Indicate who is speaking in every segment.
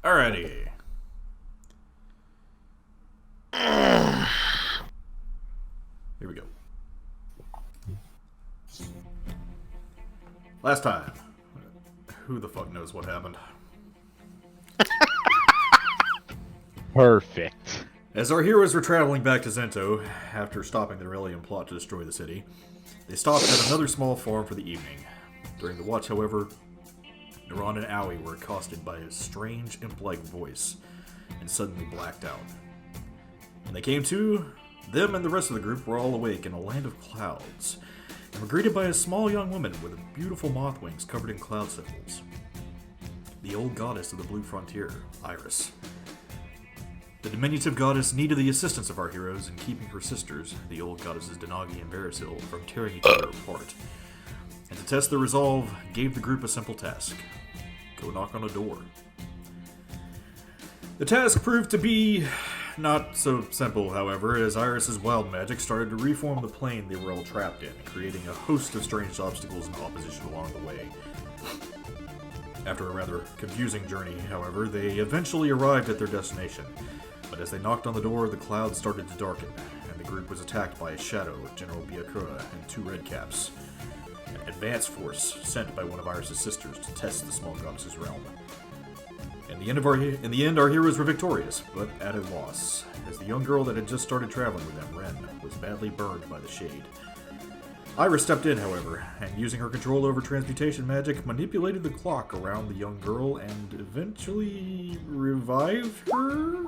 Speaker 1: Alrighty. Here we go. Last time. Who the fuck knows what happened?
Speaker 2: Perfect.
Speaker 1: As our heroes were traveling back to Zento, after stopping the rebellion plot to destroy the city, they stopped at another small farm for the evening. During the watch, however, Naran and Aoi were accosted by a strange imp-like voice, and suddenly blacked out. When they came to, them and the rest of the group were all awake in a land of clouds, and were greeted by a small young woman with beautiful moth wings covered in cloud symbols. The old goddess of the blue frontier, Iris. The diminutive goddess needed the assistance of our heroes in keeping her sisters, the old goddesses Danagi and Verisil, from tearing each other apart. And to test their resolve, gave the group a simple task. Go knock on a door. The task proved to be not so simple, however, as Iris's wild magic started to reform the plane they were all trapped in, creating a host of strange obstacles and opposition along the way. After a rather confusing journey, however, they eventually arrived at their destination. But as they knocked on the door, the clouds started to darken, and the group was attacked by a shadow with General Byakura and two redcaps. An advance force sent by one of Iris' sisters to test the small goddess's realm. In the end, our heroes were victorious, but at a loss, as the young girl that had just started traveling with them, Ren, was badly burned by the shade. Iris stepped in, however, and using her control over transmutation magic, manipulated the clock around the young girl and eventually revived her?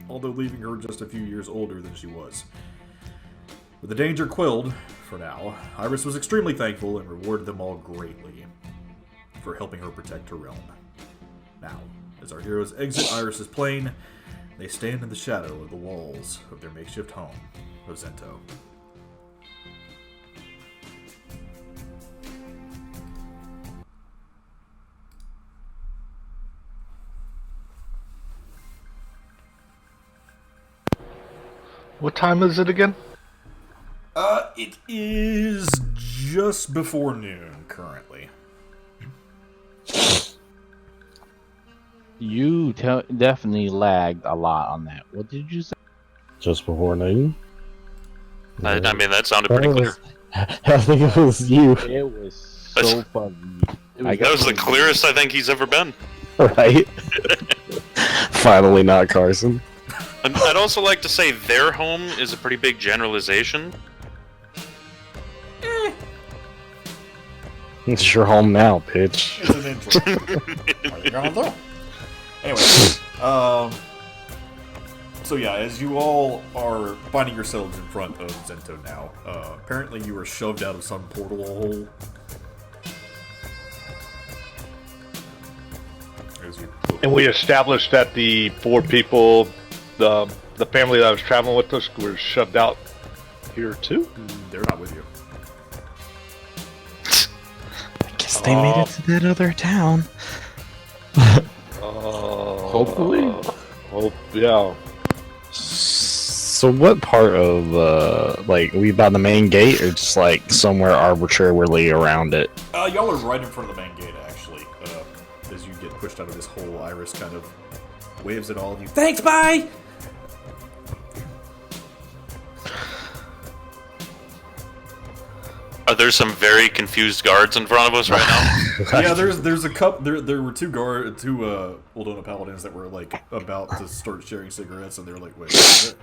Speaker 1: Although leaving her just a few years older than she was. With the danger quelled, for now, Iris was extremely thankful and rewarded them all greatly for helping her protect her realm. Now, as our heroes exit Iris' plane, they stand in the shadow of the walls of their makeshift home of Zento.
Speaker 2: What time is it again?
Speaker 1: It is just before noon, currently.
Speaker 3: You definitely lagged a lot on that. What did you say?
Speaker 4: Just before noon?
Speaker 5: I mean, that sounded pretty clear.
Speaker 4: I think it was you.
Speaker 3: It was so funny.
Speaker 5: That was the clearest I think he's ever been.
Speaker 4: Right? Finally not Carson.
Speaker 5: And I'd also like to say their home is a pretty big generalization.
Speaker 4: It's your home now, pitch.
Speaker 1: It's an intro. What are you gonna do? Anyway, so yeah, as you all are finding yourselves in front of Zento now, apparently you were shoved out of some portal hole.
Speaker 2: And we established that the four people, the family that was traveling with us, were shoved out here too.
Speaker 1: They're not with you.
Speaker 4: I guess they made it to that other town.
Speaker 2: Hopefully. Yeah.
Speaker 4: So what part of, like, are we by the main gate or just, like, somewhere arbitrarily around it?
Speaker 1: Y'all are right in front of the main gate, actually. As you get pushed out of this hole, Iris kind of waves at all of you. Thanks, bye!
Speaker 5: Are there some very confused guards in front of us right now?
Speaker 1: Yeah, there's a couple. There were two Oldona paladins that were like about to start sharing cigarettes, and they were like, "Wait, what?"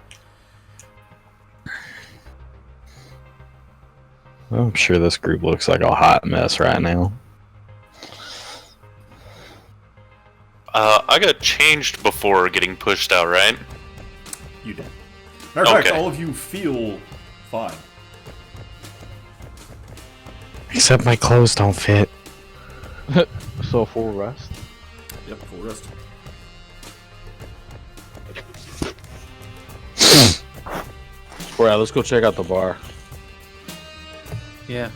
Speaker 4: I'm sure this group looks like a hot mess right now.
Speaker 5: I got changed before getting pushed out, right?
Speaker 1: You did. Matter of fact,
Speaker 5: Okay.
Speaker 1: all of you feel fine.
Speaker 4: Except my clothes don't fit.
Speaker 3: So full rest.
Speaker 1: Yep, full rest.
Speaker 3: Alright, let's go check out the bar.
Speaker 6: Yeah.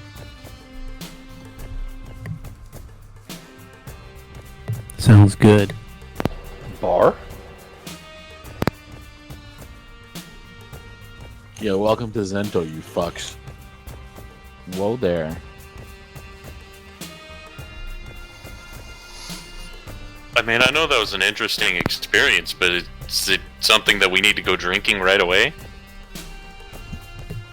Speaker 6: Sounds good.
Speaker 2: Bar?
Speaker 3: Yeah, welcome to Zento, you fucks. Whoa there.
Speaker 5: I mean, I know that was an interesting experience, but is it something that we need to go drinking right away?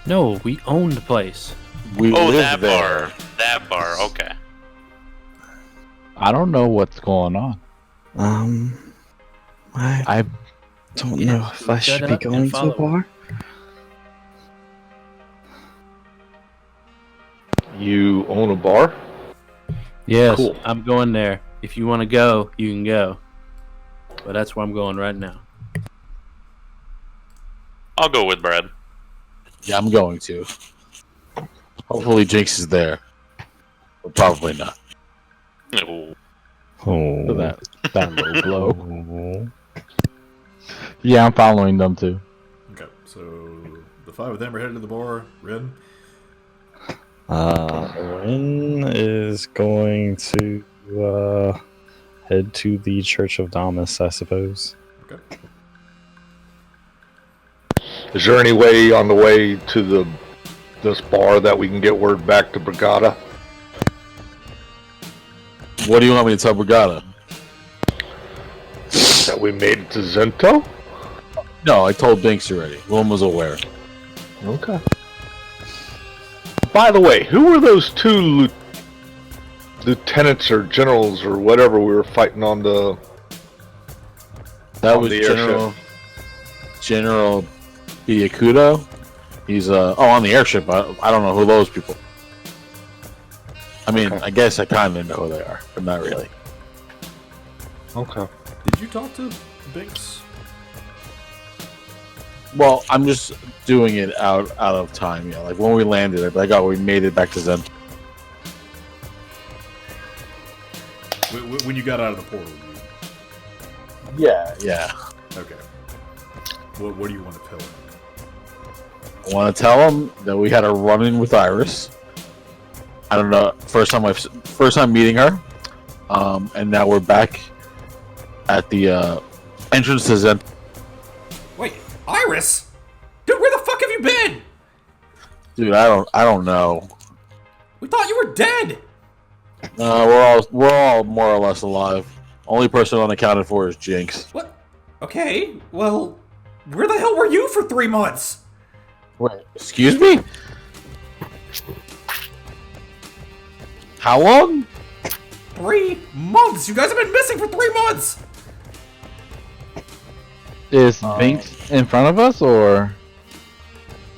Speaker 6: No, we own the place.
Speaker 3: We
Speaker 5: Oh,
Speaker 3: live
Speaker 5: that
Speaker 3: there.
Speaker 5: bar. That bar, okay.
Speaker 4: I don't know what's going on.
Speaker 7: I don't know if I
Speaker 6: shut
Speaker 7: should be
Speaker 6: up and
Speaker 7: going to a
Speaker 6: follow.
Speaker 7: bar.
Speaker 2: You own a bar?
Speaker 6: Yes,
Speaker 2: Cool.
Speaker 6: I'm going there. If you want to go, you can go. But that's where I'm going right now.
Speaker 5: I'll go with Brad.
Speaker 3: Yeah, I'm going to. Hopefully Jinx is there. But probably not.
Speaker 5: No.
Speaker 4: Oh, that low blow. Yeah, I'm following them too.
Speaker 1: Okay, so the 5 of them are headed to the bar. Ren?
Speaker 7: Ren is going to head to the Church of Damas, I suppose.
Speaker 1: Okay.
Speaker 2: Is there any way on the way to this bar that we can get word back to Brigada?
Speaker 3: What do you want me to tell Brigada?
Speaker 2: That we made it to Zento?
Speaker 3: No, I told Binks already. Wilma's aware.
Speaker 2: Okay. By the way, who were those 2 lieutenants or generals or whatever we were fighting on the...
Speaker 3: That
Speaker 2: On
Speaker 3: was
Speaker 2: the airship.
Speaker 3: General Biakudo. He's on the airship. I don't know who those people. I mean,
Speaker 2: Okay.
Speaker 3: I guess I kind of know who they are, but not really.
Speaker 2: Okay.
Speaker 1: Did you talk to Binks?
Speaker 3: Well, I'm just doing it out of time. Yeah, like when we landed, I'd be like, oh, we made it back to Zen.
Speaker 1: When you got out of the portal,
Speaker 3: Yeah.
Speaker 1: okay. What do you want to tell him?
Speaker 3: I want to tell him that we had a run-in with Iris. I don't know, first time meeting her, and now we're back at the entrance to Zen.
Speaker 1: Wait, Iris? Dude, where the fuck have you been?
Speaker 3: Dude, I don't know.
Speaker 1: We thought you were dead.
Speaker 3: We're all more or less alive. Only person unaccounted for is Jinx.
Speaker 1: What? Okay, well, where the hell were you for 3 months?
Speaker 3: Wait, excuse me? How long?
Speaker 1: 3 months? You guys have been missing for 3 months!
Speaker 4: Is Binks in front of us or?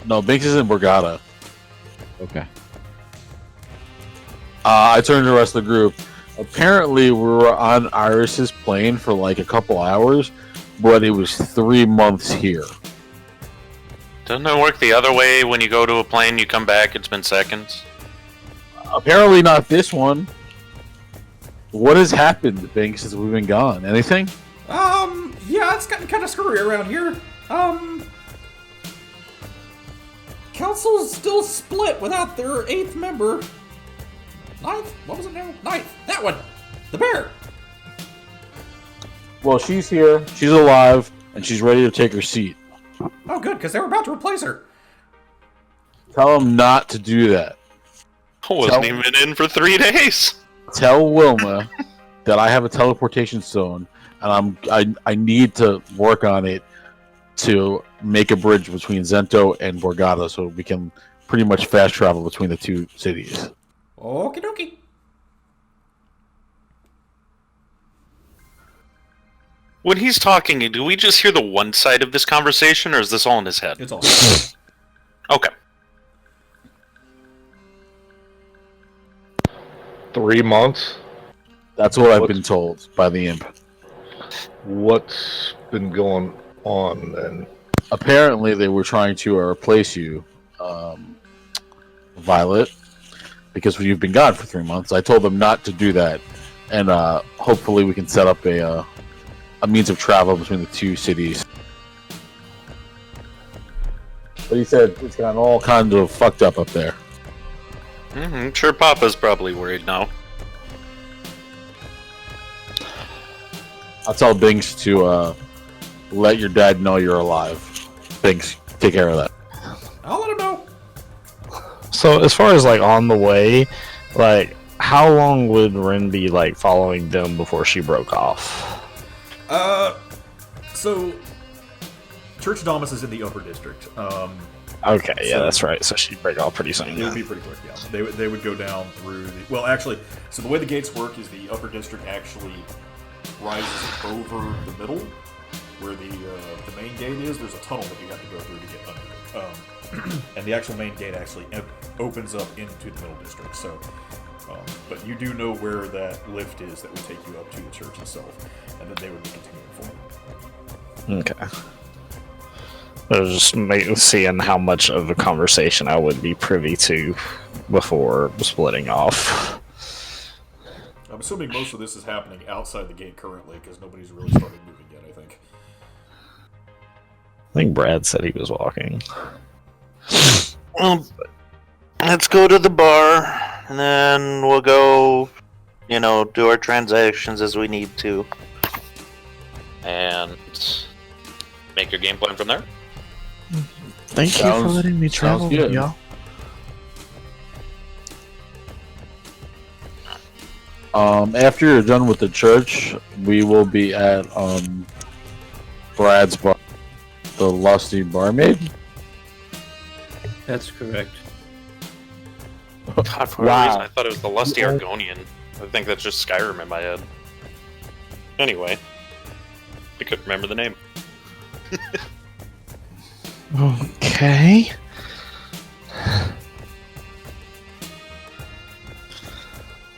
Speaker 3: No, Binks is in Borgata.
Speaker 4: Okay.
Speaker 3: I turned to the rest of the group. Apparently, we were on Iris's plane for like a couple hours, but it was 3 months here.
Speaker 5: Doesn't it work the other way? When you go to a plane, you come back, it's been seconds.
Speaker 3: Apparently, not this one. What has happened, Binks, since we've been gone? Anything?
Speaker 1: Yeah, it's gotten kind of screwy around here. Council's still split without their 8th member. 9th? What was it now? 9th. That one. The bear.
Speaker 3: Well, she's here, she's alive, and she's ready to take her seat.
Speaker 1: Oh, good, because they were about to replace her.
Speaker 3: Tell him not to do that.
Speaker 5: I wasn't even in for 3 days.
Speaker 3: Tell Wilma that I have a teleportation stone, and I need to work on it to make a bridge between Zento and Borgata, so we can pretty much fast travel between the 2 cities.
Speaker 1: Okie dokie.
Speaker 5: When he's talking, do we just hear the one side of this conversation, or is this all in his head?
Speaker 1: It's all.
Speaker 5: Okay.
Speaker 2: 3 months?
Speaker 3: That's what I've been told by the imp.
Speaker 2: What's been going on then?
Speaker 3: Apparently, they were trying to replace you, Violet, because you've been gone for 3 months. I told them not to do that, and hopefully we can set up a means of travel between the 2 cities. But he said it's gotten all kinds of fucked up there.
Speaker 5: Mm-hmm. Sure, Papa's probably worried now.
Speaker 3: I'll tell Binks to let your dad know you're alive. Binks, take care of that.
Speaker 1: I'll let him know.
Speaker 7: So as far as like on the way, like how long would Ren be like following them before she broke off?
Speaker 1: So Church Domus is in the upper district.
Speaker 7: Okay, yeah,
Speaker 1: So-
Speaker 7: that's right. So she'd break off pretty soon.
Speaker 1: It would be pretty quick, yeah. They would go down through the... Well, actually, so the way the gates work is the upper district actually rises over the middle, where the main gate is. There's a tunnel that you have to go through to get under it. And the actual main gate actually opens up into the middle district, so... but you do know where that lift is that would take you up to the church itself, and then they would be continuing forward.
Speaker 7: Okay. I was just seeing how much of a conversation I would be privy to before splitting off.
Speaker 1: I'm assuming most of this is happening outside the gate currently, because nobody's really started moving yet, I think.
Speaker 7: I think Brad said he was walking.
Speaker 8: Well, let's go to the bar, and then we'll go, do our transactions as we need to.
Speaker 5: And make your game plan from there.
Speaker 7: Thank you for letting me travel with y'all.
Speaker 3: After you're done with the church, we will be at Brad's bar, the Lusty Barmaid.
Speaker 6: That's correct.
Speaker 5: God, for
Speaker 3: Wow.
Speaker 5: a reason I thought it was the Lusty Argonian. I think that's just Skyrim in my head. Anyway, I couldn't remember the name.
Speaker 7: Okay.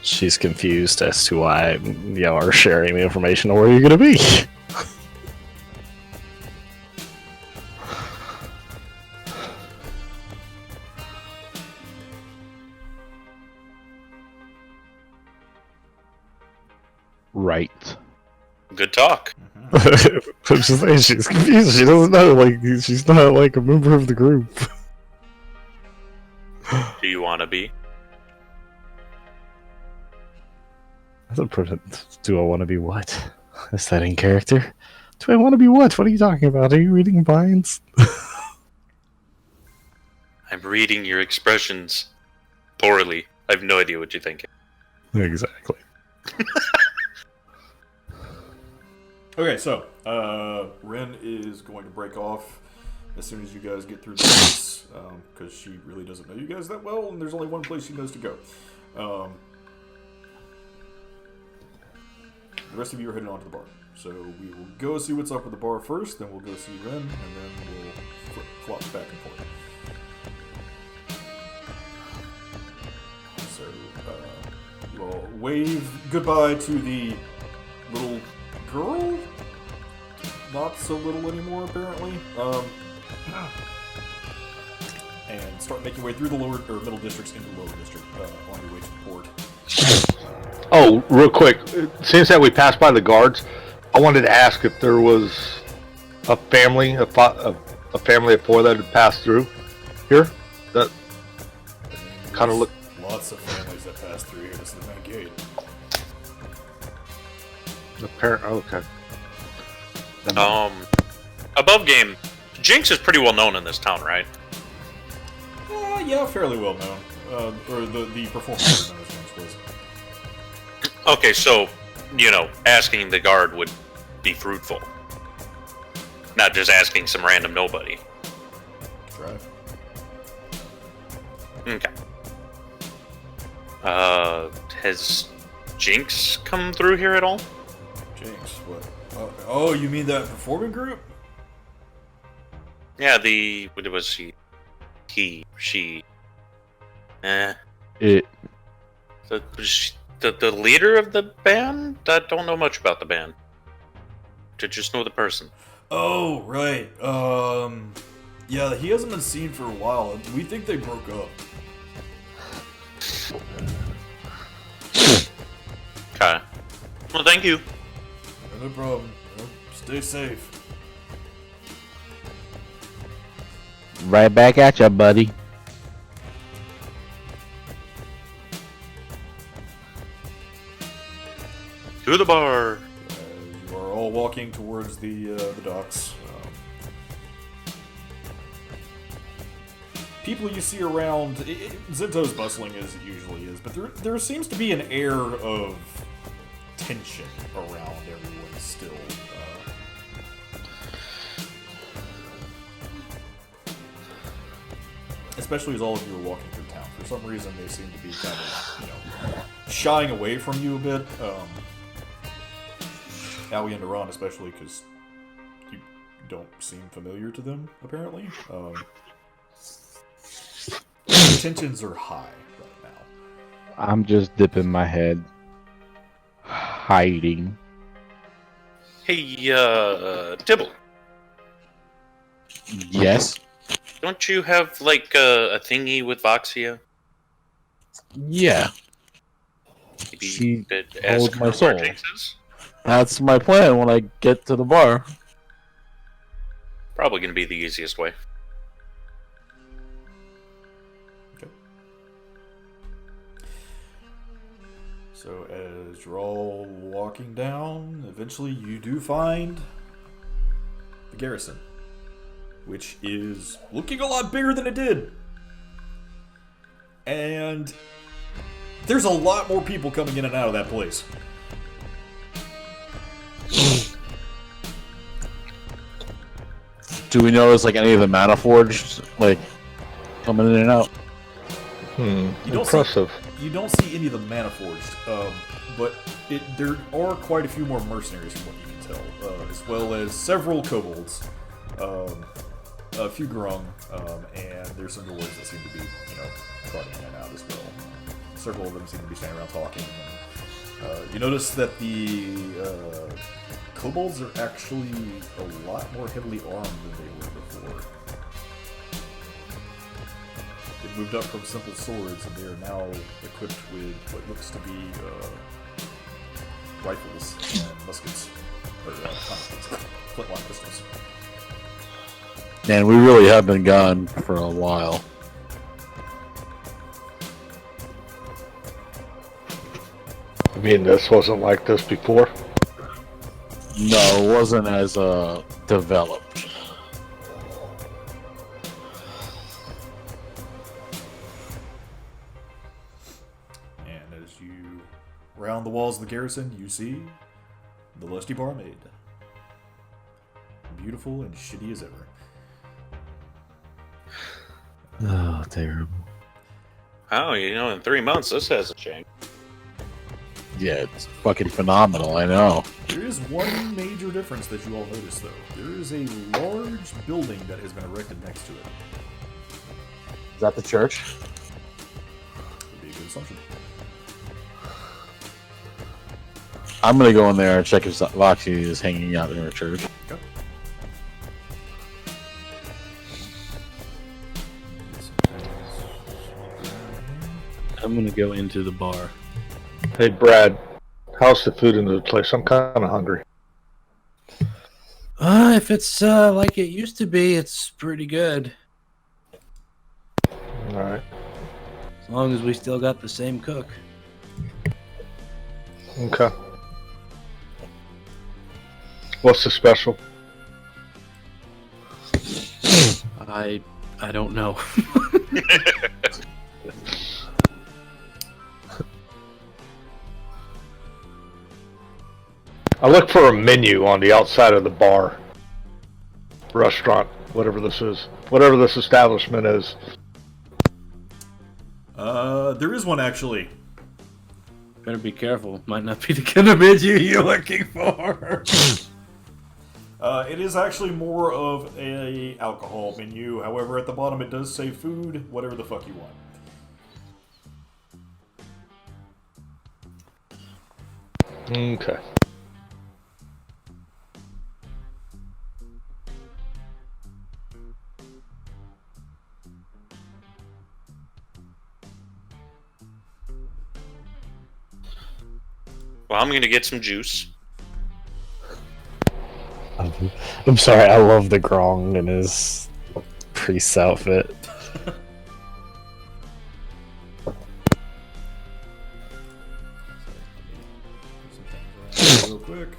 Speaker 7: She's confused as to why y'all are sharing the information on where you're gonna be.
Speaker 3: Right.
Speaker 5: Good talk.
Speaker 7: I'm just saying she's confused. She doesn't know. Like she's not like a member of the group.
Speaker 5: Do you want to be?
Speaker 7: Do I want to be what? Is that in character? Do I want to be what? What are you talking about? Are you reading minds?
Speaker 5: I'm reading your expressions poorly. I have no idea what you're thinking.
Speaker 7: Exactly.
Speaker 1: Okay, so Ren is going to break off as soon as you guys get through the gates, because she really doesn't know you guys that well, and there's only one place she knows to go. The rest of you are heading on to the bar. So we will go see what's up with the bar first, then we'll go see Ren, and then we'll flop back and forth. So we'll wave goodbye to the little girl? Not so little anymore, apparently. And start making your way through the lower or middle districts into the lower district on your way to the port.
Speaker 2: Oh, real quick, since that we passed by the guards, I wanted to ask if there was a family, a family of four that had passed through here. That kind of looked.
Speaker 1: Lots of families that pass through here. This is the main gate.
Speaker 2: The parent. Oh, okay.
Speaker 5: Above game, Jinx is pretty well known in this town, right?
Speaker 1: Yeah, fairly well known. Or the performer was known as Jinx was.
Speaker 5: Okay, so, asking the guard would be fruitful. Not just asking some random nobody.
Speaker 1: Try.
Speaker 5: Okay. Has Jinx come through here at all?
Speaker 1: Jinx, what? Oh, you mean that performing group?
Speaker 5: Yeah, what was she? He, she.
Speaker 3: It.
Speaker 5: The leader of the band? I don't know much about the band. I just know the person.
Speaker 1: Oh, right. Yeah, he hasn't been seen for a while. We think they broke up.
Speaker 5: Okay. Well, thank you.
Speaker 1: No problem. Stay safe.
Speaker 3: Right back at ya, buddy.
Speaker 5: To the bar.
Speaker 1: You are all walking towards the docks. people you see around, Zento's bustling as it usually is, but there seems to be an air of tension around everyone still. Especially as all of you are walking through town. For some reason, they seem to be kind of, shying away from you a bit. Aoi and Iran, especially, because you don't seem familiar to them, apparently. The tensions are high right now.
Speaker 4: I'm just dipping my head, hiding.
Speaker 5: Hey, Tibble,
Speaker 3: Yes.
Speaker 5: don't you have like a thingy with Voxia?
Speaker 3: Yeah.
Speaker 5: Maybe
Speaker 3: She
Speaker 5: you could
Speaker 3: holds
Speaker 5: ask
Speaker 3: my
Speaker 5: her
Speaker 3: soul.
Speaker 5: where Jinx is?
Speaker 3: That's my plan when I get to the bar.
Speaker 5: Probably going to be the easiest way.
Speaker 1: Okay. So as you're all walking down, eventually you do find the garrison, which is looking a lot bigger than it did. And there's a lot more people coming in and out of that place.
Speaker 3: Do we notice like any of the mana forged like coming in and out?
Speaker 1: You don't
Speaker 2: Impressive.
Speaker 1: You don't see any of the mana forged, but there are quite a few more mercenaries from what you can tell, as well as several kobolds, a few grung, and there's some dwarves that seem to be, trotting in and out as well. Several of them seem to be standing around talking. And, you notice that the kobolds are actually a lot more heavily armed than they were before. They've moved up from simple swords, and they are now equipped with what looks to be rifles and muskets, or flintlock pistols.
Speaker 3: Man, we really have been gone for a while.
Speaker 2: I mean, this wasn't like this before.
Speaker 3: No, it wasn't as developed.
Speaker 1: And as you round the walls of the garrison, you see the lusty barmaid. Beautiful and shitty as ever.
Speaker 4: Oh, terrible.
Speaker 5: Oh, in 3 months, this hasn't changed.
Speaker 3: Yeah, it's fucking phenomenal, I know.
Speaker 1: There is one major difference that you all notice, though. There is a large building that has been erected next to it.
Speaker 3: Is that the church?
Speaker 1: Would be a good assumption.
Speaker 3: I'm gonna go in there and check if Voxy is hanging out in her church.
Speaker 1: Okay.
Speaker 6: I'm gonna go into the bar.
Speaker 2: Hey, Brad, how's the food in the place? I'm kind of hungry.
Speaker 6: If it's like it used to be, it's pretty good.
Speaker 2: All right.
Speaker 6: As long as we still got the same cook.
Speaker 2: Okay. What's the special?
Speaker 6: I don't know.
Speaker 2: I look for a menu on the outside of the bar, restaurant, whatever this is, whatever this establishment is.
Speaker 1: There is one actually.
Speaker 6: Better be careful. Might not be the kind of menu you're looking for.
Speaker 1: It is actually more of a alcohol menu. However, at the bottom it does say food, whatever the fuck you want.
Speaker 2: Okay.
Speaker 5: Well, I'm going to get some juice.
Speaker 7: I'm sorry, I love the Grong in his priest's outfit.
Speaker 1: Real quick.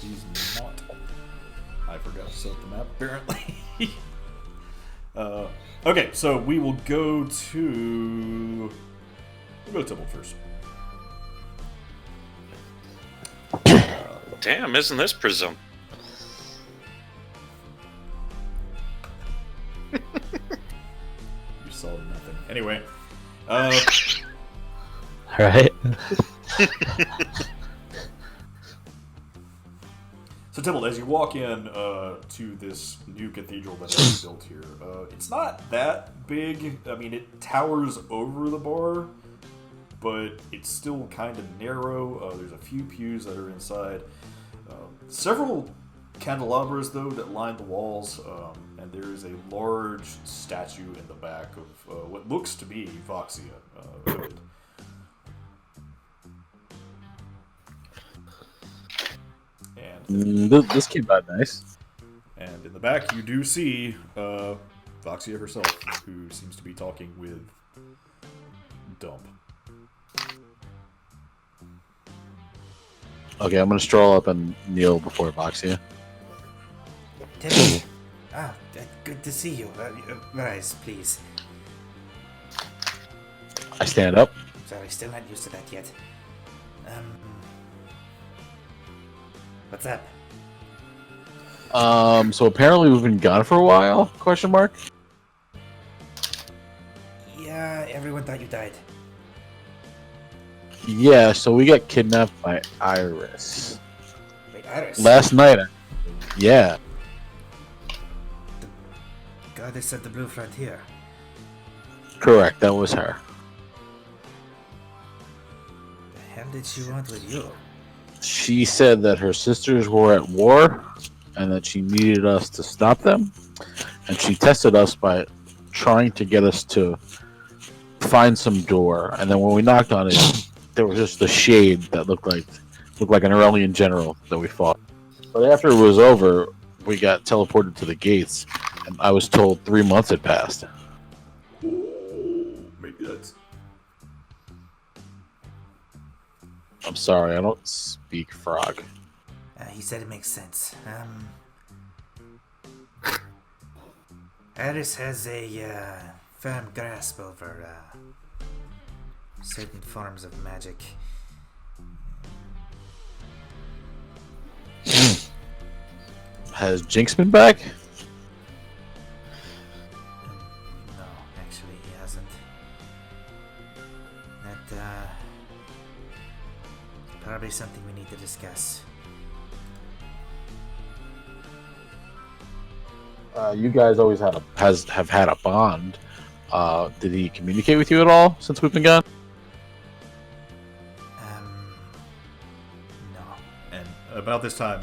Speaker 1: She's not. I forgot to set the map, apparently. Okay, so we will go to... We'll go to Temple first.
Speaker 5: Damn, isn't this presumptive?
Speaker 1: You saw nothing. Anyway.
Speaker 4: Right?
Speaker 1: So Temple, as you walk in to this new cathedral that has been built here, it's not that big. I mean, it towers over the bar, but it's still kind of narrow. There's a few pews that are inside. Several candelabras, though, that line the walls, and there is a large statue in the back of what looks to be Voxia. Hood. And
Speaker 3: This came out nice.
Speaker 1: And in the back, you do see Voxia herself, who seems to be talking with Dump.
Speaker 3: Okay, I'm gonna stroll up and kneel before Voxia.
Speaker 9: Tempest. Good to see you. Rise, please.
Speaker 3: I stand up.
Speaker 9: Sorry, still not used to that yet. What's up?
Speaker 3: So apparently we've been gone for a while? Question mark.
Speaker 9: Yeah, everyone thought you died.
Speaker 3: Yeah, so we got kidnapped by Iris
Speaker 9: Wait, Iris.
Speaker 3: last night. Yeah.
Speaker 9: Goddess of the Blue Frontier.
Speaker 3: Correct, that was her.
Speaker 9: The hell did she want with you?
Speaker 3: She said that her sisters were at war and that she needed us to stop them. And she tested us by trying to get us to find some door. And then when we knocked on it, there was just a shade that looked like an Aurelian general that we fought. But after it was over, we got teleported to the gates. And I was told 3 months had passed.
Speaker 1: Maybe that's...
Speaker 3: I'm sorry, I don't speak frog.
Speaker 9: He said it makes sense. Iris has a firm grasp over certain forms of magic.
Speaker 3: Has Jinx been back?
Speaker 9: No, actually, he hasn't. That probably something we need to discuss.
Speaker 3: You guys always have had a bond. Did he communicate with you at all since we've been gone?
Speaker 9: No.
Speaker 1: And about this time,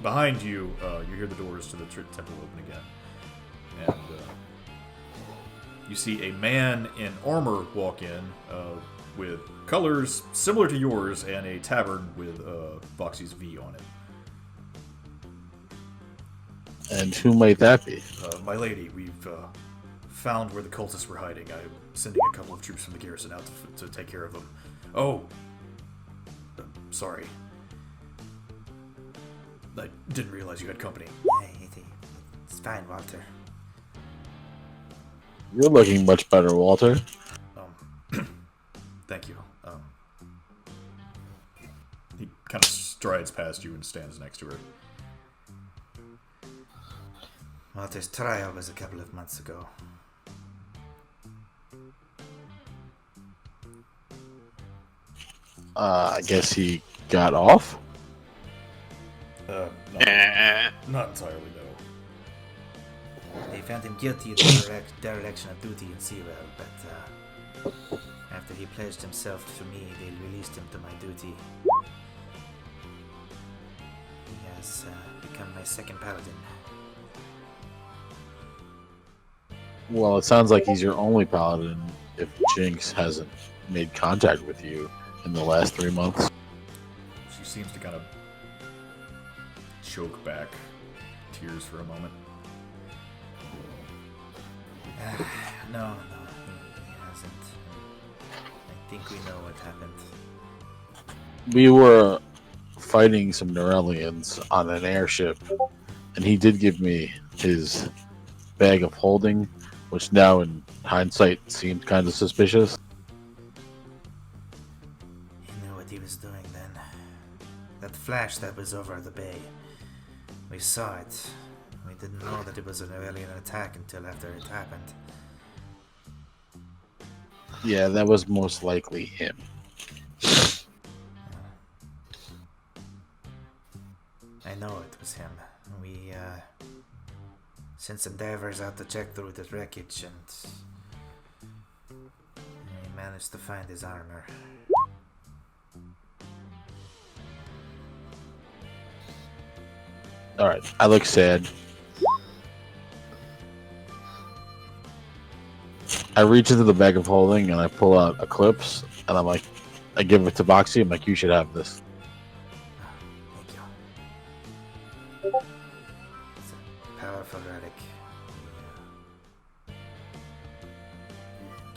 Speaker 1: behind you, you hear the doors to the temple open again. And you see a man in armor walk in with colors similar to yours and a tabard with Voxy's V on it.
Speaker 3: And who might that be?
Speaker 1: My lady, we've found where the cultists were hiding. I'm sending a couple of troops from the garrison out to take care of them. Oh, sorry. I didn't realize you had company.
Speaker 9: Hey, it's fine, Walter.
Speaker 3: You're looking much better, Walter.
Speaker 1: Thank you. He kind of strides past you and stands next to her.
Speaker 9: Walter's trial was a couple of months ago.
Speaker 3: I guess he got off?
Speaker 1: Not entirely, no.
Speaker 9: They found him guilty of dereliction of duty in Sewell, but after he pledged himself to me, they released him to my duty. He has become my second paladin.
Speaker 3: Well, it sounds like he's your only paladin if Jinx hasn't made contact with you in the last 3 months.
Speaker 1: She seems to kind of choke back tears for a moment.
Speaker 9: No, he hasn't. I think we know what happened.
Speaker 3: We were fighting some Neuralians on an airship, and he did give me his bag of holding, which now in hindsight seemed kind of suspicious.
Speaker 9: He knew what he was doing then. That flash that was over the bay. We saw it. We didn't know that it was an alien attack until after it happened.
Speaker 3: Yeah, that was most likely him.
Speaker 9: I know it was him. We sent some divers out to check through the wreckage and we managed to find his armor.
Speaker 3: Alright, I look sad. I reach into the bag of holding and I pull out Eclipse and I'm like, I give it to Boxy. I'm like, you should have this.
Speaker 9: Thank you. It's a powerful relic.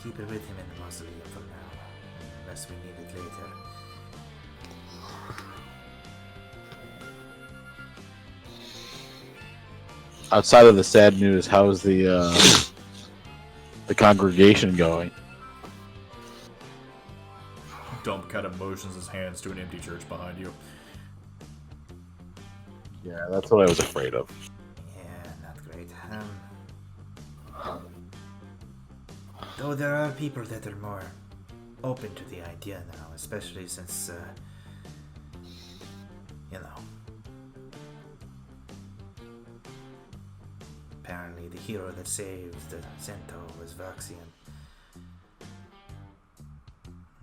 Speaker 9: Keep it with him in the mausoleum for now, unless we need it later.
Speaker 3: Outside of the sad news, how's the congregation going?
Speaker 1: Dump kind of motions his hands to an empty church behind you.
Speaker 3: Yeah, that's what I was afraid of.
Speaker 9: Yeah, not great. Though there are people that are more open to the idea now, especially since, you know, apparently the hero that saved the Cento was Voxian.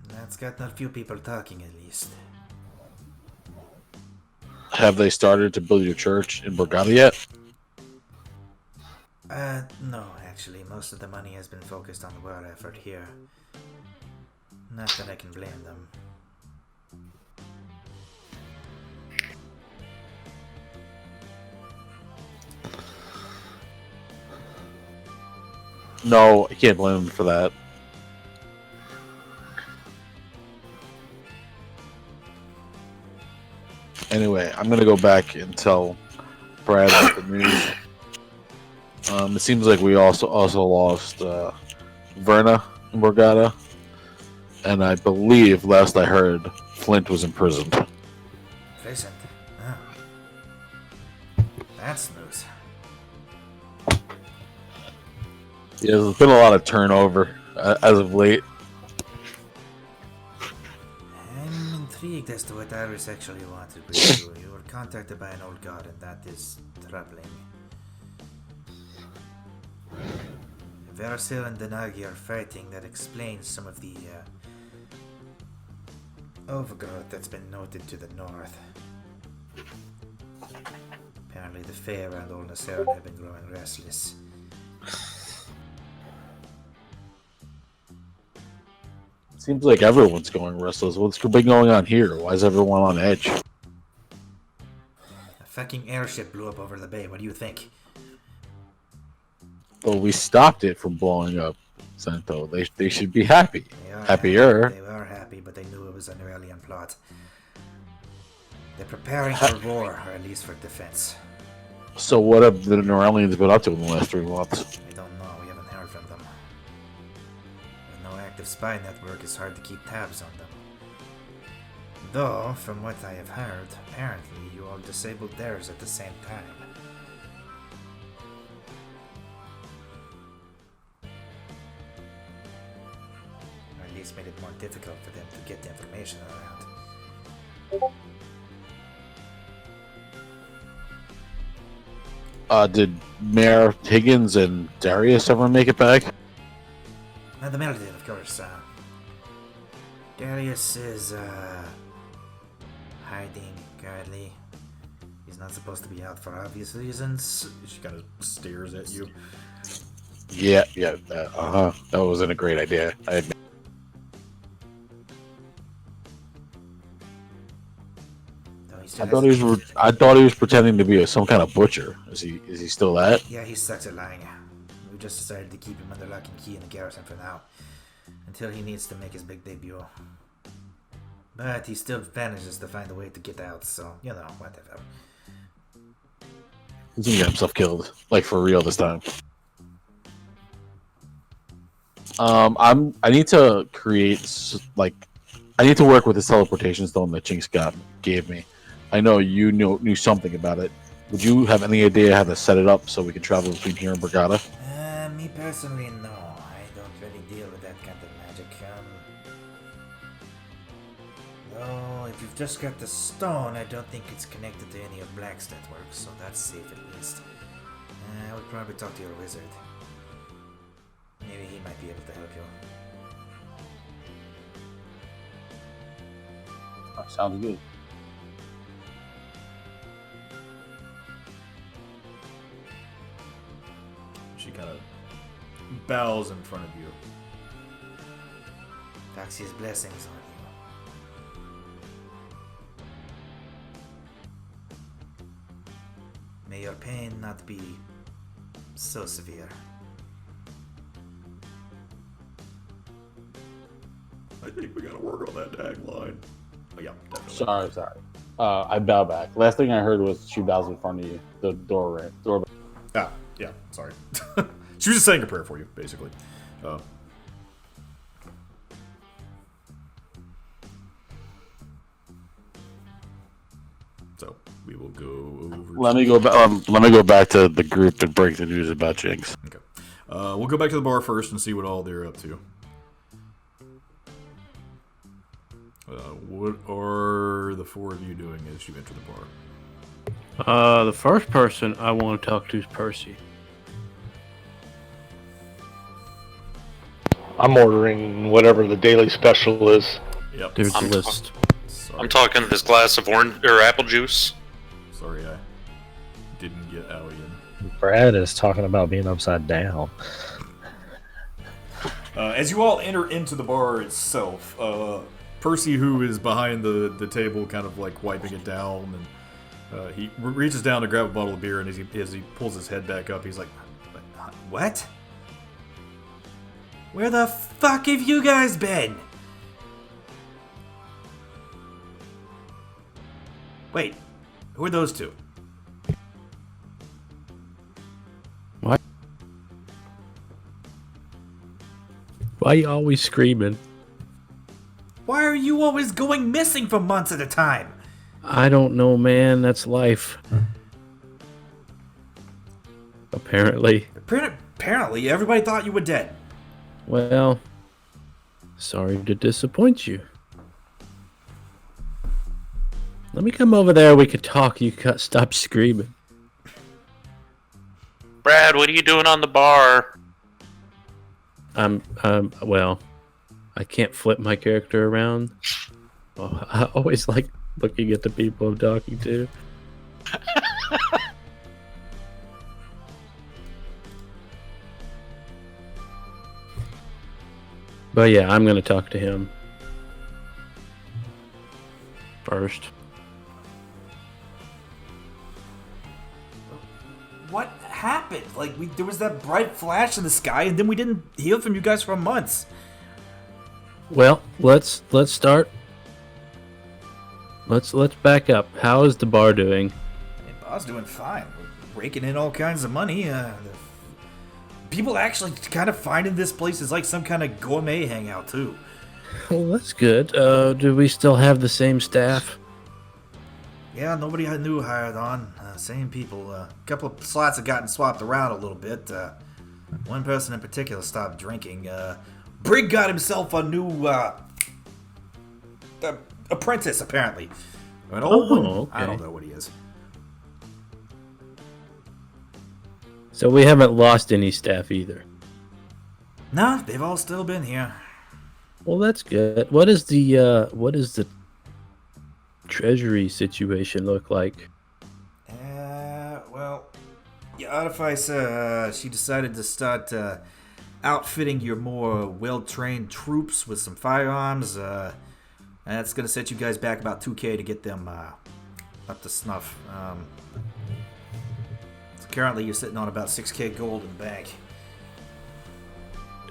Speaker 9: That's gotten a few people talking at least.
Speaker 3: Have they started to build your church in Borgata yet?
Speaker 9: No, actually, most of the money has been focused on the war effort here. Not that I can blame them.
Speaker 3: No, I can't blame them for that. Anyway, I'm gonna go back and tell Brad about the news. It seems like we also lost Verna in Borgata, and I believe last I heard Flint was imprisoned.
Speaker 9: Present. Oh. That's news.
Speaker 3: Yeah, there's been a lot of turnover as of late.
Speaker 9: I'm intrigued as to what Iris actually wanted with you. You were contacted by an old god, and that is troubling. Versil and Danagi are fighting. That explains some of the overgrowth that's been noted to the north. Apparently the Fae around Old Naseron have been growing restless.
Speaker 3: Seems like everyone's going restless. What's been going on here? Why is everyone on edge?
Speaker 9: A fucking airship blew up over the bay. What do you think?
Speaker 3: Well, we stopped it from blowing up, Cento. They should be happy.
Speaker 9: They are
Speaker 3: Happier.
Speaker 9: Happy. They were happy, but they knew it was an alien plot. They're preparing for war, or at least for defense.
Speaker 3: So what have the Norellians been up to in the last 3 months?
Speaker 9: I don't know. We haven't heard from them. With no active spy network, it's hard to keep tabs on them. Though, from what I have heard, apparently you all disabled theirs at the same time. Or at least made it more difficult for them to get the information around.
Speaker 3: Did Mayor Higgins and Darius ever make it back?
Speaker 9: The mayor did, of course. Darius is hiding currently. He's not supposed to be out for obvious reasons.
Speaker 1: She kind of stares at you.
Speaker 3: Yeah. That wasn't a great idea. I admit.
Speaker 9: Though
Speaker 3: I thought he was pretending to be some kind of butcher. Is he still that?
Speaker 9: Yeah, he sucks at lying. We just decided to keep him under lock and key in the garrison for now, until he needs to make his big debut. But he still manages to find a way to get out, so, you know, whatever.
Speaker 3: He's gonna get himself killed. Like, for real this time. I need to I need to work with this teleportation stone that Jinx gave me. I know you knew something about it. Would you have any idea how to set it up so we can travel between here and Brigada?
Speaker 9: Me personally, no. I don't really deal with that kind of magic. Though, if you've just got the stone, I don't think it's connected to any of Black's networks, so that's safe at least. I would probably talk to your wizard. Maybe he might be able to help you.
Speaker 3: Sounds good.
Speaker 1: She kind of bows in front of you.
Speaker 9: Foxy's blessings on you. May your pain not be so severe.
Speaker 1: I think we gotta work on that tagline. Oh, yeah, definitely.
Speaker 3: Sorry. I bow back. Last thing I heard was she bows in front of you. The door.
Speaker 1: Ah, yeah, sorry. She was just saying a prayer for you, basically. So we will go over.
Speaker 3: Let me go back to the group and break the news about Jinx.
Speaker 1: Okay. We'll go back to the bar first and see what all they're up to. What are the four of you doing as you enter the bar?
Speaker 6: The first person I want to talk to is Percy.
Speaker 2: I'm ordering whatever the daily special is.
Speaker 1: Yep.
Speaker 6: There's a list.
Speaker 1: Sorry.
Speaker 5: I'm talking this glass of orange or apple juice.
Speaker 1: Sorry, I didn't get Allie in.
Speaker 4: Brad is talking about being upside down.
Speaker 1: As you all enter into the bar itself, Percy, who is behind the table, kind of like wiping it down, and he reaches down to grab a bottle of beer, and as he pulls his head back up, he's like, "What?
Speaker 9: Where the fuck have you guys been? Wait, who are those two?
Speaker 6: What? Why are you always screaming?
Speaker 9: Why are you always going missing for months at a time?
Speaker 6: I don't know, man. That's life. Apparently.
Speaker 9: Apparently, everybody thought you were dead.
Speaker 6: Well, sorry to disappoint you. Let me come over there. We could talk. You stop screaming.
Speaker 5: Brad, what are you doing on the bar?
Speaker 6: Well, I can't flip my character around. Oh, I always like looking at the people I'm talking to. But yeah, I'm gonna talk to him first.
Speaker 9: What happened? Like, there was that bright flash in the sky, and then we didn't hear from you guys for months.
Speaker 6: Well, let's start. Let's back up. How is the bar doing?
Speaker 9: Hey, bar's doing fine. We're raking in all kinds of money. People actually kind of finding this place is like some kind of gourmet hangout too.
Speaker 6: Well, that's good. Do we still have the same staff?
Speaker 9: Yeah, nobody I knew hired on. Same people. A couple of slots have gotten swapped around a little bit. One person in particular stopped drinking. Brig got himself a new apprentice, apparently. An old one.
Speaker 6: Okay.
Speaker 9: I don't know what he is.
Speaker 6: So we haven't lost any staff either.
Speaker 9: No, they've all still been here.
Speaker 6: Well, that's good. What is the treasury situation look like?
Speaker 9: Well, your artifice, she decided to start outfitting your more well-trained troops with some firearms. That's gonna set you guys back about 2K to get them up to snuff. So currently, you're sitting on about 6K gold in the bank.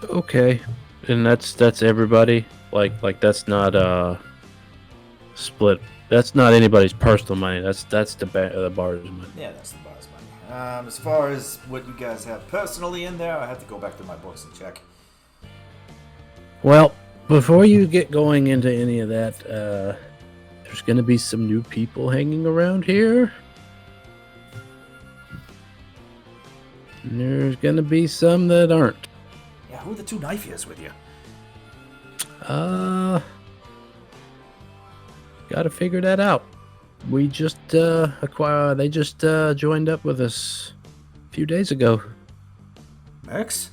Speaker 6: Okay, and that's everybody. Like that's not split. That's not anybody's personal money. That's the bar's money.
Speaker 9: Yeah, that's the bar's money. As far as what you guys have personally in there, I have to go back to my books and check.
Speaker 6: Well, before you get going into any of that, there's going to be some new people hanging around here. And there's going to be some that aren't.
Speaker 9: Yeah, who are the two knifeists with you?
Speaker 6: Got to figure that out. We just they just joined up with us a few days ago.
Speaker 9: Mercs?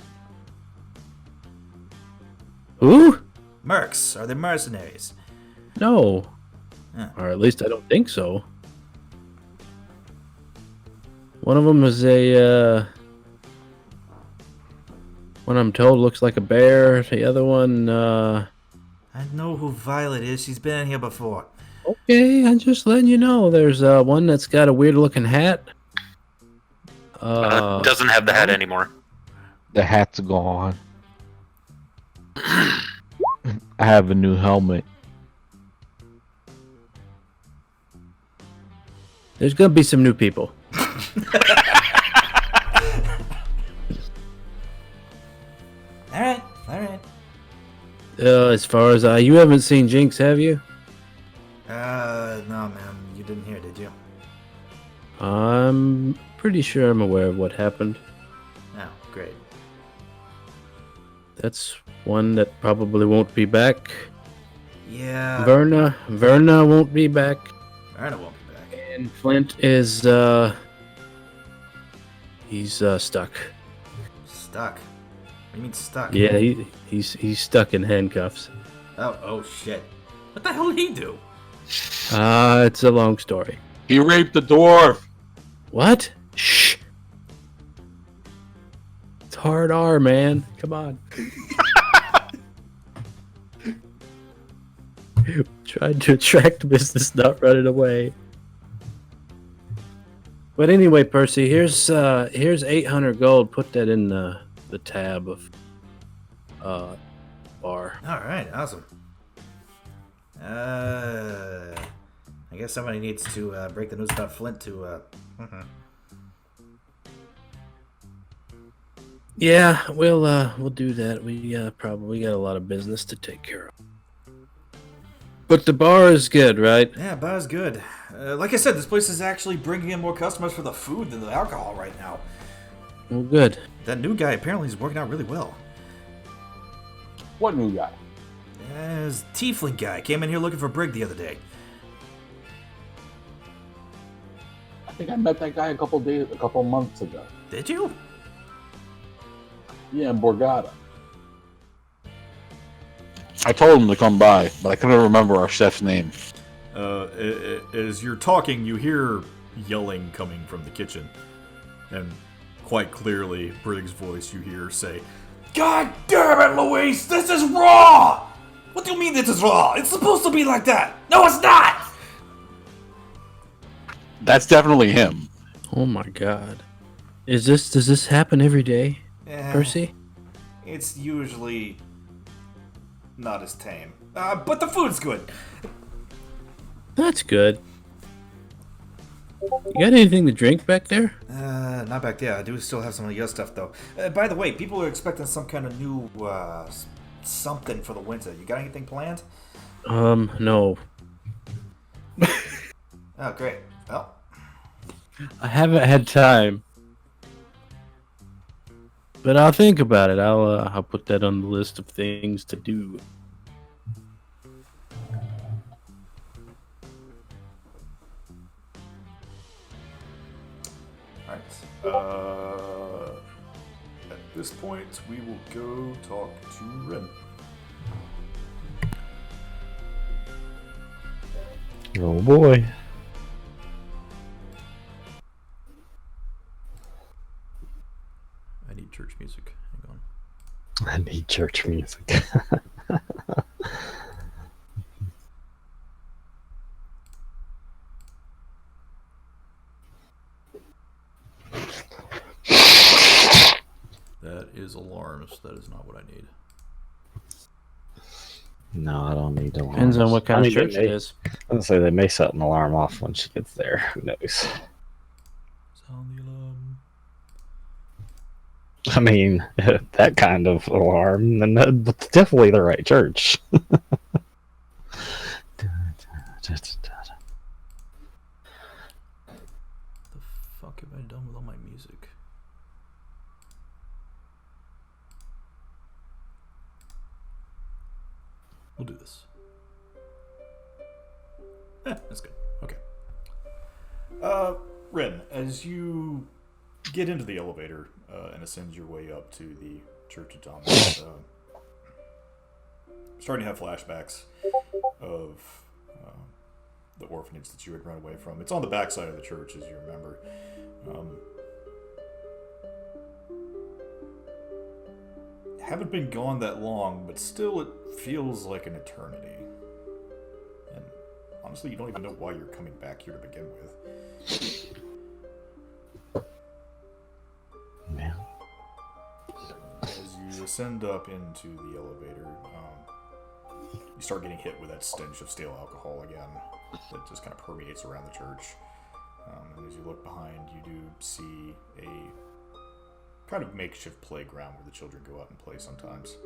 Speaker 6: Who?
Speaker 9: Mercs. Are they mercenaries?
Speaker 6: No.
Speaker 9: Huh.
Speaker 6: Or at least I don't think so. One of them is one I'm told looks like a bear. The other one,
Speaker 9: I know who Violet is. She's been in here before.
Speaker 6: okay, I'm just letting you know. There's one that's got a weird looking hat.
Speaker 5: Doesn't have the hat anymore.
Speaker 3: The hat's gone. I have a new helmet.
Speaker 6: There's gonna be some new people.
Speaker 9: Alright, alright.
Speaker 6: As far as you haven't seen Jinx, have you?
Speaker 9: No, man. You didn't hear, did you?
Speaker 6: I'm pretty sure I'm aware of what happened.
Speaker 9: Oh, great.
Speaker 6: That's one that probably won't be back.
Speaker 9: Yeah.
Speaker 6: Verna won't be back.
Speaker 9: Verna won't be back.
Speaker 6: And Flint is he's stuck.
Speaker 9: Stuck. What do you mean stuck?
Speaker 6: Yeah, he's stuck in handcuffs.
Speaker 9: Oh shit. What the hell did he do?
Speaker 6: It's a long story.
Speaker 3: He raped the dwarf.
Speaker 6: What? Shh. It's hard R, man. Come on. Trying to attract business, not running away. But anyway, Percy, here's 800 gold. Put that in the tab of bar.
Speaker 9: Alright, awesome. I guess somebody needs to break the news about Flint to
Speaker 6: Yeah, we'll do that. We probably got a lot of business to take care of. But the bar is good, right?
Speaker 9: Yeah, bar's good. Like I said, this place is actually bringing in more customers for the food than the alcohol right now.
Speaker 6: Well, good.
Speaker 9: That new guy apparently is working out really well.
Speaker 3: What new guy?
Speaker 9: This tiefling guy came in here looking for Brig the other day.
Speaker 3: I think I met that guy a couple months ago.
Speaker 9: Did you?
Speaker 3: Yeah, in Borgata. I told him to come by, but I couldn't remember our chef's name.
Speaker 1: As you're talking, you hear yelling coming from the kitchen. And quite clearly, Brig's voice you hear say, "God damn it, Luis! This is raw! What do you mean this is raw? It's supposed to be like that! No, it's not!"
Speaker 3: That's definitely him.
Speaker 6: Oh my god. Does this happen every day,
Speaker 9: Eh,
Speaker 6: Percy?
Speaker 1: It's usually not as tame. But the food's good.
Speaker 6: That's good. You got anything to drink back there?
Speaker 9: Not back there. I do still have some of your stuff, though. By the way, people are expecting some kind of new, something for the winter. You got anything planned?
Speaker 6: No.
Speaker 9: Oh, great. Well,
Speaker 6: I haven't had time. But I'll think about it. I'll put that on the list of things to do.
Speaker 1: Alright. At this point, we will go talk to Ren.
Speaker 4: Oh boy.
Speaker 1: I need church music. Hang on.
Speaker 4: I need church music.
Speaker 1: That is alarms. That is not what I need.
Speaker 4: No, I don't need alarms.
Speaker 6: Depends on what kind
Speaker 4: I
Speaker 6: of
Speaker 4: mean,
Speaker 6: church
Speaker 4: they
Speaker 6: it
Speaker 4: may-
Speaker 6: is.
Speaker 4: I was gonna say they may set an alarm off when she gets there. Who knows?
Speaker 1: Sound the alarm.
Speaker 7: I mean, that kind of alarm, then that's definitely the right church.
Speaker 1: The fuck have I done with all my music? We'll do this. That's good. Okay. Ren, as you get into the elevator and ascend your way up to the Church of Thomas, starting to have flashbacks of the orphanage that you had run away from. It's on the backside of the church, as you remember. Haven't been gone that long, but still it feels like an eternity. And honestly, you don't even know why you're coming back here to begin with.
Speaker 7: Man.
Speaker 1: As you ascend up into the elevator, you start getting hit with that stench of stale alcohol again that just kind of permeates around the church. And as you look behind, you do see a kind of makeshift playground where the children go out and play sometimes.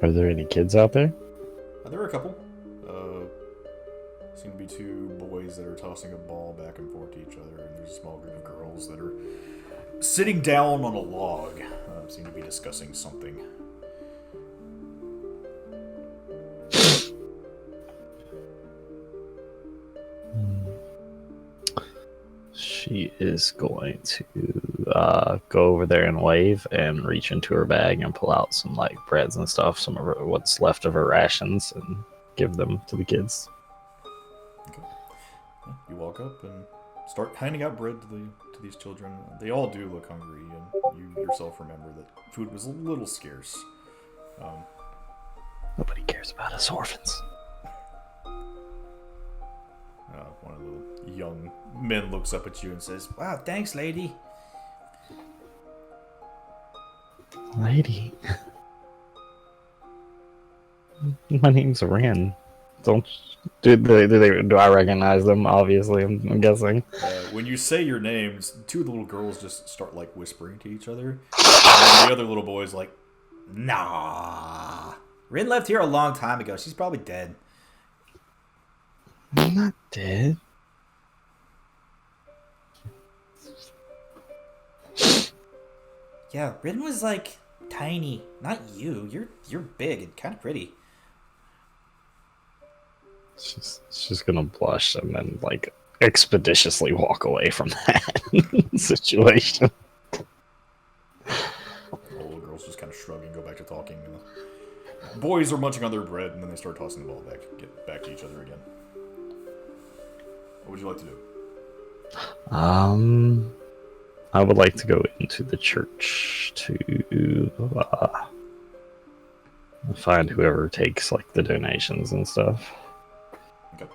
Speaker 7: Are there any kids out there?
Speaker 1: There are a couple. Seem to be two boys that are tossing a ball back and forth to each other, and there's a small group of girls that are sitting down on a log. Seem to be discussing something.
Speaker 7: She is going to go over there and wave and reach into her bag and pull out some like breads and stuff, some of what's left of her rations, and give them to the kids.
Speaker 1: Okay. Yeah, you walk up and start handing out bread to these children. They all do look hungry, and you yourself remember that food was a little scarce.
Speaker 7: Nobody cares about us orphans.
Speaker 1: One of the young men looks up at you and says, "Wow, thanks, lady."
Speaker 7: Lady. My name's Ren. Do I recognize them? Obviously, I'm guessing.
Speaker 1: When you say your names, two of the little girls just start like whispering to each other, and the other little boy's like, "Nah, Rin left here a long time ago. She's probably dead."
Speaker 7: I'm not dead.
Speaker 9: Yeah, Rin was like tiny. Not you. You're big and kind of pretty.
Speaker 7: She's gonna blush and then like expeditiously walk away from that situation.
Speaker 1: The little girls just kind of shrug and go back to talking. And the boys are munching on their bread, and then they start tossing the ball back to each other again. What would you like to do?
Speaker 7: I would like to go into the church to find whoever takes like the donations and stuff.
Speaker 1: Okay.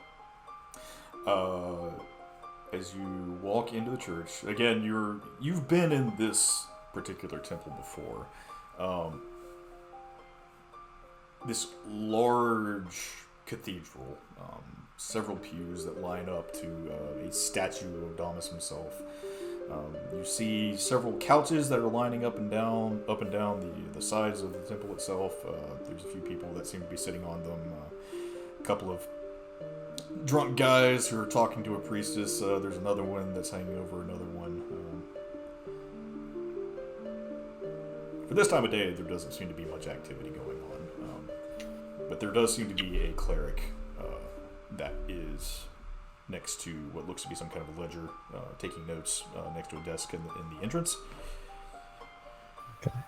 Speaker 1: As you walk into the church, again, you've been in this particular temple before. This large cathedral, several pews that line up to a statue of Damas himself. You see several couches that are lining up and down the sides of the temple itself. There's a few people that seem to be sitting on them. A couple of drunk guys who are talking to a priestess. There's another one that's hanging over another one. For this time of day, there doesn't seem to be much activity going on. But there does seem to be a cleric that is next to what looks to be some kind of a ledger, taking notes next to a desk in the entrance.
Speaker 7: Okay.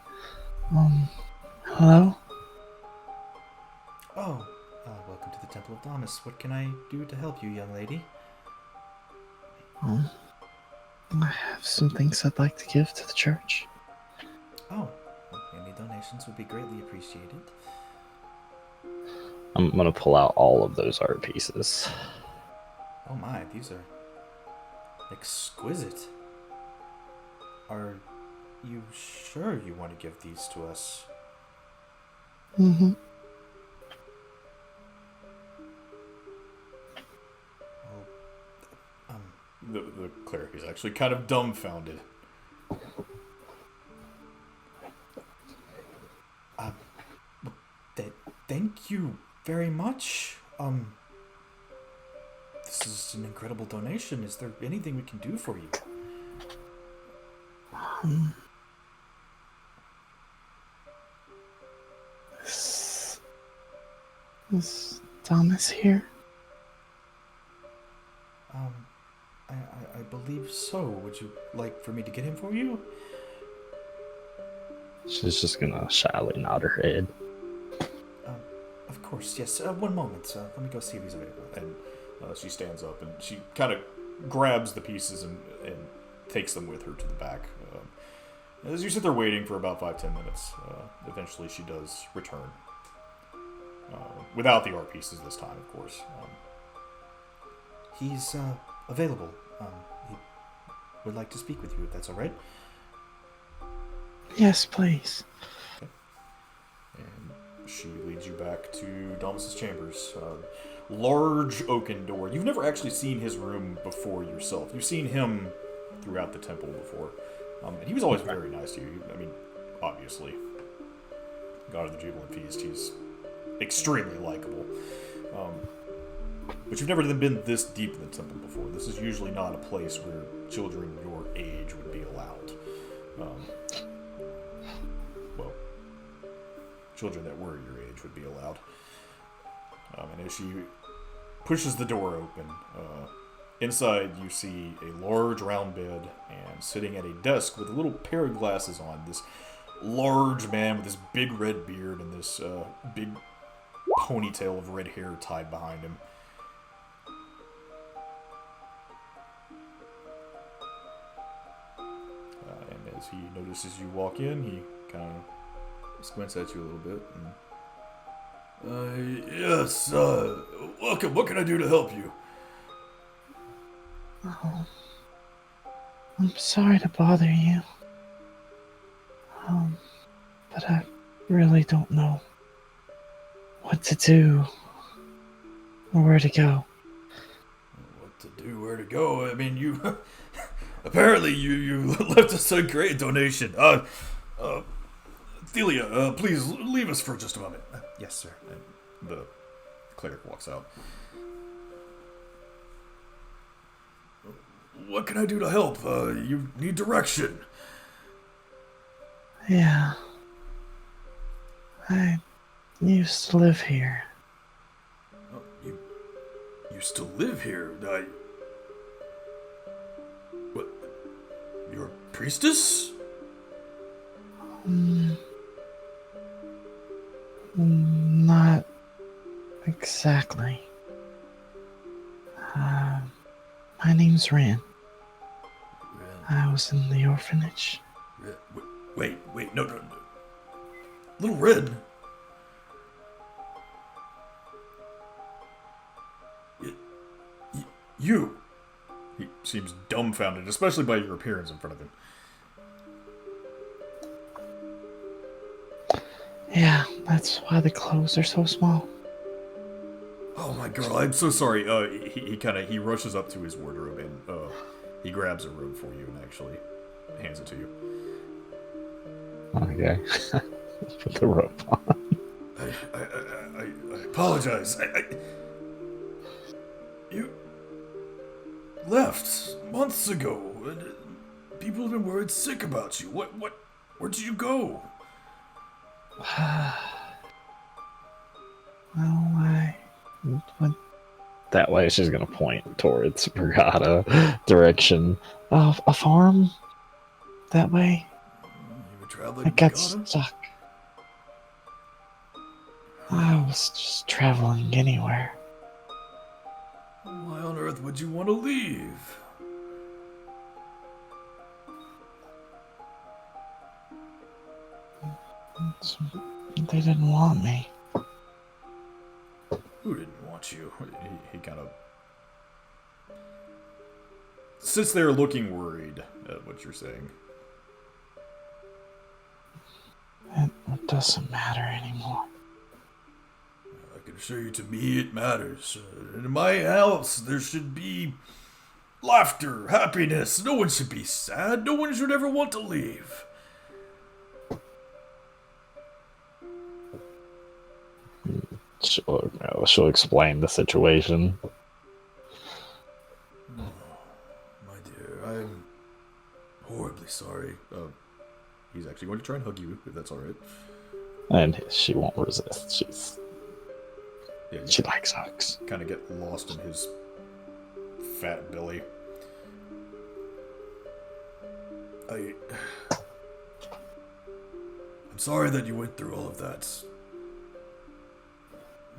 Speaker 7: Hello?
Speaker 9: Oh, welcome to the Temple of Damas. What can I do to help you, young lady?
Speaker 7: I have some things I'd like to give to the church.
Speaker 9: Oh, well, any donations would be greatly appreciated.
Speaker 7: I'm gonna pull out all of those art pieces.
Speaker 9: Oh my, these are exquisite. Are you sure you want to give these to us?
Speaker 7: Mm-hmm.
Speaker 1: The He's actually kind of dumbfounded. Thank you very much. This is an incredible donation. Is there anything we can do for you?
Speaker 4: Is Thomas here?
Speaker 1: I believe so. Would you like for me to get him for you?
Speaker 7: She's just gonna shyly nod her head.
Speaker 1: Of course, yes. One moment. Let me go see if he's available. And she stands up and she kind of grabs the pieces and takes them with her to the back. As you sit there waiting for about 5-10 minutes, eventually she does return. Without the art pieces this time, of course. He's available. He would like to speak with you, if that's all right.
Speaker 4: Yes, please.
Speaker 1: Okay. And she leads you back to Domus's chambers. Large oaken door. You've never actually seen his room before yourself. You've seen him throughout the temple before. And he was always very nice to you. I mean, obviously. God of the Jubilant Feast, he's extremely likable. But you've never been this deep in the temple before. This is usually not a place where children your age would be allowed. Well, children that were your age would be allowed. And as she pushes the door open, inside you see a large round bed, and sitting at a desk with a little pair of glasses on, this large man with this big red beard and this big ponytail of red hair tied behind him. And as he notices you walk in, he kind of squints at you a little bit. And, yes, welcome. What can I do to help you?
Speaker 4: Oh, I'm sorry to bother you. But I really don't know what to do or where to go.
Speaker 1: What to do, where to go? I mean, you... apparently, you left us a great donation. Thelia, please leave us for just a moment. Yes, sir. And the cleric walks out. What can I do to help? You need direction.
Speaker 4: Yeah. I used to live here.
Speaker 1: Oh, you still live here? What? You're a priestess?
Speaker 4: Not exactly. My name's Ran. I was in the orphanage.
Speaker 1: Wait, no. Little Red. You. He seems dumbfounded, especially by your appearance in front of him.
Speaker 4: Yeah, that's why the clothes are so small.
Speaker 1: Oh my girl, I'm so sorry. He rushes up to his wardrobe and he grabs a robe for you and actually hands it to you.
Speaker 7: Okay. Put the rope on.
Speaker 1: I apologize. You left months ago. People have been worried sick about you. Where did you go?
Speaker 4: Well, I went
Speaker 7: That way, she's gonna point towards Brigada direction.
Speaker 4: a farm that way.
Speaker 1: You were traveling.
Speaker 4: I got
Speaker 1: Brigada?
Speaker 4: stuck. I was just traveling anywhere.
Speaker 1: Why on earth would you want to leave?
Speaker 4: They didn't want me.
Speaker 1: Who didn't want you? He kind of sits there looking worried at what you're saying.
Speaker 4: It doesn't matter anymore.
Speaker 1: I can assure you, to me, it matters. In my house, there should be laughter, happiness. No one should be sad. No one should ever want to leave.
Speaker 7: She'll explain the situation.
Speaker 1: My dear, I'm horribly sorry. He's actually going to try and hug you, if that's all right.
Speaker 7: And she won't resist. She likes hugs.
Speaker 1: Kind of get lost in his fat belly. I'm sorry that you went through all of that.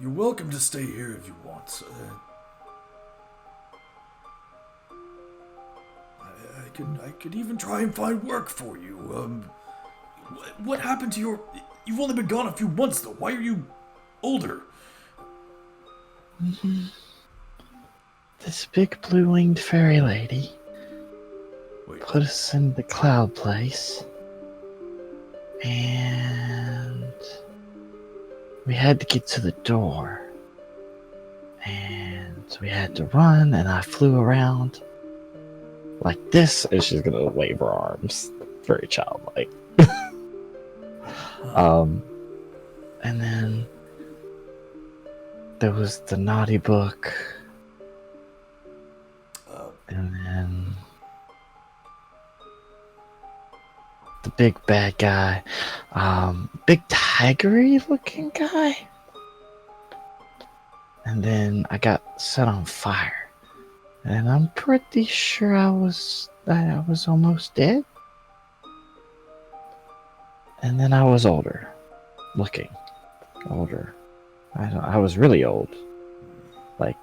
Speaker 1: You're welcome to stay here if you want. I could even try and find work for you. What happened to your... You've only been gone a few months, though. Why are you older?
Speaker 7: This big blue-winged fairy lady
Speaker 1: Wait.
Speaker 7: put us in the cloud place. And we had to get to the door. And we had to run, and I flew around like this, and she's gonna wave her arms. Very childlike. And then there was the naughty book. And then the big bad guy. Big tigery looking guy. And then I got set on fire. And I'm pretty sure I was almost dead. And then I was older. Looking. Older. I was really old. Like,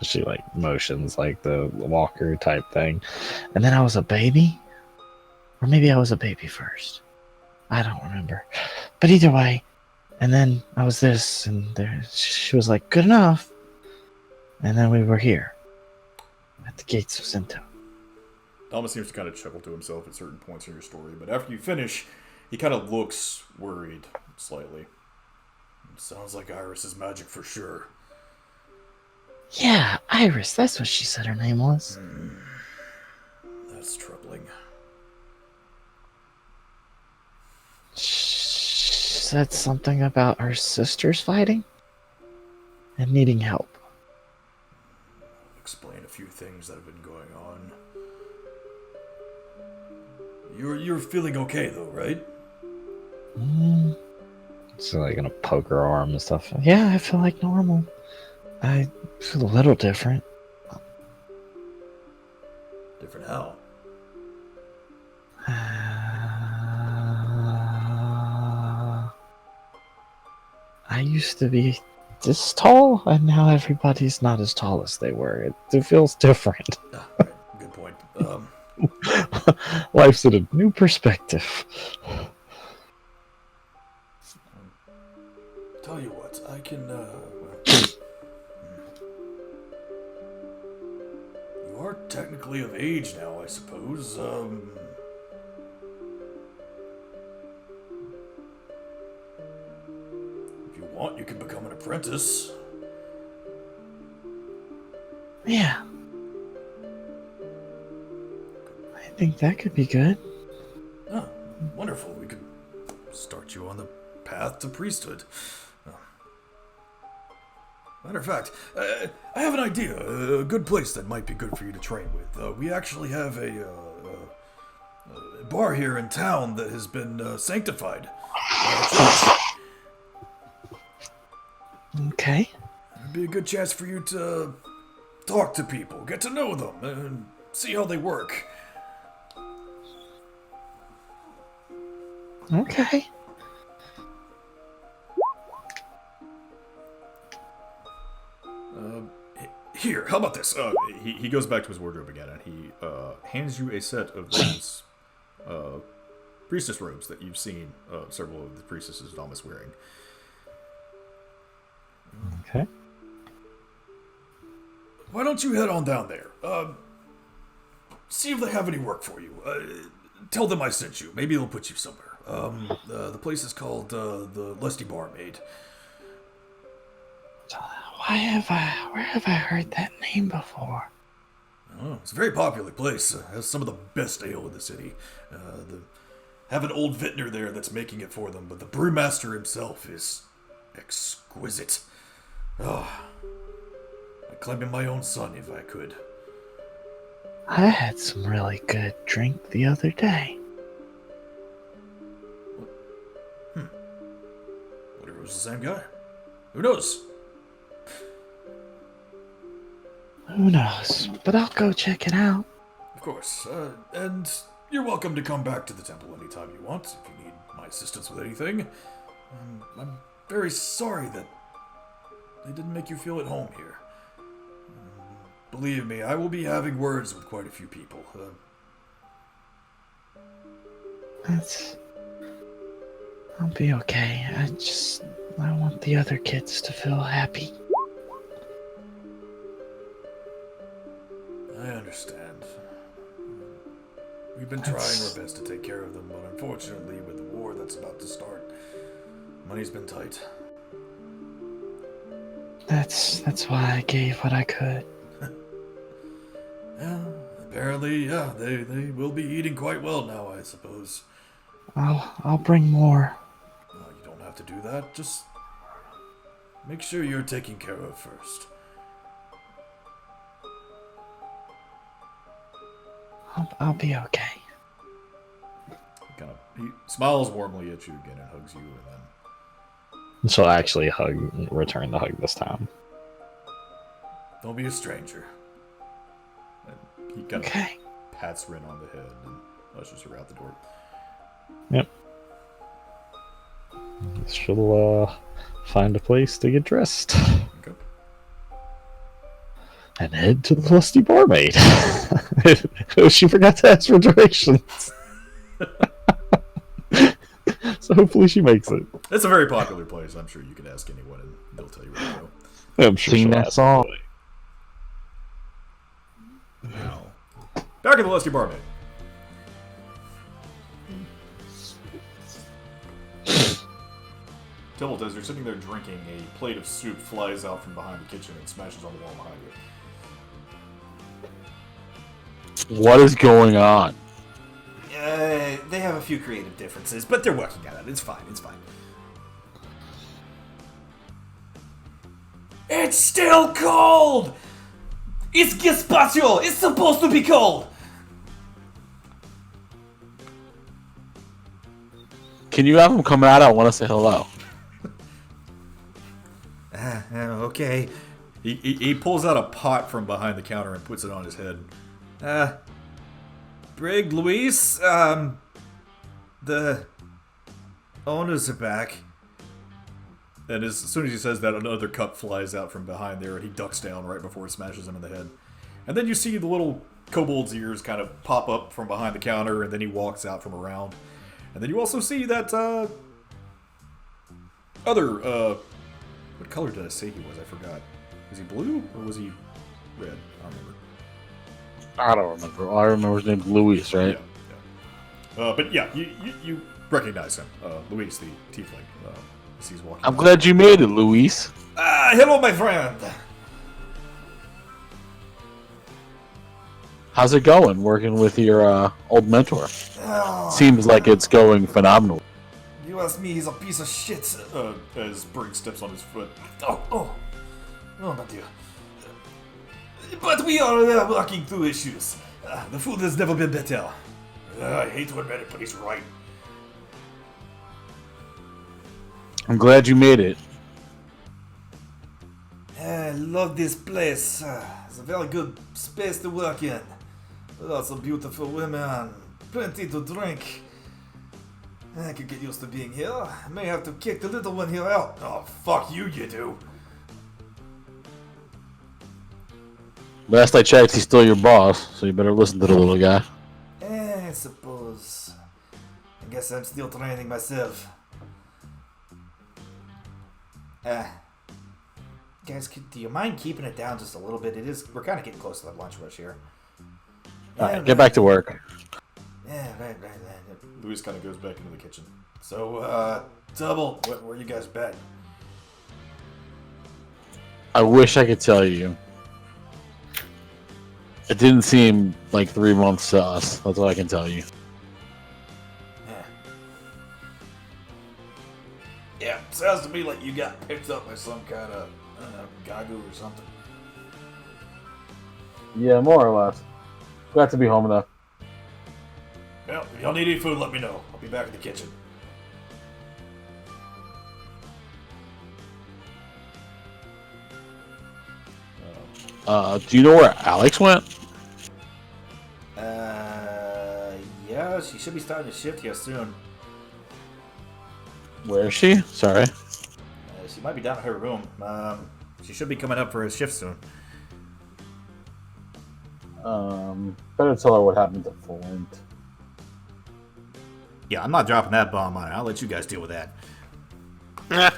Speaker 7: she like motions like the walker type thing. And then I was a baby. Or maybe I was a baby first. I don't remember. But either way. And then I was this, and there she was like, good enough. And then we were here. At the gates of Sento.
Speaker 1: Thomas seems to kind of chuckle to himself at certain points in your story, but after you finish, he kind of looks worried, slightly. It sounds like Iris's magic for sure.
Speaker 7: Yeah, Iris, that's what she said her name was.
Speaker 1: That's troubling.
Speaker 7: She said something about her sisters fighting and needing help.
Speaker 1: Explain a few things that have been going on. You're feeling okay though, right?
Speaker 7: So like gonna poke her arm and stuff. Yeah, I feel like normal. I feel a little different.
Speaker 1: Different how?
Speaker 7: I used to be this tall, and now everybody's not as tall as they were. It feels different.
Speaker 1: Right, good point.
Speaker 7: Life's at a new perspective.
Speaker 1: Tell you what, I can, you are technically of age now, I suppose. If you want, you can become an apprentice.
Speaker 7: Yeah. I think that could be good.
Speaker 1: Oh, wonderful. We could start you on the path to priesthood. Matter of fact, I have an idea. A good place that might be good for you to train with. We actually have a bar here in town that has been sanctified by the church.
Speaker 7: Okay.
Speaker 1: It'd be a good chance for you to talk to people, get to know them, and see how they work.
Speaker 7: Okay.
Speaker 1: Here, how about this? He goes back to his wardrobe again, and he hands you a set of those priestess robes that you've seen several of the priestesses Dom wearing.
Speaker 7: Okay.
Speaker 1: Why don't you head on down there? See if they have any work for you. Tell them I sent you. Maybe they'll put you somewhere. The place is called the Lusty Barmaid.
Speaker 7: Where have I heard that name before?
Speaker 1: Oh, it's a very popular place. Has some of the best ale in the city. Have an old vintner there that's making it for them, but the brewmaster himself is exquisite. Oh, I'd claim him my own son if I could.
Speaker 7: I had some really good drink the other day.
Speaker 1: Whatever, it was the same guy. Who knows?
Speaker 7: Who knows? But I'll go check it out.
Speaker 1: Of course. And you're welcome to come back to the temple anytime you want, if you need my assistance with anything. I'm very sorry that they didn't make you feel at home here. Believe me, I will be having words with quite a few people.
Speaker 7: I'll be okay. I want the other kids to feel happy.
Speaker 1: I understand. We've been trying our best to take care of them, but unfortunately, with the war that's about to start, money's been tight.
Speaker 7: That's why I gave what I could.
Speaker 1: Yeah, apparently, yeah, they will be eating quite well now, I suppose.
Speaker 7: I'll bring more.
Speaker 1: You don't have to do that, just make sure you're taken care of first.
Speaker 7: I'll be okay.
Speaker 1: He smiles warmly at you again and hugs you, and then
Speaker 7: She'll actually return the hug this time.
Speaker 1: don't be a stranger. And he kind of pats Rin on the head and ushers her out the door.
Speaker 7: Yep. She'll find a place to get dressed.
Speaker 1: Okay.
Speaker 7: And head to the lusty barmaid. She forgot to ask for directions. So hopefully she makes it.
Speaker 1: It's a very popular place. I'm sure you can ask anyone and they'll tell you where to
Speaker 7: go. I'm sure
Speaker 3: Sing that song.
Speaker 1: Now, back at the Lusty Barmaid. Tybalt, as you're sitting there drinking, a plate of soup flies out from behind the kitchen and smashes on the wall behind you.
Speaker 3: What is going on?
Speaker 9: They have a few creative differences, but they're working on it. It's fine. It's fine. It's still cold! It's gazpacho! It's supposed to be cold!
Speaker 3: Can you have him come out? I want to say hello.
Speaker 9: Okay.
Speaker 1: He pulls out a pot from behind the counter and puts it on his head.
Speaker 9: Brig, Luis, the owners are back.
Speaker 1: And as soon as he says that, another cup flies out from behind there, and he ducks down right before it smashes him in the head. And then you see the little kobold's ears kind of pop up from behind the counter, and then he walks out from around. And then you also see that, what color did I say he was? I forgot. Was he blue, or was he red? I don't remember.
Speaker 3: I don't remember. All I remember his name's Luis, right?
Speaker 1: Yeah. But yeah, you recognize him. Luis, the tiefling. As he's walking
Speaker 3: I'm glad you made it, Luis.
Speaker 9: Hello, my friend.
Speaker 3: How's it going working with your old mentor? Seems like it's going phenomenal.
Speaker 9: You ask me, he's a piece of shit.
Speaker 1: As Brig steps on his foot.
Speaker 9: Oh, my dear. But we are working through issues. The food has never been better.
Speaker 1: I hate to admit it, but he's right.
Speaker 3: I'm glad you made it.
Speaker 9: I love this place. It's a very good space to work in. Lots of beautiful women, plenty to drink. I could get used to being here. I may have to kick the little one here out.
Speaker 1: Oh, fuck you, you do.
Speaker 3: Last I checked, he's still your boss, so you better listen to the little guy.
Speaker 9: I suppose. I guess I'm still training myself. Guys, do you mind keeping it down just a little bit? We're kind of getting close to the lunch rush here.
Speaker 3: Alright, get back to work.
Speaker 9: Yeah, right.
Speaker 1: Luis kind of goes back into the kitchen. So, Double, where you guys been?
Speaker 3: I wish I could tell you. It didn't seem like 3 months to us. That's all I can tell you.
Speaker 1: Yeah, sounds to me like you got picked up by some kind of, gagu or something.
Speaker 3: Yeah, more or less. Glad to be home though.
Speaker 1: Well, if y'all need any food, let me know. I'll be back in the kitchen.
Speaker 3: Do you know where Alex went?
Speaker 1: Yeah, she should be starting to shift here soon.
Speaker 3: Where is she? Sorry.
Speaker 1: She might be down in her room. She should be coming up for a shift soon.
Speaker 3: Better tell her what happened to Flint.
Speaker 1: Yeah, I'm not dropping that bomb on her. I'll let you guys deal with that.
Speaker 5: Eh.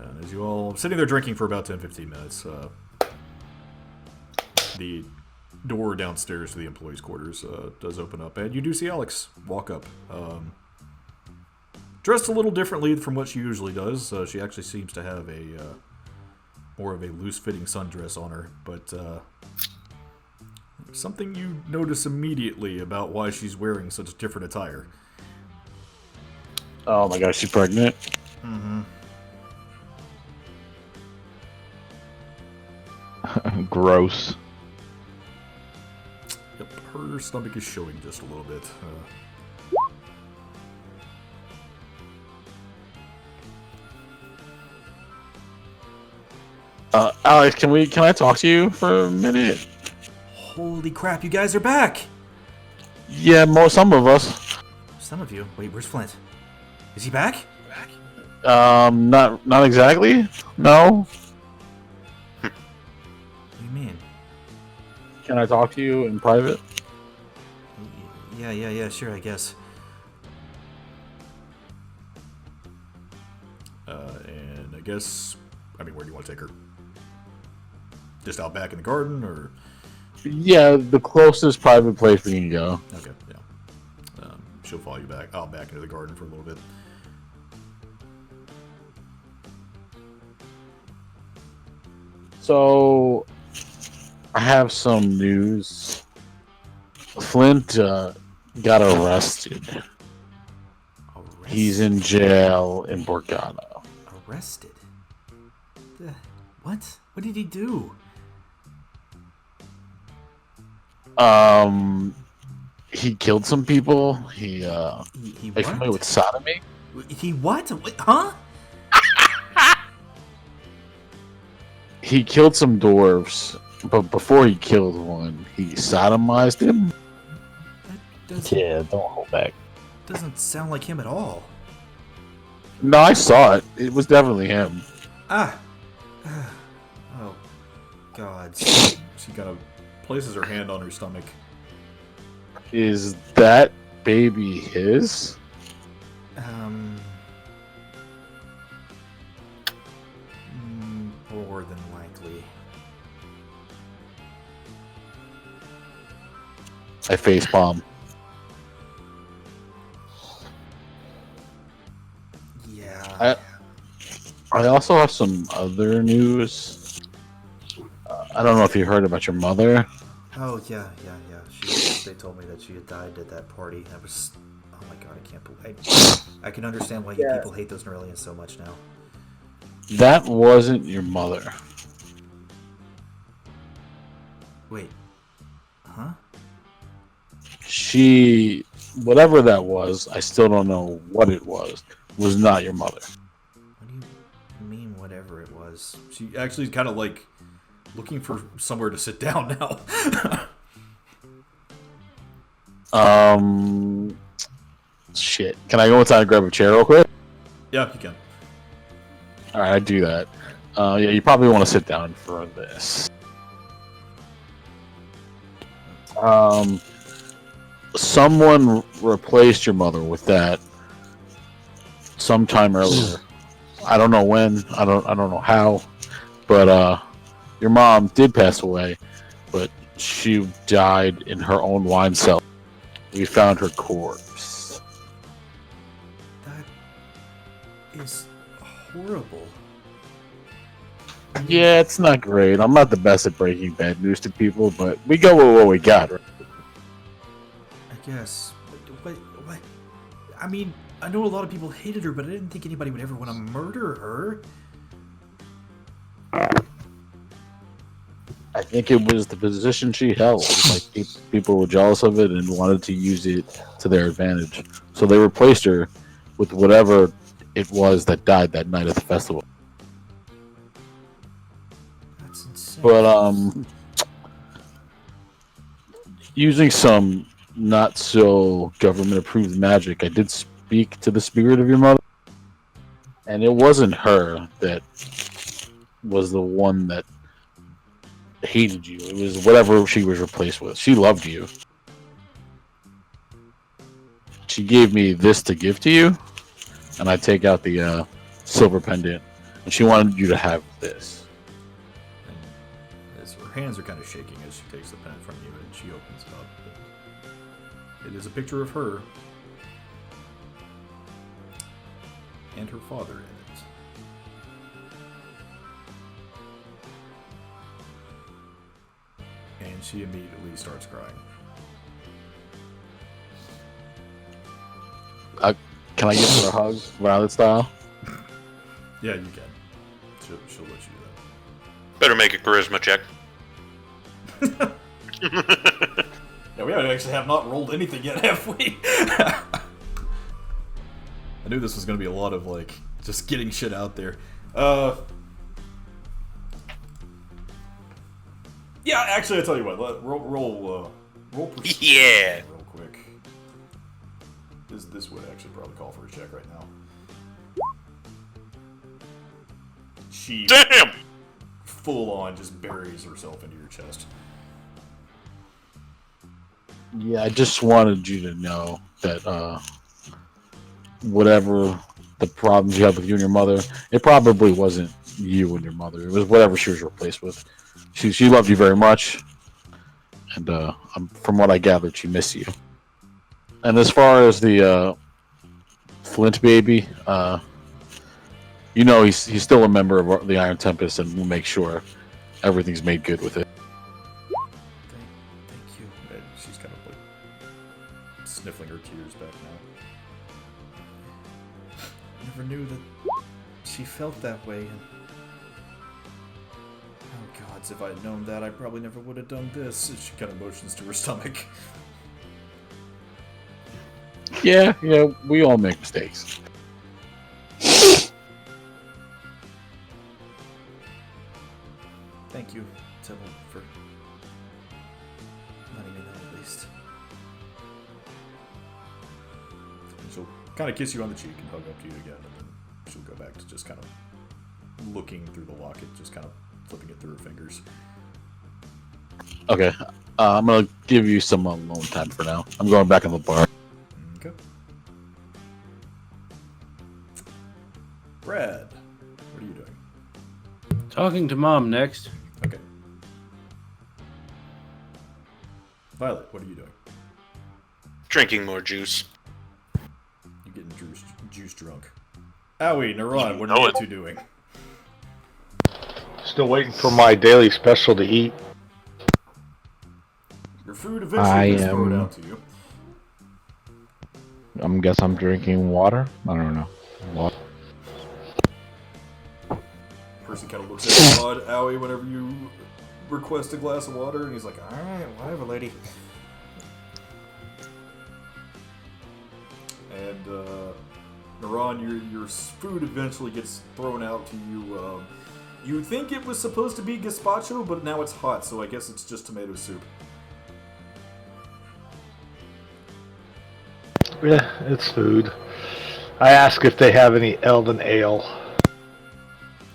Speaker 1: And as you all sitting there drinking for about 10-15 minutes, the door downstairs to the employees' quarters does open up, and you do see Alex walk up. Dressed a little differently from what she usually does. She actually seems to have a more of a loose-fitting sundress on her, but something you notice immediately about why she's wearing such different attire.
Speaker 3: Oh my gosh, she's pregnant.
Speaker 1: Mm-hmm.
Speaker 4: Gross.
Speaker 1: Yep, her stomach is showing just a little bit.
Speaker 3: Alex, can I talk to you for a minute?
Speaker 1: Holy crap, you guys are back!
Speaker 3: Yeah, some of us.
Speaker 1: Some of you. Wait, where's Flint? Is he back?
Speaker 3: Not exactly. No.
Speaker 1: What do you mean?
Speaker 3: Can I talk to you in private?
Speaker 1: Yeah, sure, I guess. And I guess, where do you want to take her? Just out back in the garden, or?
Speaker 3: Yeah, the closest private place we can go.
Speaker 1: Okay, yeah. She'll follow you back. I'll back into the garden for a little bit.
Speaker 3: So, I have some news. Flint got arrested. He's in jail in Borgata.
Speaker 1: Arrested? What? What did he do?
Speaker 3: He killed some people. He
Speaker 1: He
Speaker 3: like familiar
Speaker 1: what?
Speaker 3: with sodomy.
Speaker 1: He what? Huh?
Speaker 3: He killed some dwarves, but before he killed one, he sodomized him.
Speaker 7: Yeah, don't hold back.
Speaker 1: Doesn't sound like him at all.
Speaker 3: No, I saw it. It was definitely him.
Speaker 1: Ah. Oh, God. She kind of places her hand on her stomach.
Speaker 3: Is that baby his?
Speaker 1: More than likely.
Speaker 3: I facepalm.
Speaker 1: Yeah.
Speaker 3: I also have some other news. I don't know if you heard about your mother.
Speaker 1: Oh, yeah. They told me that she had died at that party. That was... Oh my god, I can't believe... I can understand why you people hate those Neuralians so much now.
Speaker 3: That wasn't your mother.
Speaker 1: Wait. Huh?
Speaker 3: She... Whatever that was, I still don't know what it was not your mother.
Speaker 1: What do you mean, whatever it was? She actually is kind of like looking for somewhere to sit down now.
Speaker 3: Shit. Can I go inside and grab a chair real quick?
Speaker 1: Yeah, you can.
Speaker 3: Alright, I do that. Yeah, you probably want to sit down for this. Someone replaced your mother with that sometime earlier. I don't know when. I don't know how. But your mom did pass away, but she died in her own wine cellar. We found her corpse.
Speaker 1: is horrible.
Speaker 3: Yeah, it's not great. I'm not the best at breaking bad news to people, but we go with what we got. Right?
Speaker 1: I guess. What? I mean, I know a lot of people hated her, but I didn't think anybody would ever want to murder her.
Speaker 3: I think it was the position she held. Like people were jealous of it and wanted to use it to their advantage, so they replaced her with whatever it was that died that night at the festival.
Speaker 1: That's insane.
Speaker 3: But using some not so government approved magic, I did speak to the spirit of your mother, and it wasn't her that was the one that hated you. It was whatever she was replaced with. She loved you. She gave me this to give to you, and I take out the silver pendant, and she wanted you to have this.
Speaker 1: And as her hands are kind of shaking as she takes the pendant from you, and she opens it up. It is a picture of her and her father in it. And she immediately starts crying.
Speaker 3: Can I give her a hug, Violet style?
Speaker 1: Yeah, you can. She'll let you do
Speaker 5: Better make a charisma check.
Speaker 1: that. Yeah, we actually have not rolled anything yet, have we? I knew this was going to be a lot of, like, just getting shit out there. Yeah, actually, I'll tell you what. Roll perception
Speaker 5: Yeah.
Speaker 1: real quick. This would actually probably call for a check right now. She
Speaker 5: Damn!
Speaker 1: full on just buries herself into your chest.
Speaker 3: Yeah, I just wanted you to know that whatever the problems you had with you and your mother, it probably wasn't you and your mother. It was whatever she was replaced with. She loved you very much, and from what I gathered, she missed you. And as far as the Flint baby, you know he's still a member of the Iron Tempest, and we'll make sure everything's made good with it.
Speaker 1: Thank you. And she's kind of like sniffling her tears back now. Never knew that she felt that way. And oh gods, if I had known that, I probably never would have done this. She kind of motions to her stomach.
Speaker 3: Yeah, we all make mistakes.
Speaker 1: Thank you, Temple, for letting me know at least. And she'll kind of kiss you on the cheek and hug up to you again, and then she'll go back to just kind of looking through the locket, just kind of flipping it through her fingers.
Speaker 3: Okay, I'm gonna give you some alone time for now. I'm going back in the bar.
Speaker 1: Okay. Brad, what are you doing?
Speaker 6: Talking to Mom next.
Speaker 1: Okay. Violet, what are you doing?
Speaker 5: Drinking more juice.
Speaker 1: You're getting juice drunk. Owie, Naran, what
Speaker 5: know
Speaker 1: are you
Speaker 5: it.
Speaker 1: two doing?
Speaker 2: Still waiting for my daily special to eat.
Speaker 1: Your food eventually gets thrown
Speaker 4: am-
Speaker 1: out to you.
Speaker 4: I'm drinking water. I don't know. Water.
Speaker 1: Person kind of looks at you odd, Owie, whenever you request a glass of water, and he's like, alright, whatever, lady. And, Naran, your food eventually gets thrown out to you. You think it was supposed to be gazpacho, but now it's hot, so I guess it's just tomato soup.
Speaker 2: Yeah, it's food. I ask if they have any Elven ale.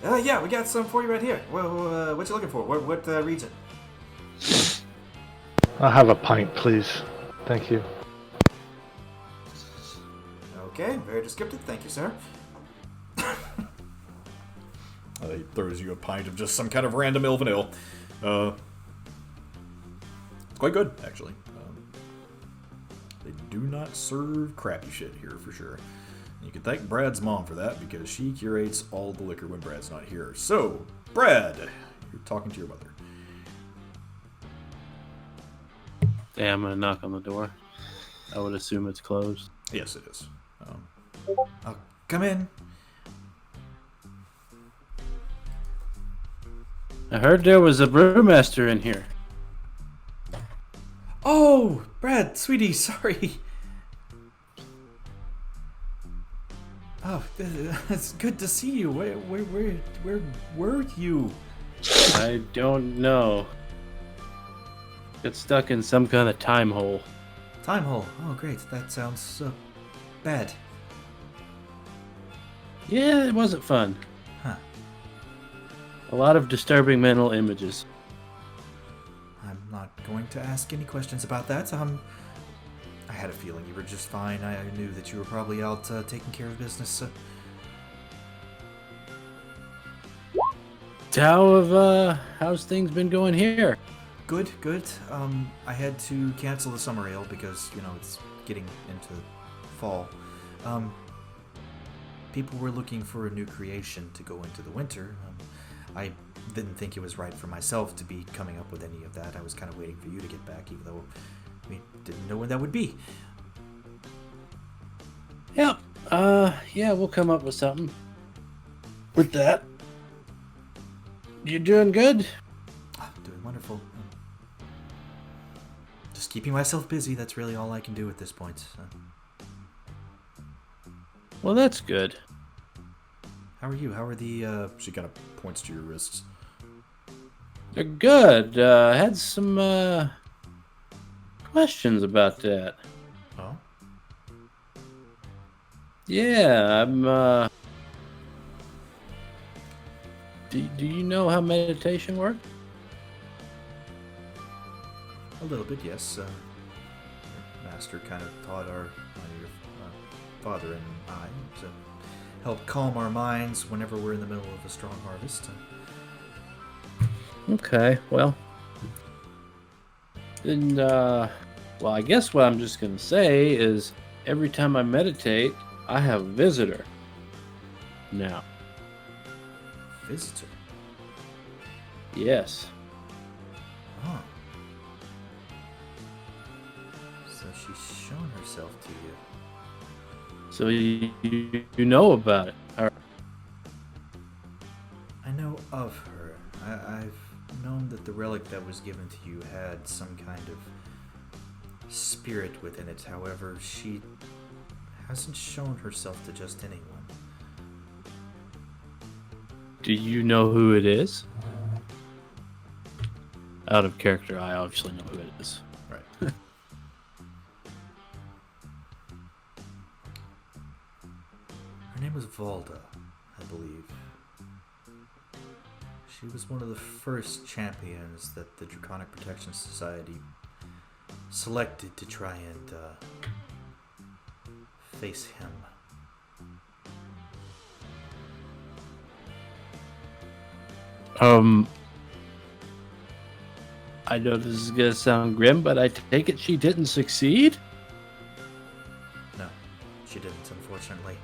Speaker 9: Yeah, we got some for you right here. What you looking for? What region?
Speaker 2: I'll have a pint, please. Thank you.
Speaker 9: Okay, very descriptive. Thank you, sir.
Speaker 1: He throws you a pint of just some kind of random elven ale. It's quite good, actually. They do not serve crappy shit here, for sure. You can thank Brad's mom for that because she curates all the liquor when Brad's not here. So, Brad, you're talking to your mother.
Speaker 6: Yeah, I'm gonna knock on the door. I would assume it's closed.
Speaker 1: Yes, it is.
Speaker 9: Oh, come in.
Speaker 6: I heard there was a brewmaster in here.
Speaker 9: Oh, Brad, sweetie, sorry. Oh, it's good to see you. Where were you?
Speaker 6: I don't know. Got stuck in some kind of time hole.
Speaker 9: Time hole. Oh, great. That sounds bad.
Speaker 6: Yeah, it wasn't fun.
Speaker 9: Huh.
Speaker 6: A lot of disturbing mental images.
Speaker 9: I'm not going to ask any questions about that. I had a feeling you were just fine. I knew that you were probably out taking care of business.
Speaker 6: How's things been going here?
Speaker 9: Good, good. I had to cancel the summer ale because, it's getting into fall. People were looking for a new creation to go into the winter. I didn't think it was right for myself to be coming up with any of that. I was kind of waiting for you to get back, even though we didn't know when that would be.
Speaker 6: Yep. Yeah, we'll come up with something. With that. You doing good?
Speaker 9: Doing wonderful. Just keeping myself busy. That's really all I can do at this point.
Speaker 6: Well, that's good.
Speaker 9: How are you? How are the,
Speaker 1: She kind of points to your wrists.
Speaker 6: They're good. I had some, questions about that.
Speaker 9: Oh?
Speaker 6: Yeah, I'm, Do you know how meditation works?
Speaker 9: A little bit, yes. Your master kind of taught your father and I to help calm our minds whenever we're in the middle of a strong harvest.
Speaker 6: Okay, well. Then, well, I guess what I'm just gonna say is every time I meditate, I have a visitor. Now.
Speaker 9: Visitor?
Speaker 6: Yes.
Speaker 9: Oh. So she's shown herself to you.
Speaker 6: So you know about it. All right.
Speaker 9: I know of her. I've known that the relic that was given to you had some kind of spirit within it. However, she hasn't shown herself to just anyone.
Speaker 6: Do you know who it is? Out of character, I obviously know who it is.
Speaker 1: Right.
Speaker 9: Her name was Valda, I believe. She was one of the first champions that the Draconic Protection Society selected to try and face him.
Speaker 6: I know this is gonna sound grim, but I take it she didn't succeed?
Speaker 9: No, she didn't, unfortunately.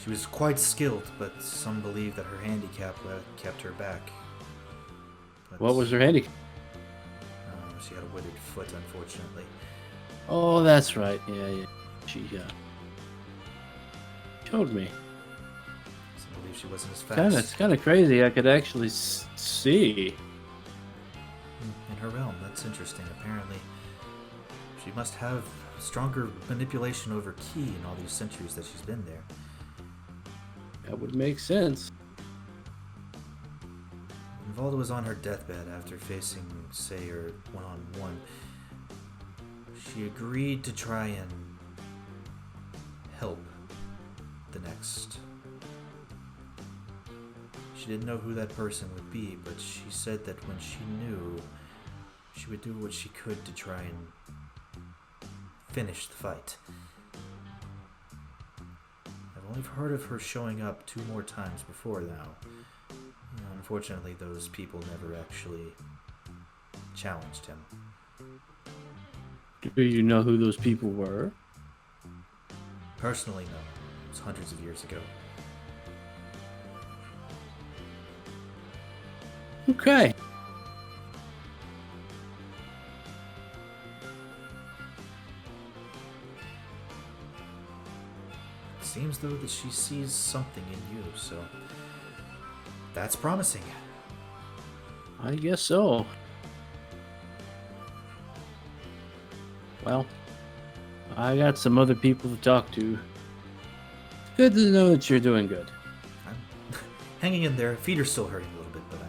Speaker 9: She was quite skilled, but some believe that her handicap kept her back. But,
Speaker 6: What was her handicap?
Speaker 9: she had a withered foot, unfortunately.
Speaker 6: Oh, that's right. Yeah. She showed me.
Speaker 9: Some believe she wasn't as fast.
Speaker 6: It's kind of crazy. I could actually see.
Speaker 9: In her realm, that's interesting. Apparently, she must have stronger manipulation over ki in all these centuries that she's been there.
Speaker 6: That would make sense.
Speaker 9: When Valda was on her deathbed after facing Sayer one-on-one, she agreed to try and help the next. She didn't know who that person would be, but she said that when she knew, she would do what she could to try and finish the fight. I've only heard of her showing up 2 more times before now. Unfortunately, those people never actually challenged him.
Speaker 6: Do you know who those people were?
Speaker 9: Personally, no. It was hundreds of years ago.
Speaker 6: Okay.
Speaker 9: It seems, though, that she sees something in you, so that's promising.
Speaker 6: I guess so. Well, I got some other people to talk to. It's good to know that you're doing good.
Speaker 9: I'm hanging in there. Feet are still hurting a little bit, but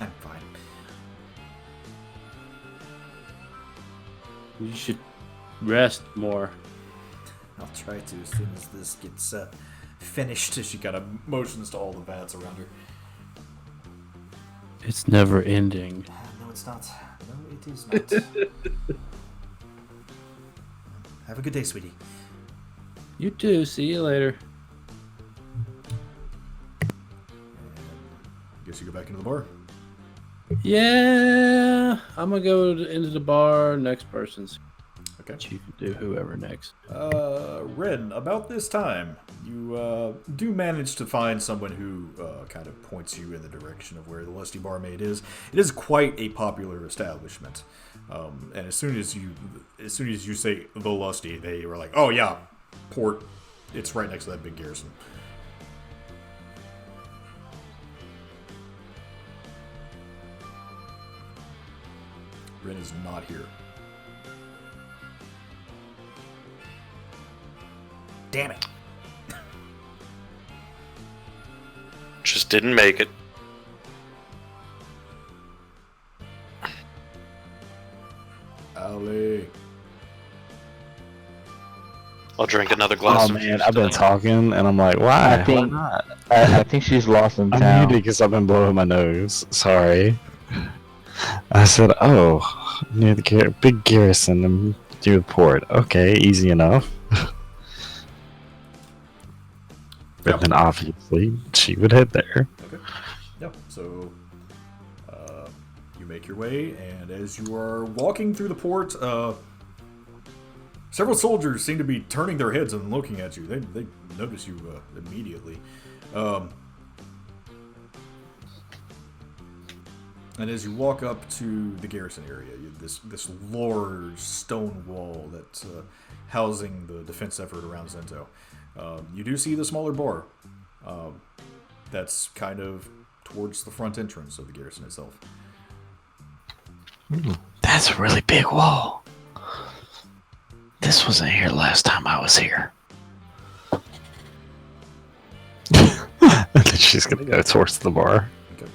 Speaker 9: I'm fine.
Speaker 6: You should rest more.
Speaker 9: I'll try to as soon as this gets finished.
Speaker 1: She kind of motions to all the vats around her.
Speaker 6: It's never ending.
Speaker 9: No, it's not. No, it is not. Have a good day, sweetie.
Speaker 6: You too. See you later.
Speaker 1: Guess you go back into the bar.
Speaker 6: Yeah, I'm gonna go into the bar. Next person's.
Speaker 1: Okay.
Speaker 6: You can do whoever next.
Speaker 1: Ren, about this time, you do manage to find someone who kind of points you in the direction of where the Lusty Barmaid is. It is quite a popular establishment, and as soon as you say the Lusty, they were like, "Oh yeah, port. It's right next to that big garrison." Ren is not here.
Speaker 9: Damn it.
Speaker 5: Just didn't make it.
Speaker 1: Ali.
Speaker 5: I'll drink another glass
Speaker 7: Oh
Speaker 5: of
Speaker 7: man,
Speaker 5: juice
Speaker 7: I've been
Speaker 5: tonight.
Speaker 7: talking and I'm like, why?
Speaker 4: I think-
Speaker 7: Why not?
Speaker 4: I think she's lost in
Speaker 7: I'm
Speaker 4: town.
Speaker 7: muted because I've been blowing my nose. Sorry. I said, oh, near the big garrison and near the port. Okay, easy enough. But then obviously she would head there.
Speaker 1: Okay. Yeah. So you make your way, and as you are walking through the port, several soldiers seem to be turning their heads and looking at you. They notice you immediately. And as you walk up to the garrison area, this large stone wall that's housing the defense effort around Zento, you do see the smaller bar that's kind of towards the front entrance of the garrison itself.
Speaker 7: That's a really big wall. This wasn't here last time I was here. And then she's gonna go towards the bar.
Speaker 1: Okay.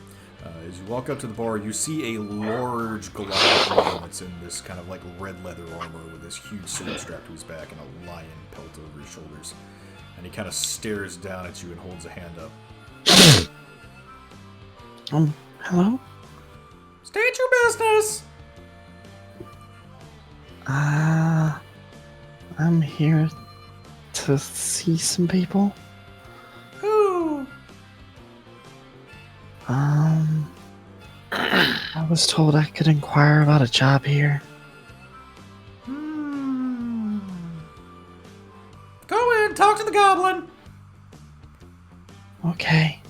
Speaker 1: As you walk up to the bar, you see a large Goliath man that's in this kind of like red leather armor with this huge sword strapped to his back and a lion pelt over his shoulders. And he kind of stares down at you and holds a hand up.
Speaker 7: Hello?
Speaker 1: State your business!
Speaker 7: I'm here to see some people.
Speaker 1: Who?
Speaker 7: I was told I could inquire about a job here.
Speaker 1: Go in, talk to the goblin!
Speaker 7: Okay.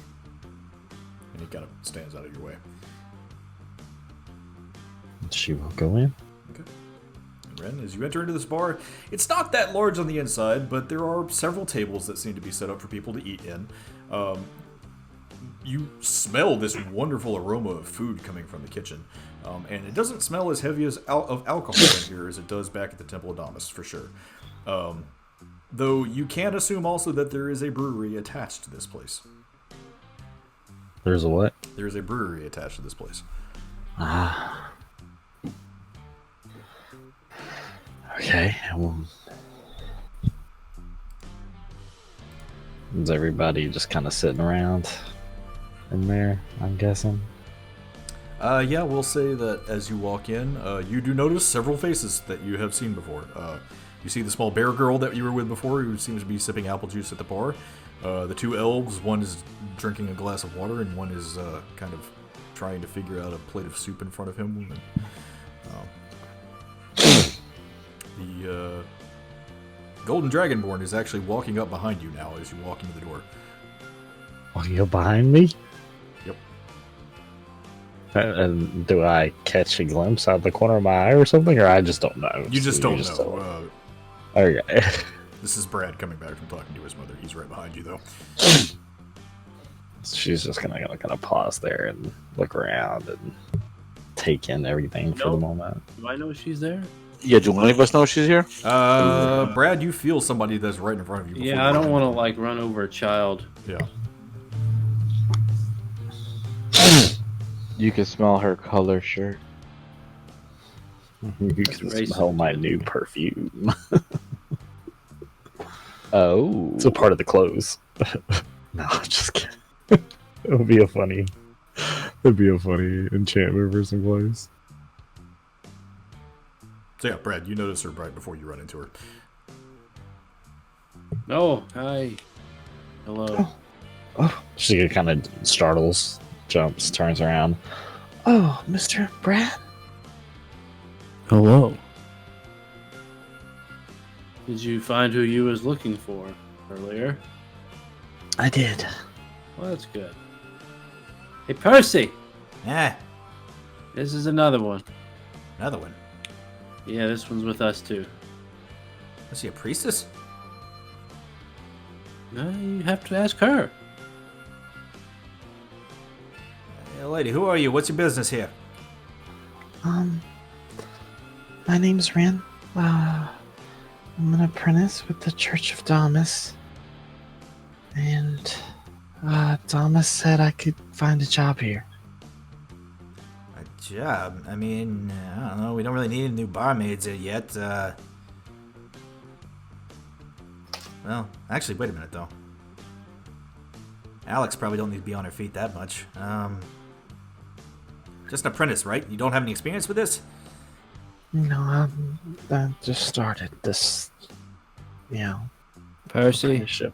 Speaker 1: And he kind of stands out of your way.
Speaker 7: She will go in.
Speaker 1: Okay. And Ren, as you enter into this bar, it's not that large on the inside, but there are several tables that seem to be set up for people to eat in. You smell this wonderful aroma of food coming from the kitchen. And it doesn't smell as heavy of alcohol in here as it does back at the Temple of Damas, for sure. Though you can assume also that there is a brewery attached to this place.
Speaker 7: There's a what?
Speaker 1: There is a brewery attached to this place.
Speaker 7: Okay. Well, is everybody just kind of sitting around in there, I'm guessing?
Speaker 1: Yeah, we'll say that as you walk in, you do notice several faces that you have seen before. You see the small bear girl that you were with before, who seems to be sipping apple juice at the bar. The two elves, one is drinking a glass of water, and one is kind of trying to figure out a plate of soup in front of him. And, Golden Dragonborn is actually walking up behind you now as you walk into the door.
Speaker 7: Oh, you're behind me?
Speaker 1: Yep.
Speaker 7: And do I catch a glimpse out of the corner of my eye or something, or I just don't know?
Speaker 1: You just
Speaker 7: So
Speaker 1: don't
Speaker 7: you're
Speaker 1: know.
Speaker 7: Okay.
Speaker 1: This is Brad coming back from talking to his mother. He's right behind you, though.
Speaker 7: She's just gonna kind of pause there and look around and take in everything for the
Speaker 6: Nope.
Speaker 7: moment.
Speaker 6: Do I know she's there?
Speaker 3: Yeah, do any of us know she's here?
Speaker 1: Brad, you feel somebody that's right in front of you. before
Speaker 6: Yeah, I
Speaker 1: you
Speaker 6: don't
Speaker 1: run
Speaker 6: want to
Speaker 1: in.
Speaker 6: like run over a child.
Speaker 1: Yeah.
Speaker 10: You can smell her color shirt.
Speaker 7: You can
Speaker 6: racist.
Speaker 7: smell my new perfume.
Speaker 10: Oh.
Speaker 7: It's a part of the clothes. No, I'm just kidding. It would be a funny. It'd be a funny enchantment for some clothes.
Speaker 1: So yeah, Brad, you notice her right before you run into her.
Speaker 6: Oh, hi. Hello.
Speaker 7: She kind of startles, jumps, turns around. Oh, Mr. Brad?
Speaker 6: Hello. Did you find who you was looking for earlier?
Speaker 7: I did.
Speaker 6: Well, that's good. Hey, Percy!
Speaker 9: Yeah,
Speaker 6: This is another one.
Speaker 9: another one.
Speaker 6: Yeah, this one's with us too.
Speaker 9: Was she a priestess?
Speaker 6: No, you have to ask her.
Speaker 9: Hey, lady, who are you? What's your business here?
Speaker 11: My name's Ren. I'm an apprentice with the Church of Damas. And, Damas said I could find a job here.
Speaker 9: A job? I mean, I don't know. We don't really need any new barmaids here yet. Well, actually, wait a minute, though. Alex probably don't need to be on her feet that much. Just an apprentice, right? You don't have any experience with this?
Speaker 11: No, I just started this,
Speaker 6: Percy,
Speaker 11: apprenticeship.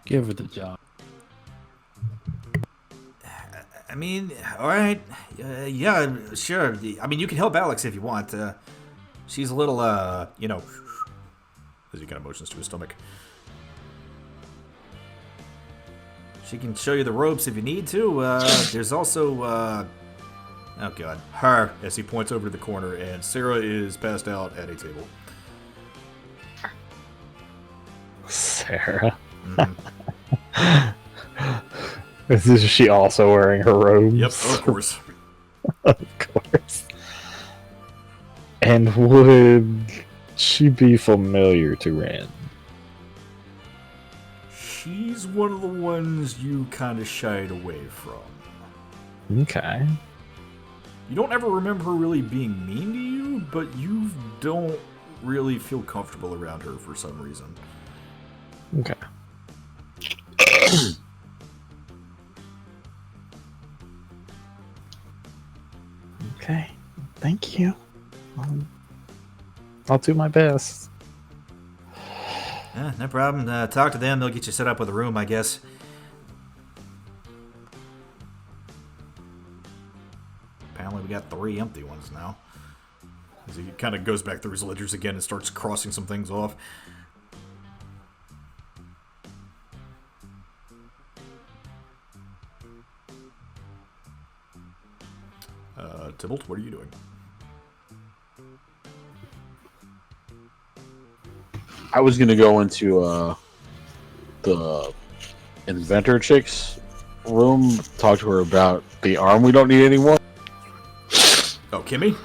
Speaker 6: give her the job.
Speaker 9: I mean, alright. Yeah, sure. I mean, you can help Alex if you want. She's a little, as he kind of motions to his stomach. She can show you the ropes if you need to. There's also, oh god, her, as he points over to the corner, and Sarah is passed out at a table.
Speaker 7: Sarah.
Speaker 9: Mhm.
Speaker 7: Is she also wearing her robes?
Speaker 1: Yep, of course.
Speaker 7: Of course. And would she be familiar to Ren?
Speaker 1: She's one of the ones you kind of shied away from.
Speaker 7: Okay.
Speaker 1: You don't ever remember her really being mean to you, but you don't really feel comfortable around her for some reason.
Speaker 7: Okay.
Speaker 11: Okay, thank you.
Speaker 7: I'll do my best.
Speaker 9: No problem. Talk to them. They'll get you set up with a room, I guess. Apparently we got 3 empty ones now. As he kind of goes back through his ledgers again and starts crossing some things off. Tybalt, what are you doing?
Speaker 3: I was gonna go into the inventor chick's room, talk to her about the arm we don't need anymore.
Speaker 1: Oh, Kimmy?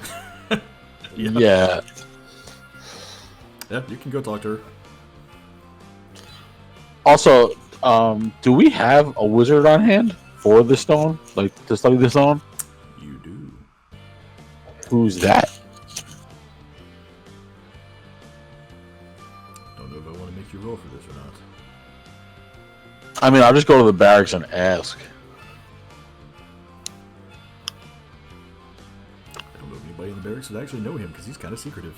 Speaker 3: Yeah.
Speaker 1: Yeah, you can go talk to her.
Speaker 3: Also, do we have a wizard on hand for the stone? Like, to study the stone?
Speaker 1: You do.
Speaker 3: Who's that?
Speaker 1: Don't know if I want to make you roll for this or not.
Speaker 3: I mean, I'll just go to the barracks and ask.
Speaker 1: I don't know if anybody in the barracks would actually know him because he's kind of secretive.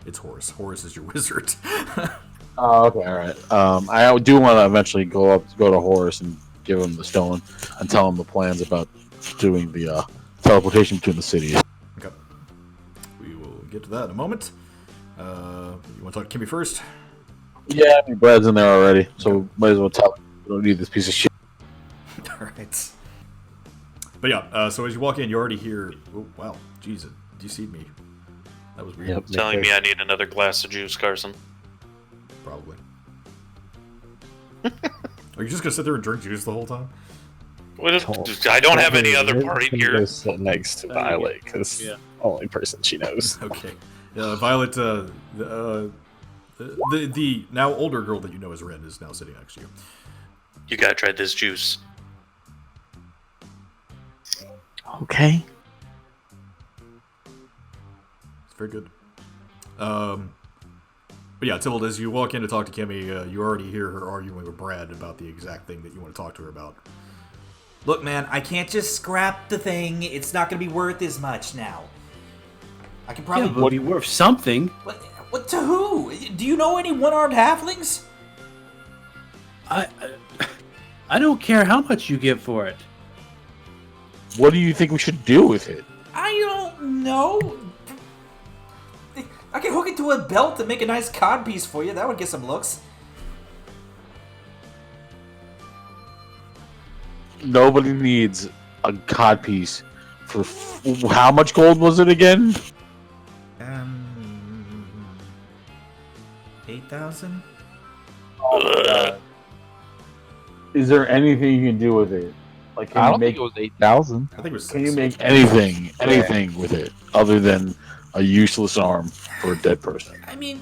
Speaker 1: It's Horus. Horus is your wizard.
Speaker 3: Oh, okay, all right. I do want to eventually go to Horus and give him the stone and tell him the plans about doing the teleportation between the cities.
Speaker 1: Okay. We will get to that in a moment. You want to talk to Kimmy first?
Speaker 3: Yeah, I mean, Brad's in there already, so might as well tell him. We don't need this piece of shit.
Speaker 1: Alright. But yeah, so as you walk in, you already hear... Oh, wow. Jesus. Did you see me? That was weird.
Speaker 10: Yep.
Speaker 5: Telling me I need another glass of juice, Carson.
Speaker 1: Probably. Are you just going to sit there and drink juice the whole time?
Speaker 5: I don't have any other party
Speaker 7: Can
Speaker 5: here.
Speaker 7: go sit next to Violet because only person she knows.
Speaker 1: Okay. Violet, the now older girl that you know as Ren is now sitting next to you.
Speaker 5: You gotta try this juice.
Speaker 11: Okay.
Speaker 1: It's very good. But yeah, Tybalt, as you walk in to talk to Kimmy, you already hear her arguing with Brad about the exact thing that you want to talk to her about.
Speaker 9: Look, man, I can't just scrap the thing. It's not going to be worth as much now. I can probably...
Speaker 6: Yeah, it would be worth something.
Speaker 9: What to who? Do you know any one-armed halflings?
Speaker 6: I don't care how much you get for it.
Speaker 3: What do you think we should do with it?
Speaker 9: I don't know. I can hook it to a belt and make a nice codpiece for you. That would get some looks.
Speaker 3: Nobody needs a codpiece for how much gold was it again?
Speaker 9: 8,000?
Speaker 3: Is there anything you can do with it? Like, can
Speaker 10: I
Speaker 3: you
Speaker 10: don't
Speaker 3: make
Speaker 10: think it was 8,000.
Speaker 1: I think it was
Speaker 3: Can you make anything with it other than a useless arm for a dead person?
Speaker 9: I mean,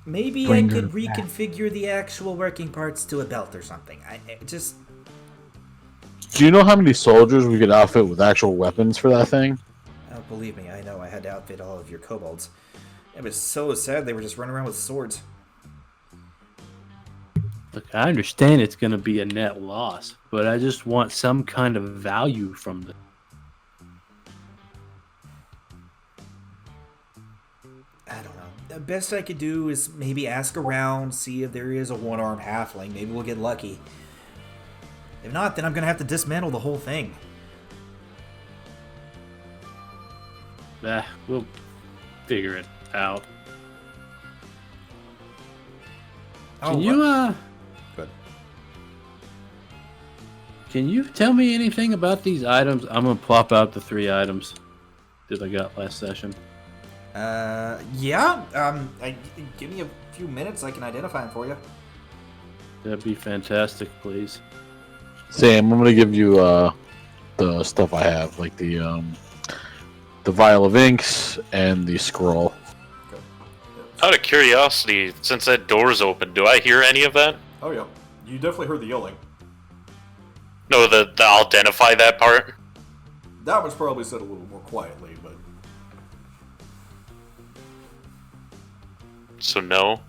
Speaker 9: maybe
Speaker 10: Bring
Speaker 9: I
Speaker 10: her
Speaker 9: could
Speaker 10: back.
Speaker 9: reconfigure the actual working parts to a belt or something.
Speaker 3: Do you know how many soldiers we could outfit with actual weapons for that thing?
Speaker 9: Oh, believe me, I know I had to outfit all of your kobolds. It was so sad they were just running around with swords.
Speaker 6: Look, I understand it's going to be a net loss, but I just want some kind of value from this.
Speaker 9: I don't know. The best I could do is maybe ask around, see if there is a one-armed halfling. Maybe we'll get lucky. If not, then I'm going to have to dismantle the whole thing.
Speaker 6: We'll figure it out. Can you,
Speaker 1: Good.
Speaker 6: Can you tell me anything about these items? I'm going to plop out the 3 items that I got last session.
Speaker 9: Yeah. Give me a few minutes, I can identify them for you.
Speaker 6: That'd be fantastic, please.
Speaker 3: Sam, I'm gonna give you the stuff I have, like the vial of inks and the scroll.
Speaker 5: Out of curiosity, since that door's open, do I hear any of that?
Speaker 1: Oh yeah, you definitely heard the yelling.
Speaker 5: No, I'll identify that part.
Speaker 1: That was probably said a little more quietly, but
Speaker 5: So no.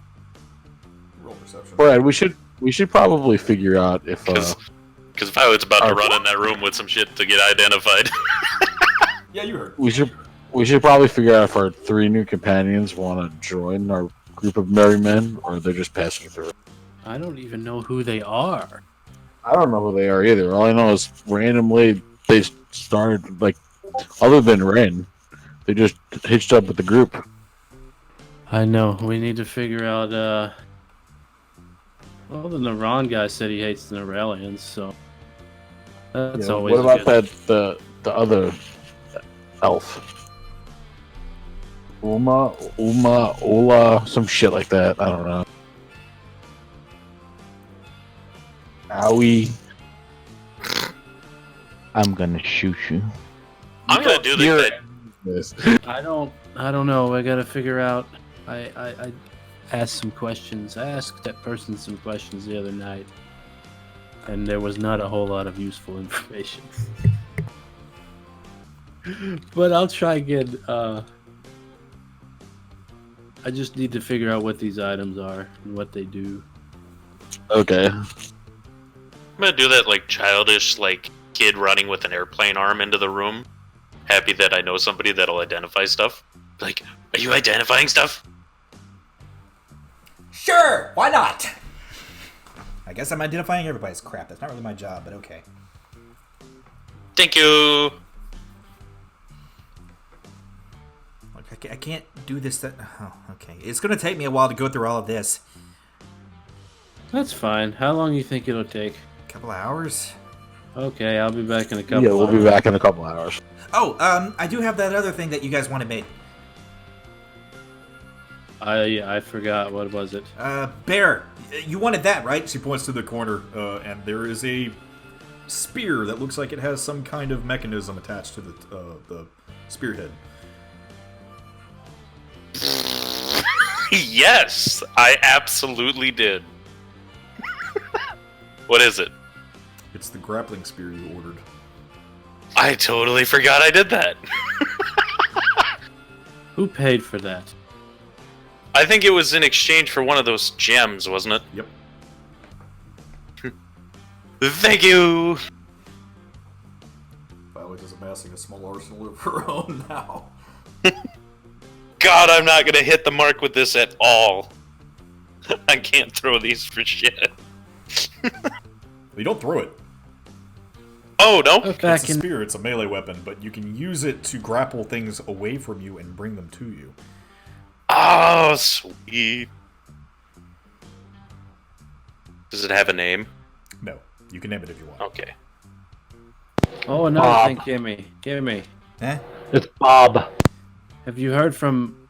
Speaker 1: roll perception.
Speaker 3: Brad, we should probably figure out if
Speaker 5: Because Violet's about to run in that room with some shit to get identified.
Speaker 1: Yeah, you heard.
Speaker 3: we should probably figure out if our 3 new companions want to join our group of merry men, or they're just passing through.
Speaker 6: I don't even know who they are.
Speaker 3: I don't know who they are either. All I know is randomly they started, like, other than Ren, they just hitched up with the group.
Speaker 6: I know. We need to figure out, well, the Naran guy said he hates the Norellians, so that's always
Speaker 3: What about
Speaker 6: good.
Speaker 3: the other elf? Ola, some shit like that. I don't know. Owie.
Speaker 10: I'm gonna shoot you.
Speaker 5: I'm gonna do
Speaker 3: Yes.
Speaker 6: I don't know. I gotta figure out. I asked some questions. I asked that person some questions the other night, and there was not a whole lot of useful information. But I'll try again. I just need to figure out what these items are and what they do.
Speaker 3: Okay.
Speaker 5: I'm gonna do that like childish, like kid running with an airplane arm into the room. Happy that I know somebody that'll identify stuff. Like, are you identifying stuff?
Speaker 9: Sure, why not? I guess I'm identifying everybody's crap. That's not really my job, but okay.
Speaker 5: Thank you.
Speaker 9: Look, I can't do this. Oh, okay. It's going to take me a while to go through all of this.
Speaker 6: That's fine. How long do you think it'll take?
Speaker 9: A couple of hours?
Speaker 6: Okay, I'll be back in a couple.
Speaker 3: Yeah, we'll be back in a couple hours.
Speaker 9: Oh, I do have that other thing that you guys wanted made.
Speaker 6: I forgot. What was it?
Speaker 9: Bear, you wanted that, right?
Speaker 1: She points to the corner, and there is a spear that looks like it has some kind of mechanism attached to the spearhead.
Speaker 5: Yes, I absolutely did. What is it?
Speaker 1: It's the grappling spear you ordered.
Speaker 5: I totally forgot I did that.
Speaker 6: Who paid for that?
Speaker 5: I think it was in exchange for one of those gems, wasn't it?
Speaker 1: Yep.
Speaker 5: Thank you.
Speaker 1: Violet is amassing a small arsenal of her own now.
Speaker 5: God, I'm not gonna hit the mark with this at all. I can't throw these for shit.
Speaker 1: You don't throw it.
Speaker 5: Oh, no?
Speaker 1: It's a spear, it's a melee weapon, but you can use it to grapple things away from you and bring them to you.
Speaker 5: Oh, sweet. Does it have a name?
Speaker 1: No. You can name it if you want.
Speaker 5: Okay.
Speaker 6: Oh, another thing, Kimmy.
Speaker 9: Eh?
Speaker 2: It's Bob.
Speaker 6: Have you heard from,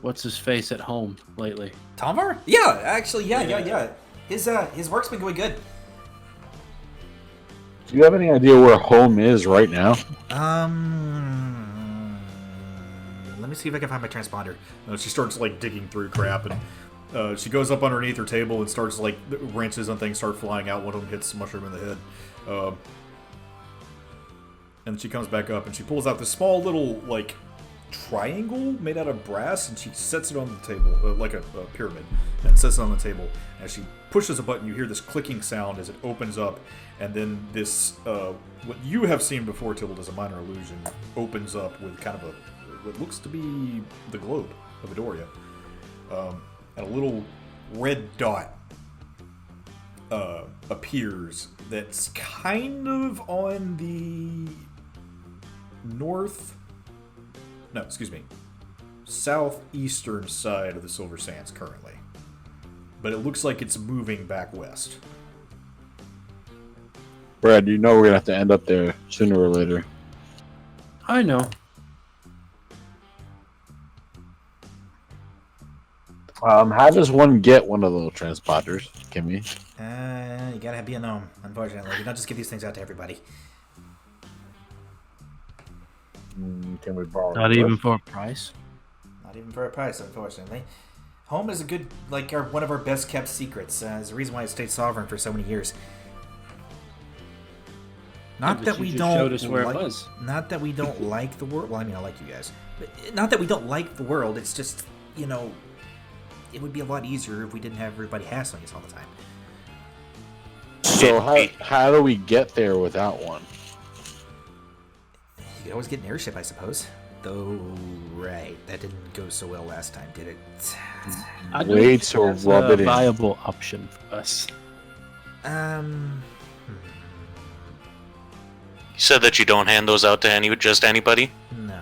Speaker 6: what's his face at home lately?
Speaker 9: Tomvar? Yeah, actually, yeah. His work's been going good.
Speaker 3: Do you have any idea where home is right now?
Speaker 9: Let me see if I can find my transponder.
Speaker 1: She starts like digging through crap, and she goes up underneath her table and starts like wrenches and things start flying out. One of them hits Mushroom in the head, and she comes back up and she pulls out this small little like triangle made out of brass, and she sets it on the table like a pyramid, and sets it on the table. As she pushes a button, you hear this clicking sound as it opens up, and then this what you have seen before, Tilled, as a minor illusion, opens up with kind of what looks to be the globe of Edoria, and a little red dot appears that's kind of on the southeastern side of the Silver Sands currently. But it looks like it's moving back west.
Speaker 3: Brad, you know we're gonna have to end up there sooner or later.
Speaker 6: I know.
Speaker 3: How does one get one of those transponders, Kimmy?
Speaker 9: You gotta be a gnome, unfortunately. You don't just give these things out to everybody.
Speaker 3: Can we borrow?
Speaker 6: Not even for a price.
Speaker 9: Not even for a price, unfortunately. Home is a good, one of our best kept secrets. There's a reason why it stayed sovereign for so many years. Not that we don't
Speaker 6: showed us where it was.
Speaker 9: Not that we don't like the world. Well, I mean, I like you guys. But not that we don't like the world. It's just, it would be a lot easier if we didn't have everybody hassling us all the time.
Speaker 3: So how do we get there without one?
Speaker 9: You could always get an airship, I suppose. Though, right, that didn't go so well last time, did it?
Speaker 3: Wait to rub it in.
Speaker 6: Viable option for us.
Speaker 5: You said that you don't hand those out to just anybody?
Speaker 9: No.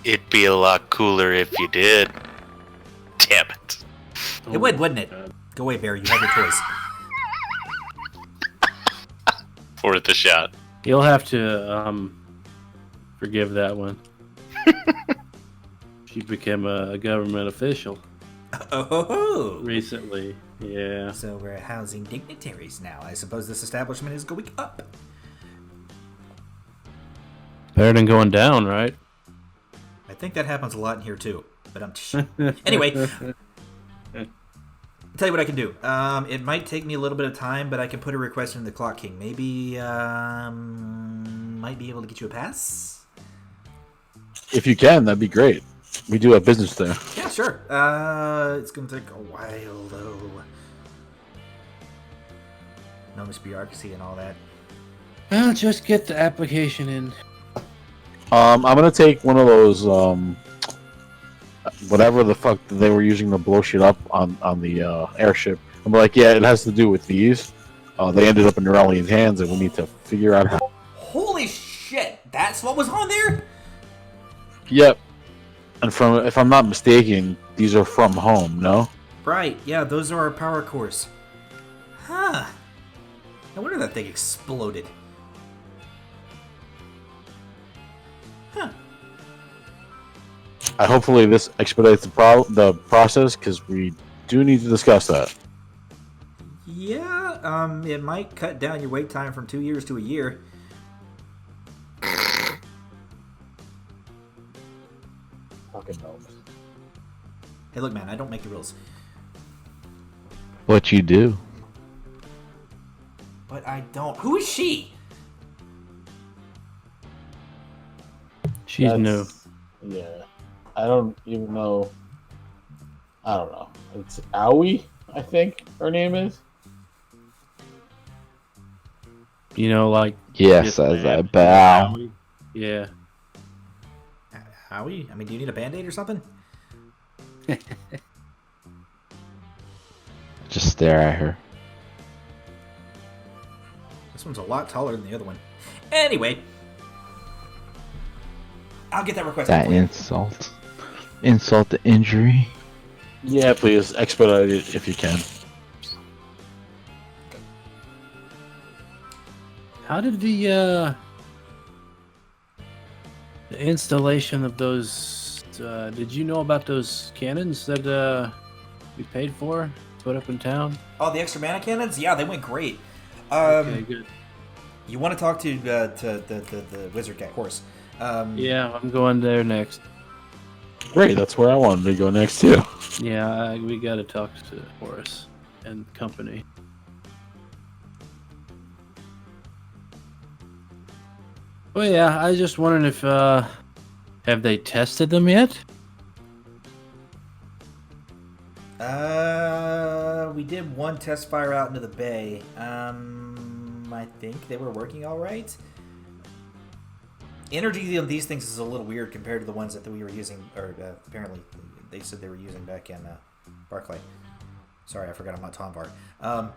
Speaker 5: It'd be a lot cooler if you did. Damn it.
Speaker 9: It would, wouldn't it? Go away, Bear. You have your choice.
Speaker 5: Worth a shot.
Speaker 6: You'll have to forgive that one. She became a government official.
Speaker 9: Oh.
Speaker 6: Recently, yeah.
Speaker 9: So we're housing dignitaries now. I suppose this establishment is going up.
Speaker 6: Better than going down, right?
Speaker 9: I think that happens a lot in here too. But anyway, I'll tell you what I can do. It might take me a little bit of time, but I can put a request in the Clock King. Maybe might be able to get you a pass.
Speaker 3: If you can, that'd be great. We do have business there.
Speaker 9: Yeah, sure. It's gonna take a while though. Gnomish bureaucracy and all that.
Speaker 6: Well, just get the application in.
Speaker 3: I'm gonna take one of those whatever the fuck they were using to blow shit up on the airship. I'm like, yeah, it has to do with these. They ended up in Neurolean's hands, and we need to figure out how.
Speaker 9: Holy shit! That's what was on there?
Speaker 3: Yep. And from, if I'm not mistaken, these are from home. No.
Speaker 9: Right, yeah, those are our power cores. Huh. No wonder that thing exploded. Huh.
Speaker 3: Hopefully this expedites the process, because we do need to discuss that.
Speaker 9: Yeah, it might cut down your wait time from 2 years to a year.
Speaker 3: Fucking no.
Speaker 9: Hey, look, man, I don't make the rules.
Speaker 10: What you do?
Speaker 9: But I don't. Who is she?
Speaker 6: She's new.
Speaker 3: Yeah. I don't even know. I don't know. It's Aoi, I think her name is.
Speaker 6: You know, like
Speaker 10: Yes,
Speaker 6: just
Speaker 10: as I
Speaker 6: like-
Speaker 10: bow.
Speaker 6: Yeah.
Speaker 9: Howie? I mean, do you need a band-aid or something?
Speaker 10: Just stare at her.
Speaker 9: This one's a lot taller than the other one. Anyway. I'll get that request.
Speaker 10: That
Speaker 9: for you.
Speaker 10: insult. Insult to injury.
Speaker 3: Yeah, please expedite it if you can.
Speaker 6: How did the installation of those? Did you know about those cannons that we paid for, put up in town?
Speaker 9: Oh, the extra mana cannons? Yeah, they went great.
Speaker 6: Okay, good.
Speaker 9: You want to talk to the wizard guy, horse?
Speaker 6: Yeah, I'm going there next.
Speaker 3: Great, that's where I wanted to go next too.
Speaker 6: Yeah, we gotta talk to Horace and company. Well, yeah, I was just wondering if have they tested them yet?
Speaker 9: We did one test fire out into the bay. I think they were working all right. Energy of these things is a little weird compared to the ones that we were using, or apparently they said they were using back in Barclay. Sorry, I forgot I'm not Tom Var. I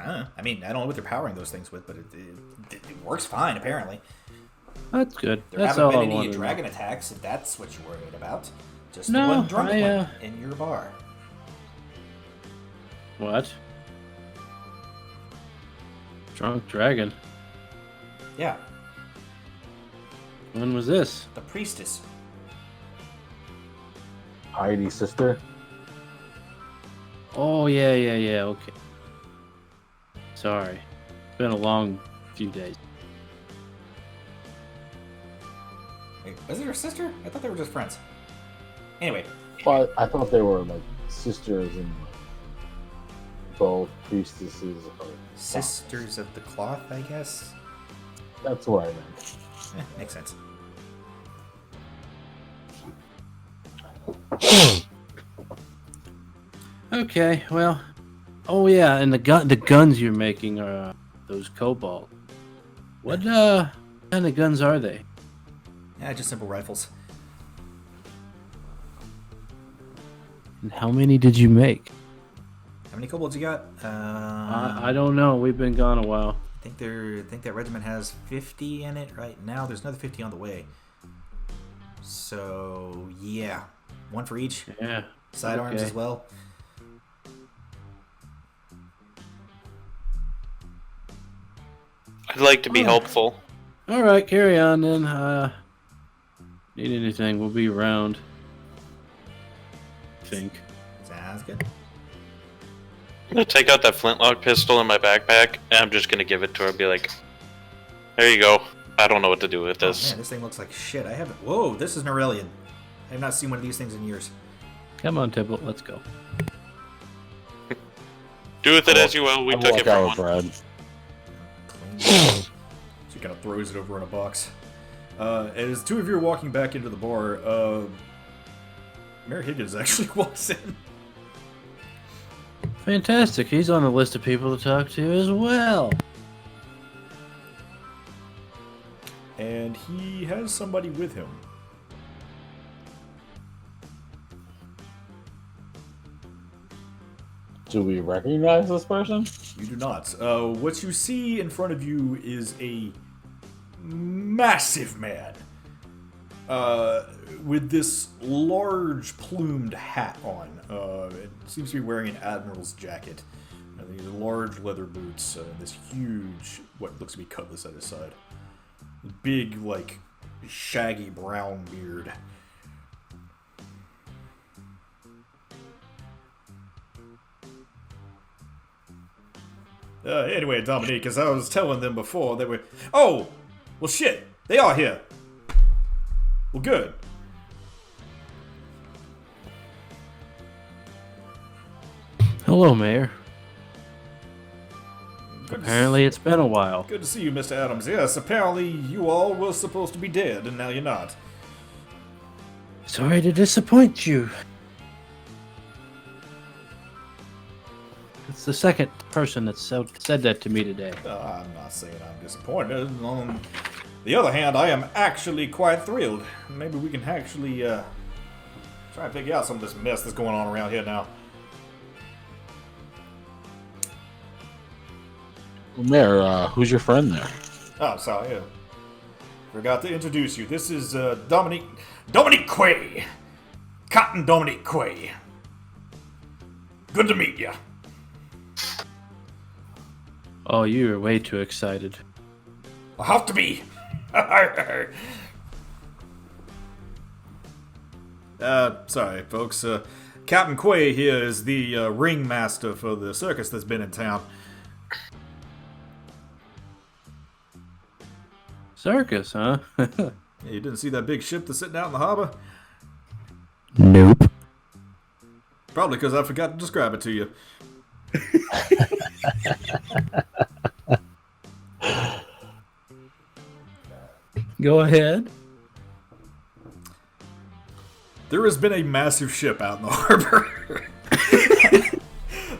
Speaker 9: don't know. I mean, I don't know what they're powering those things with, but it works fine, apparently.
Speaker 6: That's good.
Speaker 9: There
Speaker 6: That's
Speaker 9: haven't
Speaker 6: all
Speaker 9: been
Speaker 6: I
Speaker 9: any
Speaker 6: wanted.
Speaker 9: dragon attacks, if that's what you're worried about. Just
Speaker 6: No,
Speaker 9: the one drunk
Speaker 6: I,
Speaker 9: one in your bar.
Speaker 6: What? Drunk dragon.
Speaker 9: Yeah,
Speaker 6: When was this?
Speaker 9: the priestess.
Speaker 3: Heidi's sister.
Speaker 6: Oh yeah, okay. Sorry. It's been a long few days.
Speaker 9: Wait, was it her sister? I thought they were just friends. Anyway,
Speaker 3: Well, I thought they were like sisters and both priestesses. Or
Speaker 9: sisters of the cloth, I guess.
Speaker 3: that's what I meant.
Speaker 9: Makes sense.
Speaker 6: Okay, well. Oh yeah, and the guns you're making are those cobalt. What kind of guns are they?
Speaker 9: Yeah, just simple rifles.
Speaker 6: And how many did you make?
Speaker 9: How many kobolds you got?
Speaker 6: I don't know. We've been gone a while.
Speaker 9: I think that regiment has 50 in it right now. There's another 50 on the way. So yeah, one for each.
Speaker 6: Yeah.
Speaker 9: Sidearms
Speaker 6: Okay.
Speaker 9: as well.
Speaker 5: I'd like to be helpful.
Speaker 6: All right, carry on then. Need anything? We'll be around. Think.
Speaker 9: Sounds good.
Speaker 5: I'm gonna take out that flintlock pistol in my backpack, and I'm just gonna give it to her and be like, there you go. I don't know what to do with
Speaker 9: Oh,
Speaker 5: this.
Speaker 9: man, this thing looks like shit. I haven't. Whoa, this is Norellian. I have not seen one of these things in years.
Speaker 6: Come on, Temple. Let's go.
Speaker 5: Do with it as you will. We
Speaker 3: I
Speaker 5: took
Speaker 3: walk
Speaker 5: it
Speaker 3: out
Speaker 5: from
Speaker 3: with
Speaker 5: one.
Speaker 3: Brad.
Speaker 9: Clean. She kind of throws it over in a box. As two of you are walking back into the bar, Mayor Higgins actually walks in.
Speaker 6: Fantastic. He's on the list of people to talk to as well.
Speaker 1: and he has somebody with him.
Speaker 3: Do we recognize this person?
Speaker 1: You do not. What you see in front of you is a massive man with this large plumed hat on. It seems to be wearing an admiral's jacket. These large leather boots, this huge, what looks to be cutlass at his side. Big, like, shaggy brown beard. Anyway, Dominique, as I was telling them before, they were... Oh! Well, shit! They are here! Well, good.
Speaker 6: Hello, Mayor.
Speaker 1: Good to
Speaker 6: Apparently, it's been a while.
Speaker 1: Good to see you, Mr. Adams. Yes, apparently you all were supposed to be dead, and now you're not.
Speaker 6: Sorry to disappoint you. It's the second person that said that to me today.
Speaker 1: I'm not saying I'm disappointed. On the other hand, I am actually quite thrilled. Maybe we can actually try and figure out some of this mess that's going on around here now.
Speaker 3: Well, Mayor, who's your friend there?
Speaker 1: Oh, sorry. Forgot to introduce you. This is Dominique Quay. Cotton Dominique Quay. Good to meet you.
Speaker 6: Oh, you were way too excited.
Speaker 1: I'll have to be. Sorry, folks. Captain Quay here is the ringmaster for the circus that's been in town.
Speaker 6: Circus, huh?
Speaker 1: Yeah, you didn't see that big ship that's sitting out in the harbor?
Speaker 6: Nope.
Speaker 1: Probably because I forgot to describe it to you.
Speaker 6: Go ahead.
Speaker 1: There has been a massive ship out in the harbor.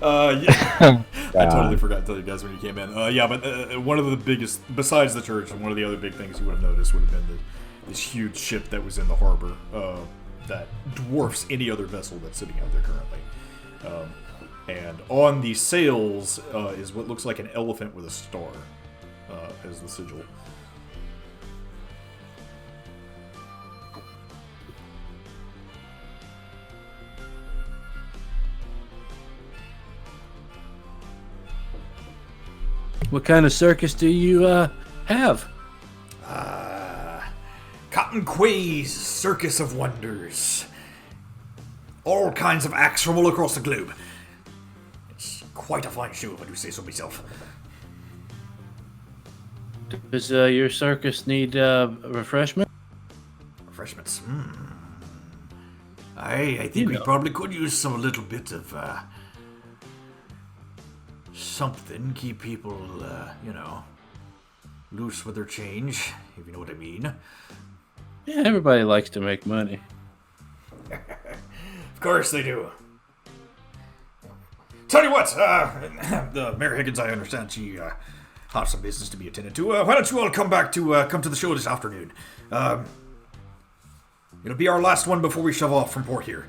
Speaker 1: Yeah. I totally forgot to tell you guys when you came in. Yeah, but one of the biggest, besides the church, and one of the other big things you would have noticed would have been this huge ship that was in the harbor that dwarfs any other vessel that's sitting out there currently. And on the sails is what looks like an elephant with a star as the sigil.
Speaker 6: What kind of circus do you have?
Speaker 1: Cotton Quay's Circus of Wonders. All kinds of acts from all across the globe. It's quite a fine show, if I do say so myself.
Speaker 6: Does your circus need refreshment?
Speaker 1: Refreshments? I think we probably could use a little bit of something. Keep people, loose with their change, if you know what I mean.
Speaker 6: Yeah, everybody likes to make money.
Speaker 1: Of course they do. Tell you what, Mayor Higgins, I understand she has some business to be attended to. Why don't you all come to the show this afternoon? It'll be our last one before we shove off from port here.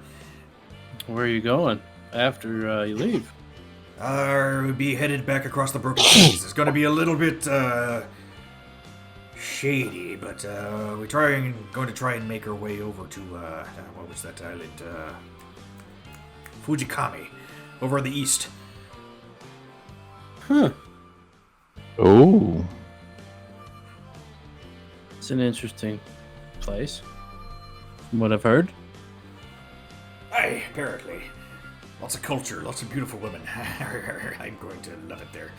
Speaker 6: Where are you going after you leave?
Speaker 1: We'll be headed back across the Broken Seas. It's going to be a little bit shady, but we're going to try and make our way over to what was that island? Fujikami, over in the east.
Speaker 6: Huh.
Speaker 10: Oh.
Speaker 6: It's an interesting place, from what I've heard.
Speaker 1: Aye, apparently. Lots of culture, lots of beautiful women. I'm going to love it there.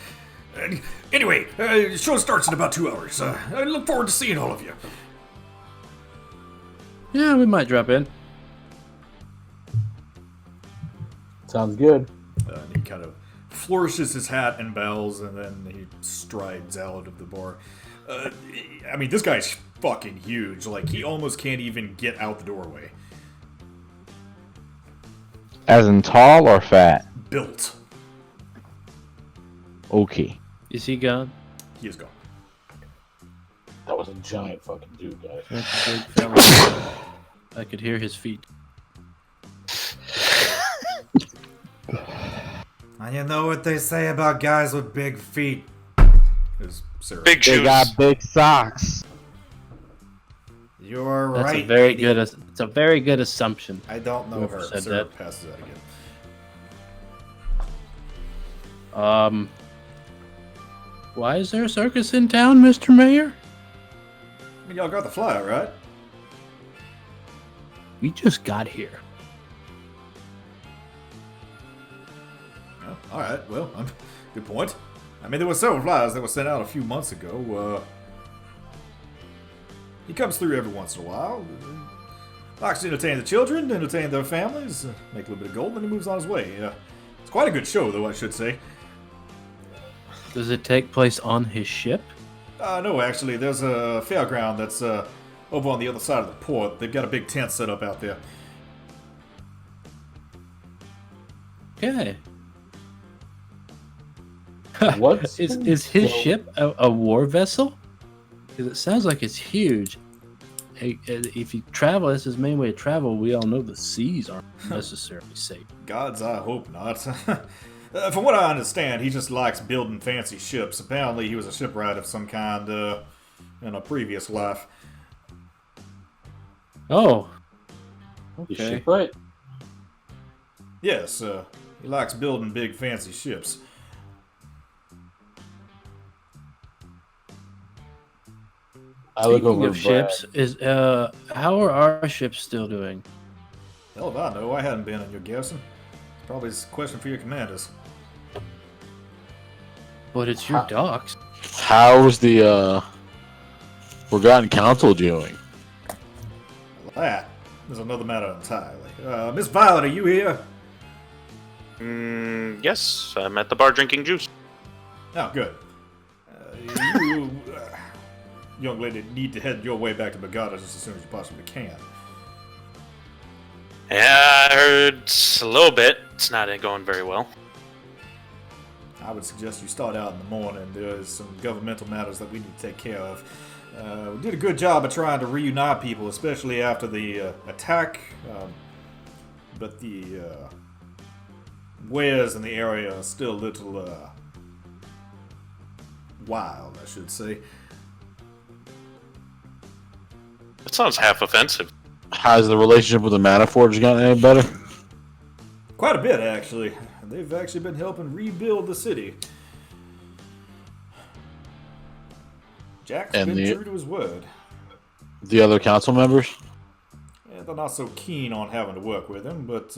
Speaker 1: Anyway, the show starts in about 2 hours. I look forward to seeing all of you.
Speaker 6: Yeah, we might drop in.
Speaker 3: Sounds good.
Speaker 1: And he kind of flourishes his hat and bows, and then he strides out of the bar. I mean, this guy's fucking huge. Like, he almost can't even get out the doorway.
Speaker 10: As in tall or fat?
Speaker 1: Built.
Speaker 10: Okay.
Speaker 6: Is he gone?
Speaker 1: He is gone.
Speaker 3: That was a giant fucking dude, guys.
Speaker 6: That's a big fella. I could hear his feet.
Speaker 9: And you know what they say about guys with big feet?
Speaker 1: Is Sarah.
Speaker 5: Big
Speaker 10: They
Speaker 5: shoes.
Speaker 10: got big socks.
Speaker 9: You're
Speaker 6: That's
Speaker 9: right.
Speaker 6: a very
Speaker 9: lady.
Speaker 6: good. It's a very good assumption.
Speaker 9: I don't know
Speaker 6: Whoever
Speaker 9: her.
Speaker 6: said
Speaker 1: Sarah
Speaker 6: that.
Speaker 1: passes that again.
Speaker 6: Why is there a circus in town, Mr. Mayor?
Speaker 1: I mean, y'all got the flyer, right?
Speaker 6: We just got here.
Speaker 1: Oh, all right. Well, good point. I mean, there were several flyers that were sent out a few months ago. He comes through every once in a while. Likes to entertain the children, entertain their families, make a little bit of gold, and then he moves on his way. It's quite a good show, though, I should say.
Speaker 6: Does it take place on his ship?
Speaker 1: No, actually, there's a fairground that's over on the other side of the port. They've got a big tent set up out there.
Speaker 6: Okay.
Speaker 3: What?
Speaker 6: Is his ship a war vessel? Because it sounds like it's huge. If you travel, that's his main way to travel. We all know the seas aren't necessarily safe.
Speaker 1: Gods, I hope not. From what I understand, he just likes building fancy ships. Apparently, he was a shipwright of some kind in a previous life.
Speaker 6: Oh.
Speaker 3: You
Speaker 6: Okay.
Speaker 3: shipwright?
Speaker 1: Yes, he likes building big fancy ships.
Speaker 3: I look
Speaker 6: Speaking
Speaker 3: over
Speaker 6: of ships, how are our ships still doing?
Speaker 1: Hell if I know, I hadn't been in your garrison. It's probably a question for your commanders.
Speaker 6: But it's your docks.
Speaker 3: How's the Forgotten Council doing?
Speaker 1: That is another matter entirely. Miss Violet, are you here?
Speaker 5: Yes, I'm at the bar drinking juice.
Speaker 1: Oh, good. You, young lady, need to head your way back to Bagada just as soon as you possibly can.
Speaker 5: Yeah, I heard a little bit. It's not going very well.
Speaker 1: I would suggest you start out in the morning. There's some governmental matters that we need to take care of. We did a good job of trying to reunite people, especially after the attack. But the wares in the area are still a little wild, I should say.
Speaker 5: That sounds half offensive.
Speaker 3: Has the relationship with the Maniforge gotten any better?
Speaker 1: Quite a bit, actually. They've actually been helping rebuild the city. Jack's
Speaker 3: And
Speaker 1: been true to his word.
Speaker 3: The other council members?
Speaker 1: Yeah, they're not so keen on having to work with him, but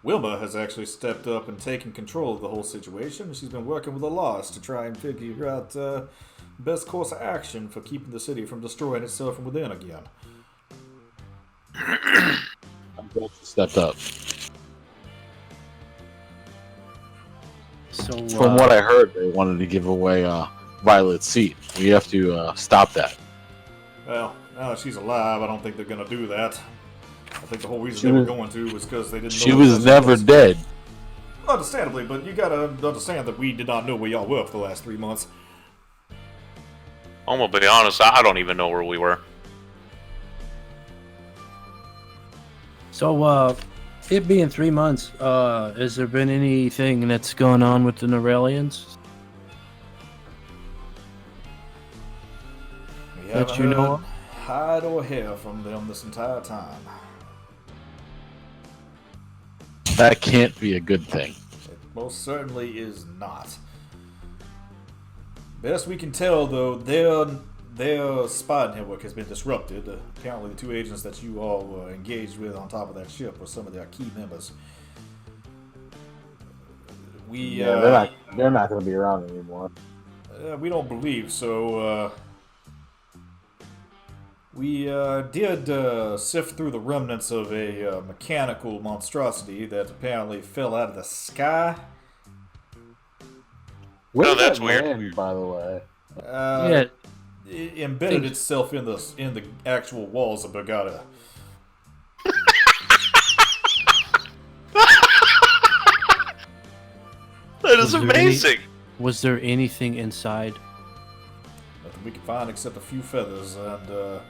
Speaker 1: Wilma has actually stepped up and taken control of the whole situation. She's been working with the Lost to try and figure out best course of action for keeping the city from destroying itself from within again.
Speaker 3: I'm glad she stepped up.
Speaker 6: So,
Speaker 3: From what I heard, they wanted to give away Violet's seat. We have to stop that.
Speaker 1: Well, now that she's alive, I don't think they're going to do that. I think the whole reason they were going to was because they didn't know...
Speaker 3: She was never dead.
Speaker 1: Understandably, but you gotta understand that we did not know where y'all were for the last 3 months.
Speaker 5: I'm gonna be honest, I don't even know where we were.
Speaker 6: So, it being 3 months, has there been anything that's going on with the Norellians?
Speaker 1: We
Speaker 6: That
Speaker 1: haven't
Speaker 6: you know
Speaker 1: heard
Speaker 6: of?
Speaker 1: hide or hair from them this entire time.
Speaker 3: That can't be a good thing.
Speaker 1: It most certainly is not. Best we can tell, though, their spy network has been disrupted. Apparently, the 2 agents that you all were engaged with on top of that ship were some of their key members.
Speaker 10: They're not going to be around anymore.
Speaker 1: We don't believe so. We did sift through the remnants of a mechanical monstrosity that apparently fell out of the sky.
Speaker 10: Where
Speaker 5: Oh,
Speaker 10: did
Speaker 5: that's
Speaker 10: that
Speaker 5: weird.
Speaker 10: land, by the way?
Speaker 6: Yeah.
Speaker 1: It embedded itself in the actual walls of Bagada.
Speaker 5: That is
Speaker 6: Was there
Speaker 5: amazing.
Speaker 6: Was there anything inside?
Speaker 1: Nothing nothing we could find except a few feathers, and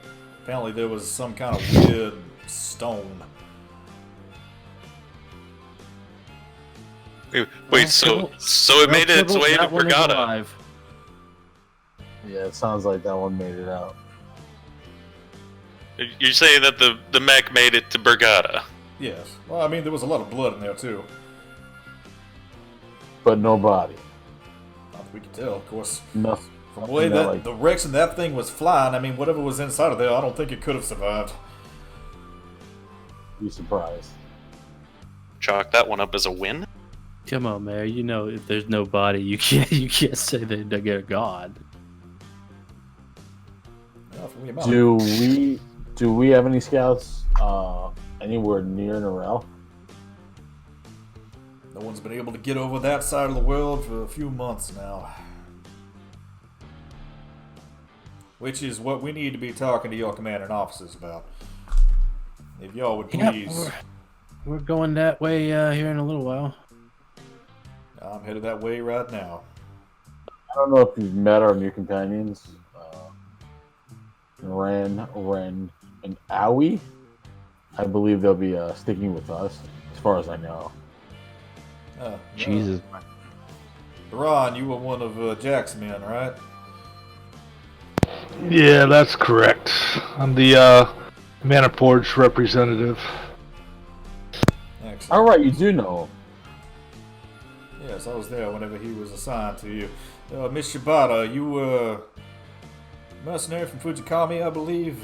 Speaker 1: apparently there was some kind of weird stone.
Speaker 5: Wait, so it made its way to
Speaker 6: That one is
Speaker 5: Brigada.
Speaker 6: alive.
Speaker 10: Yeah, it sounds like that one made it out.
Speaker 5: You're saying that the mech made it to Brigada?
Speaker 1: Yes. Well, I mean, there was a lot of blood in there, too.
Speaker 10: But no body.
Speaker 1: Not that we could tell, of course.
Speaker 10: Nothing.
Speaker 1: From the way
Speaker 10: Nothing
Speaker 1: that
Speaker 10: like-
Speaker 1: the direction that thing was flying, I mean, whatever was inside of there, I don't think it could have survived.
Speaker 10: Be surprised.
Speaker 5: Chalk that one up as a win.
Speaker 6: Come on, Mayor. You know, if there's no body, you can't say they're God.
Speaker 1: Yeah, from the amount.
Speaker 10: Do we have any scouts anywhere near Norel?
Speaker 1: No one's been able to get over that side of the world for a few months now. Which is what we need to be talking to your commanding officers about. If y'all would please.
Speaker 6: Yep, we're going that way here in a little while.
Speaker 1: I'm headed that way right now.
Speaker 10: I don't know if you've met our new companions, Ren, and Owie. I believe they'll be sticking with us, as far as I know.
Speaker 4: Jesus.
Speaker 1: Ron, you were one of Jack's men, right?
Speaker 2: Yeah, that's correct. I'm the Maniforge representative.
Speaker 1: Excellent.
Speaker 10: All right, you do know him.
Speaker 1: Yes, I was there whenever he was assigned to you. Miss Shibata, you were mercenary from Fujikami, I believe.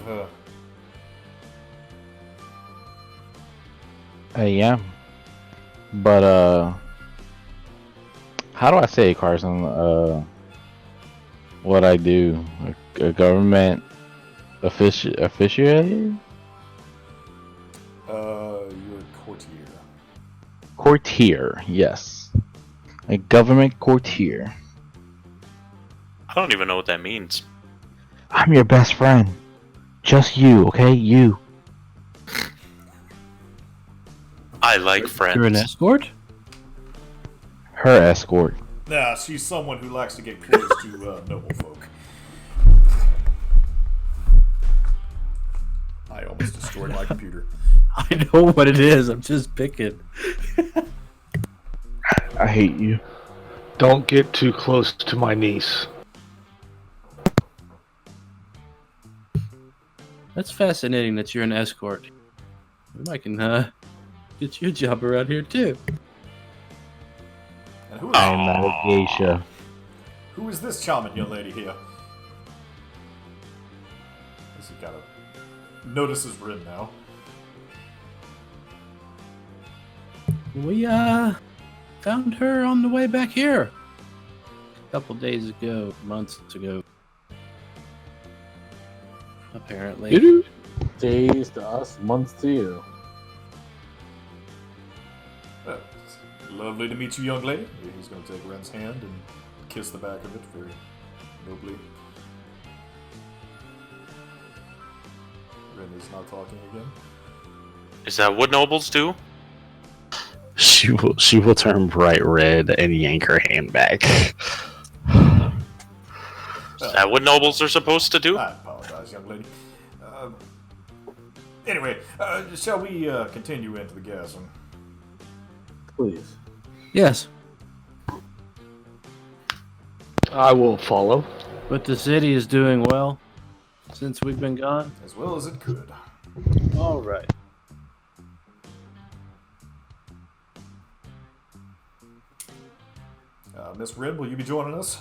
Speaker 4: Yeah. But, how do I say it, Carson? What I do? A government officiate?
Speaker 1: You're a courtier.
Speaker 4: Courtier, yes. A government courtier.
Speaker 5: I don't even know what that means.
Speaker 4: I'm your best friend. Just you, okay? You.
Speaker 5: I like friends.
Speaker 6: You're an escort?
Speaker 4: Her escort.
Speaker 1: Nah, she's someone who likes to get close to noble folk. I almost destroyed my computer.
Speaker 6: I know what it is. I'm just picking.
Speaker 4: I hate you.
Speaker 2: Don't get too close to my niece.
Speaker 6: That's fascinating that you're an escort. I can get you a job around here too.
Speaker 1: And who is,
Speaker 4: I'm not a geisha.
Speaker 1: who is this charming young lady here? As he kind of notices Rin now.
Speaker 6: We found her on the way back here. A couple days ago, months ago. Apparently.
Speaker 10: Days to us, months to you.
Speaker 1: It's lovely to meet you, young lady. He's going to take Ren's hand and kiss the back of it very nobly. Ren is not talking again.
Speaker 5: Is that what nobles do?
Speaker 7: She will turn bright red and yank her hand back.
Speaker 5: Is that what nobles are supposed to do?
Speaker 1: I apologize, young lady. Anyway, shall we continue into the garrison?
Speaker 10: Please.
Speaker 6: Yes,
Speaker 2: I will follow.
Speaker 6: but the city is doing well since we've been gone.
Speaker 1: As well as it could.
Speaker 6: All right.
Speaker 1: Miss Rin, will you be joining us?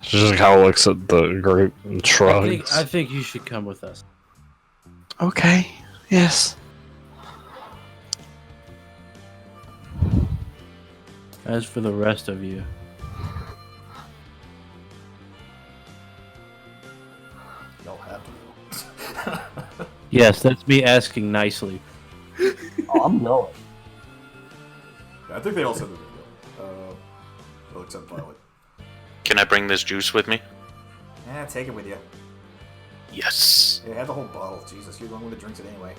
Speaker 7: She just kind of looks at the group and shrugs.
Speaker 6: I think you should come with us.
Speaker 11: Okay. Yes.
Speaker 6: As for the rest of you,
Speaker 1: Y'all have to go.
Speaker 6: yes, that's me asking nicely.
Speaker 10: Oh, I'm going.
Speaker 1: I think they all said that they go. Well, except Violet.
Speaker 5: Can I bring this juice with me?
Speaker 9: Yeah, take it with you.
Speaker 5: Yes.
Speaker 9: Yeah, have the whole bottle. Jesus, you're the one that drinks it anyway.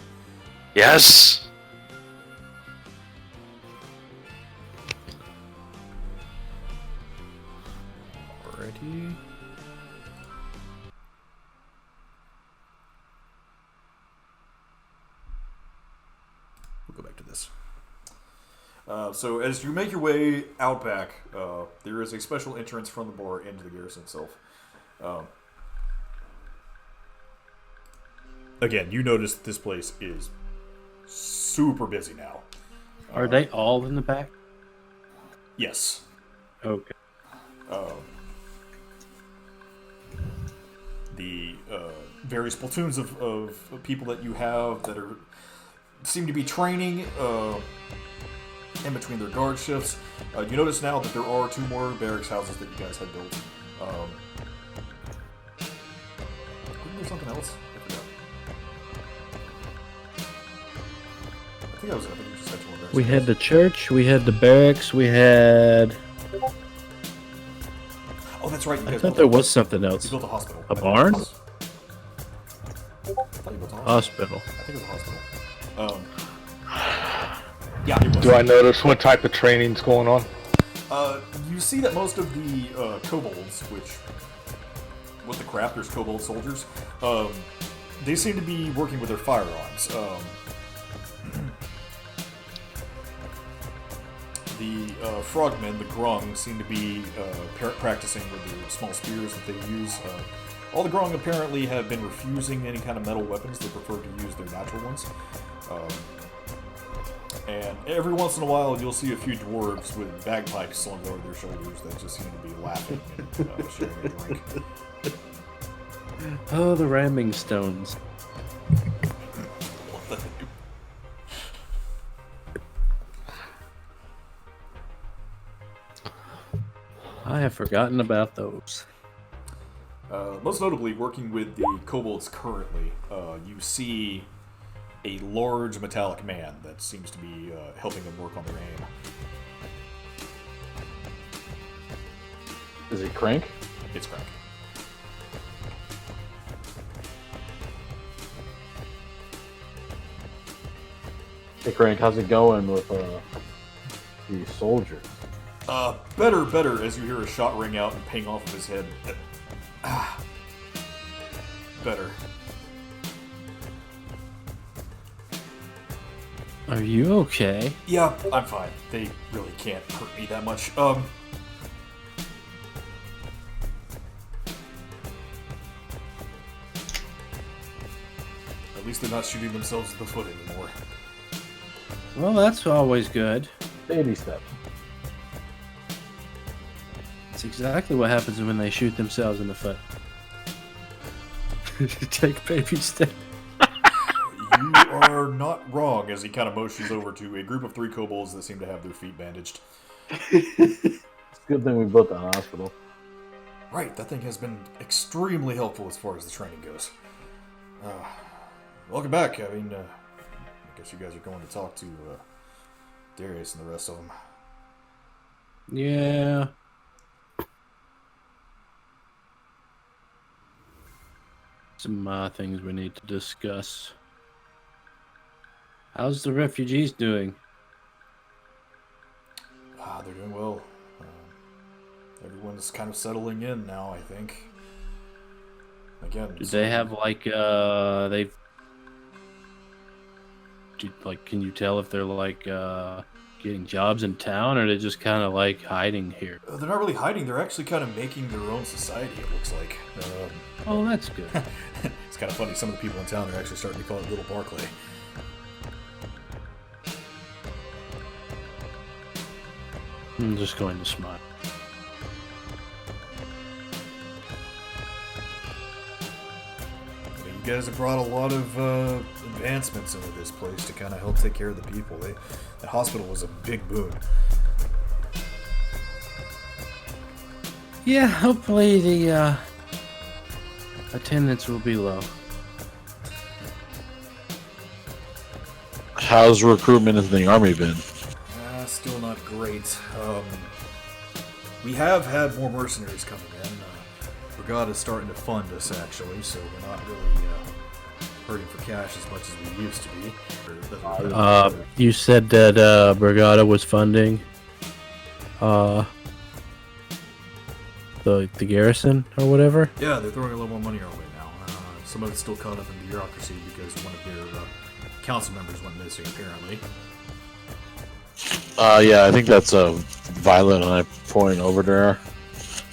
Speaker 5: Yes.
Speaker 1: So as you make your way out back, there is a special entrance from the bar into the garrison itself. Again, you notice this place is super busy now.
Speaker 6: Are they all in the back?
Speaker 1: Yes.
Speaker 6: Okay.
Speaker 1: The various platoons of people that you have that seem to be training in between their guard shifts. You notice now that there are 2 more barracks houses that you guys had built. Wasn't there something else? I forgot. I think that was it. I think you just had 2 more barracks.
Speaker 6: We had the church, we had the barracks, we had...
Speaker 1: Oh, that's right. You
Speaker 6: I
Speaker 1: guys
Speaker 6: thought
Speaker 1: built
Speaker 6: there
Speaker 1: a-
Speaker 6: was something else.
Speaker 1: You built a hospital.
Speaker 6: A barn?
Speaker 1: I thought you built a
Speaker 6: Hospital.
Speaker 1: I think it was a hospital. Yeah, it was.
Speaker 2: Do I notice what type of training's going on?
Speaker 1: You see that most of the kobolds, which, what the crap, there's kobold soldiers, they seem to be working with their firearms. The frogmen, the grung, seem to be practicing with the small spears that they use. All the grung apparently have been refusing any kind of metal weapons. They prefer to use their natural ones. And every once in a while, you'll see a few dwarves with bagpipes slung over their shoulders that just seem to be laughing and sharing a drink.
Speaker 6: Oh, the ramming stones.
Speaker 1: What the heck?
Speaker 6: I have forgotten about those.
Speaker 1: Most notably, working with the kobolds currently, you see a large metallic man that seems to be helping them work on their aim.
Speaker 10: Is it Crank?
Speaker 1: It's Crank.
Speaker 10: Hey Crank, how's it going with the soldiers?
Speaker 1: Better, as you hear a shot ring out and ping off of his head. Better.
Speaker 6: Are you okay?
Speaker 1: Yeah, I'm fine. They really can't hurt me that much. At least they're not shooting themselves in the foot anymore.
Speaker 6: Well, that's always good.
Speaker 10: Baby steps.
Speaker 6: It's exactly what happens when they shoot themselves in the foot. Take baby step.
Speaker 1: You are not wrong, as he kind of motions over to a group of 3 kobolds that seem to have their feet bandaged.
Speaker 10: It's a good thing we built that hospital.
Speaker 1: Right, that thing has been extremely helpful as far as the training goes. Welcome back. I mean, I guess you guys are going to talk to Darius and the rest of them.
Speaker 6: Yeah. Some things we need to discuss. How's the refugees doing?
Speaker 1: They're doing well. Everyone's kind of settling in now, I think. Again,
Speaker 6: Do they have like they've can you tell if they're like getting jobs in town, or are they just kind of like hiding here?
Speaker 1: They're not really hiding. They're actually kind of making their own society, it looks like.
Speaker 6: Oh, that's good.
Speaker 1: It's kind of funny. Some of the people in town are actually starting to call it Little Barclay.
Speaker 6: I'm just going to smile.
Speaker 1: You guys have brought a lot of advancements into this place to kind of help take care of the people. The hospital was a big boon.
Speaker 6: Yeah, hopefully the attendance will be low.
Speaker 3: How's recruitment in the army been?
Speaker 1: Still not great. We have had more mercenaries coming in. Brigada is starting to fund us, actually, so we're not really hurting for cash as much as we used to be.
Speaker 6: You said that Brigada was funding the garrison or whatever?
Speaker 1: Yeah, they're throwing a little more money our way now. Some of it's still caught up in the bureaucracy because one of their council members went missing, apparently.
Speaker 3: Yeah, I think that's Violet, and I point over to her.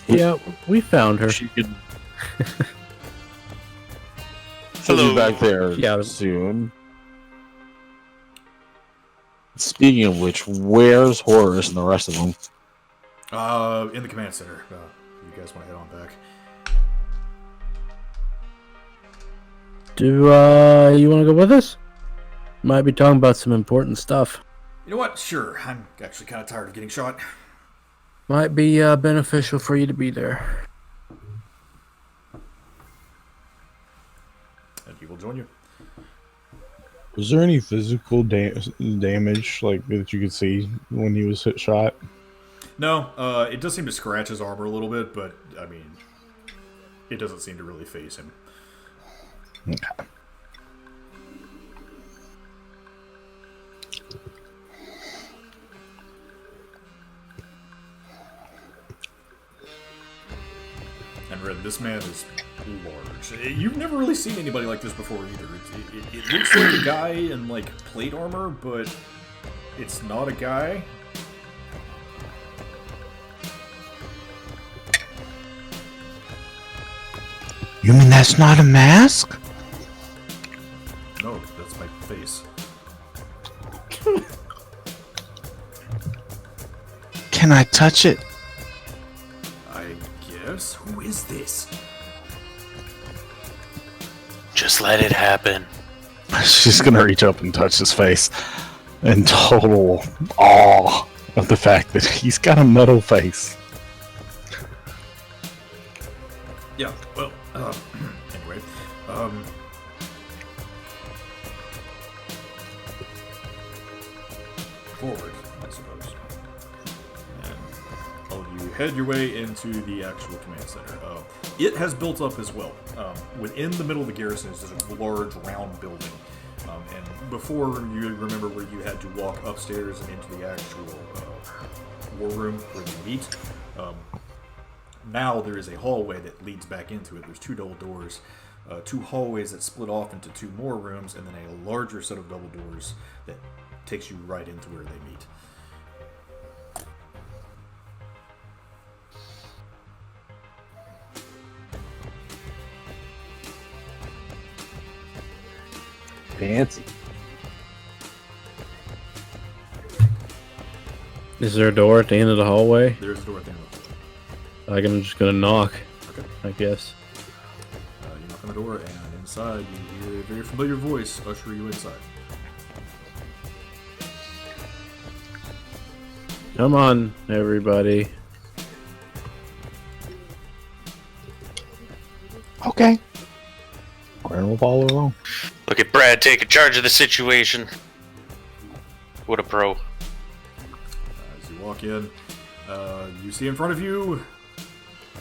Speaker 6: Yeah, we found her.
Speaker 3: She could. She'll
Speaker 5: Hello.
Speaker 3: be back there
Speaker 6: Yeah.
Speaker 3: soon. Speaking of which, where's Horace and the rest of them?
Speaker 1: In the command center. You guys want to head on back?
Speaker 6: Do you want to go with us? Might be talking about some important stuff.
Speaker 1: You know what? Sure. I'm actually kind of tired of getting shot.
Speaker 6: Might be beneficial for you to be there.
Speaker 1: And he will join you.
Speaker 12: Was there any physical damage like that you could see when he was shot?
Speaker 1: No, it does seem to scratch his armor a little bit, but I mean, it doesn't seem to really phase him.
Speaker 12: Okay.
Speaker 1: And Red, this man is large. You've never really seen anybody like this before either. It looks like a guy in like plate armor, but it's not a guy.
Speaker 11: You mean that's not a mask?
Speaker 1: No, that's my face.
Speaker 11: Can I touch it?
Speaker 1: I guess. Who is this?
Speaker 5: Just let it happen.
Speaker 7: She's gonna reach up and touch his face in total awe of the fact that he's got a metal face.
Speaker 1: Yeah, well, anyway, forward, I suppose. And all of you head your way into the actual command center. It has built up as well. Within the middle of the garrison is this large round building. And before, you remember where you had to walk upstairs and into the actual war room where you meet. Now there is a hallway that leads back into it. There's two double doors, two hallways that split off into two more rooms, and then a larger set of double doors that takes you right into where they meet.
Speaker 10: Fancy.
Speaker 6: Is there a door at the end of the hallway?
Speaker 1: There's a door at the end of the hallway.
Speaker 6: I'm just gonna knock.
Speaker 1: Okay.
Speaker 6: I guess.
Speaker 1: You knock on the door, and inside you hear a very familiar voice usher you inside.
Speaker 6: Come on, everybody.
Speaker 7: Okay. Gwen will follow along.
Speaker 5: Look at Brad taking charge of the situation. What a pro.
Speaker 1: As you walk in, you see in front of you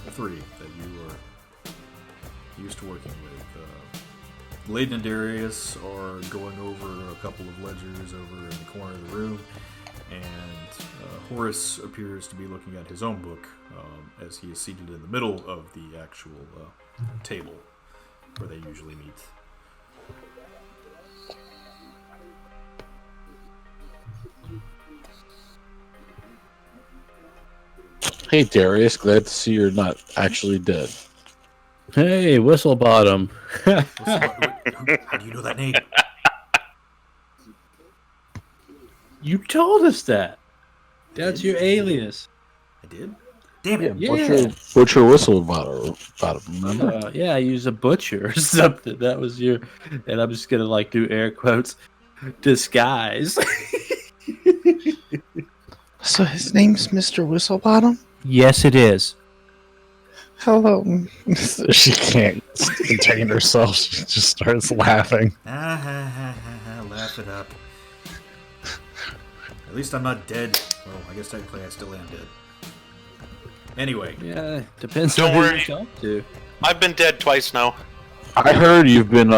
Speaker 1: the three that you are used to working with. Layden and Darius are going over a couple of ledgers over in the corner of the room, and Horace appears to be looking at his own book as he is seated in the middle of the actual table where they usually meet.
Speaker 3: Hey Darius, glad to see you're not actually dead.
Speaker 6: Hey, Whistlebottom.
Speaker 1: How do you know that name?
Speaker 6: You told us that. That's your alias.
Speaker 1: I did? Damn it.
Speaker 6: Yeah.
Speaker 3: What's your Whistlebottom, remember?
Speaker 6: Yeah, I use a butcher or something. That was your... And I'm just gonna, like, do air quotes. Disguise.
Speaker 11: So his name's Mr. Whistlebottom?
Speaker 6: Yes, it is.
Speaker 11: Hello.
Speaker 7: She can't contain herself. She just starts laughing.
Speaker 1: Laugh it up. At least I'm not dead. Well, I guess technically I still am dead. Anyway.
Speaker 6: Yeah, depends
Speaker 5: Don't
Speaker 6: on who
Speaker 5: worry.
Speaker 6: you talk to.
Speaker 5: I've been dead twice now.
Speaker 3: I heard you've been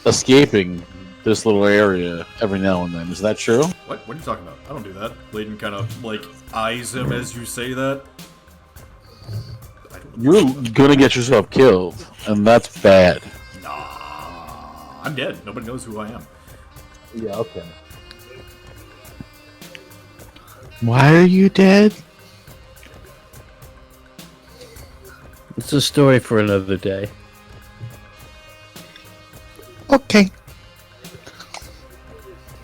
Speaker 3: escaping this little area every now and then. Is that true?
Speaker 1: What? What are you talking about? I don't do that. Layden kind of, like, eyes him as you say that.
Speaker 3: You're gonna get yourself killed, and that's bad.
Speaker 1: Nah. I'm dead. Nobody knows who I am.
Speaker 10: Yeah, okay.
Speaker 4: Why are you dead?
Speaker 6: It's a story for another day.
Speaker 4: Okay.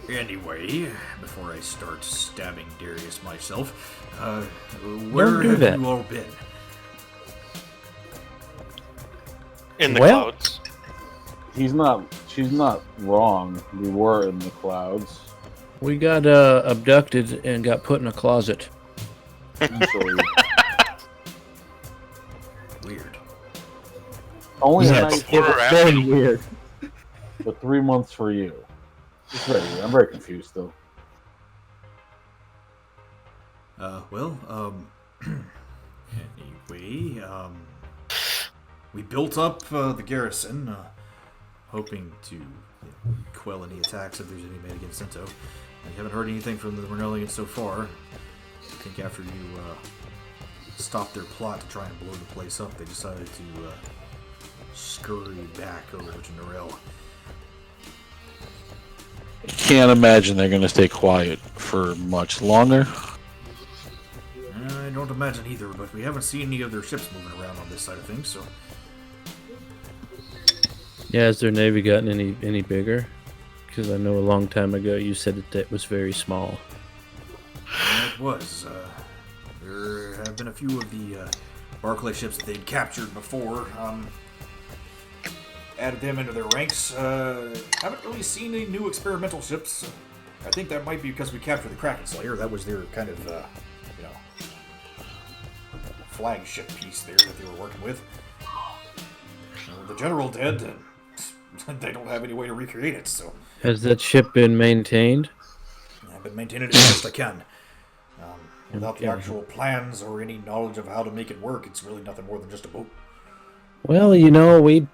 Speaker 1: Anyway, before I start stabbing Darius myself, where
Speaker 6: do
Speaker 1: have
Speaker 6: that.
Speaker 1: you all been?
Speaker 5: In the
Speaker 6: Well-
Speaker 5: clouds.
Speaker 10: She's not wrong. We were in the clouds.
Speaker 6: We got abducted and got put in a closet.
Speaker 10: Easily.
Speaker 1: Weird.
Speaker 10: Only
Speaker 4: Yeah,
Speaker 10: a night,
Speaker 5: it's
Speaker 4: very weird.
Speaker 10: but 3 months for you. It's very weird. I'm very confused still.
Speaker 1: Anyway, we built up the garrison, hoping to quell any attacks if there's any made against Sento. We haven't heard anything from the Renellians so far. I think after you stopped their plot to try and blow the place up, they decided to scurry back over to Norel.
Speaker 3: Can't imagine they're going to stay quiet for much longer.
Speaker 1: I don't imagine either, but we haven't seen any of their ships moving around on this side of things, so...
Speaker 6: Yeah, has their navy gotten any bigger? Because I know a long time ago you said that it was very small.
Speaker 1: It was. There have been a few of the Barclay ships that they'd captured before. Added them into their ranks. Haven't really seen any new experimental ships. I think that might be because we captured the Kraken Slayer. That was their kind of, flagship piece there that they were working with. The general dead, and they don't have any way to recreate it, so...
Speaker 6: Has that ship been maintained?
Speaker 1: I've been maintaining it as best I can. Without the
Speaker 6: Okay.
Speaker 1: actual plans or any knowledge of how to make it work, it's really nothing more than just a boat.
Speaker 6: Well, we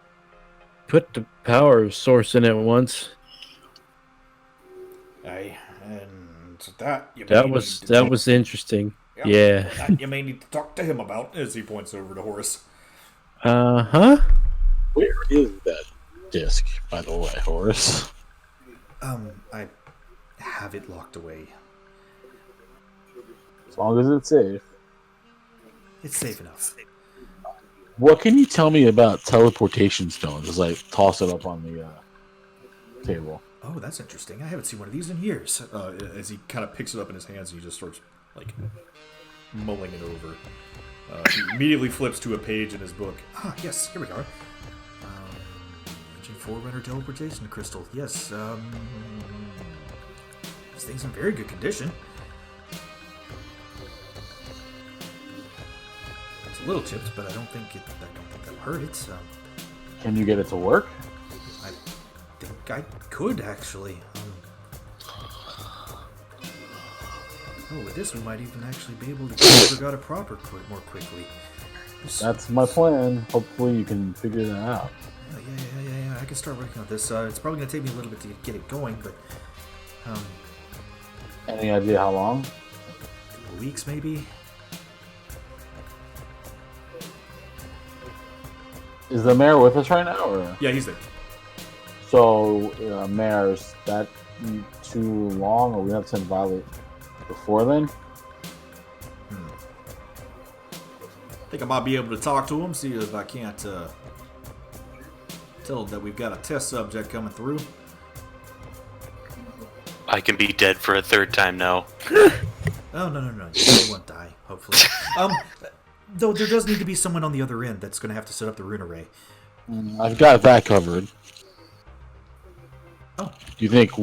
Speaker 6: put the power source in it once.
Speaker 1: Aye, and that you
Speaker 6: That
Speaker 1: may
Speaker 6: was
Speaker 1: need to talk-
Speaker 6: interesting.
Speaker 1: Yep,
Speaker 6: Yeah.
Speaker 1: that you may need to talk to him about, as he points over to Horace.
Speaker 6: Huh?
Speaker 3: Where is that disc, by the way, Horace?
Speaker 1: I have it locked away.
Speaker 10: As long as it's safe.
Speaker 1: It's safe enough.
Speaker 3: What can you tell me about teleportation stones as I toss it up on the table?
Speaker 1: Oh, that's interesting. I haven't seen one of these in years. As he kind of picks it up in his hands, and he just starts, mulling it over. He immediately flips to a page in his book. Ah, yes, here we are. Ancient Forerunner Teleportation Crystal. Yes, this thing's in very good condition. It's a little chipped, but I don't think that'll hurt it.
Speaker 10: Can you get it to work?
Speaker 1: I think I could, actually. With this, we might even actually be able to get Brigada proper more quickly.
Speaker 10: That's my plan. Hopefully you can figure that out.
Speaker 1: Yeah. I can start working on this. It's probably going to take me a little bit to get it going, but...
Speaker 10: Any idea how long?
Speaker 1: couple weeks, maybe?
Speaker 10: Is the mayor with us right now? Or?
Speaker 1: Yeah, he's there.
Speaker 10: So, mayor, is that too long, or we have to violate before then?
Speaker 1: I think I might be able to talk to him, see if I can't tell him that we've got a test subject coming through.
Speaker 5: I can be dead for a third time now.
Speaker 1: Oh, no. You won't die, hopefully. Though there does need to be someone on the other end that's going to have to set up the rune array.
Speaker 3: I've got that covered.
Speaker 1: Oh.
Speaker 3: Do you think,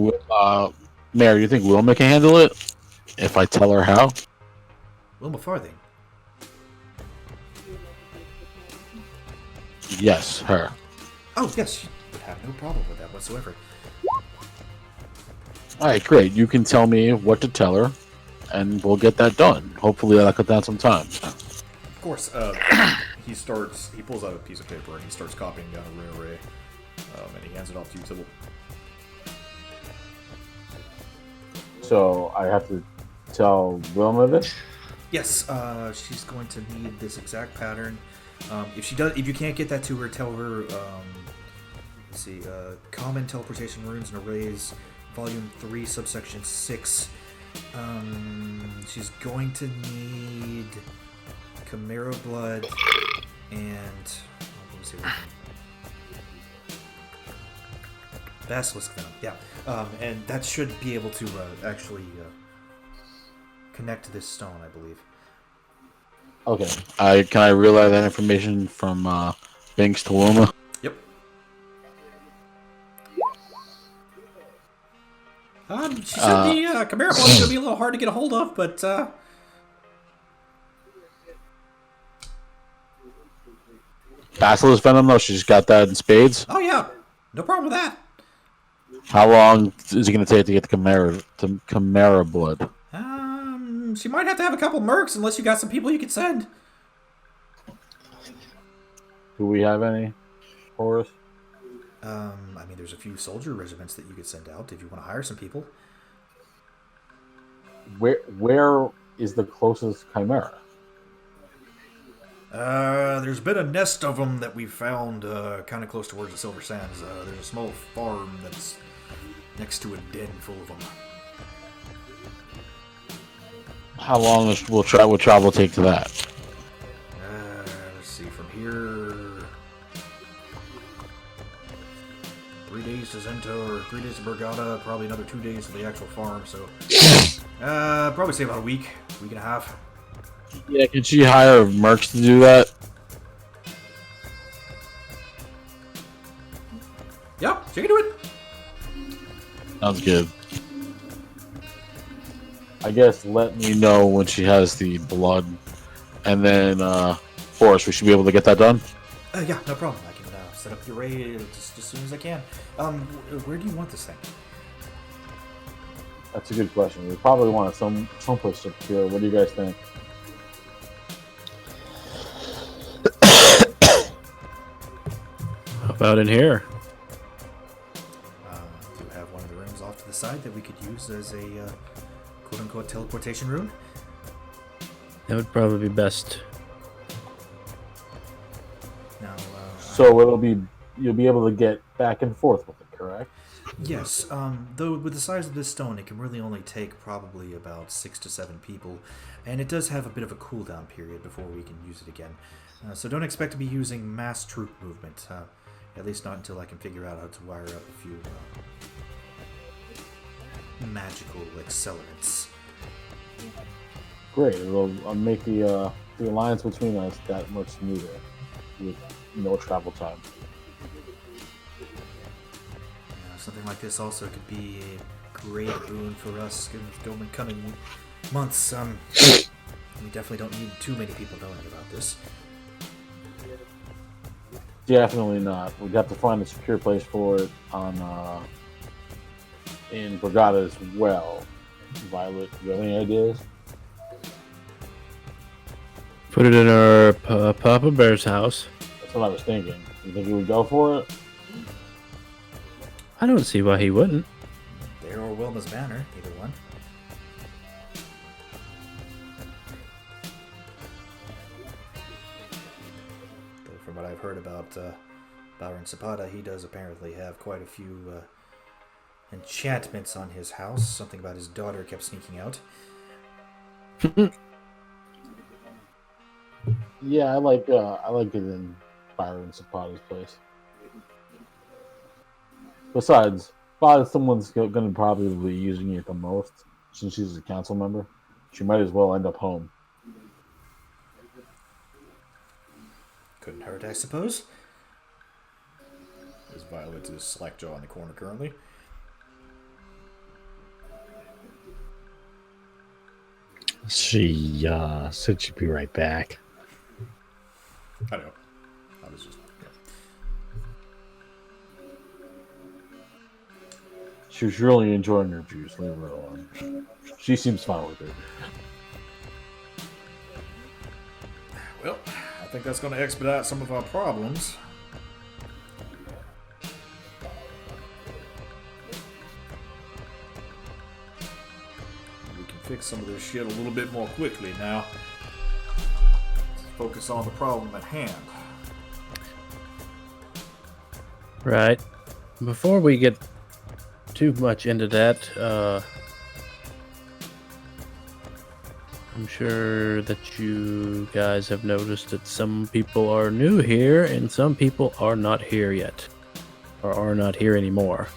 Speaker 3: Mayor, do you think Wilma can handle it? If I tell her how?
Speaker 1: Wilma Farthing.
Speaker 3: Yes, her.
Speaker 1: Oh, yes, she would have no problem with that whatsoever.
Speaker 3: Alright, great. You can tell me what to tell her, and we'll get that done. Hopefully that'll cut down some time.
Speaker 1: Of course, he pulls out a piece of paper and he starts copying down a rune array, and he hands it off to you, Tibble.
Speaker 10: So I have to tell Wilma this?
Speaker 1: Yes, she's going to need this exact pattern. If you can't get that to her, tell her. Let's see, common teleportation runes and arrays, volume 3, subsection 6.
Speaker 9: She's going to need Chimera blood and let me see what Basilisk venom. Yeah, and that should be able to actually connect to this stone, I believe.
Speaker 3: Okay. Can I relay that information from Binks to Luma?
Speaker 9: Yep. She should be Chimera blood's gonna be a little hard to get a hold of, but
Speaker 3: Basilisk venom though, she's got that in spades.
Speaker 9: oh yeah, no problem with that.
Speaker 3: How long is it going to take to get the Chimera blood?
Speaker 9: She might have to have a couple mercs unless you got some people you could send.
Speaker 10: Do we have any for us?
Speaker 9: I mean, there's a few soldier regiments that you could send out if you want to hire some people.
Speaker 10: Where is the closest Chimera?
Speaker 9: There's been a nest of them that we found kind of close towards the Silver Sands. There's a small farm that's next to a den full of them.
Speaker 3: How long will travel take to that?
Speaker 9: Let's see, from here... 3 days to Zento, or 3 days to Bergata, probably another 2 days to the actual farm, so... probably say about a week and a half.
Speaker 3: Yeah, can she hire mercs to do that?
Speaker 9: Yeah, she can do it.
Speaker 3: Sounds good.
Speaker 10: I guess let me
Speaker 3: You know when she has the blood, and then Forrest, we should be able to get that done.
Speaker 9: Yeah, no problem. I can set up the array just as soon as I can. Where do you want this thing?
Speaker 10: That's a good question. We probably want it someplace secure. What do you guys think?
Speaker 6: How about in here?
Speaker 9: Do you have one of the rooms off to the side that we could use as a quote-unquote teleportation room?
Speaker 6: That would probably be best.
Speaker 9: Now,
Speaker 10: So you'll be able to get back and forth with it, correct?
Speaker 9: yes. Though with the size of this stone, it can really only take probably about 6 to 7 people, and it does have a bit of a cooldown period before we can use it again. So don't expect to be using mass troop movement. At least not until I can figure out how to wire up a few magical accelerants.
Speaker 10: Great. It'll make the alliance between us that much smoother with no travel time.
Speaker 9: Something like this also could be a great boon for us in the coming months. We definitely don't need too many people knowing about this.
Speaker 10: Definitely not. We'd have to find a secure place for it on in Brigada as well. Violet, do you have any ideas?
Speaker 6: Put it in our Papa Bear's house.
Speaker 10: That's what I was thinking. You think he would go for it?
Speaker 6: I don't see why he wouldn't.
Speaker 9: There or Wilma's Manor, either one. Though from what I've heard about Byron Zapata, he does apparently have quite a few enchantments on his house. Something about his daughter kept sneaking out.
Speaker 10: Yeah, I like it in Byron Zapata's place. Besides, someone's going to probably be using it the most since she's a council member. She might as well end up home.
Speaker 9: Couldn't hurt, I suppose. As Violet is slackjaw in the corner currently.
Speaker 7: She said she'd be right back.
Speaker 9: I know. I was just...
Speaker 10: She was really enjoying her juice. Leave her alone. She seems fine with it.
Speaker 9: Well, I think that's going to expedite some of our problems. We can fix some of this shit a little bit more quickly now. Let's focus on the problem at hand.
Speaker 6: Right. Before we get too much into that, I'm sure that you guys have noticed that some people are new here and some people are not here yet. Or are not here anymore.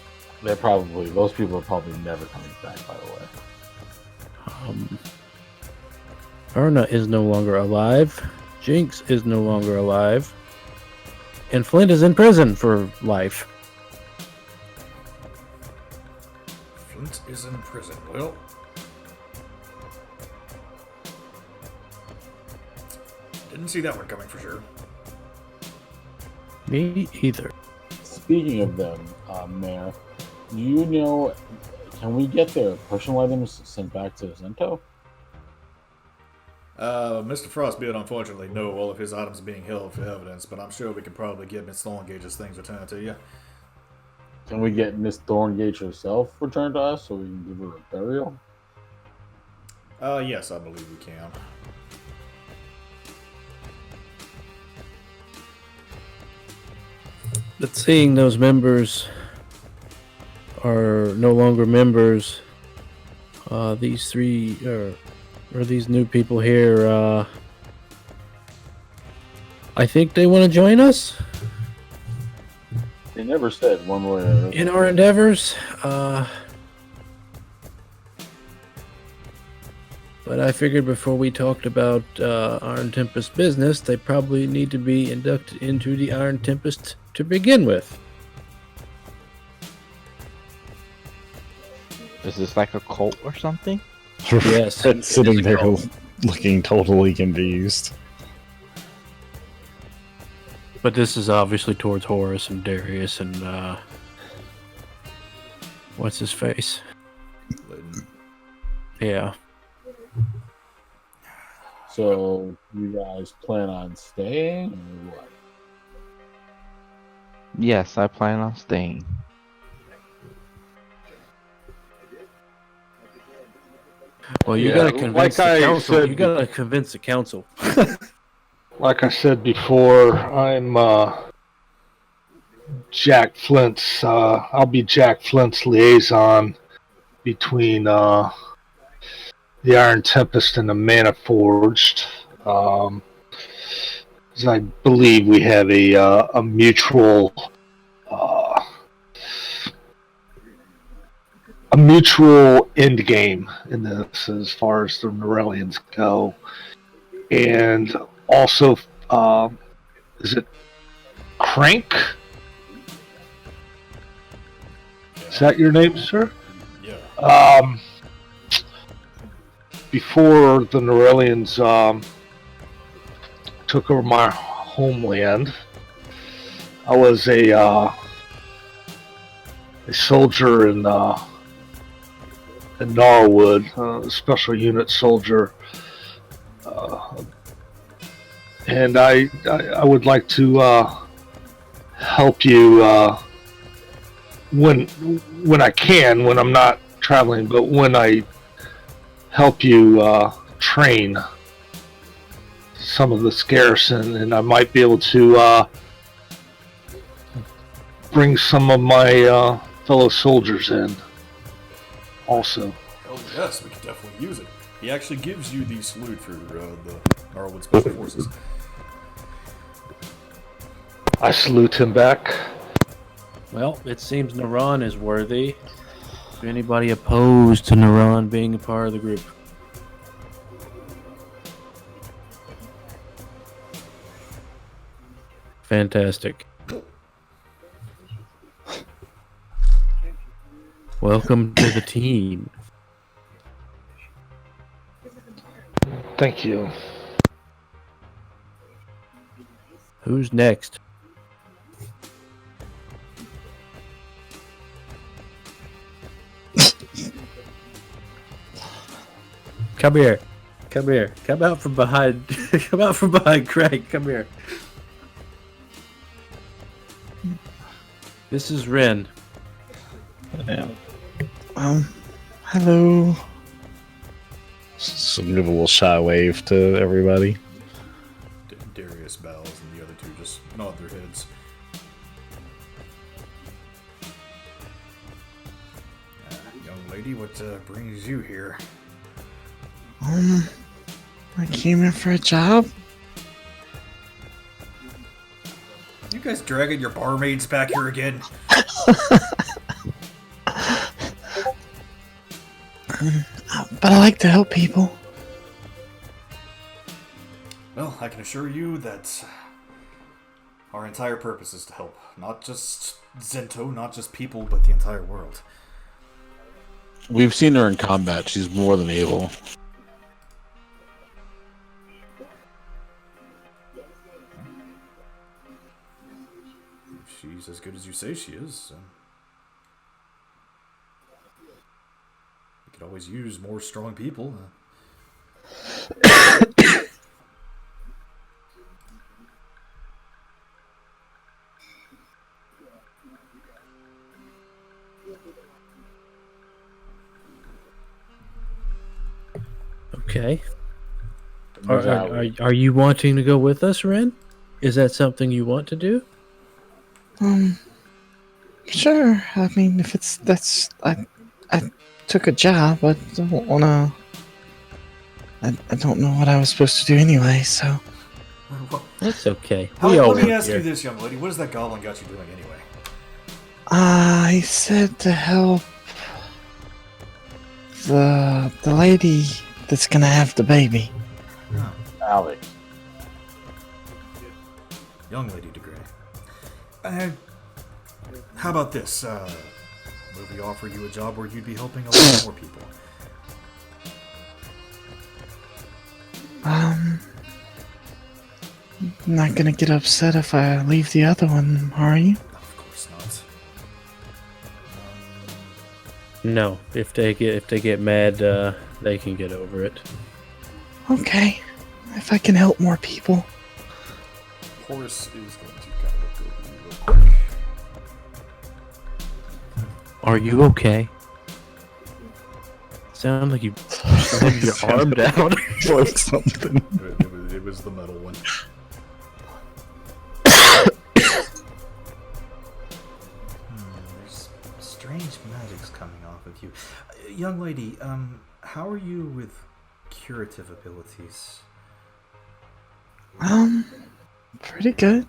Speaker 10: Those people are probably never coming back, by the way.
Speaker 6: Erna is no longer alive. Jinx is no longer alive. And Flint is in prison for life.
Speaker 1: Flint is in prison. Well, didn't see that one coming for sure.
Speaker 6: Me either.
Speaker 10: Speaking of them, Mayor, do you know, can we get their personal items sent back to Zento?
Speaker 1: Mr. Frostbeard, unfortunately, no, all of his items are being held for evidence, but I'm sure we can probably get Miss Thorngage's things returned to you.
Speaker 10: Can we get Miss Thorngage herself returned to us so we can give her a burial?
Speaker 1: Yes, I believe we can.
Speaker 6: But seeing those members are no longer members, these three, or these new people here, I think they want to join us
Speaker 10: They never said one way or another.
Speaker 6: in our endeavors. But I figured before we talked about Iron Tempest business, they probably need to be inducted into the Iron Tempest to begin with.
Speaker 13: Is this like a cult or something?
Speaker 6: Yes.
Speaker 4: Sitting there looking totally confused.
Speaker 6: But this is obviously towards Horus and Darius and what's his face? Yeah.
Speaker 10: So, you guys plan on staying or what?
Speaker 13: Yes, I plan on staying.
Speaker 6: Well, you
Speaker 2: Yeah,
Speaker 6: gotta convince
Speaker 2: like
Speaker 6: the
Speaker 2: I
Speaker 6: council.
Speaker 2: said-
Speaker 6: You gotta convince the council.
Speaker 2: Like I said before, I'm Jack Flint's. I'll be Jack Flint's liaison between the Iron Tempest and the Mana Forged. 'Cause I believe we have a mutual end game in this as far as the Norellians go, and also is it Crank? Is that your name, sir?
Speaker 1: Yeah.
Speaker 2: Before the Norellians took over my homeland, I was a soldier in Norwood, a special unit soldier, and I would like to help you when I can, when I'm not traveling, but when I help you train some of this garrison, and I might be able to bring some of my fellow soldiers in also.
Speaker 1: Hell yes, we could definitely use it. He actually gives you the salute for the Norwood Special Forces.
Speaker 2: I salute him back.
Speaker 6: Well, it seems Naran is worthy. Is anybody opposed to Naran being a part of the group? Fantastic. Welcome to the team.
Speaker 2: Thank you.
Speaker 6: Who's next? Come here. Come here. Come out from behind. Come out from behind Craig. Come here. This is Ren.
Speaker 4: Yeah.
Speaker 11: Hello.
Speaker 4: So give a little shy wave to everybody.
Speaker 1: Darius bows and the other two just nod their heads. Young lady, what brings you here?
Speaker 11: I came in for a job.
Speaker 1: You guys dragging your barmaids back here again?
Speaker 11: But I like to help people.
Speaker 1: Well, I can assure you that our entire purpose is to help. Not just Zento, not just people, but the entire world.
Speaker 3: We've seen her in combat. She's more than able.
Speaker 1: She's as good as you say she is. So. We could always use more strong people.
Speaker 6: Okay. Are you wanting to go with us, Ren? Is that something you want to do?
Speaker 11: Sure. I mean, if I took a job. I don't wanna. I don't know what I was supposed to do anyway. So.
Speaker 6: That's okay.
Speaker 1: Let me ask you this, young lady. What has that goblin got you doing anyway?
Speaker 11: He said to help the lady that's gonna have the baby.
Speaker 10: Alex.
Speaker 1: Young lady DeGray. How about this? Will we offer you a job where you'd be helping a lot more people?
Speaker 11: I'm not gonna get upset if I leave the other one, are you?
Speaker 1: Of course not.
Speaker 6: No. If they get mad, they can get over it.
Speaker 11: Okay. If I can help more people.
Speaker 1: Horace is going to kind of look over you real quick.
Speaker 6: Are you okay? Sound like you slammed your arm down
Speaker 11: or something.
Speaker 1: It was the metal one. There's strange magics coming off of you. Young lady, how are you with curative abilities?
Speaker 11: Pretty good.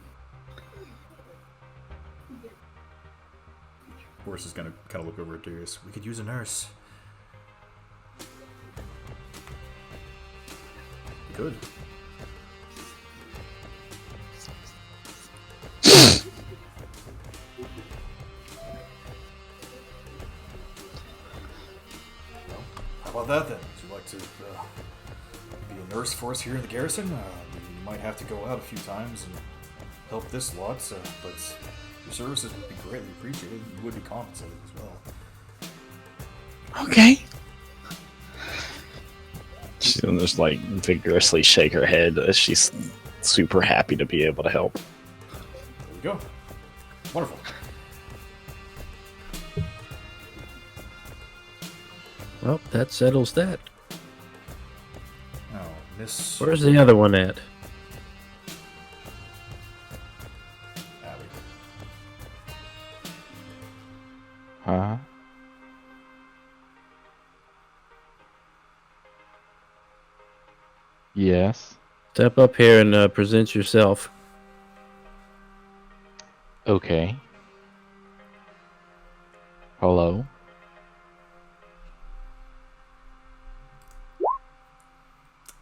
Speaker 1: Horace is gonna kind of look over at Darius. We could use a nurse. Good. How about that then? Would you like to be a nurse for us here in the garrison? You might have to go out a few times and help this lot, but your services would be greatly appreciated. You would be compensated as well.
Speaker 11: Okay.
Speaker 7: She's gonna just like vigorously shake her head as she's super happy to be able to help.
Speaker 1: There we go. Wonderful.
Speaker 6: Well, that settles that.
Speaker 1: Now, Miss
Speaker 6: Where's the other one at?
Speaker 1: Abby.
Speaker 13: Huh? Yes.
Speaker 6: Step up here and present yourself.
Speaker 13: Okay. Hello.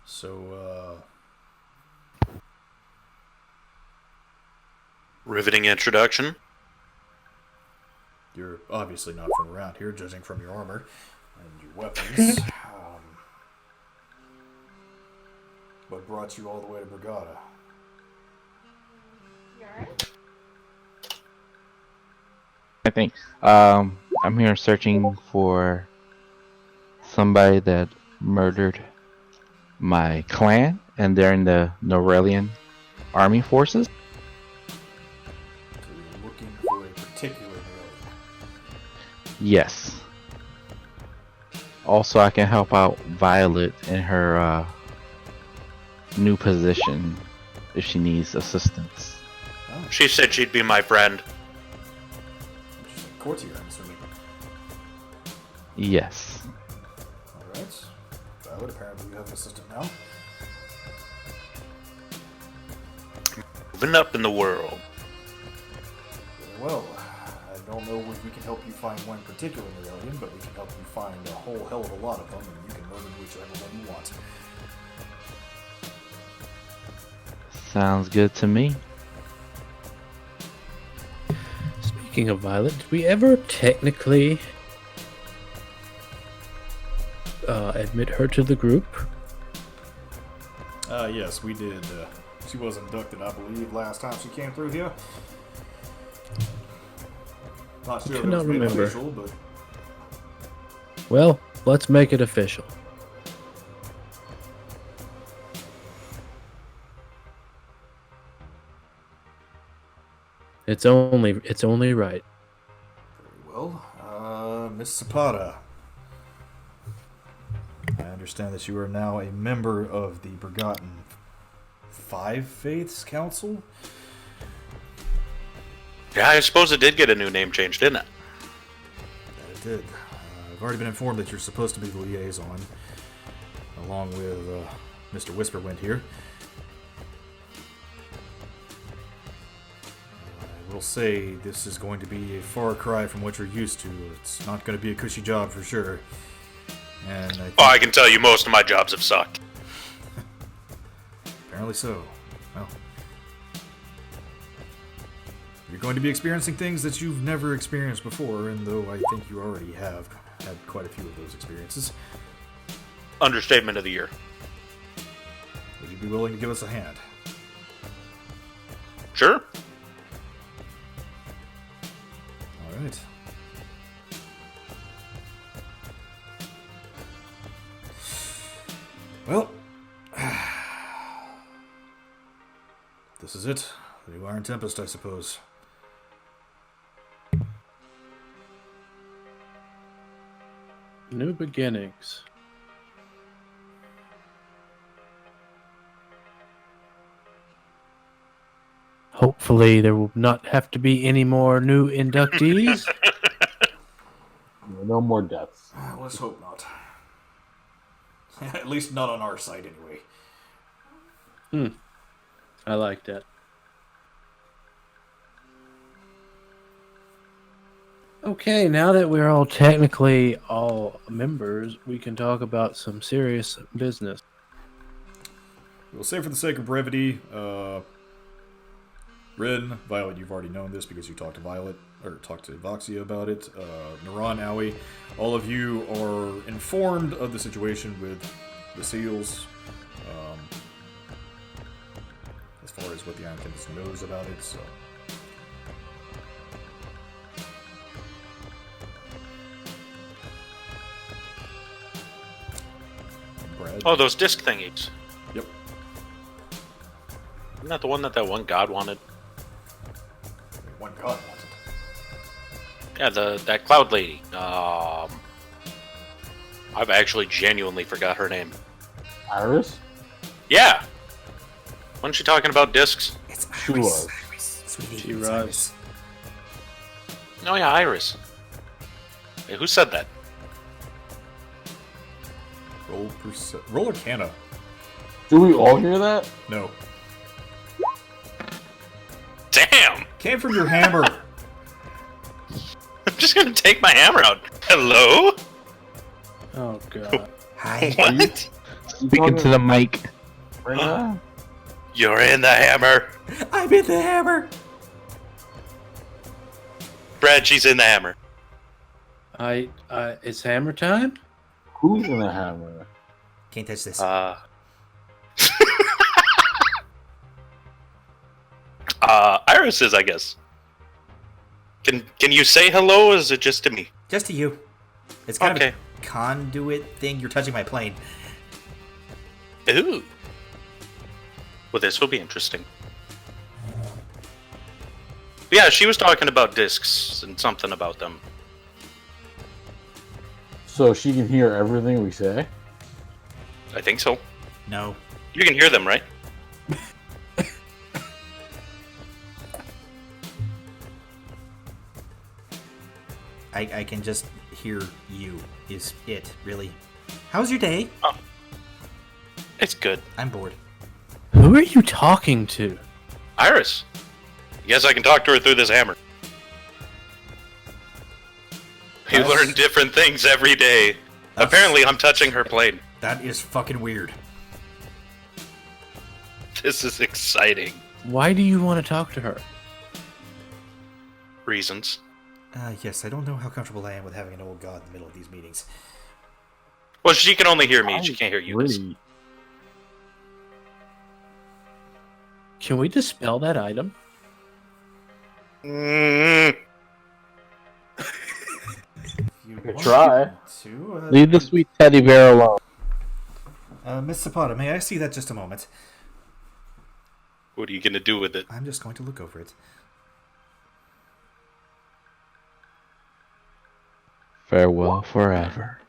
Speaker 1: So,
Speaker 5: Riveting introduction.
Speaker 1: you're obviously not from around here, judging from your armor and your weapons. What brought you all the way to Brigada?
Speaker 13: I think I'm here searching for somebody that murdered my clan, and they're in the Norellian army forces.
Speaker 1: So you're looking for a particular alien.
Speaker 13: Yes. Also, I can help out Violet in her new position if she needs assistance.
Speaker 1: Oh,
Speaker 5: She said she'd be my friend.
Speaker 1: interesting. Courtier, I'm assuming.
Speaker 13: Yes.
Speaker 1: Alright. Violet, apparently you have an assistant now.
Speaker 5: moving up in the world.
Speaker 1: Well, I don't know if we can help you find one particular alien, but we can help you find a whole hell of a lot of them, and you can murder whichever one you want.
Speaker 13: Sounds good to me.
Speaker 6: Speaking of Violet, did we ever technically admit her to the group?
Speaker 1: Yes, we did. She was inducted, I believe, last time she came through here. Not sure if it was made official, but...
Speaker 6: Well, let's make it official. It's only right.
Speaker 1: Very well. Miss Zapata. I understand that you are now a member of the Forgotten Five Faiths Council?
Speaker 5: Yeah, I suppose it did get a new name change, didn't it?
Speaker 1: It did. I've already been informed that you're supposed to be the liaison, along with Mr. Whisperwind here. I will say this is going to be a far cry from what you're used to. It's not going to be a cushy job for sure. And
Speaker 5: I can tell you most of my jobs have sucked.
Speaker 1: Apparently so. Well, you're going to be experiencing things that you've never experienced before, and though I think you already have had quite a few of those experiences.
Speaker 5: Understatement of the year.
Speaker 1: Would you be willing to give us a hand?
Speaker 5: Sure.
Speaker 1: All right. Well, this is it. The new Iron Tempest, I suppose.
Speaker 6: New beginnings. Hopefully there will not have to be any more new inductees.
Speaker 10: No more deaths.
Speaker 1: Let's hope not. At least not on our side, anyway.
Speaker 6: I like that. Okay, now that we're all technically all members, we can talk about some serious business.
Speaker 1: We'll say for the sake of brevity, Rin, Violet, you've already known this because you talked to Violet, or talked to Voxia about it. Naran, Aoi, all of you are informed of the situation with the seals, as far as what the Iron Tempest knows about it, so... Brad?
Speaker 5: Oh, those disc thingies.
Speaker 1: Yep.
Speaker 5: Isn't that the one that one god wanted?
Speaker 1: One god wanted.
Speaker 5: Yeah, that cloud lady. I've actually genuinely forgot her name.
Speaker 10: Iris?
Speaker 5: Yeah. Wasn't she talking about discs?
Speaker 9: It's
Speaker 10: She was.
Speaker 9: Iris. Sweetie,
Speaker 6: She
Speaker 9: it's
Speaker 6: was.
Speaker 9: Iris.
Speaker 5: Oh yeah, Iris. Hey, who said that?
Speaker 1: Roll Arcana.
Speaker 10: Do we all hear that?
Speaker 1: No.
Speaker 5: Damn!
Speaker 1: Came from your hammer.
Speaker 5: I'm just gonna take my hammer out. Hello?
Speaker 6: Oh god.
Speaker 9: Hi.
Speaker 5: What?
Speaker 13: Speaking to the mic.
Speaker 10: Brenda?
Speaker 5: You're in the hammer.
Speaker 9: I'm in the hammer.
Speaker 5: Brad, she's in the hammer.
Speaker 6: It's hammer time?
Speaker 10: Who's in the hammer?
Speaker 9: Can't touch this.
Speaker 5: Iris is, I guess. Can you say hello, or is it just to me?
Speaker 9: Just to you. It's kind
Speaker 5: Okay.
Speaker 9: of a conduit thing. You're touching my plane.
Speaker 5: Ooh. Well, this will be interesting. Yeah, she was talking about discs and something about them.
Speaker 10: So she can hear everything we say?
Speaker 5: I think so.
Speaker 9: No.
Speaker 5: You can hear them, right?
Speaker 9: I can just hear you. Is it, really? How's your day?
Speaker 5: It's good.
Speaker 9: I'm bored.
Speaker 6: Who are you talking to?
Speaker 5: Iris. Guess I can talk to her through this hammer. You
Speaker 1: That's-
Speaker 5: learn different things every day. Apparently, I'm touching her plane.
Speaker 1: That is fucking weird.
Speaker 5: This is exciting.
Speaker 6: Why do you want to talk to her?
Speaker 5: Reasons.
Speaker 1: Yes, I don't know how comfortable I am with having an old god in the middle of these meetings.
Speaker 5: Well, she can only hear me. She can't hear you.
Speaker 3: Really?
Speaker 6: Can we dispel that item?
Speaker 5: Mm.
Speaker 1: You
Speaker 3: Good
Speaker 1: want
Speaker 3: try.
Speaker 1: to,
Speaker 13: Leave the sweet teddy bear alone.
Speaker 1: Miss Zapata, may I see that just a moment?
Speaker 5: What are you gonna do with it?
Speaker 1: I'm just going to look over it.
Speaker 13: Farewell forever.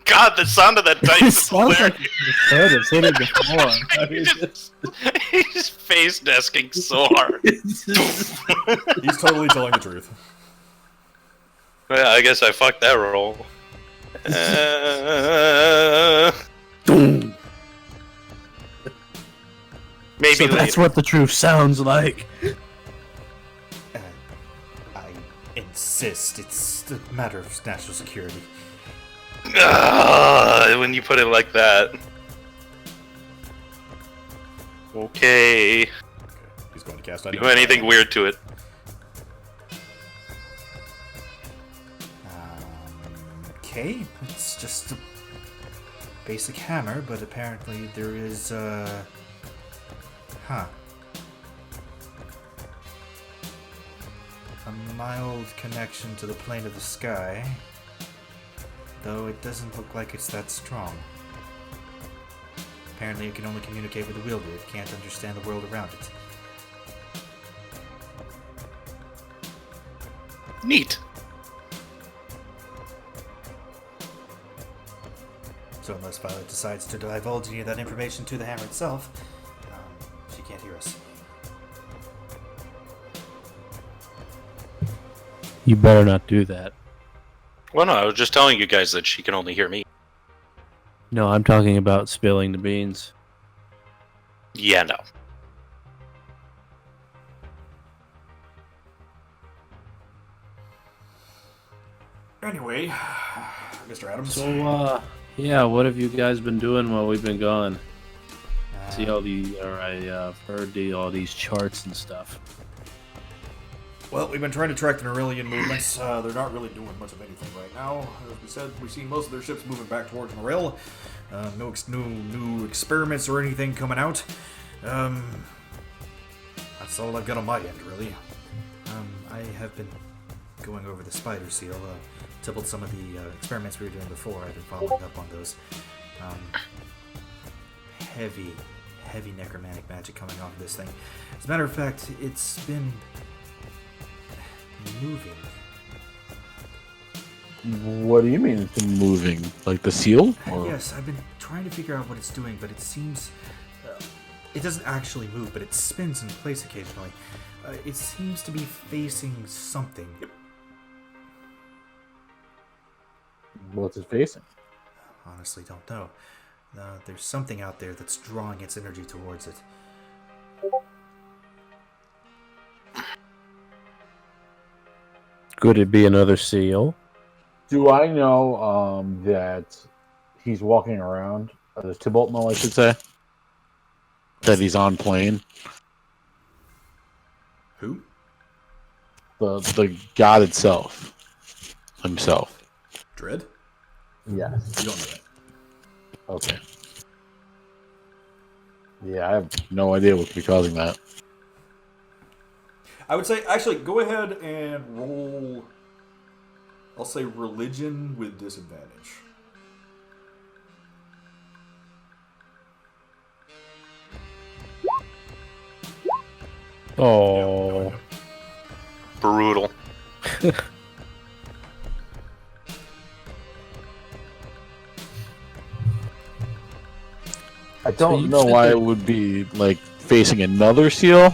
Speaker 5: God, the sound of that dice is
Speaker 6: Sounds like
Speaker 5: hilarious.
Speaker 6: his head is hitting the floor. I mean,
Speaker 5: He's face desking so hard.
Speaker 1: He's totally telling the truth.
Speaker 5: Well, I guess I fucked that roll. Maybe
Speaker 6: so that's
Speaker 5: later.
Speaker 6: what the truth sounds like.
Speaker 1: I insist. It's a matter of national security.
Speaker 5: When you put it like that. Okay.
Speaker 1: He's going to cast
Speaker 5: Do anything weird to it.
Speaker 1: Okay, it's just a basic hammer, but apparently there is, a mild connection to the plane of the sky, though it doesn't look like it's that strong. Apparently it can only communicate with the wielder, it can't understand the world around it.
Speaker 5: Neat.
Speaker 1: So unless Violet decides to divulge any of that information to the hammer itself, she can't hear us.
Speaker 6: You better not do that.
Speaker 5: Well, no, I was just telling you guys that she can only hear me.
Speaker 6: No, I'm talking about spilling the beans.
Speaker 5: Yeah, no.
Speaker 1: Anyway, Mr. Adams.
Speaker 6: So, yeah, what have you guys been doing while we've been gone? See all I've heard all these charts and stuff.
Speaker 1: Well, we've been trying to track the Norellian movements. They're not really doing much of anything right now. As we said, we've seen most of their ships moving back towards Norel. No new experiments or anything coming out. That's all I've got on my end, really. I have been going over the spider seal. Tippled some of the experiments we were doing before. I've been following up on those. Heavy necromantic magic coming off of this thing. As a matter of fact, it's been moving.
Speaker 3: What do you mean it's moving? Like the seal? Or...
Speaker 1: Yes, I've been trying to figure out what it's doing, but it seems... it doesn't actually move, but it spins in place occasionally. It seems to be facing something.
Speaker 3: What's it facing?
Speaker 1: Honestly, don't know. There's something out there that's drawing its energy towards it.
Speaker 6: Could it be another seal?
Speaker 3: Do I know that he's walking around? Does Tybalt know, I should say? That he's on plane?
Speaker 1: Who?
Speaker 3: The god itself. Himself.
Speaker 1: Dread?
Speaker 3: Yes.
Speaker 1: You don't know that.
Speaker 3: Okay. Yeah, I have no idea what could be causing that.
Speaker 1: I would say, actually, go ahead and roll, I'll say religion with disadvantage.
Speaker 6: Oh.
Speaker 5: Brutal.
Speaker 3: I don't know why it would be, like, facing another seal.
Speaker 1: It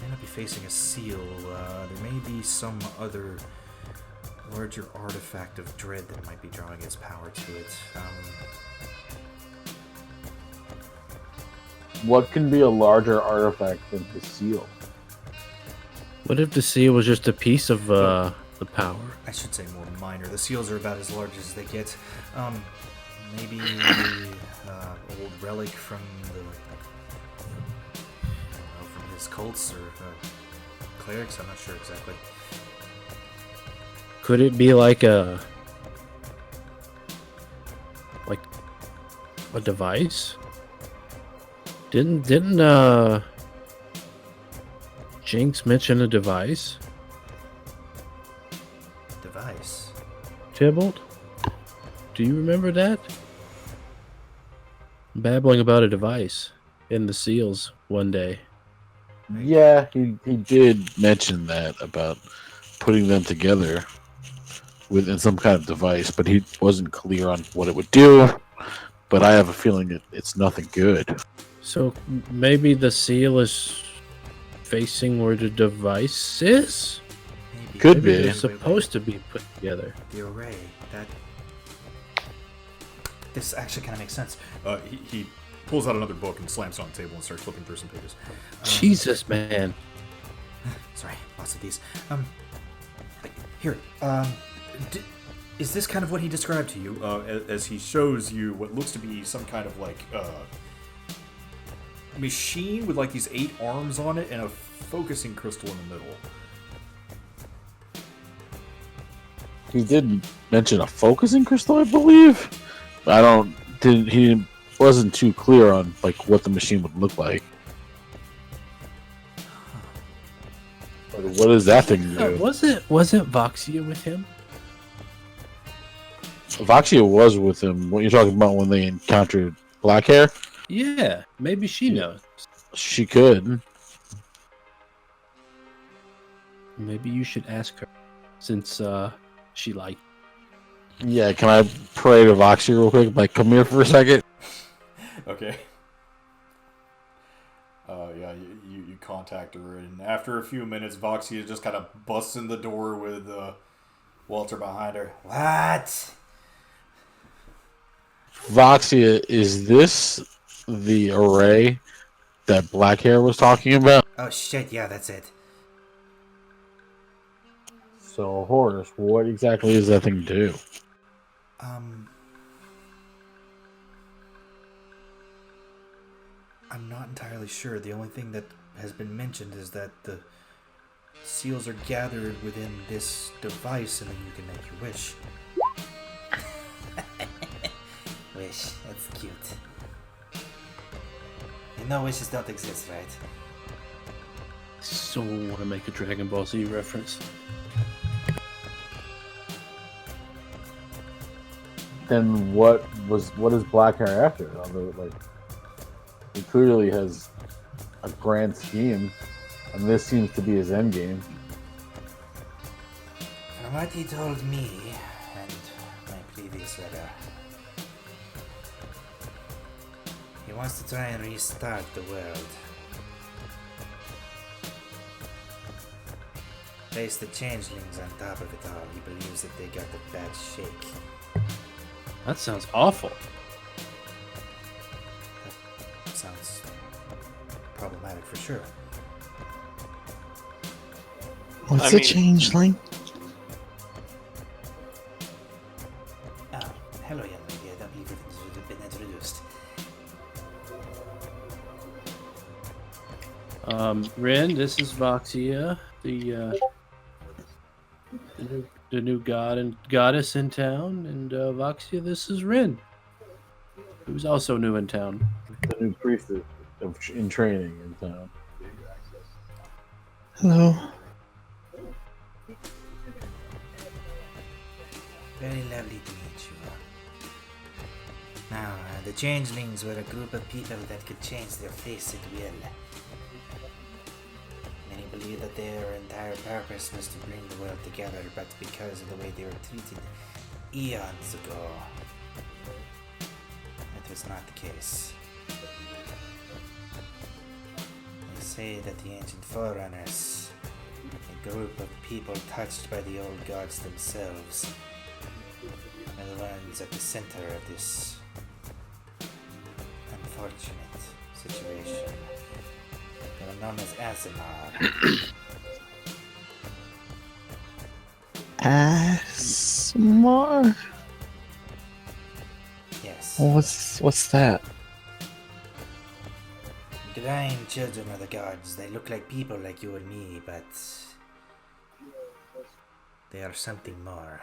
Speaker 1: may not be facing a seal. There may be some other
Speaker 9: larger artifact of dread that might be drawing its power to it.
Speaker 10: What can be a larger artifact than the seal?
Speaker 6: What if the seal was just a piece of the power?
Speaker 9: I should say more minor. The seals are about as large as they get. Maybe old relic from the, from his cults or clerics. I'm not sure exactly.
Speaker 6: Could it be like a device? Didn't Jinx mention a device?
Speaker 9: Device?
Speaker 6: Tybalt? Do you remember that? Babbling about a device in the seals one day.
Speaker 3: Yeah, he did mention that about putting them together within some kind of device, but he wasn't clear on what it would do. But I have a feeling it's nothing good.
Speaker 6: So maybe the seal is facing where the device is?
Speaker 9: Maybe.
Speaker 3: Could
Speaker 6: Maybe
Speaker 3: be.
Speaker 6: they're supposed to be put together.
Speaker 9: The array. This actually kind of makes sense.
Speaker 1: He pulls out another book and slams it on the table and starts flipping through some pages.
Speaker 6: Jesus, man.
Speaker 9: Sorry, lots of these. Here. Is this kind of what he described to you?
Speaker 1: As he shows you what looks to be some kind of machine with like these 8 arms on it and a focusing crystal in the middle.
Speaker 3: He did mention a focusing crystal, I believe. He wasn't too clear on like what the machine would look like. But what does that thing do?
Speaker 6: Wasn't Voxia with him?
Speaker 3: Voxia was with him. What you're talking about when they encountered Black Hair?
Speaker 6: Yeah, maybe she knows.
Speaker 3: She could.
Speaker 6: Maybe you should ask her, since she liked.
Speaker 3: Yeah, can I pray to Voxia real quick? Like, come here for a second.
Speaker 1: Okay. Yeah, you contact her, and after a few minutes, Voxia just kind of busts in the door with Walter behind her.
Speaker 9: What?
Speaker 3: Voxia, is this the array that Black Hair was talking about?
Speaker 9: Oh shit! Yeah, that's it.
Speaker 3: So, Horace, what exactly does that thing do?
Speaker 9: I'm not entirely sure. The only thing that has been mentioned is that the seals are gathered within this device, and then you can make your wish. Wish. That's cute. You know wishes don't exist, right?
Speaker 6: So want to make a Dragon Ball Z reference.
Speaker 10: Then what is Black Hair after? Although, like, he clearly has a grand scheme, and this seems to be his end game.
Speaker 9: From what he told me, and my previous letter, he wants to try and restart the world. Place the changelings on top of it all. He believes that they got the bad shake.
Speaker 6: That sounds awful.
Speaker 9: That sounds problematic for sure.
Speaker 11: What's a changeling?
Speaker 9: Oh, hello, young lady. I don't believe you've been introduced.
Speaker 6: Ren, this is Voxia, the new god and goddess in town, and Voxia, this is Ren, who's also new in town.
Speaker 10: The new priest in training in town.
Speaker 11: Hello.
Speaker 9: Very lovely to meet you. Now, the changelings were a group of people that could change their face at will. Many believe that their entire purpose was to bring the world together, but because of the way they were treated eons ago, that was not the case. They say that the ancient forerunners made group of people touched by the old gods themselves are the ones at the center of this unfortunate situation. They are known as Asimar.
Speaker 11: Asmar?
Speaker 9: Yes.
Speaker 11: What's that?
Speaker 9: Divine children of the gods. They look like people like you and me, but they are something more.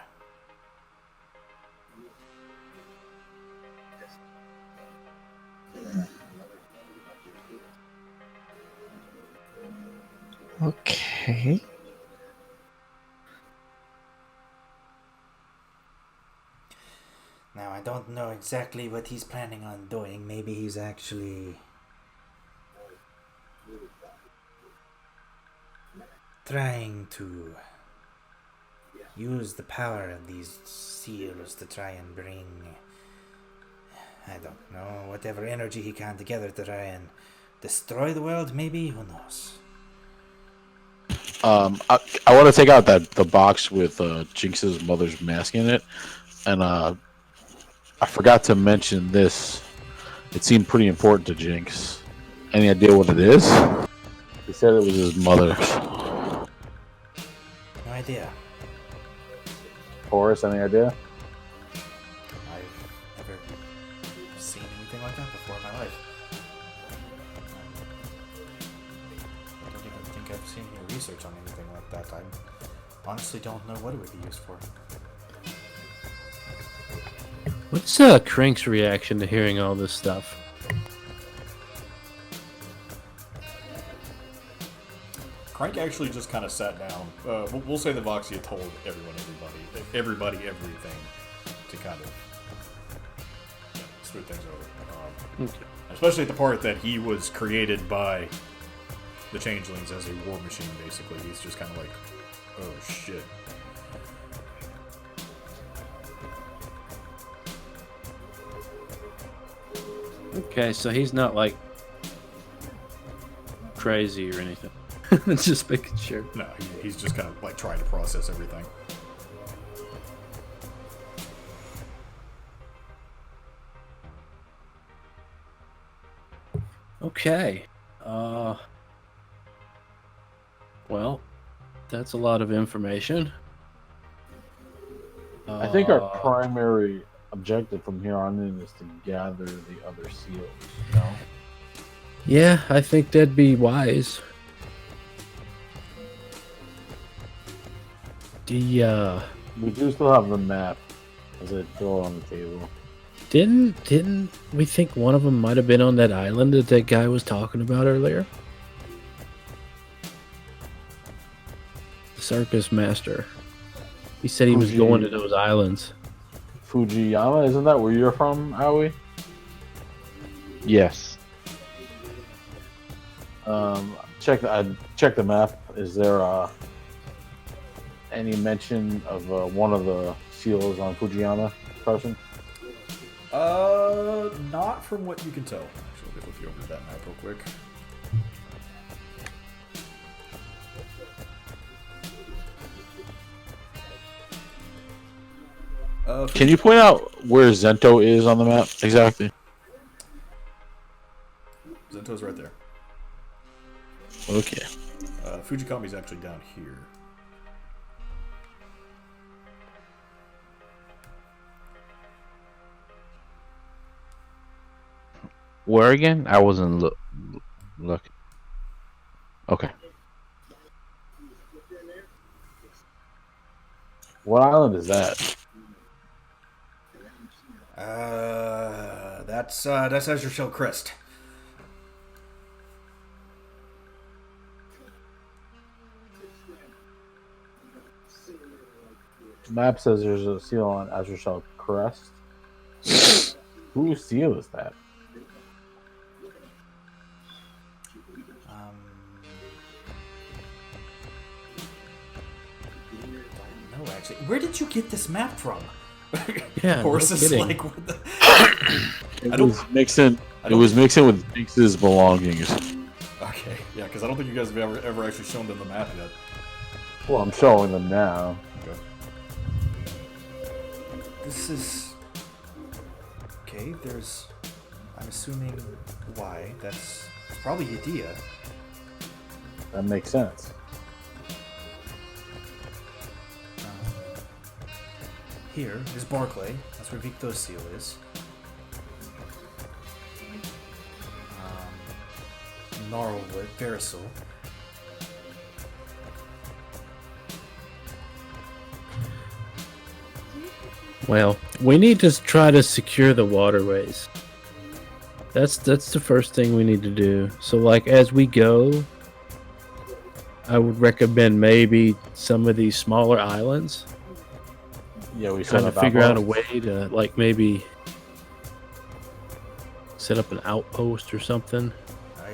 Speaker 11: Okay.
Speaker 9: Now, I don't know exactly what he's planning on doing. Maybe he's actually trying to use the power of these seals to try and bring, I don't know, whatever energy he can together to try and destroy the world, maybe? Who knows?
Speaker 3: I want to take out the box with Jinx's mother's mask in it, and I forgot to mention this. It seemed pretty important to Jinx. Any idea what it is? He said it was his mother's.
Speaker 9: No idea.
Speaker 10: Horace, any idea?
Speaker 1: I've never seen anything like that before in my life. I don't even think I've seen any research on anything like that. I honestly don't know what it would be used for.
Speaker 6: What's Crank's reaction to hearing all this stuff?
Speaker 1: Crank actually just kind of sat down. We'll say that Voxia told everybody everything to kind of smooth things over.
Speaker 6: Okay.
Speaker 1: Especially at the part that he was created by the Changelings as a war machine, basically. He's just kind of like, oh shit.
Speaker 6: Okay, so he's not like crazy or anything. Just making sure.
Speaker 1: No, he's just kind of like trying to process everything.
Speaker 6: Okay. Well, that's a lot of information.
Speaker 10: I think our primary objective from here on in is to gather the other seals, you know?
Speaker 6: Yeah, I think that'd be wise.
Speaker 10: We do still have the map as I throw it on the table.
Speaker 6: Didn't we think one of them might have been on that island that guy was talking about earlier? The circus master. He said he was going to those islands.
Speaker 10: Fujiyama, isn't that where you're from, Aoi?
Speaker 13: Yes.
Speaker 10: Check the map. Is there any mention of one of the seals on Fujiyama, Carson?
Speaker 1: Not from what you can tell. Actually, I'll flip you over to that map real quick.
Speaker 3: Can you point out where Zento is on the map exactly?
Speaker 1: Zento's right there.
Speaker 3: Okay.
Speaker 1: Fujikami's actually down here.
Speaker 13: Where again? I wasn't looking. Okay.
Speaker 10: What island is that?
Speaker 1: That's Azure Shell Crest.
Speaker 10: Map says there's a seal on Azure Shell Crest. Whose seal is that?
Speaker 1: No, actually, where did you get this map from?
Speaker 6: Yeah,
Speaker 1: Horse
Speaker 6: no
Speaker 1: is
Speaker 6: kidding.
Speaker 1: like, what the?
Speaker 3: It was mixing. It was mixing with Jinx's belongings.
Speaker 1: Okay, yeah, because I don't think you guys have ever actually shown them the map yet.
Speaker 10: Well, I'm showing them now.
Speaker 1: Okay. This is okay. There's, I'm assuming, why. That's probably Yedea.
Speaker 10: That makes sense.
Speaker 1: Here is Barclay. That's where Victor's seal is. Gnarlwood, Verisol.
Speaker 6: Well, we need to try to secure the waterways. That's the first thing we need to do. So, like, as we go, I would recommend maybe some of these smaller islands.
Speaker 10: Yeah, we
Speaker 6: Trying to figure out a way to, like, maybe set up an outpost or something.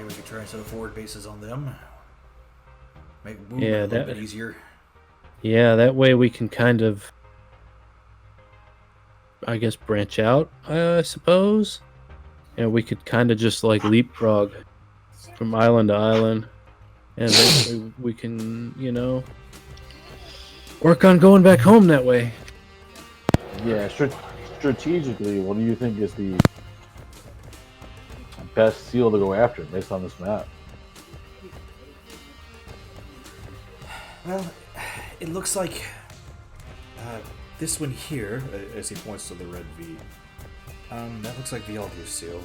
Speaker 1: We could try and set up forward bases on them. Make movement
Speaker 6: Yeah,
Speaker 1: a little bit easier.
Speaker 6: Yeah, that way we can kind of, I guess, branch out, I suppose. And we could kind of just, like, leapfrog from island to island. And eventually we can, you know, work on going back home that way.
Speaker 10: Yeah, strategically, what do you think is the best seal to go after based on this map?
Speaker 1: Well, it looks like this one here, as he points to the red V, that looks like the Aldir seal.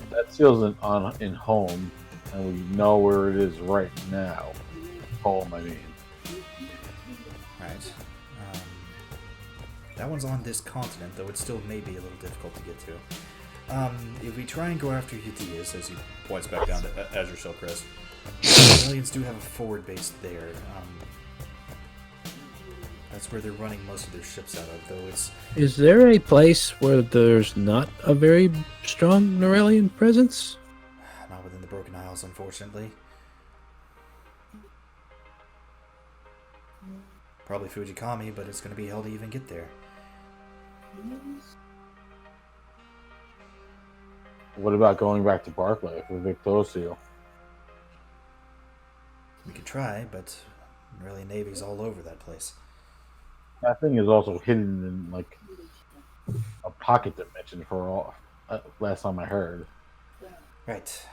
Speaker 10: That seal's in home, and we know where it is right now. Home, I mean.
Speaker 1: Right. That one's on this continent, though it still may be a little difficult to get to. If we try and go after Hideas, as he points back down to Azure Shellcrest, the aliens do have a forward base there. That's where they're running most of their ships out of, though it's...
Speaker 6: Is there a place where there's not a very strong Norellian presence?
Speaker 1: Not within the Broken Isles, unfortunately. Probably Fujikami, but it's going to be hell to even get there.
Speaker 10: What about going back to Barclay for Victor seal?
Speaker 1: We could try, but really Navy's all over that place.
Speaker 10: That thing is also hidden in, like, a pocket dimension for all. Last time I heard.
Speaker 1: Right.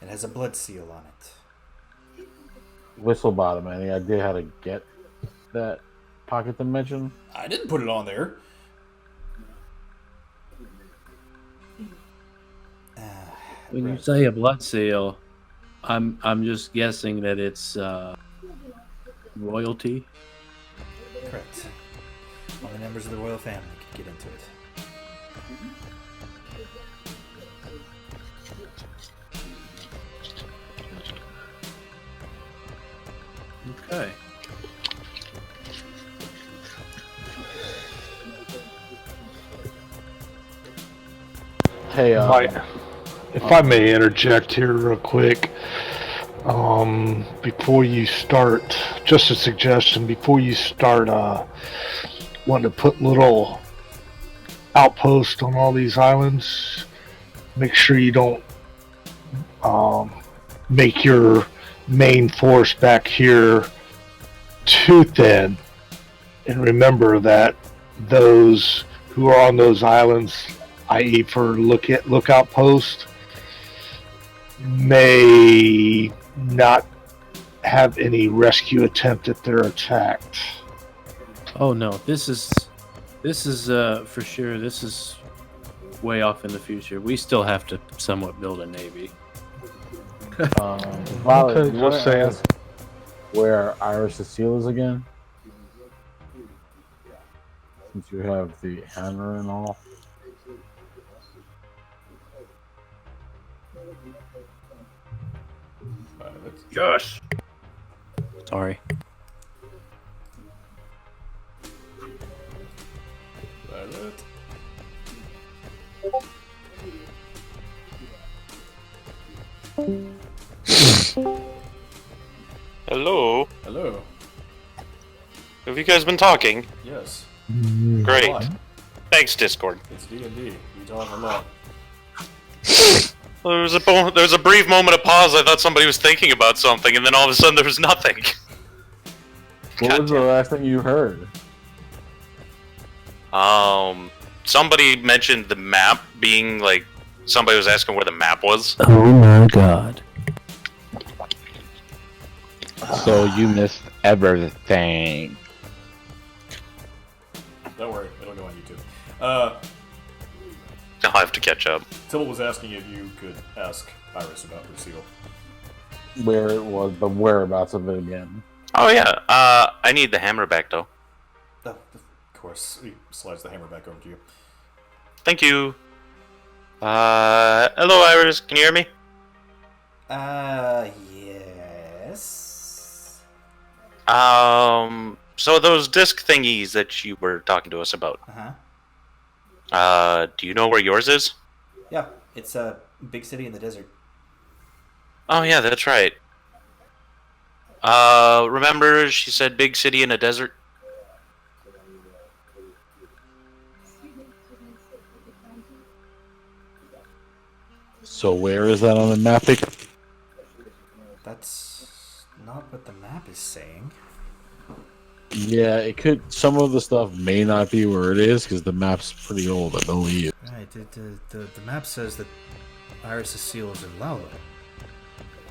Speaker 1: It has a blood seal on it.
Speaker 10: Whistlebottom, any idea how to get that pocket dimension?
Speaker 1: I didn't put it on there.
Speaker 6: When you say a blood seal, I'm just guessing that it's royalty.
Speaker 1: Correct. Only members of the royal family can get into it.
Speaker 6: Okay.
Speaker 10: Hey,
Speaker 2: if I may interject here real quick, before you start, just a suggestion, before you start wanting to put little outposts on all these islands, make sure you don't make your main force back here too thin, and remember that those who are on those islands, i.e. for lookout post, may not have any rescue attempt if they're attacked.
Speaker 6: Oh no, this is for sure. This is way off in the future. We still have to somewhat build a navy.
Speaker 10: Violet,
Speaker 2: Okay,
Speaker 10: you wanna
Speaker 2: just saying.
Speaker 10: ask where Iris' seal is again? Since you have the hammer and all.
Speaker 6: Yes. Sorry.
Speaker 1: Violet.
Speaker 5: Hello.
Speaker 1: Hello.
Speaker 5: Have you guys been talking?
Speaker 1: Yes.
Speaker 5: Great.
Speaker 1: What?
Speaker 5: Thanks, Discord.
Speaker 1: It's D&D. We talk a lot.
Speaker 5: Well, there was a brief moment of pause. I thought somebody was thinking about something, and then all of a sudden there was nothing.
Speaker 10: What was the last thing you heard?
Speaker 5: Somebody mentioned the map being like. Somebody was asking where the map was.
Speaker 6: Oh my god.
Speaker 13: So you missed everything.
Speaker 1: Don't worry, it'll go on YouTube.
Speaker 5: I'll have to catch up.
Speaker 1: Tibble was asking if you could ask Iris about her seal.
Speaker 10: Where it was, the whereabouts of it again.
Speaker 5: Oh yeah, I need the hammer back though.
Speaker 1: Oh, of course. He slides the hammer back over to you.
Speaker 5: Thank you. Hello Iris, can you hear me?
Speaker 9: Yes.
Speaker 5: So those disc thingies that you were talking to us about. Do you know where yours is?
Speaker 9: Yeah, it's a big city in the desert.
Speaker 5: Oh yeah, that's right. Remember she said big city in a desert?
Speaker 3: So where is that on the map?
Speaker 9: That's not what the map is saying.
Speaker 3: Yeah, it could. Some of the stuff may not be where it is because the map's pretty old, I believe.
Speaker 9: Right, the map says that Iris' seal is in Lala.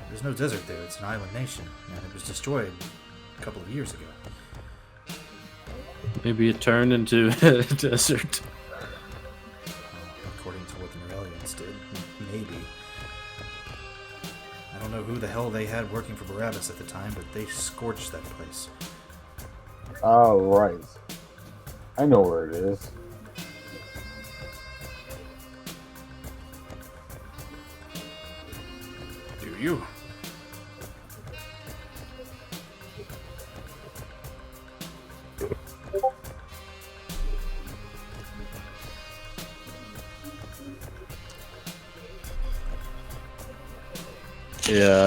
Speaker 9: There's no desert there, it's an island nation, and it was destroyed a couple of years ago.
Speaker 6: Maybe it turned into a desert.
Speaker 9: According to what the Norellians did, maybe. I don't know who the hell they had working for Barabbas at the time, but they scorched that place.
Speaker 10: Oh, right. I know where it is.
Speaker 1: Do you?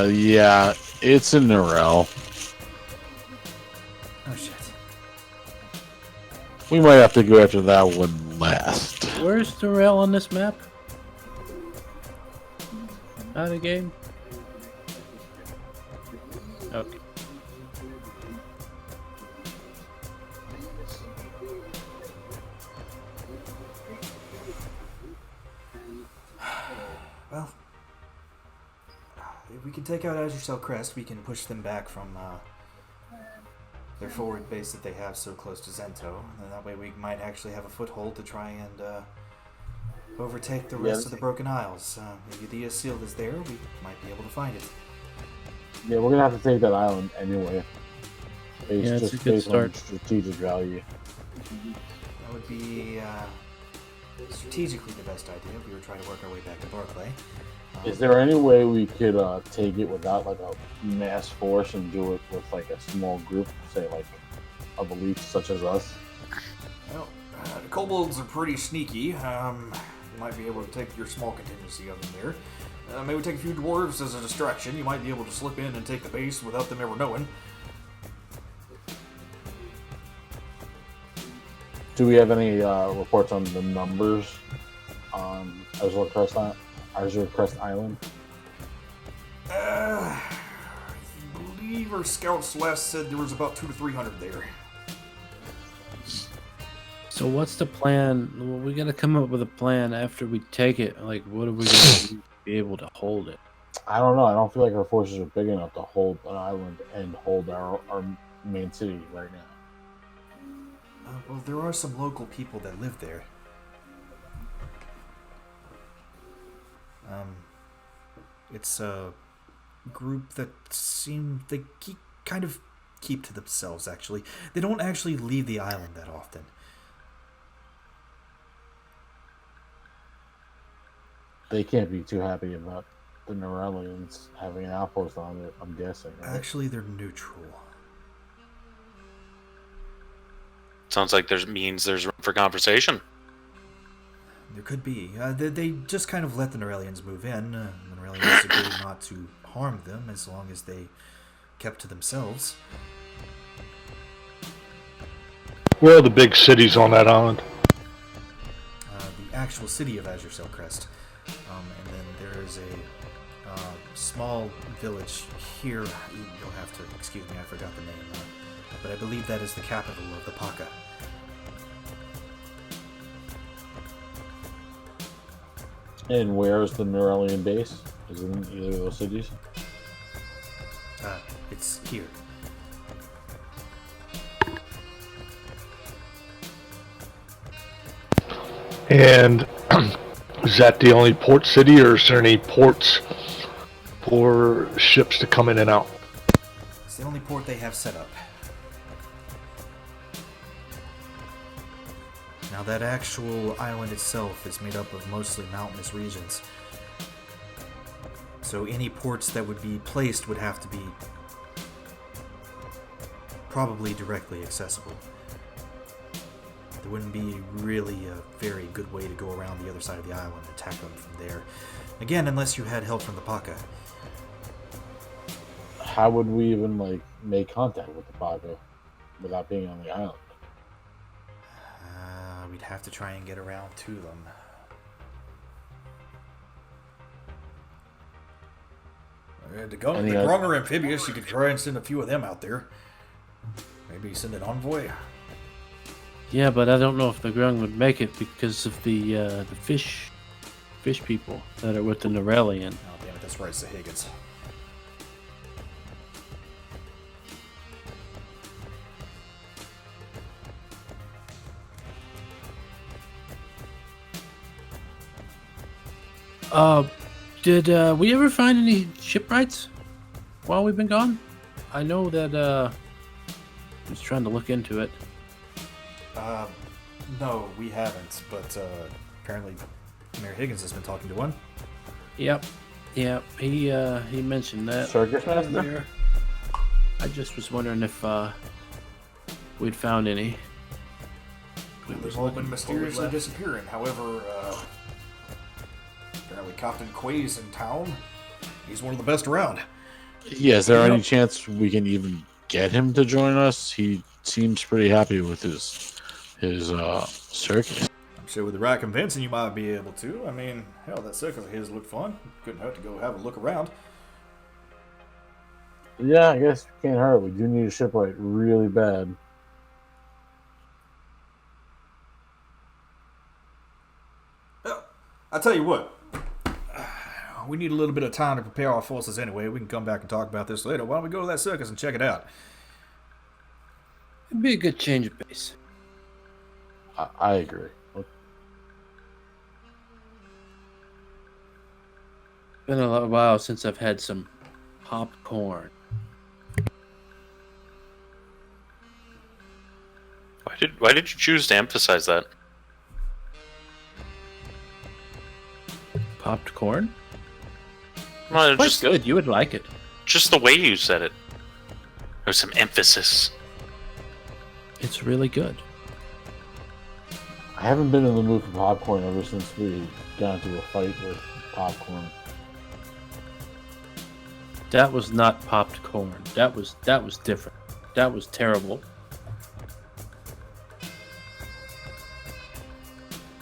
Speaker 3: Yeah, it's in Norel.
Speaker 9: Oh shit.
Speaker 3: We might have to go after that one last.
Speaker 6: Where's the rail on this map? Out of game? Okay.
Speaker 9: Well, if we can take out Azure Cell Crest, we can push them back from their forward base that they have so close to Zento, and that way we might actually have a foothold to try and overtake the rest of the Broken Isles. If the seal is there, we might be able to find it.
Speaker 10: Yeah, we're gonna have to take that island anyway.
Speaker 6: Yeah, it's a good start.
Speaker 10: On strategic value.
Speaker 9: That would be strategically the best idea if we were trying to work our way back to Barclay.
Speaker 10: Is there any way we could take it without like a mass force and do it with like a small group, say like of elites such as us?
Speaker 1: Well, the kobolds are pretty sneaky. You might be able to take your small contingency of them there. Maybe take a few dwarves as a distraction. You might be able to slip in and take the base without them ever knowing.
Speaker 10: Do we have any reports on the numbers on Azure Crest Island?
Speaker 1: I believe our scouts last said there was about 200 to 300 there.
Speaker 6: So what's the plan? Well, we gotta come up with a plan after we take it. Like, what are we gonna do to be able to hold it?
Speaker 10: I don't know. I don't feel like our forces are big enough to hold an island and hold our main city right now.
Speaker 9: Well, there are some local people that live there. It's a group that kind of keep to themselves, actually. They don't actually leave the island that often.
Speaker 10: They can't be too happy about the Norellians having an outpost on it, I'm guessing. Right?
Speaker 9: Actually, they're neutral.
Speaker 5: Sounds like there's room for conversation.
Speaker 9: There could be. They just kind of let the Norellians move in. The Norellians agreed not to harm them as long as they kept to themselves.
Speaker 2: Where are the big cities on that island?
Speaker 9: The actual city of Azure Cell Crest. And then there is a small village here. You'll have to excuse me, I forgot the name. But I believe that is the capital of the Paka.
Speaker 10: And where is the Neuralian base? Is it in either of those cities?
Speaker 9: It's here.
Speaker 2: And is that the only port city, or is there any ports for ships to come in and out?
Speaker 9: It's the only port they have set up. Now that actual island itself is made up of mostly mountainous regions. So any ports that would be placed would have to be probably directly accessible. There wouldn't be really a very good way to go around the other side of the island and attack them from there. Again, unless you had help from the Paka.
Speaker 10: How would we even like make contact with the Paka without being on the island?
Speaker 9: We'd have to try and get around to them. The Grung are amphibious. You could try and send a few of them out there. Maybe send an envoy.
Speaker 6: Yeah, but I don't know if the Grung would make it because of the fish people that are with the Neuralian.
Speaker 9: Oh damn it, that's right, it's the Higgins.
Speaker 6: Did we ever find any shipwrights while we've been gone? I know that I was trying to look into it.
Speaker 9: No, we haven't, but apparently Mayor Higgins has been talking to one.
Speaker 6: Yep. He mentioned that.
Speaker 10: Circus master?
Speaker 6: Earlier. I just was wondering if we'd found any.
Speaker 1: They've all been mysteriously disappearing. However, apparently Captain Quay's in town. He's one of the best around.
Speaker 3: Yeah, is there any chance we can even get him to join us? He seems pretty happy with his circus.
Speaker 1: I'm sure with the right convincing you might be able to. I mean, hell, that circus of his looked fun. Couldn't hurt to go have a look around.
Speaker 10: Yeah, I guess we can't hurt. We do need a shipwright really bad.
Speaker 1: I tell you what, we need a little bit of time to prepare our forces anyway. We can come back and talk about this later. Why don't we go to that circus and check it out?
Speaker 6: It'd be a good change of pace.
Speaker 10: I agree.
Speaker 6: Been a while since I've had some popcorn.
Speaker 5: Why did you choose to emphasize that?
Speaker 6: Popped corn?
Speaker 5: Well,
Speaker 6: Quite good. You would like it.
Speaker 5: Just the way you said it. There's some emphasis.
Speaker 6: It's really good.
Speaker 10: I haven't been in the mood for popcorn ever since we got into a fight with popcorn.
Speaker 6: That was not popped corn. That was different. That was terrible.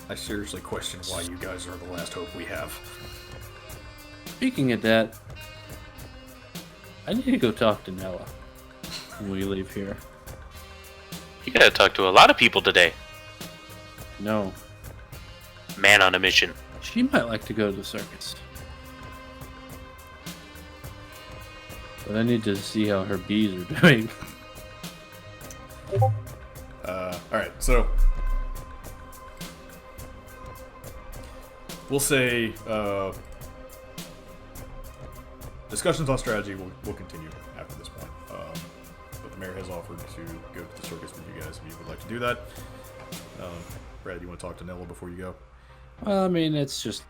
Speaker 1: I seriously question why you guys are the last hope we have.
Speaker 6: Speaking of that, I need to go talk to Nella when we leave here.
Speaker 5: You gotta talk to a lot of people today.
Speaker 6: No.
Speaker 5: Man on a mission.
Speaker 6: She might like to go to the circus. But I need to see how her bees are doing.
Speaker 1: Alright, so we'll say discussions on strategy will continue after this point. But the mayor has offered to go to the circus with you guys if you would like to do that. Brad, you want to talk to Nella before you go?
Speaker 6: Well, I mean, it's just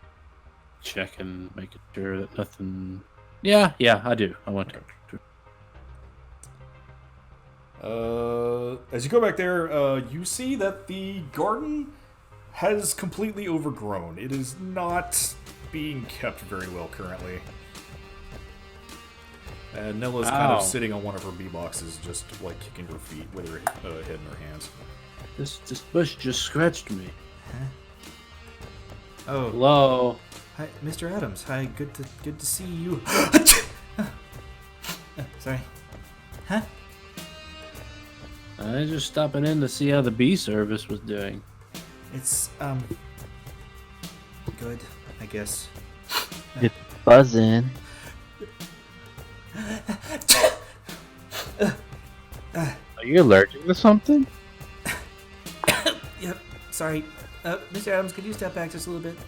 Speaker 6: checking, making sure that nothing... Yeah, I do. I want to.
Speaker 1: As you go back there, you see that the garden has completely overgrown. It is not being kept very well currently. And Nella's kind of sitting on one of her bee boxes, just like kicking her feet with her head in her hands.
Speaker 6: This bush just scratched me.
Speaker 9: Huh? Oh.
Speaker 6: Hello?
Speaker 9: Hi, Mr. Adams. Hi, good to see you. Sorry. Huh?
Speaker 6: I just stopping in to see how the bee service was doing.
Speaker 9: It's good, I guess.
Speaker 13: It's buzzing. Are you allergic to something?
Speaker 9: Yep. Sorry. Mr. Adams, could you step back just a little bit?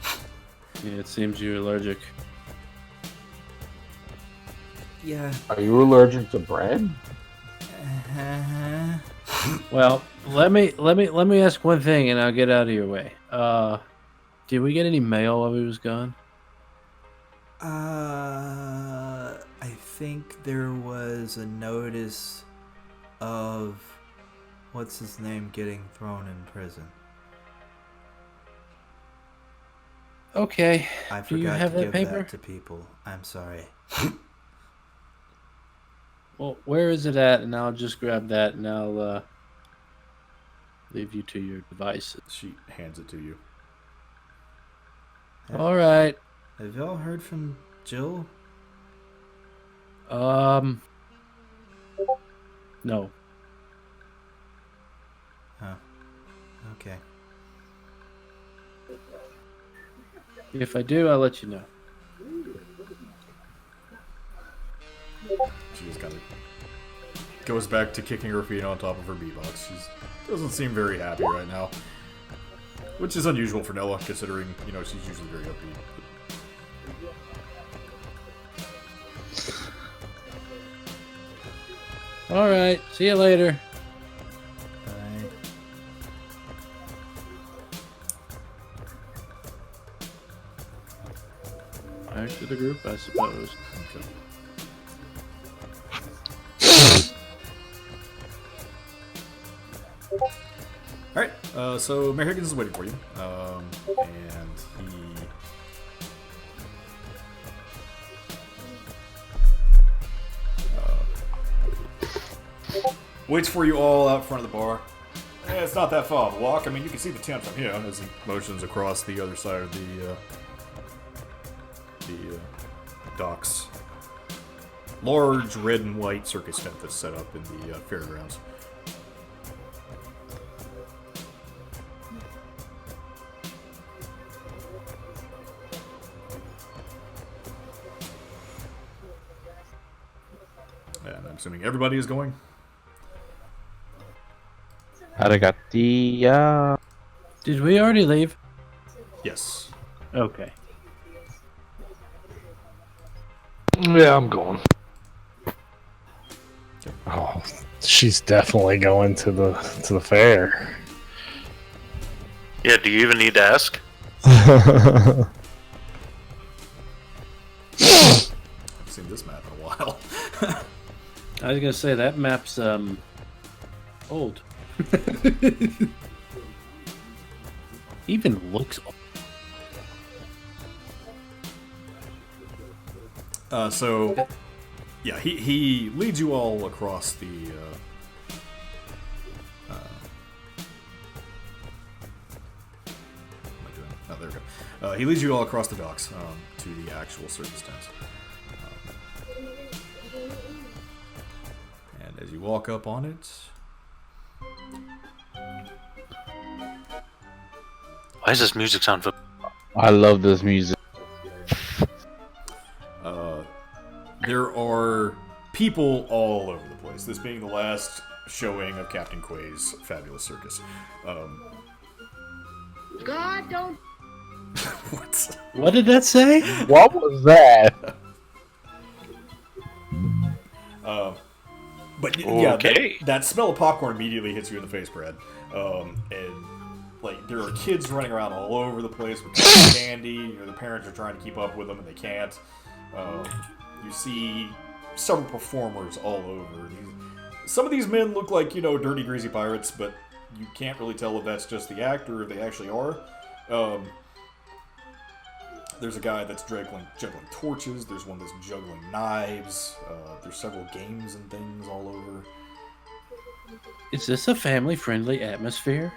Speaker 6: Yeah, it seems you're allergic.
Speaker 9: Yeah.
Speaker 10: Are you allergic to bread?
Speaker 6: Well, let me ask one thing, and I'll get out of your way. Did we get any mail while we was gone?
Speaker 9: I think there was a notice of what's his name getting thrown in prison.
Speaker 6: Okay.
Speaker 9: I
Speaker 6: Do you
Speaker 9: forgot
Speaker 6: have
Speaker 9: to
Speaker 6: that
Speaker 9: give
Speaker 6: paper?
Speaker 9: that to people. I'm sorry.
Speaker 6: Well, where is it at? And I'll just grab that, and I'll leave you to your devices.
Speaker 1: She hands it to you.
Speaker 6: All right.
Speaker 9: Have y'all heard from Jill?
Speaker 6: No.
Speaker 9: Huh. Okay.
Speaker 6: If I do, I'll let you know.
Speaker 1: She just kind of goes back to kicking her feet on top of her beatbox. She doesn't seem very happy right now, which is unusual for Nella, considering she's usually very upbeat.
Speaker 6: All right. See you later.
Speaker 9: Bye.
Speaker 6: Back to the group, I suppose.
Speaker 1: Okay. All right. So Mayor Higgins is waiting for you, and he waits for you all out front of the bar. It's not that far of a walk. I mean, you can see the tent from here as he motions across the other side of the docks. Large red and white circus tent that's set up in the fairgrounds. And I'm assuming everybody is going.
Speaker 13: Arigatia.
Speaker 6: Did we already leave?
Speaker 1: Yes.
Speaker 6: Okay.
Speaker 2: Yeah, I'm going.
Speaker 7: Oh, she's definitely going to the fair.
Speaker 5: Yeah, do you even need to ask?
Speaker 1: I've seen this map in a while.
Speaker 6: I was gonna say that map's old. Even looks old.
Speaker 1: So, yeah, he leads you all across the. What am I doing? Oh, there we go. He leads you all across the docks to the actual circus tent. And as you walk up on it,
Speaker 5: Why does this music sound?
Speaker 13: I love this music.
Speaker 1: there are people all over the place. This being the last showing of Captain Quay's fabulous circus.
Speaker 14: God don't.
Speaker 1: What?
Speaker 6: What did that say?
Speaker 2: What was that?
Speaker 1: But yeah,
Speaker 5: Okay.
Speaker 1: that smell of popcorn immediately hits you in the face, Brad. And like there are kids running around all over the place with candy. The parents are trying to keep up with them and they can't. You see several performers all over. Some of these men look like dirty, greasy pirates, but you can't really tell if that's just the act or if they actually are. There's a guy that's juggling torches. There's one that's juggling knives. There's several games and things all over.
Speaker 6: Is this a family-friendly atmosphere?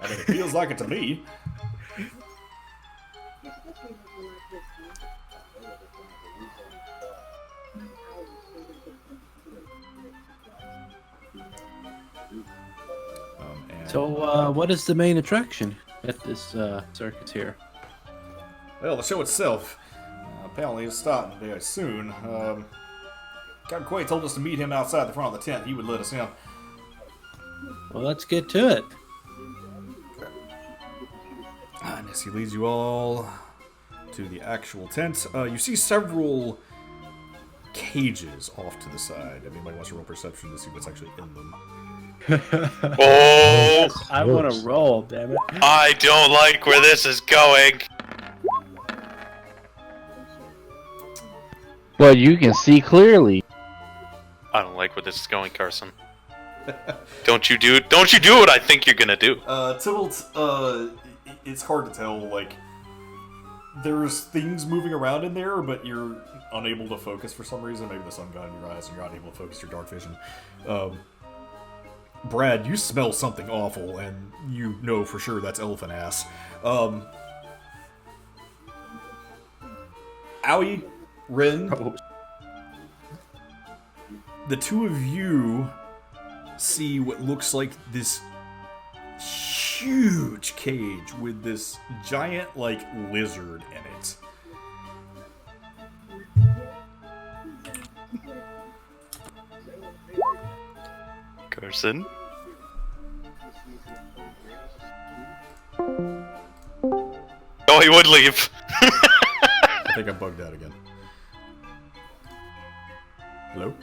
Speaker 1: I mean, it feels like it to me.
Speaker 6: So, what is the main attraction at this circus here?
Speaker 1: Well, the show itself apparently is starting very soon. Captain Quay told us to meet him outside the front of the tent. He would let us in.
Speaker 6: Well, let's get to it.
Speaker 1: And as he leads you all to the actual tent, you see several cages off to the side. If anybody wants to roll perception to see what's actually in them.
Speaker 5: Oh!
Speaker 6: I want to roll, damn it.
Speaker 5: I don't like where this is going.
Speaker 13: Well, you can see clearly.
Speaker 5: I don't like where this is going, Carson. Don't you do what I think you're gonna do.
Speaker 1: Tybalt, it's hard to tell, like, there's things moving around in there, but you're unable to focus for some reason. Maybe the sun got in your eyes and you're unable to focus your dark vision. Brad, you smell something awful, and you know for sure that's elephant ass. Owie, Rin, the two of you see what looks like this huge cage with this giant, like, lizard in it.
Speaker 5: Carson? Oh, he would leave.
Speaker 1: I think I bugged out again. Hello?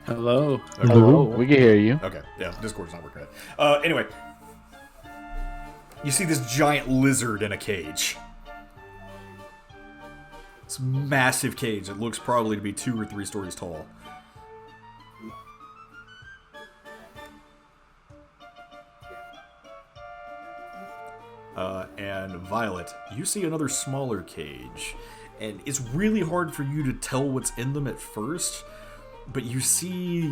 Speaker 6: Hello.
Speaker 1: Okay.
Speaker 13: Hello. We can hear you.
Speaker 1: Okay, yeah, Discord's not working right. Anyway, you see this giant lizard in a cage. It's a massive cage. It looks probably to be 2 or 3 stories tall. And Violet, you see another smaller cage. And it's really hard for you to tell what's in them at first, but you see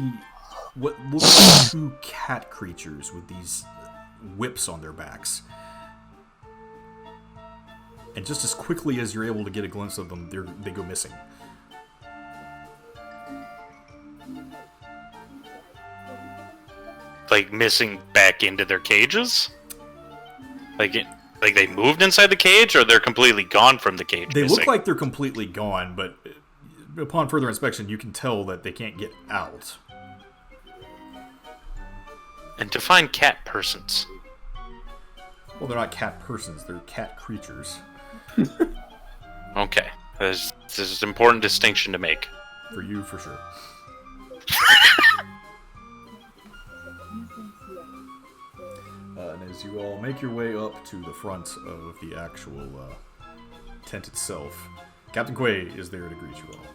Speaker 1: what looks like 2 cat creatures with these whips on their backs. And just as quickly as you're able to get a glimpse of them, they go missing.
Speaker 5: Like, missing back into their cages? Like they moved inside the cage, or they're completely gone from the cage?
Speaker 1: They
Speaker 5: missing?
Speaker 1: look like they're completely gone, but upon further inspection, you can tell that they can't get out.
Speaker 5: And define cat persons.
Speaker 1: Well, they're not cat persons, they're cat creatures.
Speaker 5: Okay. This is an important distinction to make.
Speaker 1: For you, for sure. And as you all make your way up to the front of the actual tent itself, Captain Quay is there to greet you all.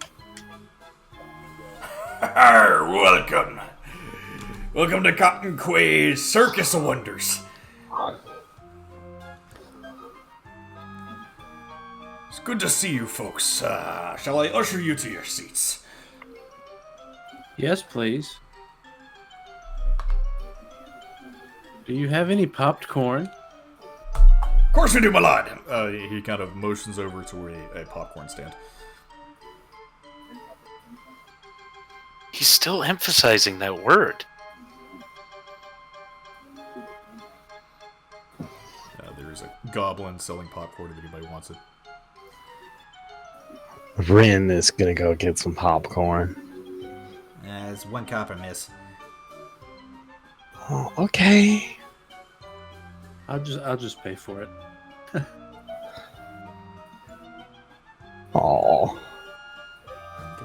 Speaker 1: Welcome! Welcome to Captain Quay's Circus of Wonders. It's good to see you folks. Shall I usher you to your seats?
Speaker 6: Yes, please. Do you have any popped corn?
Speaker 1: Of course we do, my lord. He kind of motions over to a popcorn stand.
Speaker 5: He's still emphasizing that word.
Speaker 1: There's a goblin selling popcorn if anybody wants it.
Speaker 7: Rin is gonna go get some popcorn.
Speaker 9: It's 1 copper, miss.
Speaker 11: Oh, okay.
Speaker 6: I'll just pay for it.
Speaker 11: Oh,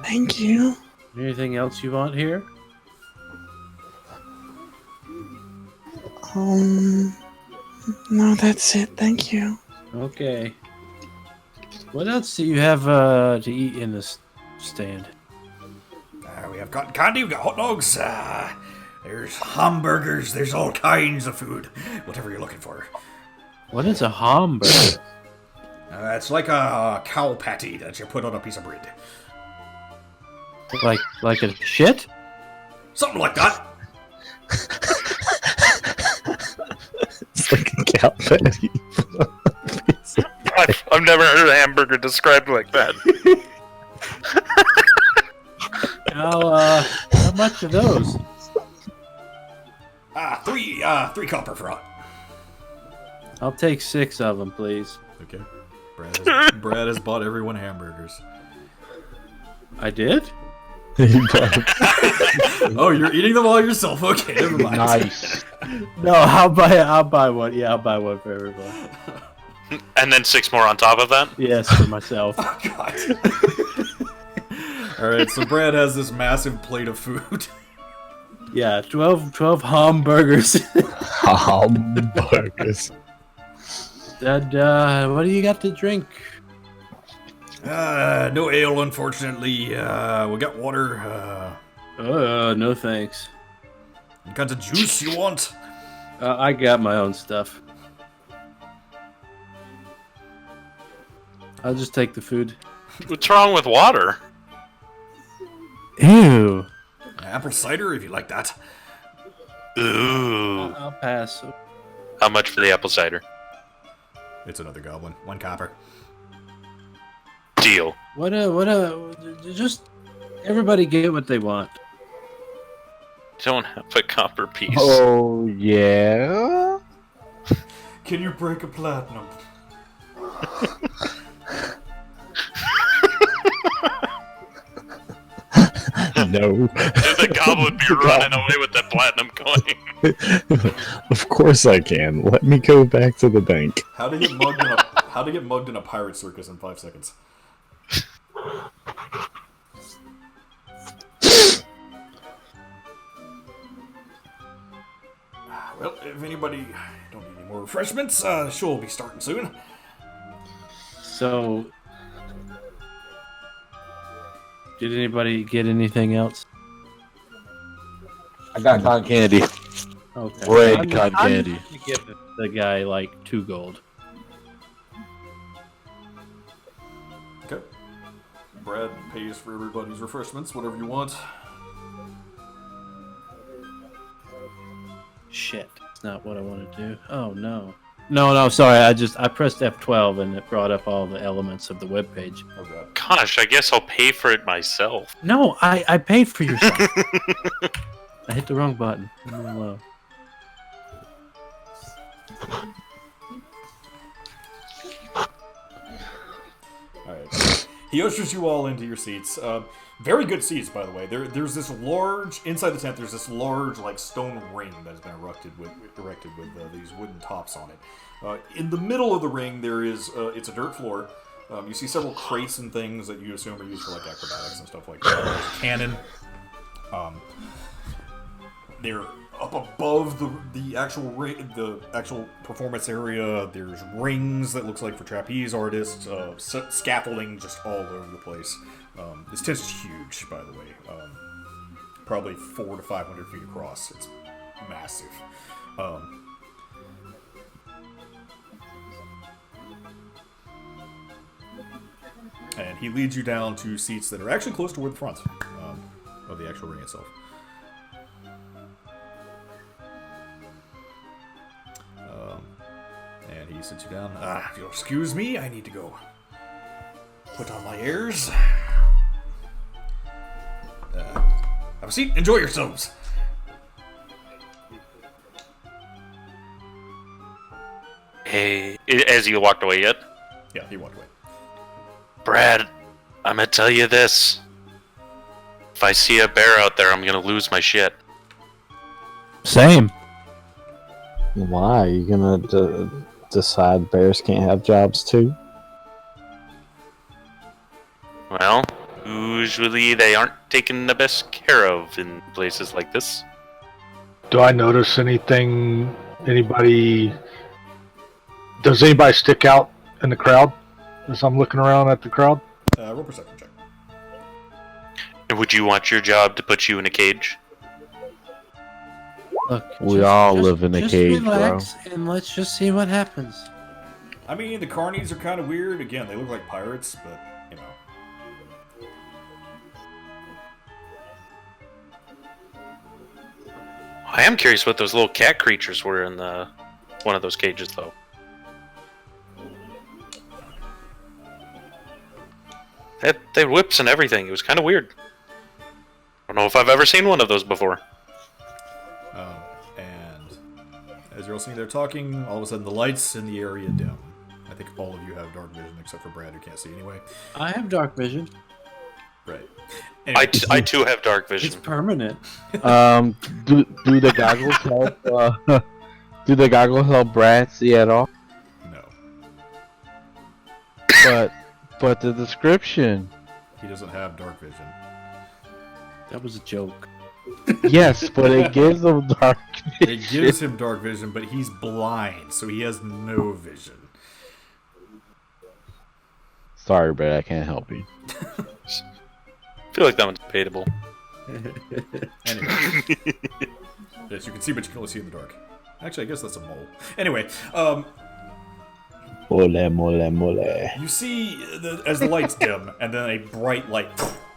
Speaker 11: thank you.
Speaker 6: Anything else you want here?
Speaker 11: No, that's it. Thank you.
Speaker 6: Okay. What else do you have to eat in this stand?
Speaker 1: We have cotton candy, we've got hot dogs, there's hamburgers, there's all kinds of food. Whatever you're looking for.
Speaker 6: What is a hamburger?
Speaker 1: It's like a cow patty that you put on a piece of bread.
Speaker 6: like a shit?
Speaker 1: Something like that.
Speaker 7: It's like a cow patty.
Speaker 5: I've never heard a hamburger described like that.
Speaker 6: How much are those?
Speaker 1: Three copper for it.
Speaker 6: I'll take 6 of them, please.
Speaker 1: Okay. Brad has bought everyone hamburgers.
Speaker 6: I did?
Speaker 1: Oh, you're eating them all yourself. Okay, never mind.
Speaker 3: Nice.
Speaker 6: No, I'll buy one. Yeah, I'll buy one for everyone.
Speaker 5: And then 6 more on top of that?
Speaker 6: Yes, for myself.
Speaker 1: Oh, God. Alright, so Brad has this massive plate of food.
Speaker 6: Yeah, 12 hamburgers.
Speaker 4: Hamburgers.
Speaker 6: And, what do you got to drink?
Speaker 1: No ale, unfortunately. We got water.
Speaker 6: No thanks.
Speaker 1: What kind of juice you want?
Speaker 6: I got my own stuff. I'll just take the food.
Speaker 5: What's wrong with water?
Speaker 6: Ew.
Speaker 1: Apple cider, if you like that.
Speaker 5: Ooh.
Speaker 6: I'll pass.
Speaker 5: How much for the apple cider?
Speaker 1: It's another goblin. 1 copper.
Speaker 5: Deal.
Speaker 6: Just everybody get what they want.
Speaker 5: Don't have a copper piece.
Speaker 3: Oh, yeah?
Speaker 1: Can you break a platinum?
Speaker 4: No.
Speaker 5: The goblin be running away with that platinum coin.
Speaker 4: Of course I can. Let me go back to the bank.
Speaker 1: How to get mugged in a pirate circus in 5 seconds. Well, if anybody don't need any more refreshments, show will be starting soon.
Speaker 6: So, did anybody get anything else?
Speaker 3: I got cotton candy.
Speaker 6: Okay.
Speaker 3: Red cotton candy.
Speaker 6: I'm gonna give the guy like 2 gold.
Speaker 1: Okay. Brad pays for everybody's refreshments, whatever you want.
Speaker 6: Shit, that's not what I want to do. Oh no. No, sorry. I pressed F12 and it brought up all the elements of the webpage.
Speaker 1: Oh god.
Speaker 5: Gosh, I guess I'll pay for it myself.
Speaker 6: No, I paid for your stuff. I hit the wrong button.
Speaker 1: Alright. He ushers you all into your seats. Very good seats, by the way. There's this large, inside the tent, there's this large, like, stone ring that has been erected with these wooden tops on it. In the middle of the ring, there is, it's a dirt floor. You see several crates and things that you assume are used for, like, acrobatics and stuff like that. There's a cannon. They're up above the actual performance area. There's rings that looks like for trapeze artists. Scaffolding just all over the place. This tent is huge, by the way. Probably 400 to 500 feet across. It's massive. And he leads you down to seats that are actually close toward the front of the actual ring itself. And he sits you down. If you'll excuse me, I need to go put on my airs. Have a seat. Enjoy yourselves.
Speaker 5: Hey, as you walked away yet?
Speaker 1: Yeah, he walked away.
Speaker 5: Brad, I'm gonna tell you this. If I see a bear out there, I'm gonna lose my shit.
Speaker 6: Same.
Speaker 7: Why? You gonna decide bears can't have jobs too?
Speaker 5: Well, usually they aren't taken the best care of in places like this.
Speaker 2: Do I notice anything? Does anybody stick out in the crowd as I'm looking around at the crowd?
Speaker 1: Roll perception check.
Speaker 5: And would you want your job to put you in a cage?
Speaker 6: Look,
Speaker 13: We all live in a cage,
Speaker 6: relax and let's just see what happens.
Speaker 1: I mean, the carnies are kind of weird. Again, they look like pirates, but, you know.
Speaker 5: I am curious what those little cat creatures were in one of those cages, though. They had whips and everything. It was kind of weird. I don't know if I've ever seen one of those before.
Speaker 1: And as you're all sitting there talking, all of a sudden the lights in the area dim. I think all of you have dark vision except for Brad, who can't see anyway.
Speaker 6: I have dark vision.
Speaker 1: Right.
Speaker 5: I too have dark vision.
Speaker 6: It's permanent.
Speaker 13: Do the goggles help? Do the goggles help Brad see at all?
Speaker 1: No.
Speaker 13: But the description.
Speaker 1: He doesn't have dark vision.
Speaker 6: That was a joke.
Speaker 13: Yes, but it gives him dark vision.
Speaker 1: It gives him dark vision, but he's blind, so he has no vision.
Speaker 13: Sorry, Brad, I can't help you.
Speaker 5: I feel like that one's debatable.
Speaker 1: Anyway. Yes, you can see, but you can only see in the dark. Actually, I guess that's a mole. Anyway,
Speaker 7: Mole.
Speaker 1: you see as the lights dim, and then a bright light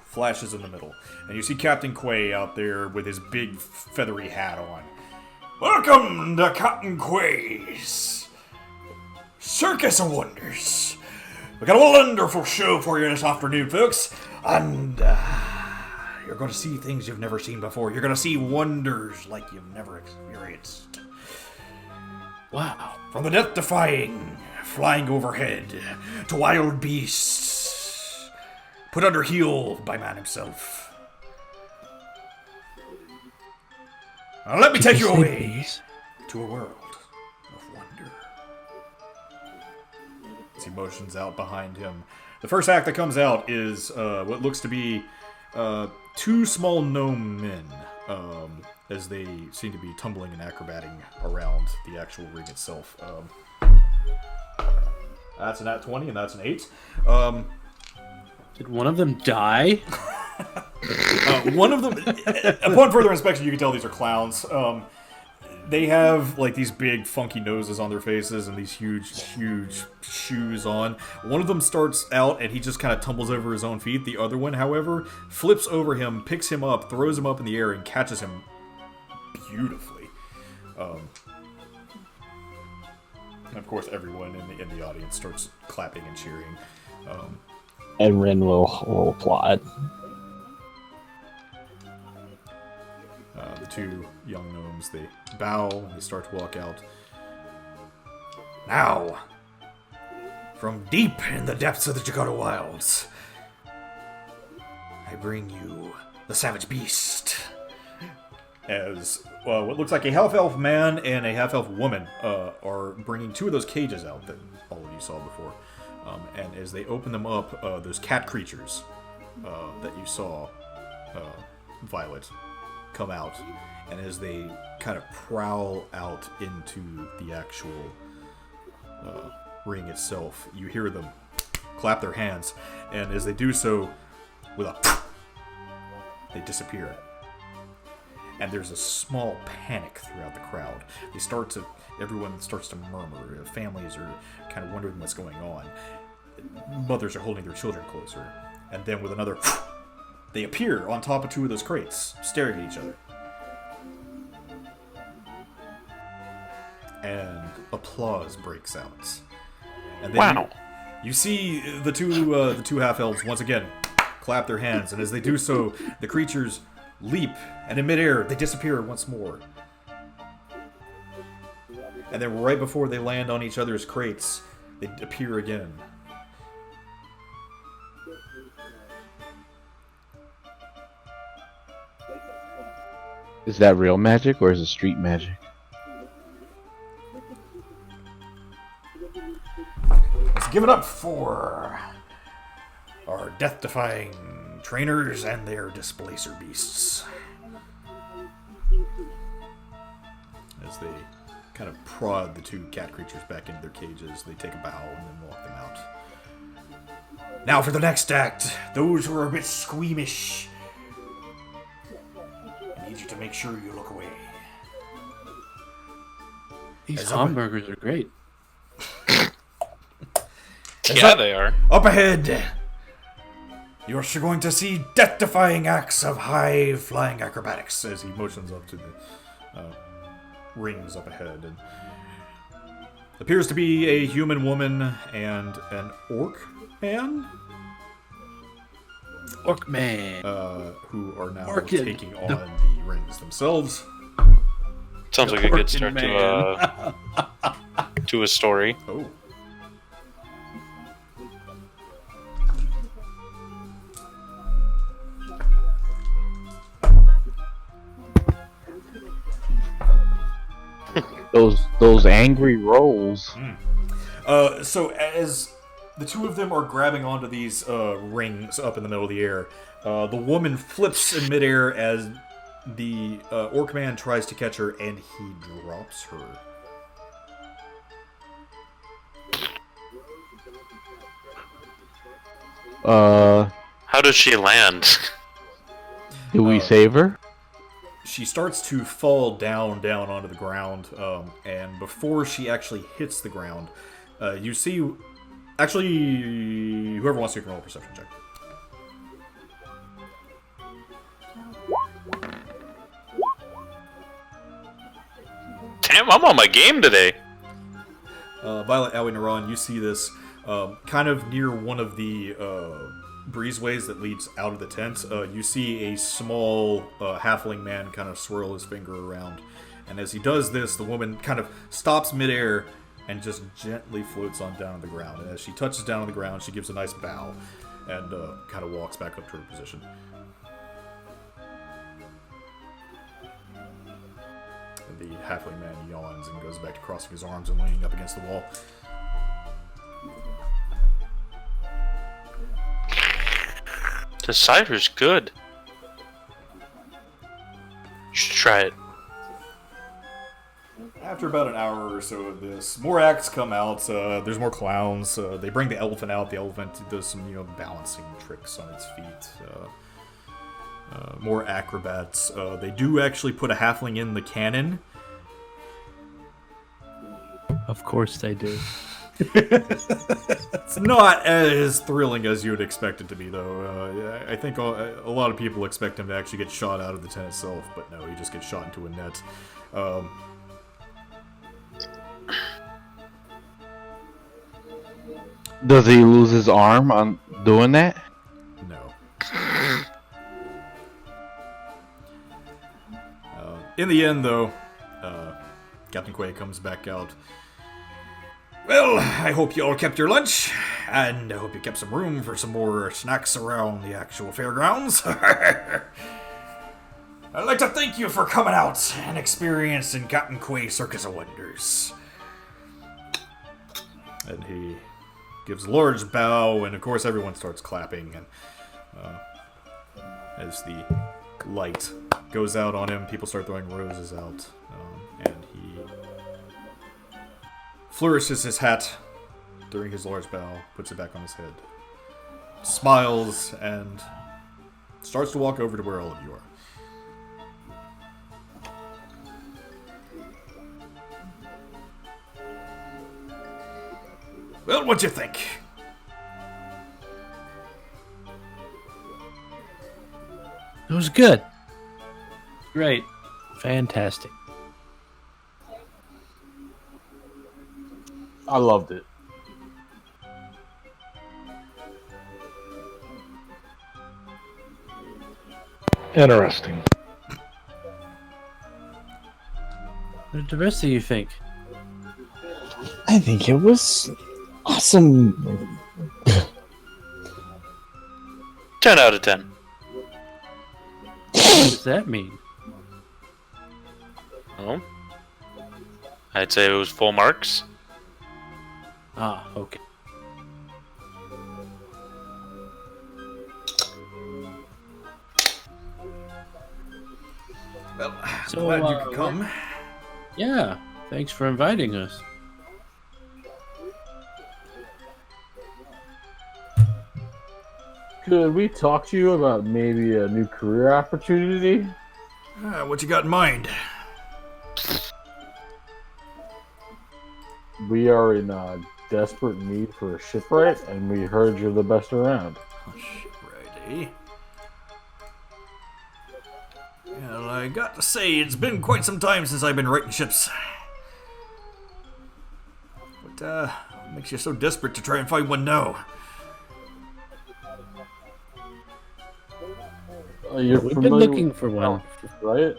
Speaker 1: flashes in the middle. And you see Captain Quay out there with his big feathery hat on. Welcome to Captain Quay's Circus of Wonders. We got a wonderful show for you this afternoon, folks. And you're going to see things you've never seen before. You're going to see wonders like you've never experienced.
Speaker 6: Wow.
Speaker 1: From the death-defying flying overhead to wild beasts put under heel by man himself. Now let me take you away to a world of wonder. As he motions out behind him, the first act that comes out is what looks to be two small gnome men, as they seem to be tumbling and acrobating around the actual ring itself. That's an at 20, and that's an 8.
Speaker 6: Did one of them die?
Speaker 1: One of them, upon further inspection, you can tell these are clowns. They have like these big funky noses on their faces and these huge shoes on. One of them starts out and he just kind of tumbles over his own feet. The other one, however, flips over him, picks him up, throws him up in the air, and catches him beautifully. And of course, everyone in the audience starts clapping and cheering.
Speaker 7: And Ren will applaud.
Speaker 1: The two young gnomes, they bow and they start to walk out. Now, from deep in the depths of the Jakarta wilds, I bring you the savage beast. As what looks like a half-elf man and a half-elf woman are bringing two of those cages out that all of you saw before. And as they open them up, those cat creatures that you saw, Violet, come out. And as they kind of prowl out into the actual ring itself, you hear them clap their hands. And as they do so, with a they disappear. And there's a small panic throughout the crowd. Everyone starts to murmur. Families are kind of wondering what's going on. Mothers are holding their children closer. And then with another, they appear on top of two of those crates, staring at each other. And applause breaks out. And then
Speaker 5: Wow.
Speaker 1: You see the two half-elves once again clap their hands, and as they do so, the creatures leap, and in midair, they disappear once more. And then right before they land on each other's crates, they appear again.
Speaker 13: Is that real magic or is it street magic?
Speaker 1: Let's give it up for our death-defying trainers and their displacer beasts. As they kind of prod the two cat creatures back into their cages, they take a bow and then walk them out. Now for the next act, those who are a bit squeamish, I need you to make sure you look away.
Speaker 6: These hamburgers are great.
Speaker 5: Yeah, they are.
Speaker 1: Up ahead, you're going to see death-defying acts of high-flying acrobatics as he motions up to the rings up ahead. And appears to be a human woman and an orc man.
Speaker 6: Orc man.
Speaker 1: Who are now
Speaker 6: Orchid.
Speaker 1: taking on the rings themselves.
Speaker 5: Sounds like a good start to a story.
Speaker 1: Oh.
Speaker 13: Those angry rolls.
Speaker 1: So as the two of them are grabbing onto these rings up in the middle of the air, the woman flips in midair as the orc man tries to catch her, and he drops her.
Speaker 5: How does she land?
Speaker 13: Do we save her?
Speaker 1: She starts to fall down onto the ground, and before she actually hits the ground, you see... Actually, whoever wants to roll a perception check.
Speaker 5: Damn, I'm on my game today.
Speaker 1: Violet, Aoi, Naran, you see this kind of near one of the breezeways that leads out of the tent. You see a small halfling man kind of swirl his finger around, and as he does this, the woman kind of stops midair and just gently floats on down to the ground. And as she touches down on the ground, she gives a nice bow and kind of walks back up to her position. And the halfling man yawns and goes back to crossing his arms and leaning up against the wall.
Speaker 5: The cider's good. You should try it.
Speaker 1: After about an hour or so of this, more acts come out. There's more clowns. They bring the elephant out. The elephant does some, balancing tricks on its feet. More acrobats. They do actually put a halfling in the cannon.
Speaker 6: Of course they do.
Speaker 1: It's not as thrilling as you would expect it to be, though. I think a lot of people expect him to actually get shot out of the tent itself, but no, he just gets shot into a net.
Speaker 13: Does he lose his arm on doing that?
Speaker 1: No. In the end, though, Captain Quay comes back out. Well, I hope you all kept your lunch, and I hope you kept some room for some more snacks around the actual fairgrounds. I'd like to thank you for coming out and experiencing Captain Quay Circus of Wonders. And he gives a large bow, and of course everyone starts clapping, and as the light goes out on him, people start throwing roses out, and he flourishes his hat during his large bow, puts it back on his head, smiles, and starts to walk over to where all of you are. Well, what'd you think?
Speaker 6: It was good. Great. Fantastic.
Speaker 10: I loved it.
Speaker 2: Interesting.
Speaker 6: What did the rest of you think?
Speaker 11: I think it was awesome.
Speaker 5: 10 out of 10.
Speaker 6: What does that mean?
Speaker 5: Oh, I'd say it was full marks.
Speaker 6: Ah, okay.
Speaker 1: Well,
Speaker 6: So,
Speaker 1: glad you could come.
Speaker 6: Yeah, thanks for inviting us.
Speaker 10: Could we talk to you about maybe a new career opportunity?
Speaker 1: What you got in mind?
Speaker 10: We are in desperate need for a shipwright, and we heard you're the best around.
Speaker 1: Shipwright, eh? Well, I got to say, it's been quite some time since I've been writing ships. What makes you so desperate to try and find one now?
Speaker 10: You're
Speaker 6: We've been
Speaker 10: familiar
Speaker 6: looking
Speaker 10: with
Speaker 6: for one.
Speaker 10: right?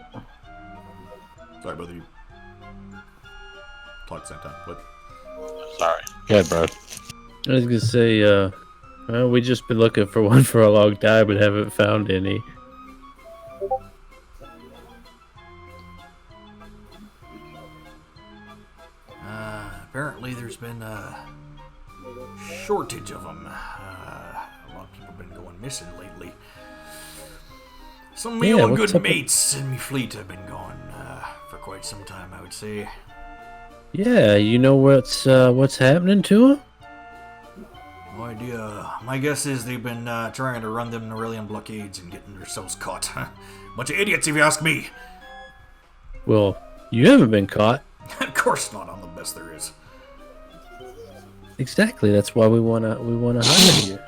Speaker 1: Sorry, brother, you talk to Senton. But
Speaker 3: Sorry. Go ahead, bro.
Speaker 6: I was gonna say, well, we just been looking for one for a long time, but haven't found any.
Speaker 1: Apparently there's been a shortage of them. A lot of people have been going missing lately. Some of my
Speaker 6: Yeah,
Speaker 1: old
Speaker 6: what's
Speaker 1: good
Speaker 6: up with-
Speaker 1: mates in my fleet have been gone for quite some time, I would say.
Speaker 6: Yeah, you know what's happening to him?
Speaker 1: No idea. My guess is they've been trying to run them Norellian blockades and getting themselves caught. Bunch of idiots, if you ask me.
Speaker 6: Well, you haven't been caught.
Speaker 1: Of course not. I'm the best there is.
Speaker 6: Exactly. That's why we wanna hire you.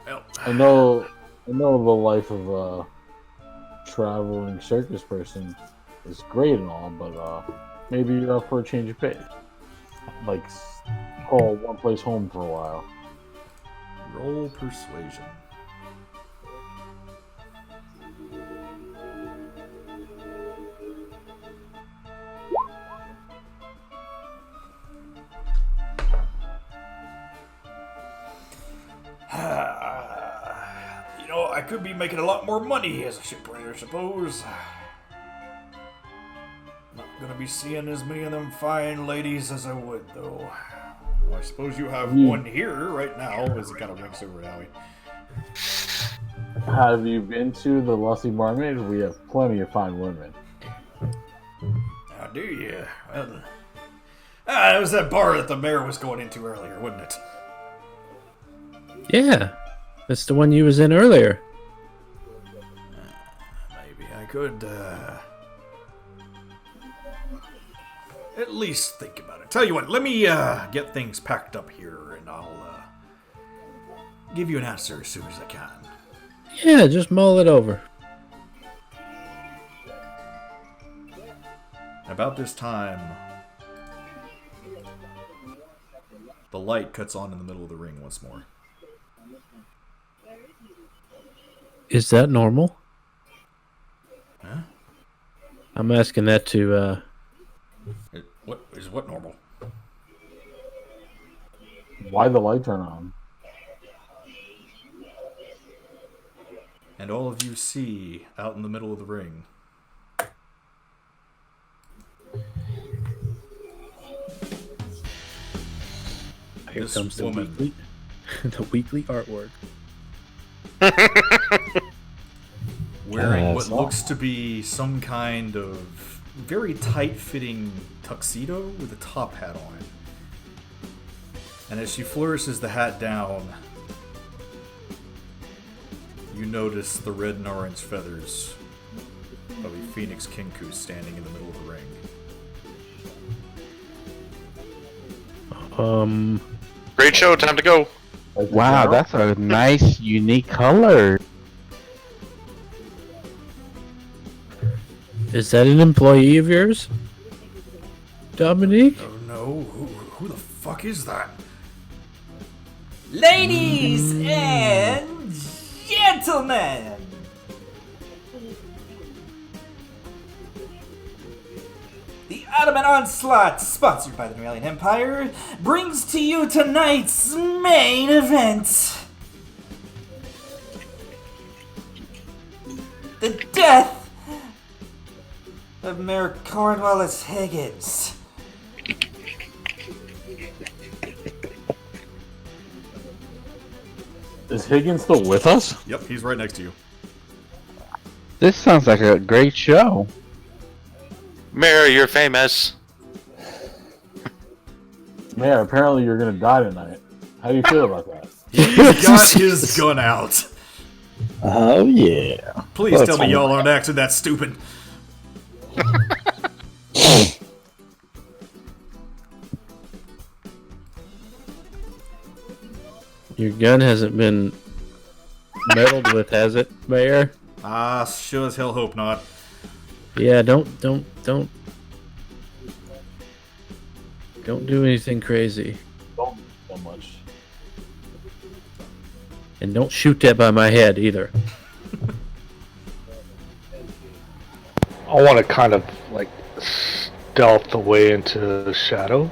Speaker 1: Well,
Speaker 10: I know the life of a traveling circus person is great and all, but maybe you're up for a change of pace. Like, call one place home for a while.
Speaker 1: roll persuasion. You know, I could be making a lot more money as a shipwright, I suppose. Not gonna be seeing as many of them fine ladies as I would, though. Well, I suppose you have one here right now, as it kind of winks over at Howie.
Speaker 10: Have you been to the Lusty Barmaid? We have plenty of fine women.
Speaker 1: How do you? Well, it was that bar that the mayor was going into earlier, wasn't it?
Speaker 6: Yeah, that's the one you was in earlier.
Speaker 1: Maybe I could, at least think about it. Tell you what, let me, get things packed up here, and I'll, give you an answer as soon as I can.
Speaker 6: Yeah, just mull it over.
Speaker 1: About this time, the light cuts on in the middle of the ring once more.
Speaker 6: Is that normal?
Speaker 1: Huh?
Speaker 6: I'm asking that to,
Speaker 1: What normal?
Speaker 10: Why the light turn on?
Speaker 1: And all of you see, out in the middle of the ring,
Speaker 6: Here
Speaker 1: this
Speaker 6: comes the
Speaker 1: woman.
Speaker 6: weekly, the weekly artwork.
Speaker 1: Wearing what
Speaker 10: That's all.
Speaker 1: looks to be some kind of very tight-fitting tuxedo with a top hat on. And as she flourishes the hat down, you notice the red and orange feathers of a phoenix kinku standing in the middle of the ring.
Speaker 5: Great show. Time to go.
Speaker 10: Like the
Speaker 13: Wow,
Speaker 10: general?
Speaker 13: that's a nice, unique color.
Speaker 6: Is that an employee of yours, Dominique?
Speaker 1: Oh no, who the fuck is that?
Speaker 9: Ladies and gentlemen, the Ottoman Onslaught, sponsored by the Norellian Empire, brings to you tonight's main event. The death of Mayor Cornwallis Higgins.
Speaker 10: Is Higgins still with us?
Speaker 1: Yep, he's right next to you.
Speaker 13: This sounds like a great show.
Speaker 5: Mayor, you're famous.
Speaker 10: Man, apparently you're gonna die tonight. How do you feel about that?
Speaker 1: He's got his gun out.
Speaker 4: Oh yeah.
Speaker 1: Please
Speaker 4: That's
Speaker 1: tell me y'all
Speaker 4: fine.
Speaker 1: aren't acting that stupid.
Speaker 6: Your gun hasn't been meddled with, has it, Mayor?
Speaker 1: Sure as hell hope not.
Speaker 6: Yeah, don't do anything crazy.
Speaker 10: Don't so much.
Speaker 6: And don't shoot that by my head either.
Speaker 2: I want to kind of like stealth away into the shadow,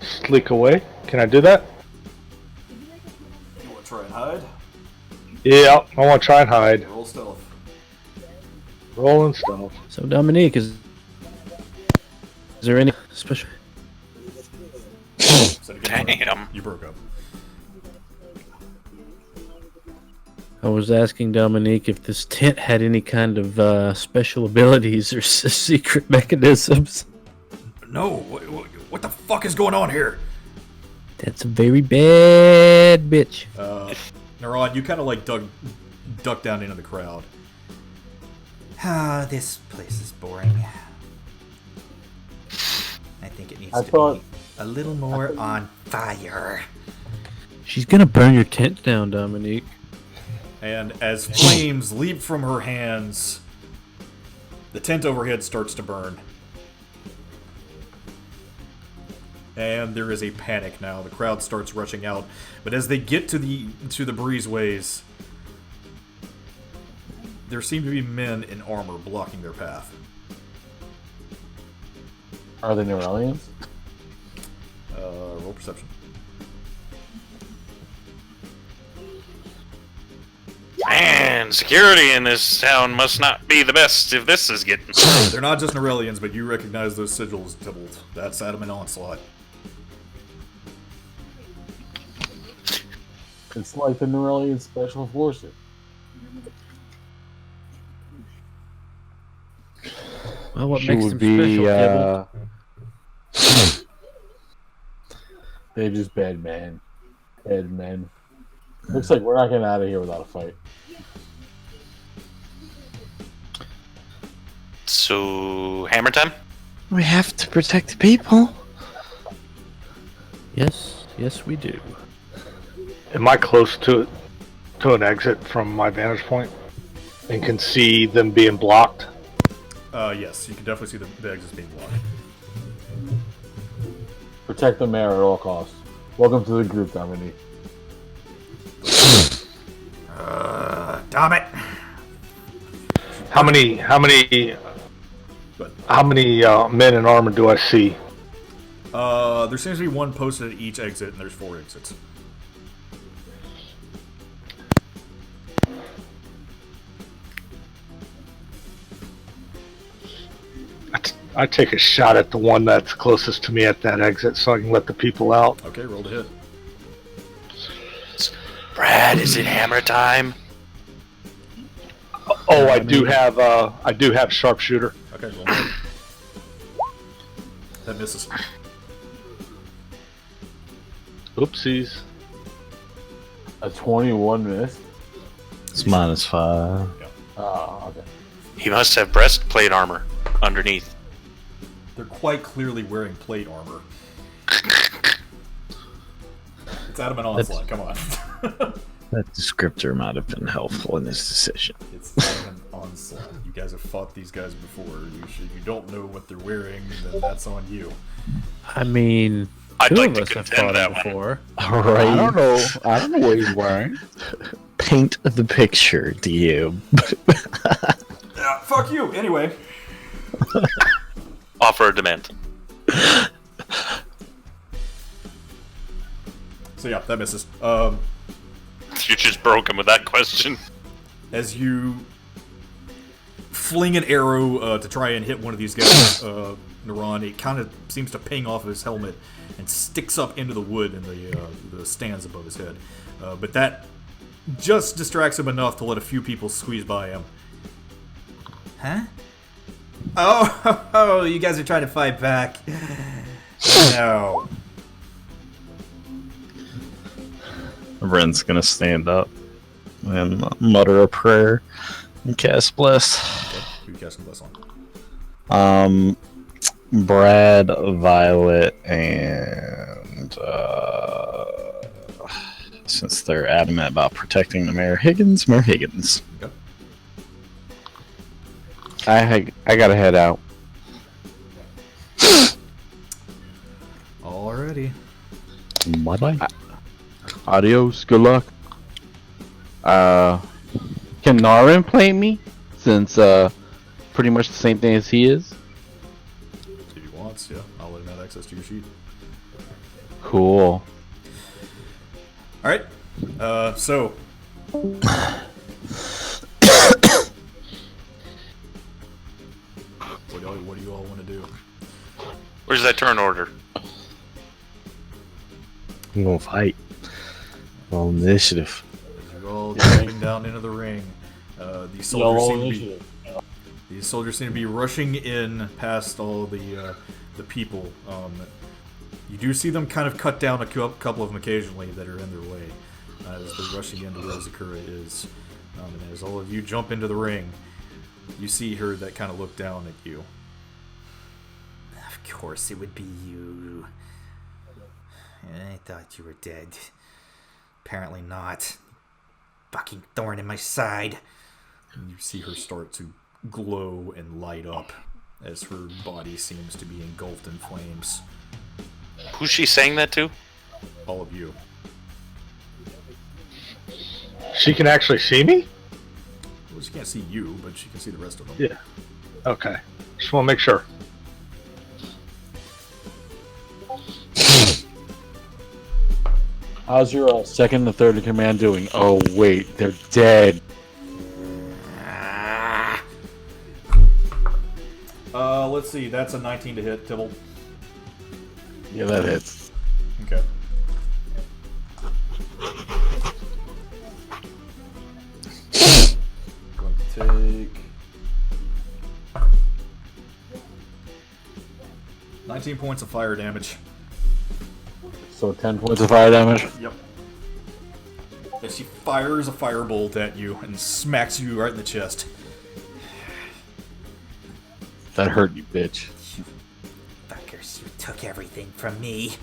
Speaker 2: sneak away. Can I do that?
Speaker 1: You want to try and hide?
Speaker 2: Yeah, I want to try and hide.
Speaker 1: Roll stealth.
Speaker 2: Rolling stealth.
Speaker 6: So Dominique, is there any special?
Speaker 5: Damn.
Speaker 1: You broke up.
Speaker 6: I was asking Dominique if this tent had any kind of special abilities or secret mechanisms.
Speaker 1: No, what the fuck is going on here?
Speaker 6: That's a very bad bitch.
Speaker 1: Neuron, you kind of like duck down into the crowd.
Speaker 9: Ah, this place is boring. I think it needs to be a little more on fire.
Speaker 6: She's gonna burn your tent down, Dominique.
Speaker 1: And as flames leap from her hands, the tent overhead starts to burn. And there is a panic now. The crowd starts rushing out. But as they get to the breezeways, there seem to be men in armor blocking their path.
Speaker 10: Are they Neuralians?
Speaker 1: Roll perception.
Speaker 5: Man, security in this town must not be the best if this is getting...
Speaker 1: They're not just Neuralians, but you recognize those sigils, Tybalt. That's Adamant Onslaught.
Speaker 10: It's like the Neuralian Special Forces.
Speaker 6: Well, what
Speaker 4: She
Speaker 6: makes
Speaker 4: would
Speaker 6: them
Speaker 4: be,
Speaker 6: special, Tybalt?
Speaker 10: They're just bad men. Bad men. Looks like we're not getting out of here without a fight.
Speaker 5: So, hammer time?
Speaker 11: We have to protect the people.
Speaker 6: Yes, we do.
Speaker 2: Am I close to an exit from my vantage point, and can see them being blocked?
Speaker 1: Yes, you can definitely see the exits being blocked.
Speaker 10: Protect the mayor at all costs. Welcome to the group, Dominique.
Speaker 9: Damn it!
Speaker 2: How many men in armor do I see?
Speaker 1: There seems to be one posted at each exit, and there's 4 exits.
Speaker 2: I take a shot at the one that's closest to me at that exit, so I can let the people out.
Speaker 1: Okay, roll to hit.
Speaker 5: Brad, is it hammer time?
Speaker 2: Oh, I do have sharpshooter.
Speaker 1: Okay, roll to hit. That misses.
Speaker 2: Oopsies.
Speaker 10: A 21 miss.
Speaker 7: It's -5.
Speaker 10: Oh, okay.
Speaker 5: He must have breastplate armor underneath.
Speaker 1: They're quite clearly wearing plate armor. It's Adamant Onslaught, come on.
Speaker 7: That descriptor might have been helpful in this decision.
Speaker 1: It's Adamant Onslaught. You guys have fought these guys before. If you don't know what they're wearing, then that's on you.
Speaker 6: I mean,
Speaker 5: I'd
Speaker 6: two
Speaker 5: like
Speaker 6: of
Speaker 5: to
Speaker 6: us have
Speaker 5: contend
Speaker 6: fought
Speaker 5: that
Speaker 6: him
Speaker 5: one.
Speaker 6: before.
Speaker 7: All right.
Speaker 4: I don't know what he's wearing.
Speaker 7: Paint the picture, DM.
Speaker 1: Yeah, fuck you, anyway.
Speaker 5: Offer a demand.
Speaker 1: So yeah, that misses.
Speaker 5: You just broke him with that question.
Speaker 1: As you fling an arrow to try and hit one of these guys, Neuron, it kind of seems to ping off of his helmet and sticks up into the wood in the stands above his head. But that just distracts him enough to let a few people squeeze by him.
Speaker 9: Huh? Oh, you guys are trying to fight back. No.
Speaker 7: Ren's gonna stand up and mutter a prayer and cast Bless.
Speaker 1: Okay, who you casting Bless on?
Speaker 7: Brad, Violet, and since they're adamant about protecting the Mayor Higgins.
Speaker 1: Okay.
Speaker 13: I gotta head out.
Speaker 1: Alrighty.
Speaker 7: Bye-bye.
Speaker 13: Adios. Good luck. Can Narin play me? Since pretty much the same thing as he is?
Speaker 1: If he wants, yeah. I'll let him have access to your sheet.
Speaker 13: Cool.
Speaker 1: Alright. So. What do you all want to do?
Speaker 5: Where's that turn order?
Speaker 4: I'm gonna fight. Roll initiative.
Speaker 1: As you're all jumping down into the ring, these soldiers seem to be rushing in past all the people. You do see them kind of cut down a couple of them occasionally that are in their way as they're rushing into where Zakura is. And as all of you jump into the ring, you see her that kind of look down at you.
Speaker 9: Of course it would be you. I thought you were dead. Apparently not. Fucking thorn in my side.
Speaker 1: And you see her start to glow and light up as her body seems to be engulfed in flames.
Speaker 5: Who's she saying that to?
Speaker 1: All of you.
Speaker 2: She can actually see me?
Speaker 1: Well, she can't see you, but she can see the rest of them.
Speaker 2: Yeah. Okay. Just want to make sure.
Speaker 3: How's your second and third in command doing? Oh wait, they're dead.
Speaker 1: Let's see. That's a 19 to hit, Tibble.
Speaker 3: Yeah, that hits.
Speaker 1: Okay. Going to take 19 points of fire damage.
Speaker 3: So 10 points of fire damage?
Speaker 1: Yep. As she fires a firebolt at you and smacks you right in the chest.
Speaker 3: That hurt you, bitch.
Speaker 9: You fuckers, you took everything from me.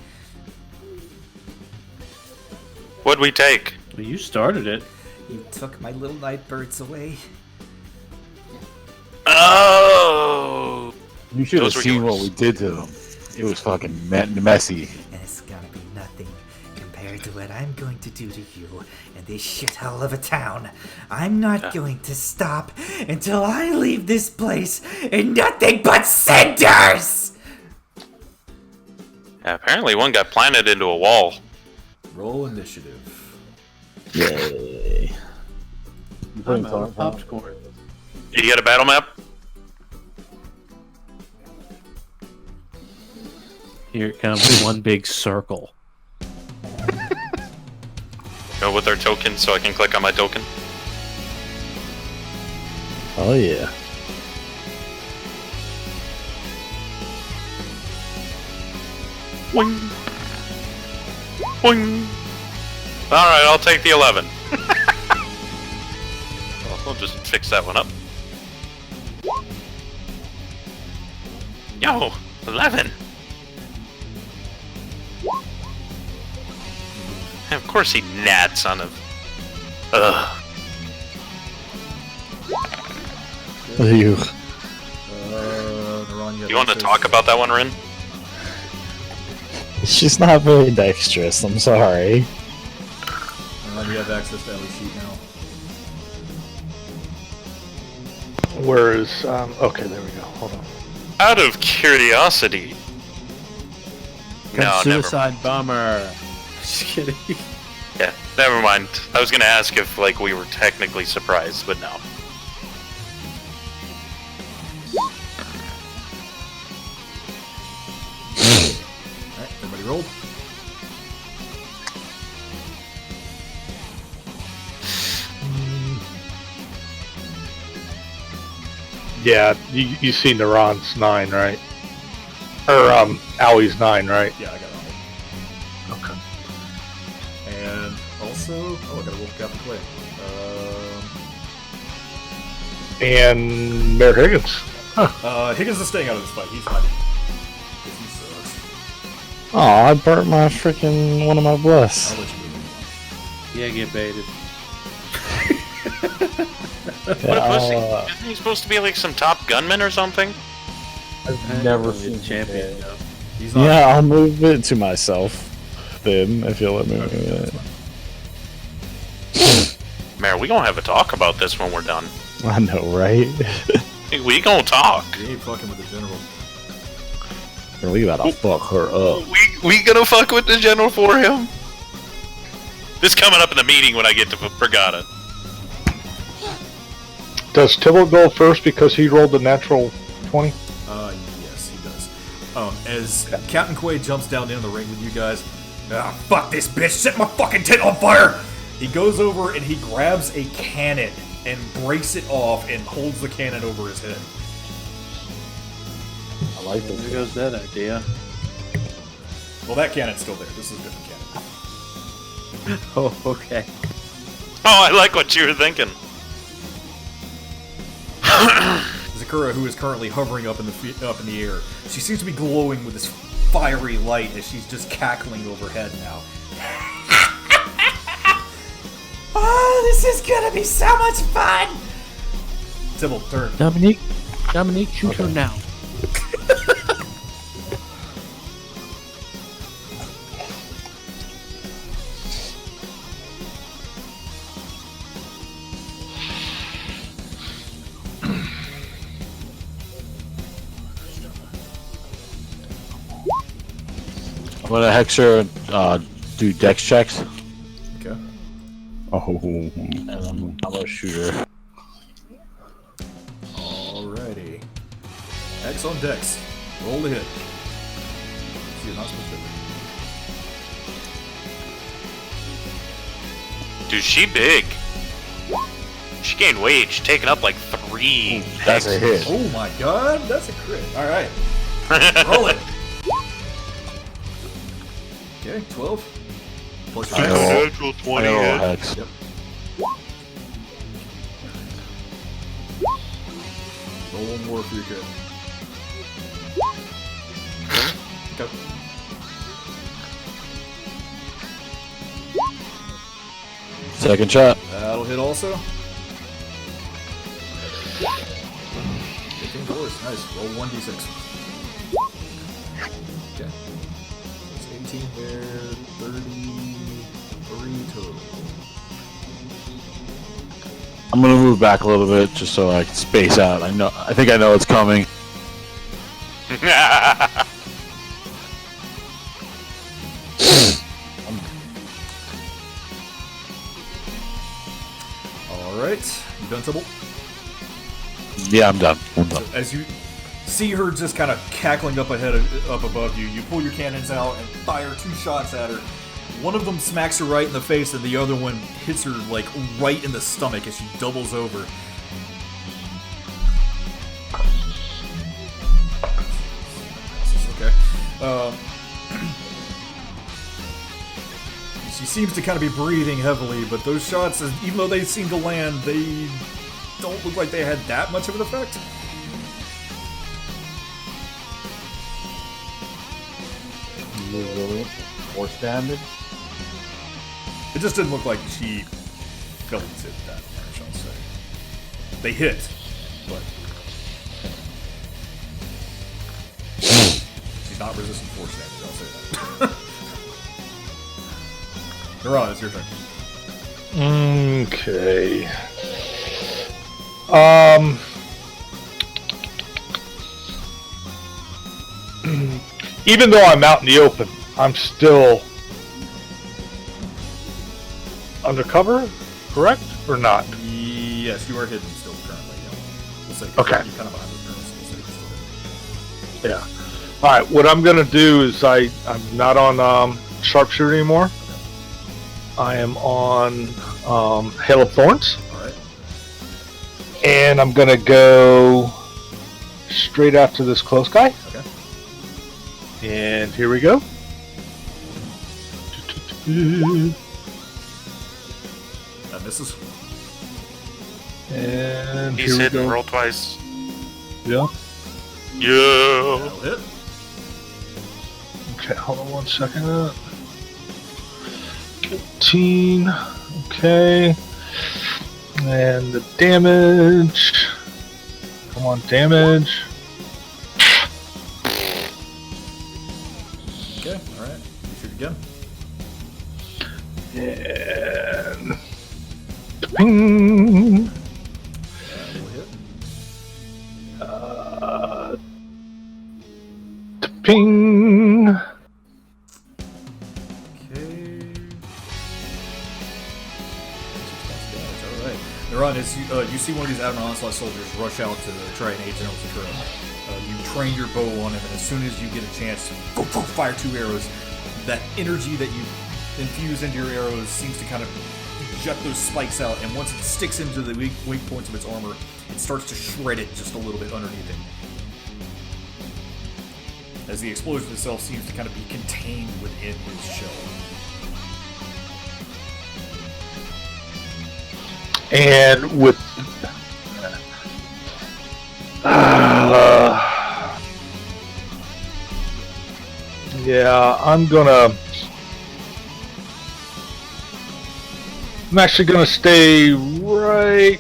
Speaker 5: What'd we take?
Speaker 6: Well, you started it.
Speaker 9: You took my little night birds away.
Speaker 5: Oh!
Speaker 3: You should have
Speaker 5: Those were
Speaker 3: seen
Speaker 5: yours.
Speaker 3: what we did to them. It was fucking messy.
Speaker 9: And it's gonna be nothing compared to what I'm going to do to you in this shithole of a town. I'm not going to stop until I leave this place in nothing but cinders!
Speaker 5: Yeah, apparently one got planted into a wall.
Speaker 1: Roll initiative.
Speaker 4: Yay.
Speaker 3: You
Speaker 6: I'm out of popcorn.
Speaker 5: You got a battle map?
Speaker 6: Here it comes, one big circle.
Speaker 5: Go with our token so I can click on my token.
Speaker 4: Oh yeah.
Speaker 5: Boing. Boing. Alright, I'll take the 11. Well, we'll just fix that one up. Yo, 11. And of course he nats on a... Ugh.
Speaker 4: You.
Speaker 1: Naran,
Speaker 5: You want to talk about that one, Rin?
Speaker 4: She's not very dexterous, I'm sorry.
Speaker 1: Naran, you have access to Ellie's sheet now.
Speaker 2: Where is... okay, there we go. Hold on.
Speaker 5: Out of curiosity. No, never mind.
Speaker 6: Suicide bomber. Just kidding.
Speaker 5: Yeah, never mind. I was gonna ask if, like, we were technically surprised, but no.
Speaker 1: Alright, everybody rolled.
Speaker 2: Yeah, you see Naran's 9, right? Or, Owie's 9, right?
Speaker 1: Yeah, I got it all.
Speaker 2: Okay.
Speaker 1: And also... Oh, I got a wolf Captain Clay.
Speaker 2: And Mayor Higgins.
Speaker 1: Higgins is staying out of this fight. He's hiding. Because he sucks.
Speaker 4: Oh, I burnt my freaking one of my bless.
Speaker 1: I'll let you move.
Speaker 6: Yeah, get baited.
Speaker 5: What a pussy. Isn't he supposed to be like some top gunman or something?
Speaker 10: I've never
Speaker 6: He's
Speaker 10: seen
Speaker 6: a champion. though.
Speaker 1: He's not...
Speaker 4: Yeah, I'll move it to myself. Then, if you'll let me move it.
Speaker 5: Mayor, we gonna have a talk about this when we're done.
Speaker 4: I know, right?
Speaker 5: We gonna talk.
Speaker 1: You ain't fucking with the general.
Speaker 4: We gotta fuck her up.
Speaker 5: We gonna fuck with the general for him? This coming up in the meeting when I get to Brigada.
Speaker 2: Does Tybalt go first because he rolled the natural 20?
Speaker 1: Yes, he does. As Captain Quaid jumps down into the ring with you guys, fuck this bitch, set my fucking tent on fire! He goes over and he grabs a cannon and breaks it off and holds the cannon over his head.
Speaker 10: I like this.
Speaker 6: There goes that idea.
Speaker 1: Well, that cannon's still there. This is a different cannon.
Speaker 6: Oh, okay.
Speaker 5: Oh, I like what you were thinking.
Speaker 1: Zakura, who is currently hovering up in the air, she seems to be glowing with this fiery light as she's just cackling overhead now.
Speaker 9: Oh, this is gonna be so much fun!
Speaker 1: Tybalt, turn.
Speaker 6: Dominique, shoot her now.
Speaker 3: I'm gonna hex her, do dex checks,
Speaker 1: Okay.
Speaker 12: Oh,
Speaker 3: and I'm gonna shoot her.
Speaker 1: Alrighty. X on Dex. Roll the hit. She's not supposed to.
Speaker 5: Dude, she big. She gained weight. She's taking up like 3.
Speaker 3: That's a hit.
Speaker 1: Oh my god, that's a crit. Alright. Roll it. Okay, 12. Plus your
Speaker 3: I
Speaker 1: dex.
Speaker 3: know.
Speaker 5: Natural 20
Speaker 3: I know
Speaker 5: hit.
Speaker 3: hex.
Speaker 1: Yep. Roll one more for your crit. Go.
Speaker 3: Second shot.
Speaker 1: That'll hit also. 15 force. Nice. Roll 1d6. Okay. That's 18 there. 33 total.
Speaker 3: I'm gonna move back a little bit just so I can space out. I think I know it's coming.
Speaker 1: Alright. You done, Tybalt?
Speaker 3: Yeah, I'm done.
Speaker 1: As you see her just kind of cackling up above you, you pull your cannons out and fire 2 shots at her. One of them smacks her right in the face, and the other one hits her like right in the stomach as she doubles over. Okay. She seems to kind of be breathing heavily, but those shots, even though they seem to land, they don't look like they had that much of an effect.
Speaker 10: Resilient. Force damage.
Speaker 1: It just didn't look like she felt it that much, I'll say. They hit, but she's not resistant force damage, I'll say that. Neron, it's your turn.
Speaker 2: Okay. Even though I'm out in the open, I'm still undercover, correct? Or not?
Speaker 1: Yes, you are hidden still currently, yeah. We'll say
Speaker 2: Okay.
Speaker 1: you're kind of behind the curtains, we'll say you're still hidden.
Speaker 2: Yeah. Alright, what I'm gonna do is I'm not on sharpshooter anymore. I am on Hail of Thorns.
Speaker 1: Alright.
Speaker 2: And I'm gonna go straight after this close guy.
Speaker 1: Okay.
Speaker 2: And here we go.
Speaker 1: That misses.
Speaker 2: And
Speaker 5: He's
Speaker 2: here we
Speaker 5: hidden.
Speaker 2: go.
Speaker 5: Roll twice.
Speaker 2: Yeah.
Speaker 5: Yeah.
Speaker 1: That'll hit.
Speaker 2: Okay, hold on 1 second. 15. Okay. And the damage. Come on, damage.
Speaker 1: Okay, alright. You shoot again.
Speaker 2: And. Ping.
Speaker 1: That'll hit. Nuran, as you see one of these Admiral Onslaught soldiers rush out to try and aid General Sakura. You train your bow on him, and as soon as you get a chance, fire 2 arrows. That energy that you infuse into your arrows seems to kind of jet those spikes out, and once it sticks into the weak points of its armor, it starts to shred it just a little bit underneath it. As the explosion itself seems to kind of be contained within his shell.
Speaker 2: And with yeah, I'm actually gonna stay right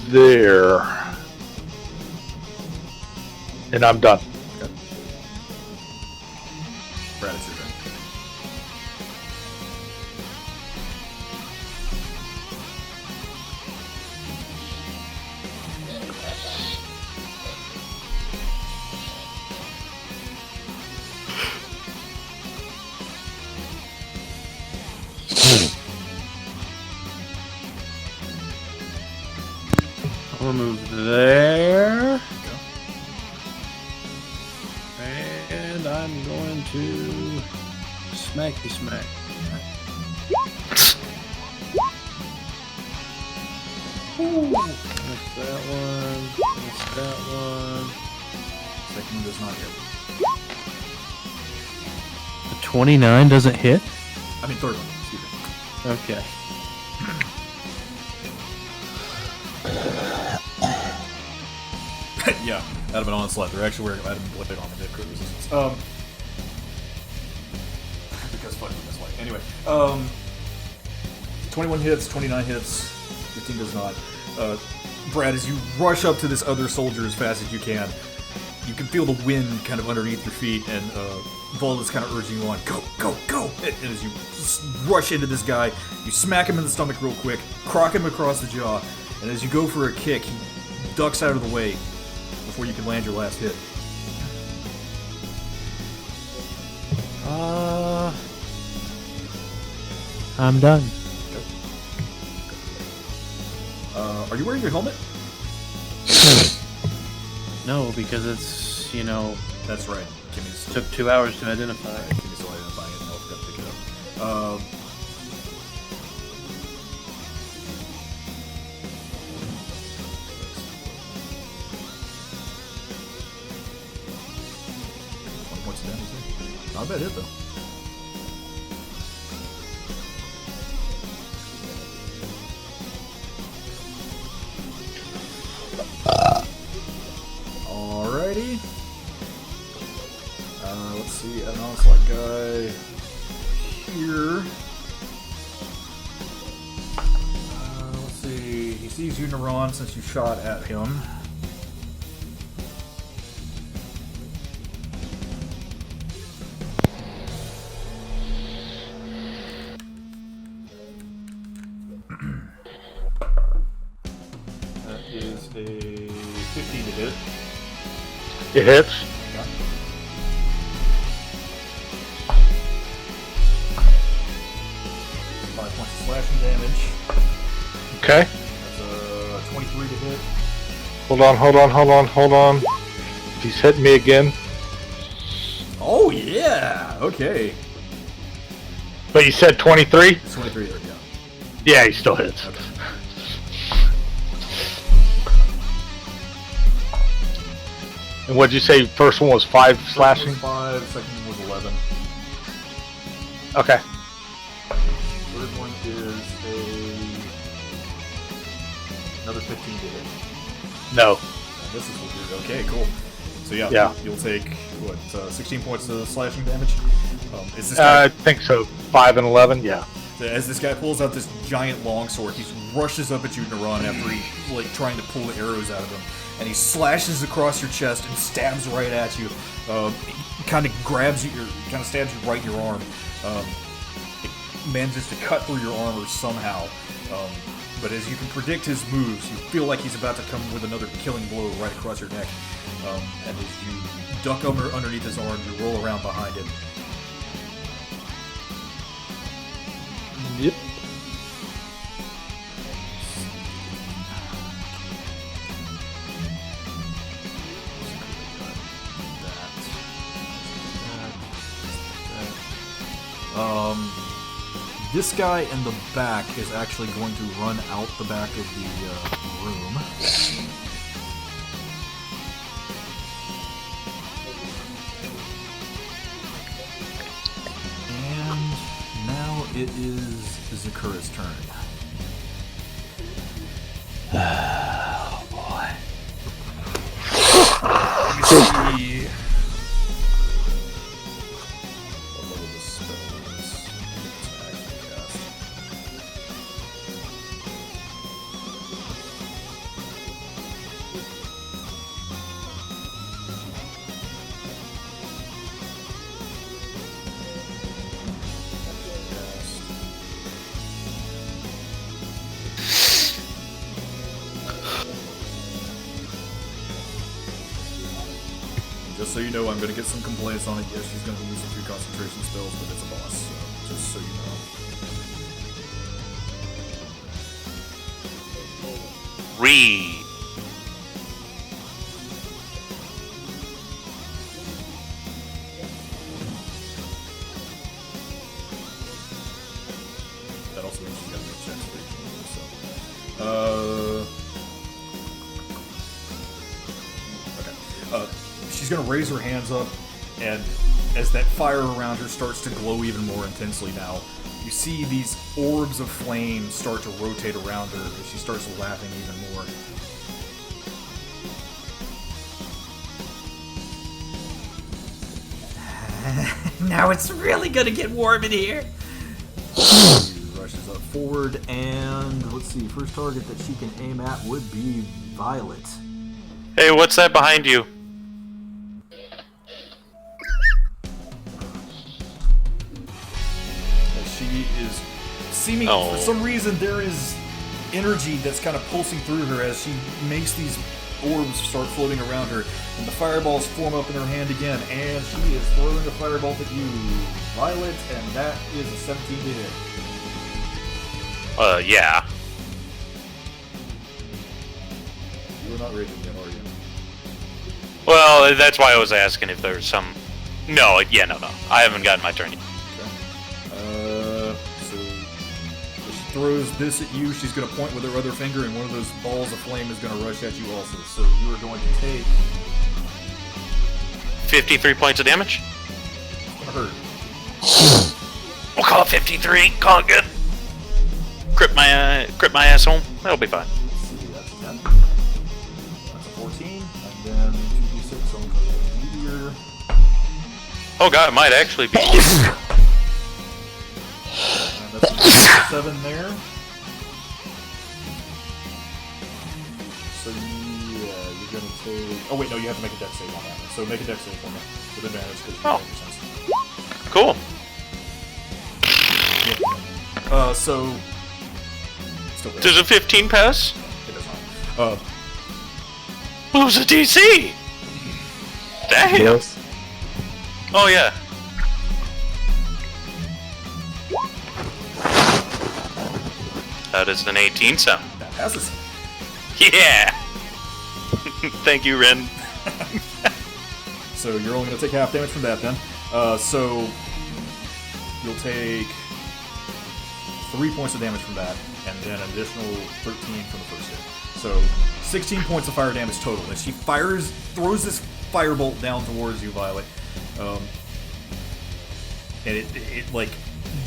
Speaker 2: there, and I'm done.
Speaker 1: Okay. Brad, it's your turn.
Speaker 6: I'll move there. And I'm going to smacky smack. That's that one. That's that one.
Speaker 1: Second one does not hit.
Speaker 6: The 29 doesn't hit?
Speaker 1: I mean, third one, excuse me.
Speaker 6: Okay.
Speaker 1: Yeah, out of an onslaught. They're actually wearing Adam Blade on the crit resistance. Because fucking this way. Anyway, 21 hits, 29 hits, 15 does not. Brad, as you rush up to this other soldier as fast as you can feel the wind kind of underneath your feet, and Volda's kind of urging you on, go, go, go! And as you rush into this guy, you smack him in the stomach real quick, crock him across the jaw, and as you go for a kick, he ducks out of the way before you can land your last hit.
Speaker 6: I'm done.
Speaker 1: Okay. Are you wearing your helmet?
Speaker 6: No, because it's, you know...
Speaker 1: That's right. Kimmy's
Speaker 6: took 2 hours to identify.
Speaker 1: Kimmy's still identifying it, and Elf got to pick it up. Not a bad hit, though. Alrighty. Let's see, an onslaught guy here. Let's see, he sees you, Naran, since you shot at him. That is a 15 to hit.
Speaker 2: It hits.
Speaker 1: Yeah. 5 points of slashing damage.
Speaker 2: Okay.
Speaker 1: That's a 23 to hit.
Speaker 2: Hold on. He's hitting me again.
Speaker 1: Oh, yeah! Okay.
Speaker 2: But you said 23?
Speaker 1: It's 23 there, yeah.
Speaker 2: Yeah, he still hits.
Speaker 1: Okay.
Speaker 2: And what'd you say? First one was 5 slashing?
Speaker 1: First one was 5, second one was 11.
Speaker 2: Okay.
Speaker 1: Third one is another 15 to hit.
Speaker 2: No.
Speaker 1: And this is what you're... Okay, cool. So
Speaker 2: Yeah.
Speaker 1: You'll take, what, 16 points of slashing damage? Is this
Speaker 2: I think so. 5 and 11, yeah.
Speaker 1: As this guy pulls out this giant longsword, he rushes up at you, Naran, after he, like, trying to pull the arrows out of him. And he slashes across your chest and stabs right at you. He kind of grabs you, kind of stabs you right in your arm. It manages to cut through your armor somehow. But as you can predict his moves, you feel like he's about to come with another killing blow right across your neck. And as you duck underneath his arm, you roll around behind him.
Speaker 2: Yep.
Speaker 1: This guy in the back is actually going to run out the back of the room. And now it is Zakura's turn.
Speaker 7: Oh boy.
Speaker 1: You see... what level this spell is. It's actually cast. Just so you know, I'm going to get some complaints on it. Yes, she's going to be using 3 concentration spells, but it's a boss, so just so you know.
Speaker 5: Read.
Speaker 1: That also means she's got to make checks for each one, so... okay. She's going to raise her hands up, and as that fire around her starts to glow even more intensely now, you see these orbs of flame start to rotate around her as she starts laughing even more.
Speaker 9: Now it's really gonna get warm in here.
Speaker 1: She rushes up forward, and let's see, first target that she can aim at would be Violet.
Speaker 5: Hey, what's that behind you?
Speaker 1: She is seeming, for some reason, there is energy that's kind of pulsing through her as she makes these orbs start floating around her, and the fireballs form up in her hand again, and she is throwing a fireball at you, Violet, and that is a 17 to hit.
Speaker 5: Yeah.
Speaker 1: You are not raging yet, are you?
Speaker 5: Well, that's why I was asking if there's some... No, yeah, no. I haven't gotten my turn yet.
Speaker 1: So she throws this at you. She's going to point with her other finger, and one of those balls of flame is going to rush at you also. So you are going to take
Speaker 5: 53 points of damage.
Speaker 1: hurt.
Speaker 5: We'll call it 53. Call it good. Crit my ass home. That'll be fine.
Speaker 1: Let's see, that's a 10. That's a 14, and then 2d6 on the meteor.
Speaker 5: Oh god, it might actually be.
Speaker 1: And that's a 7 there. So yeah, you're gonna take. Oh wait, no, you have to make a dex save on that one. So make a dex save for me with advantage because you have
Speaker 5: Cool.
Speaker 1: Yeah. So. Still
Speaker 5: Does a 15 pass?
Speaker 1: It does not.
Speaker 5: What was the DC? Damn.
Speaker 7: Yes.
Speaker 5: Oh yeah. How does an 18 sound?
Speaker 1: That passes.
Speaker 5: Yeah. Thank you, Ren.
Speaker 1: So you're only going to take half damage from that then. So you'll take 3 points of damage from that, and then an additional 13 from the first hit. So 16 points of fire damage total. And she throws this firebolt down towards you, Violet. And it like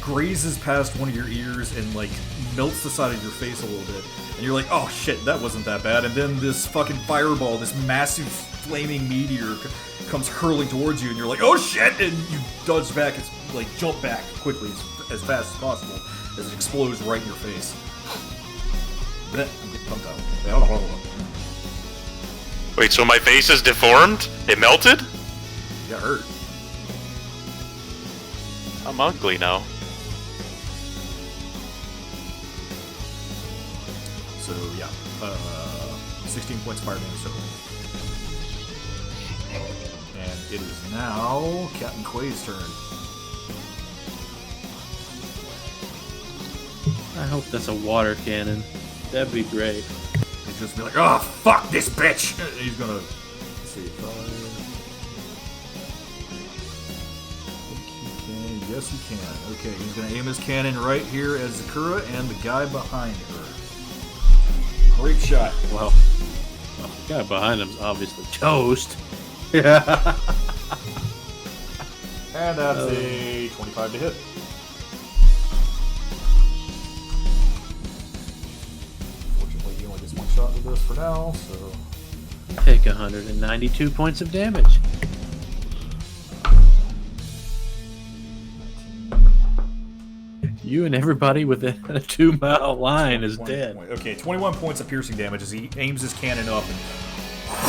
Speaker 1: grazes past one of your ears and like melts the side of your face a little bit. And you're like, oh shit, that wasn't that bad. And then this fucking fireball, this massive flaming meteor comes hurling towards you, and you're like, oh shit! And you dodge back, like jump back quickly as fast as possible as it explodes right in your face. I'm getting pumped out.
Speaker 5: Wait, so my face is deformed? It melted?
Speaker 1: You got hurt.
Speaker 5: I'm ugly now.
Speaker 1: So yeah, 16 points of fire damage total. And it is now Captain Quay's turn.
Speaker 6: I hope that's a water cannon. That'd be great.
Speaker 1: He's just be like, oh fuck this bitch! And he's gonna, let's see, 5. Yes, he can. Okay, he's going to aim his cannon right here at Zakura and the guy behind her. Great shot.
Speaker 6: Well, the guy behind him's obviously toast. Yeah.
Speaker 1: And that's a 25 to hit. Fortunately, he only gets one shot with this for now, so...
Speaker 6: Take 192 points of damage. You and everybody within a 2-mile line is dead.
Speaker 1: Okay, 21 points of piercing damage as he aims his cannon up and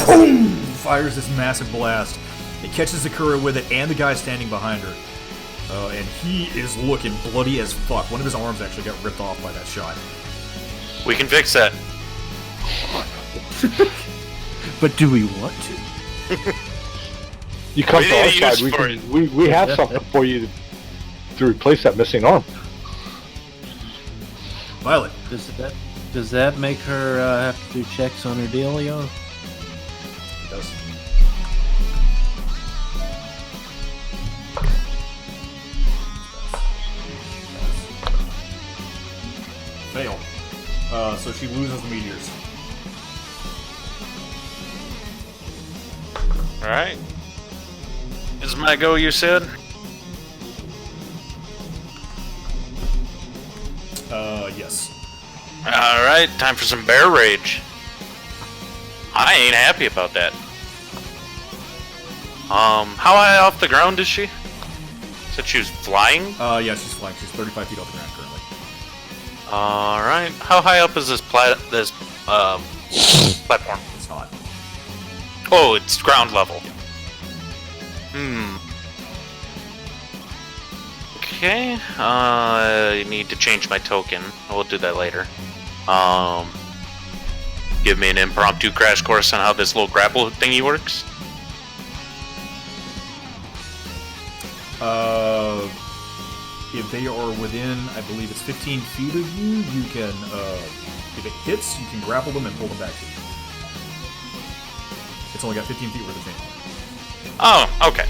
Speaker 1: boom, fires this massive blast. It catches Zakura with it and the guy standing behind her. And he is looking bloody as fuck. One of his arms actually got ripped off by that shot.
Speaker 5: We can fix that.
Speaker 6: But do we want to?
Speaker 2: You come
Speaker 5: We
Speaker 2: to
Speaker 5: need
Speaker 2: our
Speaker 5: a use
Speaker 2: side.
Speaker 5: for it.
Speaker 2: We have something for you to replace that missing arm.
Speaker 1: Violet.
Speaker 6: Does that make her have to do checks on her dealio?
Speaker 1: It does. Fail. So she loses the meteors.
Speaker 5: Alright. Is my go, you said?
Speaker 1: Yes.
Speaker 5: Alright, time for some bear rage. I ain't happy about that. How high off the ground is she? Said she was flying?
Speaker 1: Yeah, she's flying. She's 35 feet off the ground currently.
Speaker 5: Alright. How high up is this platform?
Speaker 1: It's not.
Speaker 5: Oh, it's ground level. Okay. I need to change my token. We'll do that later. Give me an impromptu crash course on how this little grapple thingy works.
Speaker 1: If they are within, I believe it's 15 feet of you, you can, if it hits, you can grapple them and pull them back to you. It's only got 15 feet worth of chain.
Speaker 5: Oh, okay.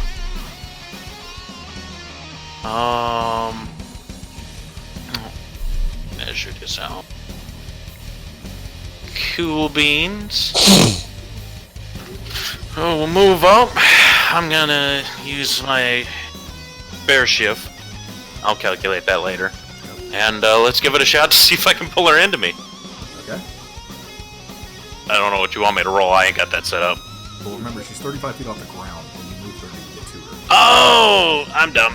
Speaker 5: Measure this out. Cool beans. Oh, we'll move up. I'm gonna use my bear shift. I'll calculate that later. And let's give it a shot to see if I can pull her into me.
Speaker 1: Okay.
Speaker 5: I don't know what you want me to roll. I ain't got that set up.
Speaker 1: Well, remember, she's 35 feet off the ground when you move 30 to get to her.
Speaker 5: Oh, I'm dumb.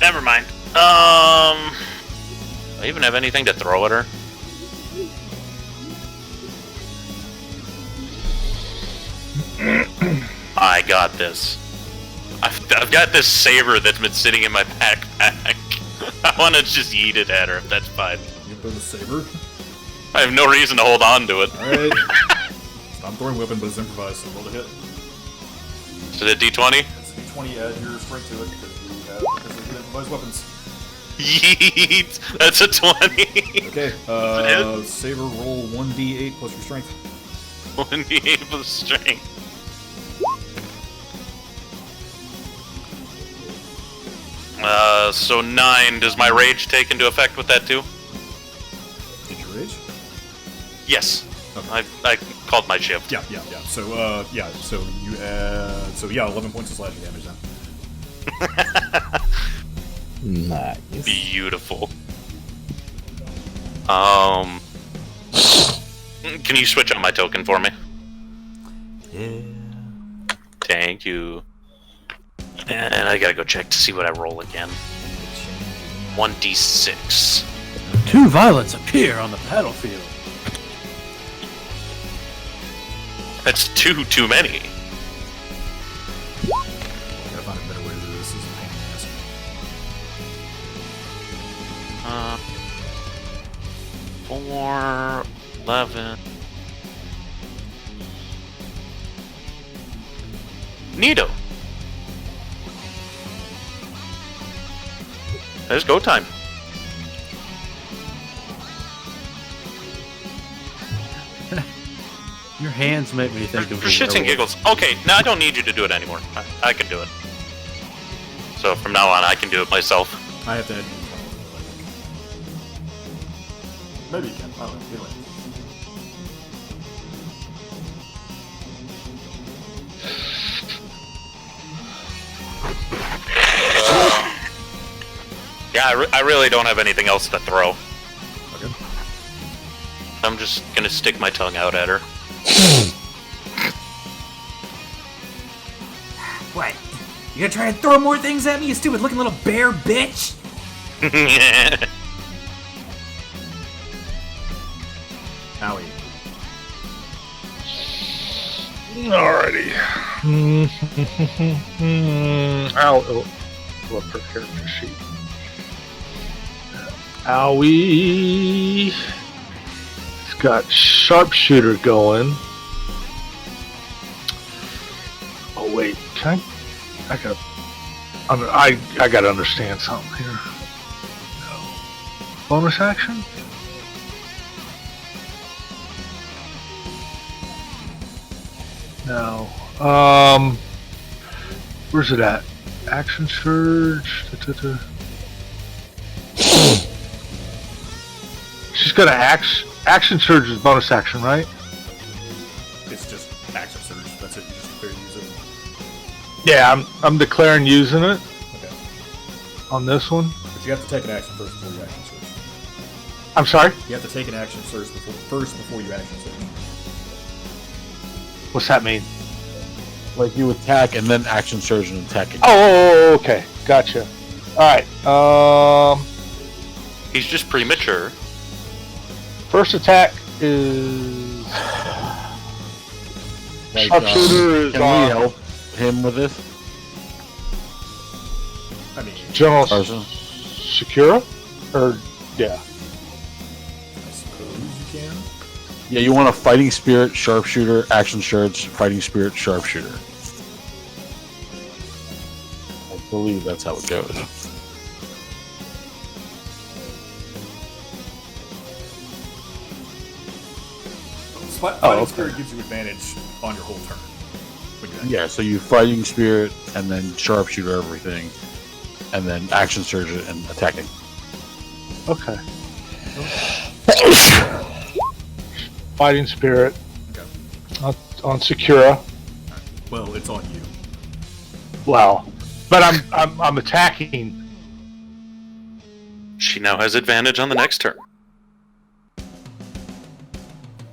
Speaker 5: Never mind. Do I even have anything to throw at her? I got this. I've got this saber that's been sitting in my backpack. I want to just yeet it at her if that's fine.
Speaker 1: You throw the saber?
Speaker 5: I have no reason to hold on to it.
Speaker 1: Alright. It's not a throwing weapon, but it's improvised, so roll the hit.
Speaker 5: Is it a D20?
Speaker 1: It's a D20, add your strength to it, because they're improvised weapons.
Speaker 5: Yeet! That's a 20!
Speaker 1: Okay, saber roll 1d8 plus your strength.
Speaker 5: 1d8 plus strength. So 9. Does my rage take into effect with that too?
Speaker 1: Did your rage?
Speaker 5: Yes.
Speaker 1: Okay.
Speaker 5: I called my shift.
Speaker 1: Yeah. So, so you add... So, yeah, 11 points of slashing damage then.
Speaker 7: Nice.
Speaker 5: Beautiful. Can you switch on my token for me?
Speaker 1: Yeah.
Speaker 5: Thank you. And I gotta go check to see what I roll again. 1d6.
Speaker 6: 2 violets appear on the battlefield.
Speaker 5: That's too many.
Speaker 1: Gotta find a better way to do this. This is a pain in the ass.
Speaker 5: 4, 11. Neato. There's go time.
Speaker 6: Your hands make me think of
Speaker 5: For shits and giggles. Okay, now I don't need you to do it anymore. I can do it. So from now on, I can do it myself.
Speaker 1: I have to add you. Maybe you can. I don't know. Either way.
Speaker 5: Yeah, I really don't have anything else to throw.
Speaker 1: Okay.
Speaker 5: I'm just gonna stick my tongue out at her.
Speaker 9: What? You gonna try to throw more things at me, you stupid looking little bear bitch?
Speaker 1: Howie.
Speaker 2: Alrighty. I'll pull up her character sheet. Owie. It's got sharpshooter going. Oh wait, can I gotta understand something here. No. Bonus action? No. Where's it at? Action surge. She's got an action surge is bonus action, right?
Speaker 1: It's just action surge. That's it. You just declare to use it.
Speaker 2: Yeah, I'm declaring using it.
Speaker 1: Okay.
Speaker 2: On this one.
Speaker 1: But you have to take an action first before you action surge.
Speaker 2: I'm sorry?
Speaker 1: You have to take an action surge before you action surge.
Speaker 2: What's that mean?
Speaker 3: Like you attack and then action surge and attack again.
Speaker 2: Oh, okay. Gotcha. Alright.
Speaker 5: He's just premature.
Speaker 2: First attack is sharpshooter is
Speaker 3: can
Speaker 2: on
Speaker 3: we help him with this?
Speaker 1: I mean,
Speaker 2: General
Speaker 3: Carson?
Speaker 2: Secura? Or yeah.
Speaker 1: I suppose you can.
Speaker 3: Yeah, you want a fighting spirit, sharpshooter, action surge, fighting spirit, sharpshooter. I believe that's how it goes.
Speaker 1: Fighting Spirit gives you advantage on your whole turn. When you act.
Speaker 3: Yeah, so you fighting spirit and then sharpshooter everything, and then action surge and attacking.
Speaker 2: Okay. Fighting spirit.
Speaker 1: Okay.
Speaker 2: On Secura.
Speaker 1: Well, it's on you.
Speaker 2: Wow. But I'm attacking.
Speaker 5: She now has advantage on the next turn.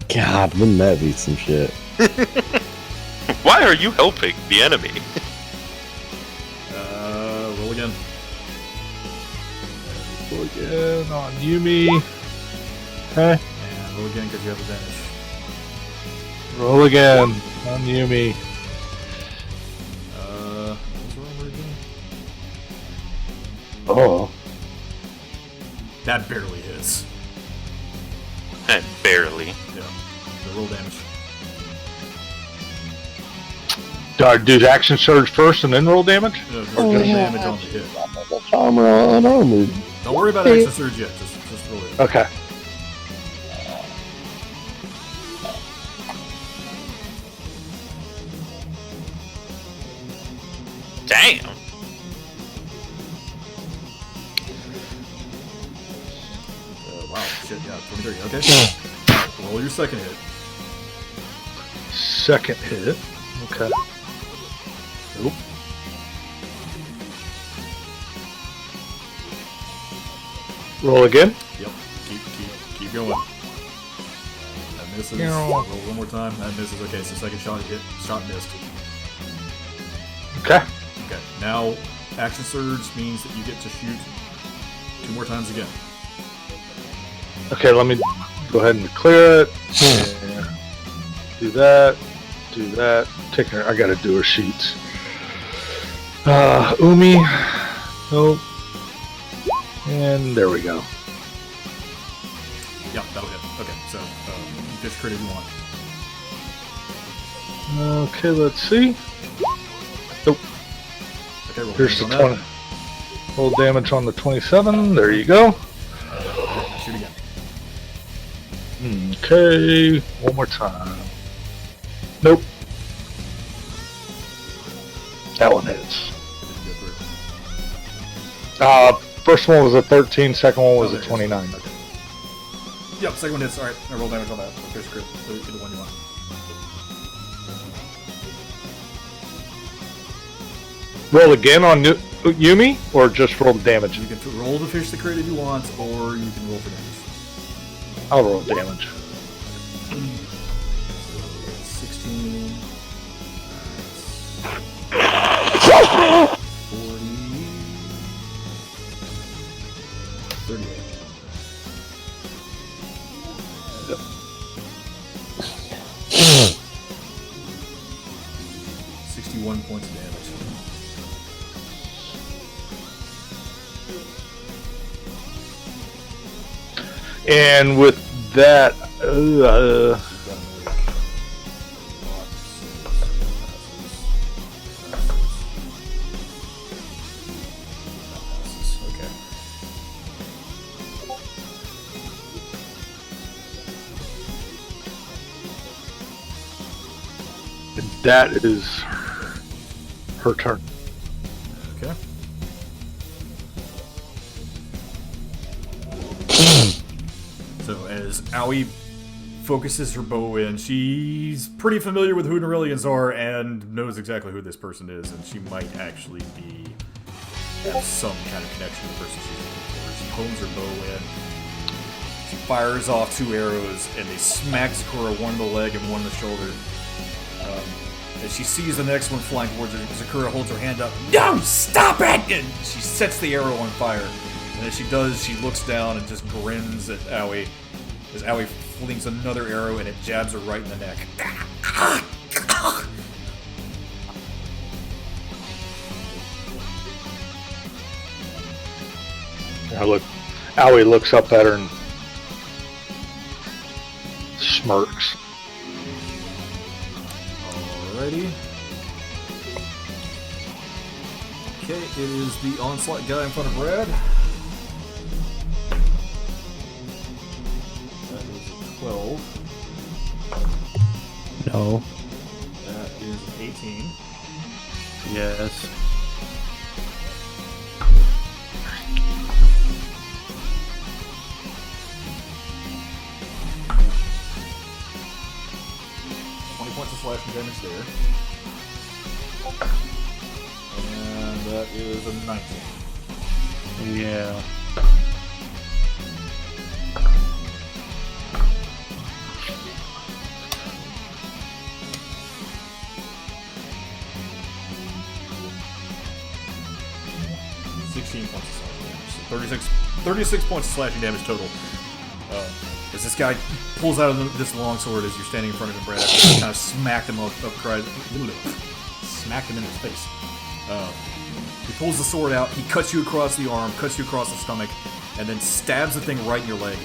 Speaker 7: God, wouldn't that be some shit?
Speaker 5: Why are you helping the enemy?
Speaker 1: Roll again.
Speaker 2: Roll again on Yumi. Okay.
Speaker 1: And roll again because you have advantage.
Speaker 2: Roll again on Yumi.
Speaker 1: What's the roll again?
Speaker 2: Oh.
Speaker 1: That barely hits.
Speaker 5: Barely.
Speaker 1: Yeah. So roll damage.
Speaker 2: Do I do the action surge first and then roll damage?
Speaker 1: Roll damage on the hit.
Speaker 4: Armor unarmored.
Speaker 1: Don't worry about action surge yet. Just roll it.
Speaker 2: Okay.
Speaker 5: Damn.
Speaker 1: Wow. Shit. Yeah. 23. Okay. Roll your second hit.
Speaker 2: Second hit. Okay. Nope. Roll again.
Speaker 1: Yep. Keep going. That misses.
Speaker 2: Yeah.
Speaker 1: Roll one more time. That misses. Okay. So second shot hit. Shot missed.
Speaker 2: Okay.
Speaker 1: Okay. Now action surge means that you get to shoot 2 more times again.
Speaker 2: Okay, let me go ahead and clear it. Yeah. Do that. Do that. Take her. I gotta do her sheets. Umi. Nope. And there we go.
Speaker 1: Yeah, that'll hit. Okay, so just crit if you want.
Speaker 2: Okay, let's see. Nope.
Speaker 1: Okay, roll
Speaker 2: Here's the
Speaker 1: damage on
Speaker 2: 20. Roll damage on the 27. There you go.
Speaker 1: that. Shoot again.
Speaker 2: Okay, one more time. Nope. That one hits.
Speaker 1: Didn't go through.
Speaker 2: First one was a 13, second one was
Speaker 1: there
Speaker 2: a
Speaker 1: it is.
Speaker 2: 29.
Speaker 1: Okay. Yep, second one hits. Alright, I roll damage on that. Okay, screw it. Either one you want.
Speaker 2: Roll again on Yumi, or just roll the damage?
Speaker 1: You can roll to finish the crit if you want, or you can roll for damage.
Speaker 2: I'll roll damage.
Speaker 1: 16. 40. 38. 61 points of damage.
Speaker 2: And with that,
Speaker 1: Okay.
Speaker 2: that is her turn.
Speaker 1: Okay. So as Aoi focuses her bow in, she's pretty familiar with who Norellians are and knows exactly who this person is, and she might actually have some kind of connection to the person she's looking for. She hones her bow in. She fires off 2 arrows, and they smack Sakura, one in the leg and one in the shoulder. As she sees the next one flying towards her, Sakura holds her hand up. No! Stop it! And she sets the arrow on fire. And as she does, she looks down and just grins at Aoi. As Aoi flings another arrow and it jabs her right in the neck.
Speaker 2: Aoi looks up at her and smirks.
Speaker 1: Alrighty. Okay, it is the onslaught guy in front of Brad. That is a 12.
Speaker 6: No.
Speaker 1: That is an 18.
Speaker 6: Yes.
Speaker 1: Points of slashing damage there. And that is a 19.
Speaker 6: Yeah.
Speaker 1: Points of slashing damage. So 36 points of slashing damage total. As this guy pulls out of this longsword as you're standing in front of him, Brad, kind of smacked him smacked him in his face. He pulls the sword out, he cuts you across the arm, cuts you across the stomach, and then stabs the thing right in your leg.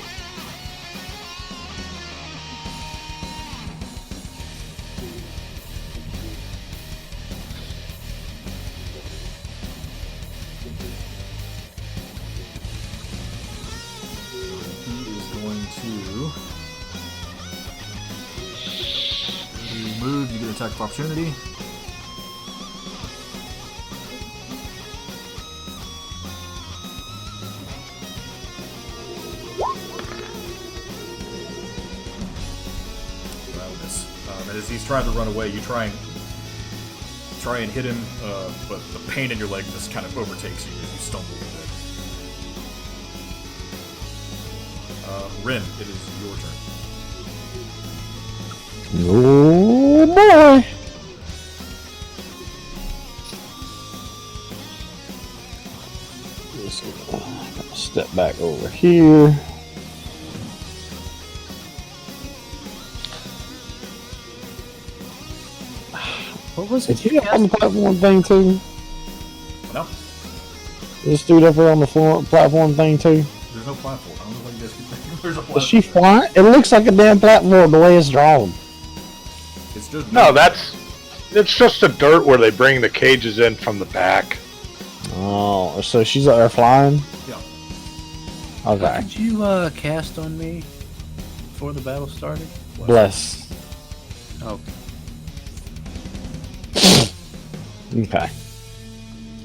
Speaker 1: Move, you get attack of opportunity. And as he's trying to run away, you try and hit him, but the pain in your leg just kind of overtakes you as you stumble a bit. Rin, it is your turn.
Speaker 4: Oh boy! Just gonna step back over here.
Speaker 6: What was
Speaker 4: it? Did you get on the platform thing too?
Speaker 1: No.
Speaker 4: This dude up here on the platform thing too?
Speaker 1: There's no platform. I don't know why you guys keep thinking there's a platform.
Speaker 4: Is she flying? It looks like a damn platform the way it's drawn.
Speaker 1: It's just
Speaker 2: it's just the dirt where they bring the cages in from the back.
Speaker 4: Oh, so she's up there flying?
Speaker 1: Yeah.
Speaker 4: Okay.
Speaker 6: Did you cast on me before the battle started?
Speaker 4: Bless.
Speaker 6: Oh.
Speaker 4: Okay.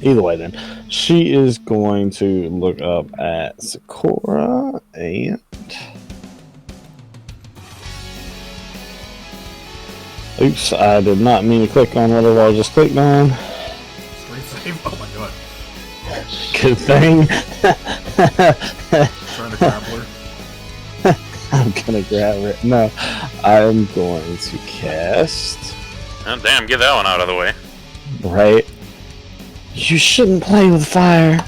Speaker 4: Either way, then she is going to look up at Sakura and. Oops, I did not mean to click on whatever I just clicked on.
Speaker 1: Straight save. Oh my god.
Speaker 4: Good thing.
Speaker 1: Trying to grapple her.
Speaker 4: I'm gonna grab it. No, I'm going to cast.
Speaker 5: Oh, damn, get that one out of the way.
Speaker 4: Right. You shouldn't play with fire.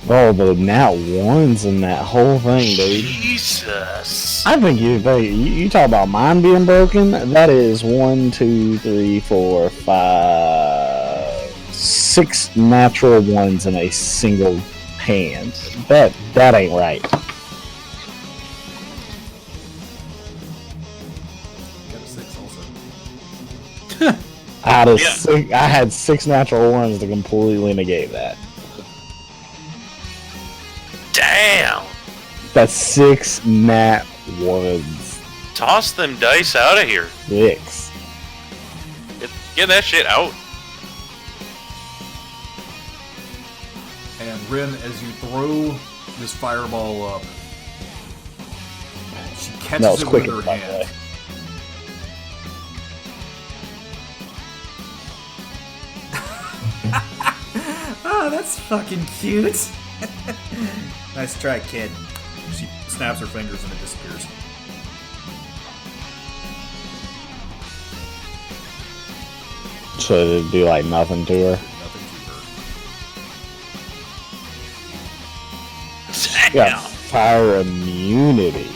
Speaker 4: Oh, but now one's in that whole thing, dude.
Speaker 5: Jesus.
Speaker 4: I think you talk about mine being broken. That is 1, 2, 3, 4, 5, 6 natural ones in a single hand. That ain't right.
Speaker 1: Got a 6 also.
Speaker 4: I had 6 natural ones to completely negate that.
Speaker 5: Damn.
Speaker 4: That's 6 nat ones.
Speaker 5: Toss them dice out of here.
Speaker 4: 6.
Speaker 5: Get that shit out.
Speaker 1: And Rin, as you throw this fireball up, she catches it with her hand.
Speaker 9: Oh, that's fucking cute. Nice try, kid.
Speaker 1: She snaps her fingers and it disappears.
Speaker 4: So it'd be like nothing to her.
Speaker 1: Nothing
Speaker 4: She got fire immunity.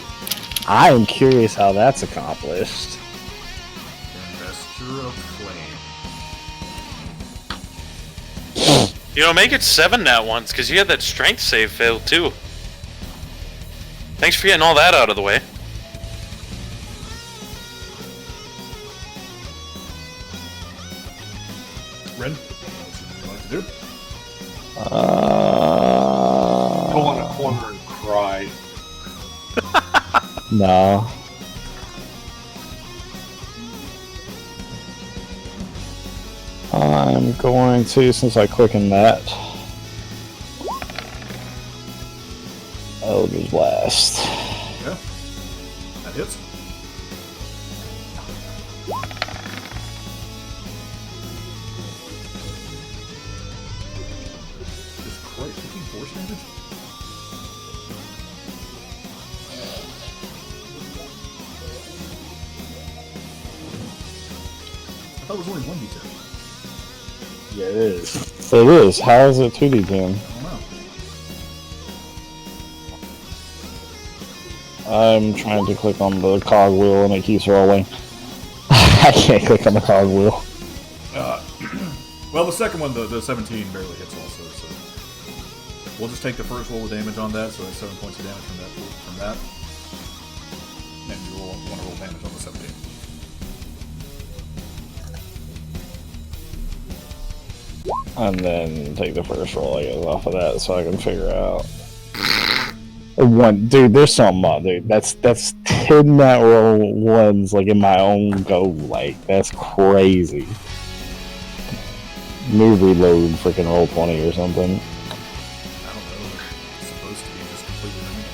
Speaker 4: I am curious how that's accomplished.
Speaker 1: Investor of Flame.
Speaker 5: You know, make it 7 nat once, because you had that strength save fail too. Thanks for getting all that out of the way.
Speaker 1: Ren, what would you like to do?
Speaker 2: Go in a corner and cry.
Speaker 4: No. I'm going to, since I click on that, Eldritch Blast.
Speaker 1: Yeah. That hits. Is Christ taking force damage? I thought it was only 1d10.
Speaker 4: Yeah, it is. It is. How is it 2d10?
Speaker 1: I don't know.
Speaker 4: I'm trying to click on the cogwheel and it keeps rolling. I can't click on the cogwheel.
Speaker 1: Well, the second one, the 17 barely hits also, so we'll just take the first roll of damage on that, so that's 7 points of damage from that. And you want to roll damage on the 17.
Speaker 4: And then take the first roll, I guess, off of that so I can figure out. One, dude, there's something up, dude. That's 10 nat roll ones, like, in my own go, like, that's crazy. New reload, freaking roll 20 or something.
Speaker 1: I don't know. It's supposed to be just completely random.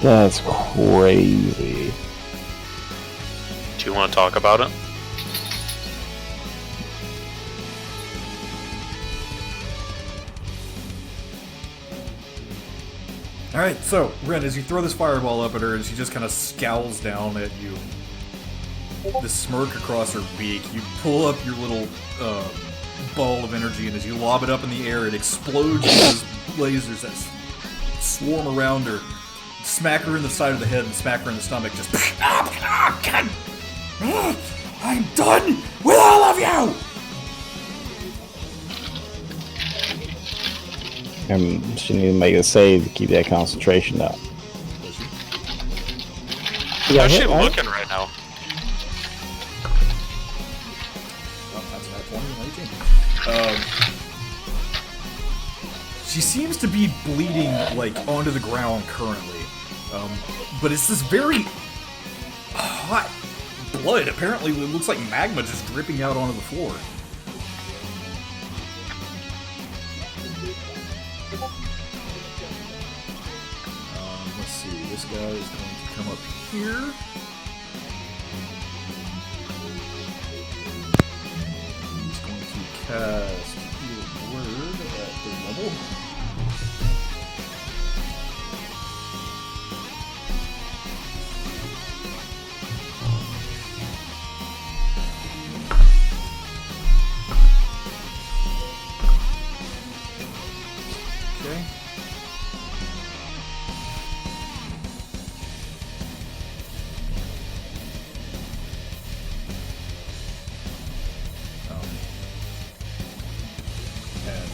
Speaker 4: That's crazy.
Speaker 5: Do you want to talk about it?
Speaker 1: Alright, so, Ren, as you throw this fireball up at her, and she just kind of scowls down at you, the smirk across her beak, you pull up your little ball of energy, and as you lob it up in the air, it explodes into those lasers that swarm around her, smack her in the side of the head, and smack her in the stomach, just... I'm done with all of you!
Speaker 4: And she needs to make a save to keep that concentration up.
Speaker 5: How's she looking right now?
Speaker 1: She seems to be bleeding, like, onto the ground currently. But it's this very hot blood. Apparently, it looks like magma just dripping out onto the floor. Let's see. This guy is going to come up here. He's going to cast Heal Word at third level. Okay.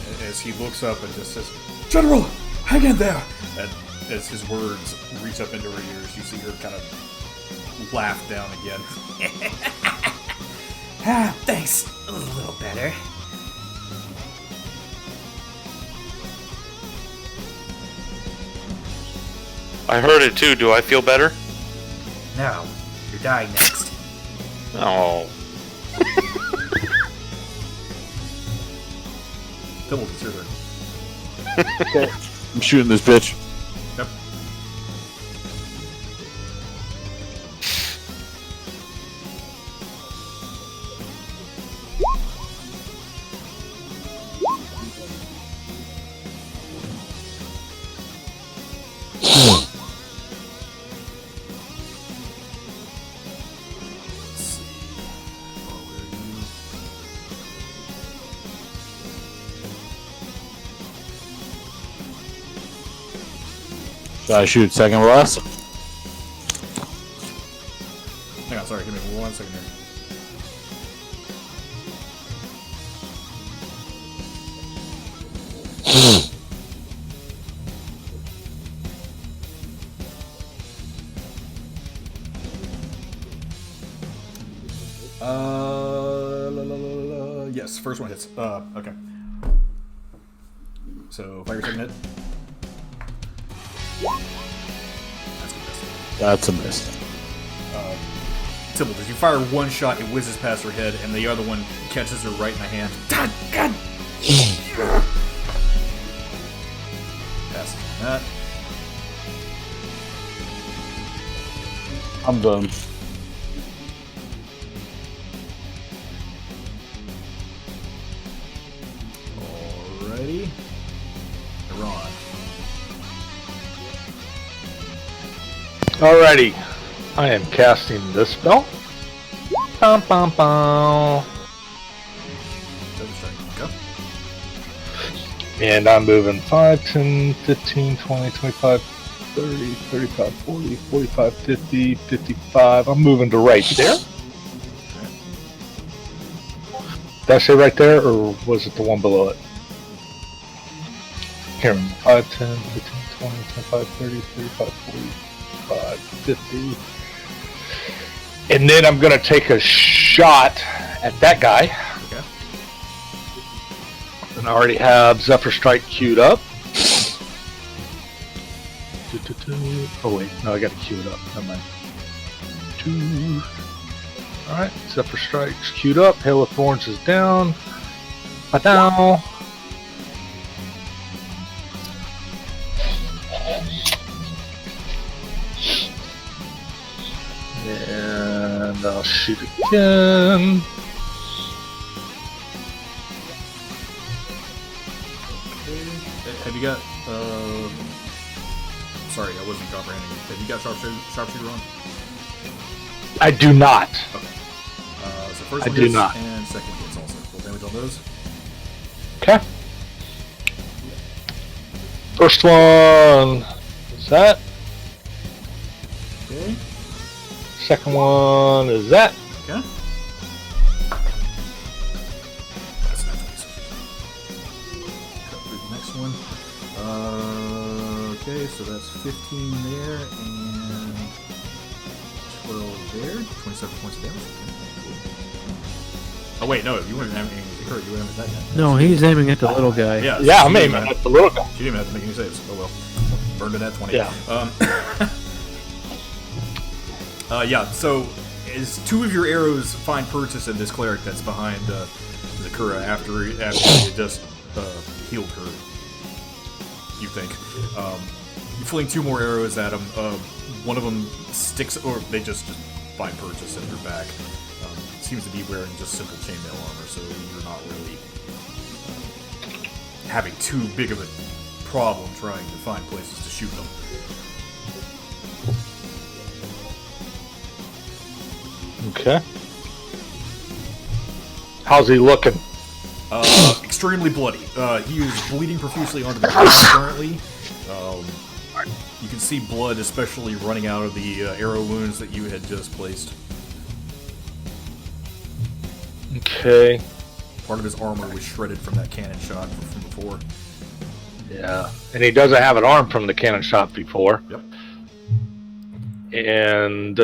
Speaker 1: And as he looks up and just says, "General, hang in there!" And as his words reach up into her ears, you see her kind of laugh down again.
Speaker 9: Ah, thanks. A little better.
Speaker 5: I heard it too. Do I feel better?
Speaker 9: No, you're dying next.
Speaker 5: Oh.
Speaker 1: Double it's your turn.
Speaker 3: Okay. I'm shooting this bitch.
Speaker 1: Yep.
Speaker 3: Should I shoot second blast?
Speaker 1: Hang on, sorry, give me 1 second here. Yes, first one hits. Okay. So, fire your second hit.
Speaker 3: That's a miss.
Speaker 1: Tybalt, as you fire one shot, it whizzes past her head, and the other one catches her right in the hand. God! Passes on that.
Speaker 10: I'm done.
Speaker 1: Alrighty. Iran.
Speaker 2: Alrighty, I am casting this spell. Bum, bum, bum.
Speaker 1: Go.
Speaker 2: And I'm moving 5, 10, 15, 20, 25, 30, 35, 40, 45, 50, 55. I'm moving to right there. Did I say right there, or was it the one below it? Here, 5, 10, 15, 20, 25, 30, 35, 45, 50. And then I'm going to take a shot at that guy.
Speaker 1: Okay.
Speaker 2: And I already have Zephyr Strike queued up. Oh wait, no, I got to queue it up. Never mind. 2. Alright, Zephyr Strike's queued up. Hail of Thorns is down. Down. And I'll shoot again.
Speaker 1: Have you got, sorry, I wasn't comprehending. Have you got sharpshooter on?
Speaker 2: I do not.
Speaker 1: Okay. So first
Speaker 2: I
Speaker 1: one
Speaker 2: do
Speaker 1: hits
Speaker 2: not.
Speaker 1: and second one hits also. Full damage on those.
Speaker 2: Okay. First one is that.
Speaker 1: Okay.
Speaker 2: Second one is that.
Speaker 1: Okay. That's not nice. Cut through the next one. Okay, so that's 15 there and 12 there. 27 points of damage. Oh wait, no, you weren't aiming at her. You were aiming at that guy.
Speaker 6: No, he's aiming at the little guy.
Speaker 1: Yeah,
Speaker 2: Yeah, I'm aiming at the little guy.
Speaker 1: She didn't even have to make any saves. Oh well. Burned it at 20.
Speaker 2: Yeah.
Speaker 1: Yeah, so as two of your arrows find purchase in this cleric that's behind Zakura after you just healed her, you think. You fling two more arrows at him. One of them sticks, or they just find purchase in her back. Seems to be wearing just simple chainmail armor, so you're not really having too big of a problem trying to find places to shoot them.
Speaker 2: Okay. How's he looking?
Speaker 1: Extremely bloody. He is bleeding profusely onto the ground currently. You can see blood especially running out of the arrow wounds that you had just placed.
Speaker 2: Okay.
Speaker 1: Part of his armor was shredded from that cannon shot from before.
Speaker 2: Yeah. And he doesn't have an arm from the cannon shot before.
Speaker 1: Yep.
Speaker 2: And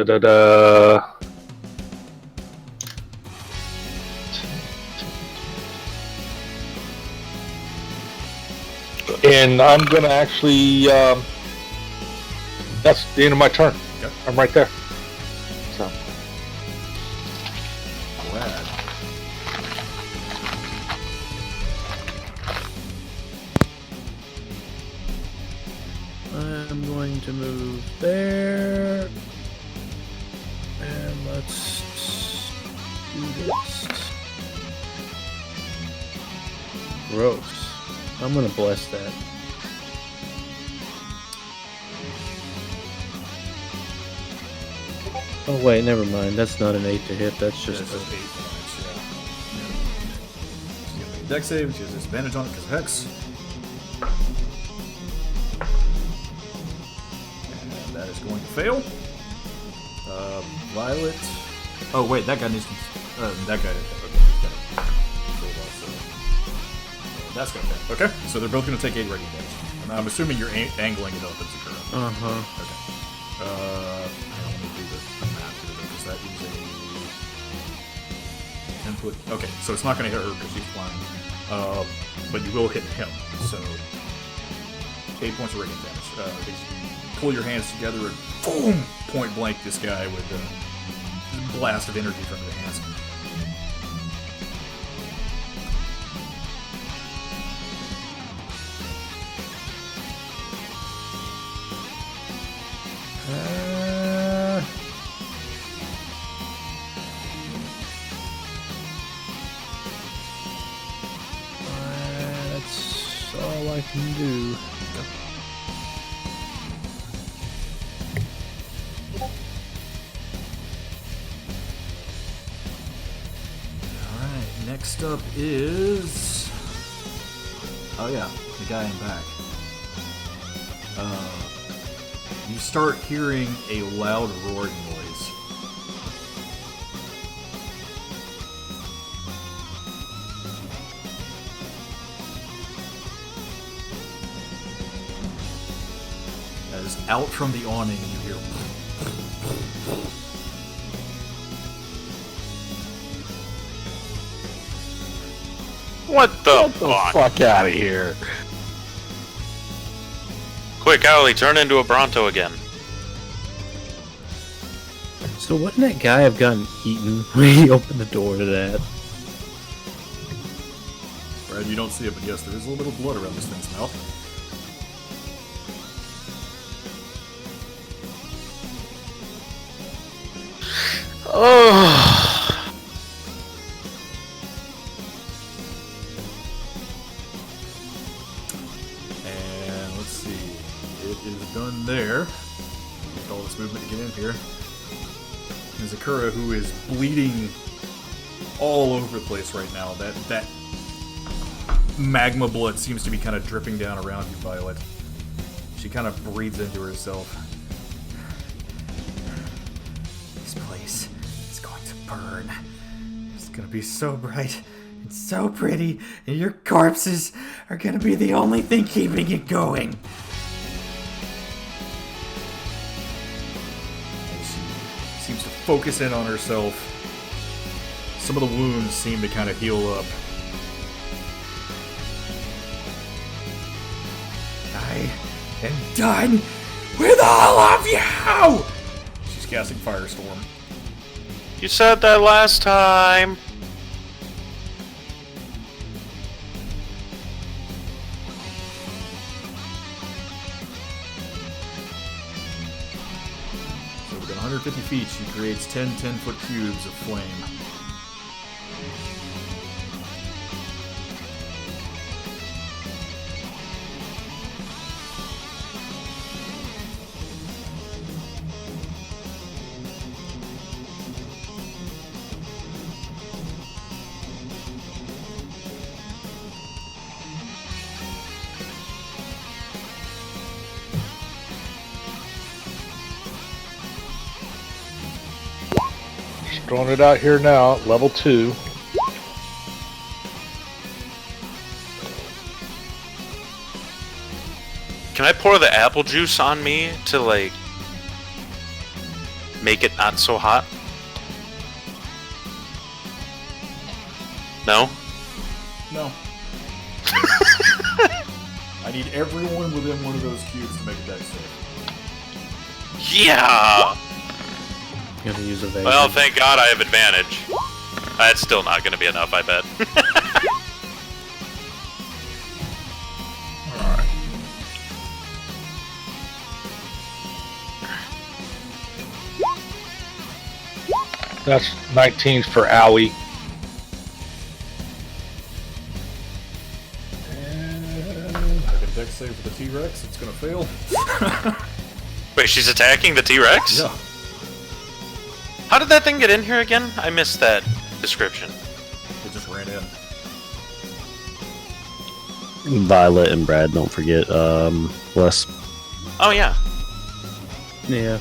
Speaker 2: and I'm gonna actually that's the end of my turn.
Speaker 1: Yep.
Speaker 2: I'm right there. So
Speaker 1: Glad.
Speaker 6: I'm going to move there. And let's do this. Gross. I'm gonna bless that. Oh wait, never mind. That's not an 8 to hit. That's just
Speaker 1: That's 8 points, yeah. Dex save, which has disadvantage on it because of Hex. And that is going to fail. Violet. Oh wait, that guy needs to. That guy. Okay, that's gonna fail. Okay, so they're both gonna take 8 radiant damage. And I'm assuming you're angling it up at Zakura. Okay. Let me do the math here because that is a 10 foot. Okay, so it's not gonna hit her because she's flying. But you will hit him. So 8 points of radiant damage. Pull your hands together and boom! Point blank this guy with a blast of energy from your hands.
Speaker 6: that's all I can do.
Speaker 1: Next up is... Oh yeah, the guy in back. You start hearing a loud roaring noise. As out from the awning you hear...
Speaker 5: What the
Speaker 3: Get the fuck out of here.
Speaker 5: Quick, Owly, turn into a Bronto again.
Speaker 6: So wouldn't that guy have gotten eaten when he opened the door to that?
Speaker 1: Brad, you don't see it, but yes, there is a little bit of blood around this thing's mouth.
Speaker 5: Oh.
Speaker 1: And let's see. It is done there. Get all this movement to get in here. And Zakura, who is bleeding all over the place right now. That magma blood seems to be kind of dripping down around you, Violet. She kind of breathes into herself. This place is going to burn. It's going to be so bright and so pretty, and your corpses are going to be the only thing keeping it going. And she seems to focus in on herself. Some of the wounds seem to kind of heal up. I am done with all of you! She's casting Firestorm.
Speaker 5: You said that last time.
Speaker 1: So within 150 feet, she creates 10 10-foot cubes of flame.
Speaker 2: Just throwing it out here now, level 2.
Speaker 5: Can I pour the apple juice on me to, like, make it not so hot? No?
Speaker 1: No. I need everyone within one of those cubes to make a dex save.
Speaker 5: Yeah!
Speaker 6: You gotta use evasion.
Speaker 5: Well, thank God I have advantage. That's still not gonna be enough, I bet.
Speaker 2: That's 19 for Owie.
Speaker 1: Make a dex save for the T-Rex. It's gonna fail.
Speaker 5: Wait, she's attacking the T-Rex?
Speaker 1: Yeah.
Speaker 5: How did that thing get in here again? I missed that description.
Speaker 1: It just ran in.
Speaker 7: Violet and Brad, don't forget. Wes.
Speaker 5: Oh, yeah.
Speaker 6: Yeah.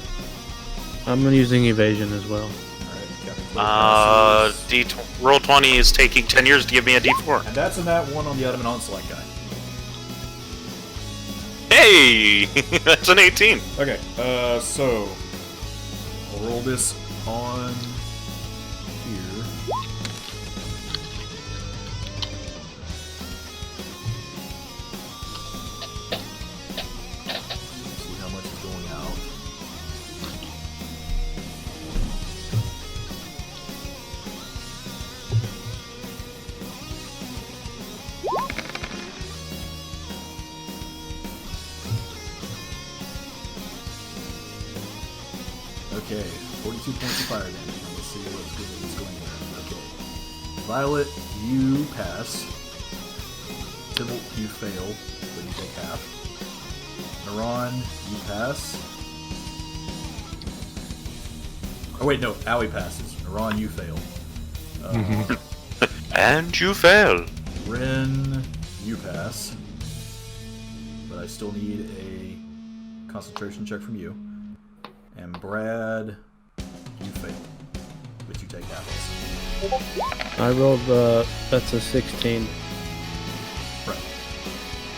Speaker 6: I'm using evasion as well.
Speaker 5: Roll 20 is taking 10 years to give me a D4.
Speaker 1: And that's in that one on the Adamant Onslaught guy.
Speaker 5: Hey! That's an 18.
Speaker 1: Okay, so I'll roll this on here. See how much is going out. Okay, 42 points of fire damage. Let's see what's going there. Okay. Violet, you pass. Tybalt, you fail, but you take half. Naran, you pass. Oh wait, no, Owie passes. Naran, you fail.
Speaker 5: And you fail.
Speaker 1: Ren, you pass. But I still need a concentration check from you. And Brad, you fail. But you take half this.
Speaker 6: I rolled that's a 16.
Speaker 1: Right.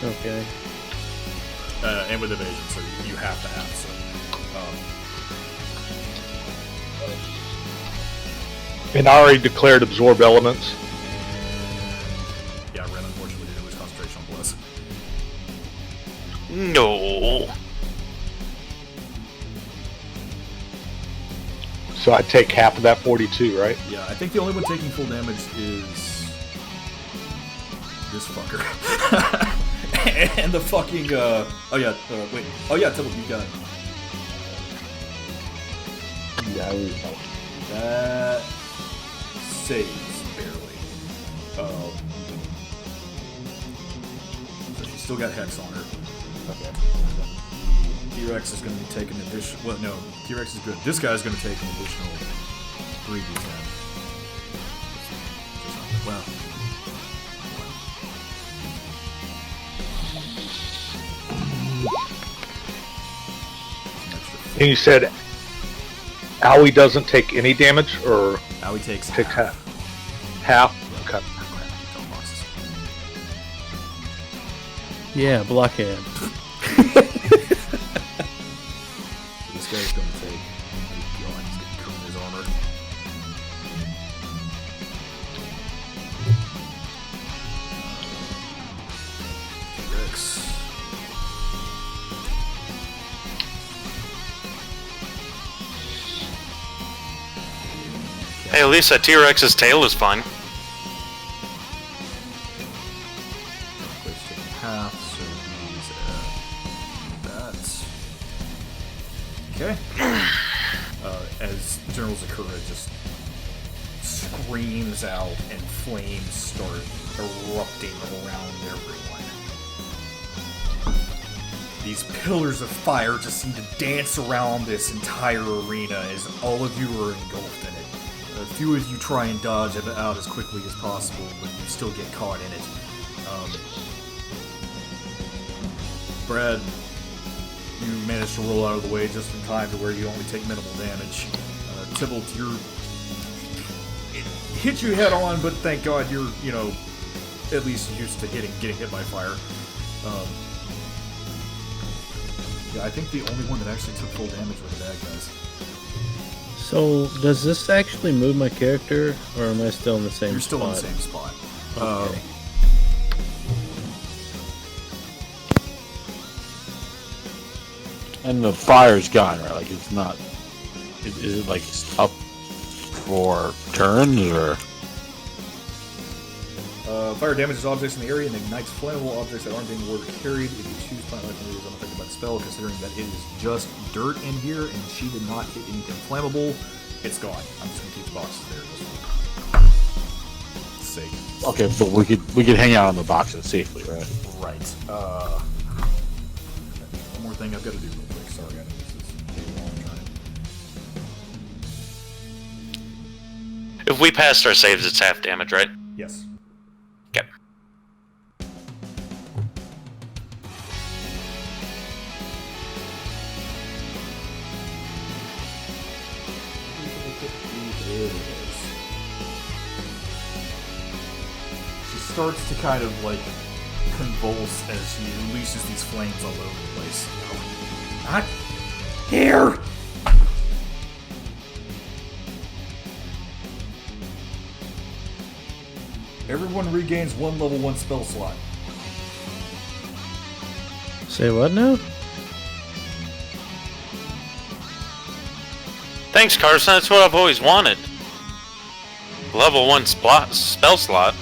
Speaker 6: Okay.
Speaker 1: And with evasion, so you have to have, so.
Speaker 2: And I already declared absorb elements.
Speaker 1: Yeah, Ren unfortunately didn't lose concentration on Bless.
Speaker 5: No.
Speaker 2: So I take half of that 42, right?
Speaker 1: Yeah, I think the only one taking full damage is this fucker. And the fucking, oh yeah, wait. Oh yeah, Tybalt, you got it.
Speaker 10: Yeah,
Speaker 1: That saves barely. So she's still got Hex on her. Okay. T-Rex is going to take an additional... Well, no. T-Rex is good. This guy's going to take an additional 3d10. Wow.
Speaker 2: And you said Owie doesn't take any damage, or
Speaker 1: Owie takes
Speaker 2: half? Half? Okay.
Speaker 6: Yeah, blockhead.
Speaker 1: This guy's going to take... Oh, God, he's getting covered in his armor. T-Rex.
Speaker 5: Hey, at least that T-Rex's tail is fine.
Speaker 1: Place taken half, so he's at that. Okay. As General Zakura just screams out and flames start erupting around everyone. These pillars of fire just seem to dance around this entire arena as all of you are engulfed in it. A few of you try and dodge it out as quickly as possible, but you still get caught in it. Brad, you managed to roll out of the way just in time to where you only take minimal damage. Tybalt, it hit you head on, but thank God you're, at least used to getting hit by fire. Yeah, I think the only one that actually took full damage were the bad guys.
Speaker 6: So, does this actually move my character, or am I still in the same spot?
Speaker 1: You're still in the same spot.
Speaker 6: Okay.
Speaker 3: And the fire's gone, right? Like, it's not... Is it, like, it's up for turns, or...
Speaker 1: Fire damages objects in the area and ignites flammable objects that aren't being water carried. If you choose plant life is unaffected by the spell, considering that it is just dirt in here and she did not hit anything flammable, it's gone. I'm just gonna keep the boxes there just for sake.
Speaker 3: Okay, but we could hang out on the boxes safely, right?
Speaker 1: Right. One more thing I've got to do real quick. Sorry, I know this is a long time.
Speaker 5: If we passed our saves, it's half damage, right?
Speaker 1: Yes.
Speaker 5: Okay.
Speaker 1: She starts to kind of like convulse as she releases these flames all over the place. Not here! Everyone regains one level 1 spell slot.
Speaker 6: Say what now?
Speaker 5: Thanks, Carson. That's what I've always wanted. Level 1 spell slot.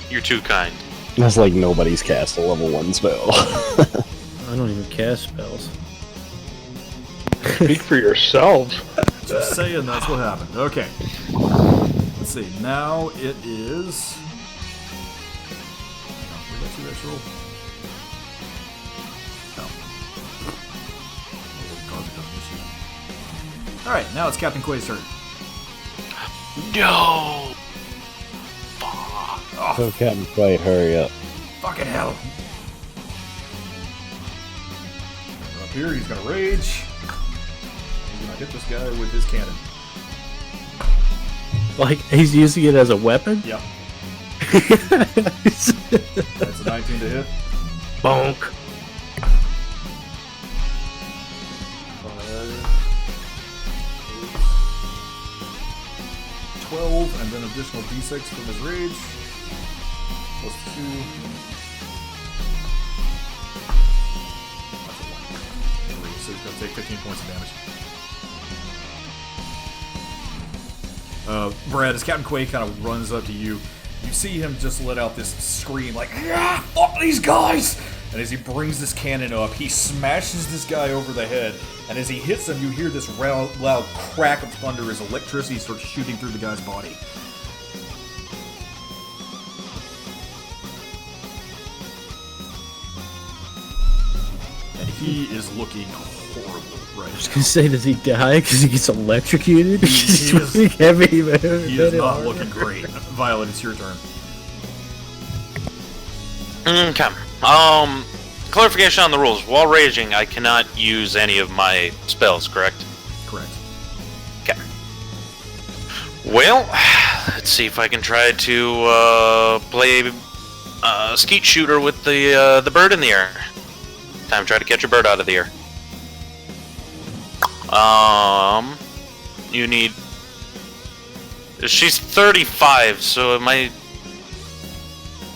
Speaker 5: You're too kind.
Speaker 4: That's like nobody's cast a level 1 spell.
Speaker 6: I don't even cast spells.
Speaker 2: Speak for yourselves.
Speaker 1: Just saying, that's what happened. Okay. Let's see. Now it is. Where'd that 2x roll? Oh. Alright, now it's Captain Quay's turn.
Speaker 5: No!
Speaker 1: Oh,
Speaker 4: So Captain Quaid, hurry up.
Speaker 1: fucking hell. Up here, he's gonna rage. He's gonna hit this guy with his cannon.
Speaker 6: Like, he's using it as a weapon?
Speaker 1: Yep. That's a 19 to hit.
Speaker 6: Bonk.
Speaker 1: 12, and then additional d6 from his rage. Plus 2. That's a 1. 3, so he's going to take 15 points of damage. Brad, as Captain Quay kind of runs up to you, you see him just let out this scream like, "Ah, fuck these guys!" And as he brings this cannon up, he smashes this guy over the head, and as he hits him, you hear this loud crack of thunder as electricity starts shooting through the guy's body. And he is looking horrible right
Speaker 6: I was
Speaker 1: now.
Speaker 6: gonna say, does he die because he gets electrocuted?
Speaker 1: He is-
Speaker 6: heavy,
Speaker 1: He is not looking great. Violet, it's your turn.
Speaker 5: Okay. Clarification on the rules. While raging, I cannot use any of my spells, correct?
Speaker 1: Correct.
Speaker 5: Okay. Well, let's see if I can try to play skeet shooter with the bird in the air. Time to try to catch a bird out of the air. You need... She's 35, so it might...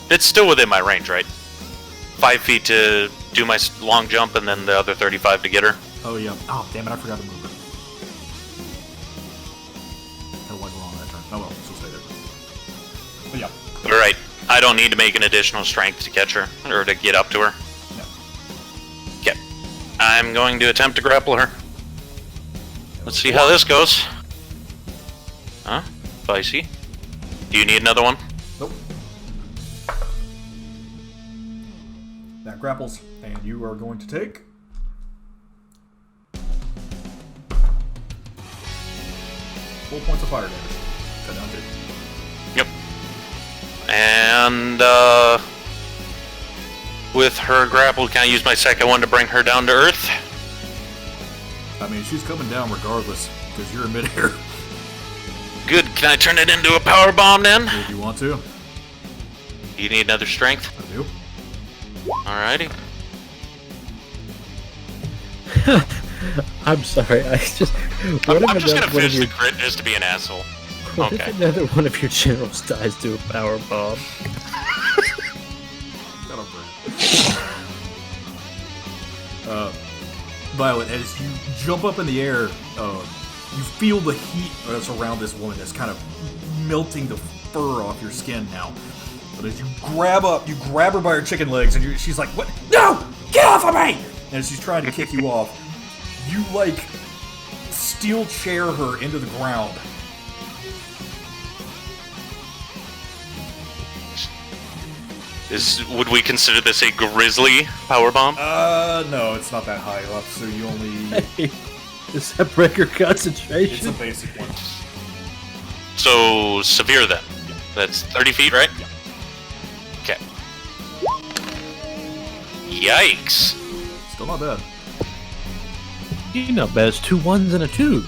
Speaker 5: It's still within my range, right? 5 feet to do my long jump, and then the other 35 to get her.
Speaker 1: Oh, yeah. Oh, damn it, I forgot to move Kind of like wrong that turn. Oh well, she'll stay there. But yeah.
Speaker 5: Alright, I don't need to make an additional strength to catch her, or to get up to her.
Speaker 1: No.
Speaker 5: Okay. I'm going to attempt to grapple her. Let's see how this goes. Huh? Spicy. Do you need another one?
Speaker 1: Nope. That grapples, and you are going to take 4 points of fire damage. Cut down 2.
Speaker 5: Yep. And, with her grapple, can I use my second one to bring her down to earth?
Speaker 1: I mean, she's coming down regardless, because you're in midair.
Speaker 5: Good. Can I turn it into a power bomb then?
Speaker 1: If you want to.
Speaker 5: You need another strength?
Speaker 1: I do.
Speaker 5: Alrighty.
Speaker 6: I'm sorry. I just.
Speaker 5: I'm just gonna finish the crit just to be an asshole.
Speaker 6: What
Speaker 5: Okay.
Speaker 6: if another one of your generals dies to a power bomb?
Speaker 1: Shut up, Brent. Violet, as you jump up in the air, you feel the heat that's around this woman that's kind of melting the fur off your skin now. But as you grab her by her chicken legs, and she's like, "What? No! Get off of me!" And as she's trying to kick you off, you, like, steel chair her into the ground.
Speaker 5: Would we consider this a grizzly power bomb?
Speaker 1: No, it's not that high up, so you only...
Speaker 6: Does that break her
Speaker 1: It's
Speaker 6: concentration?
Speaker 1: a basic one.
Speaker 5: So, severe then.
Speaker 1: Yeah.
Speaker 5: That's 30 feet, right?
Speaker 1: Yeah.
Speaker 5: Okay. Yikes.
Speaker 1: Still not bad.
Speaker 6: You know, bet it's 2 1s and a 2.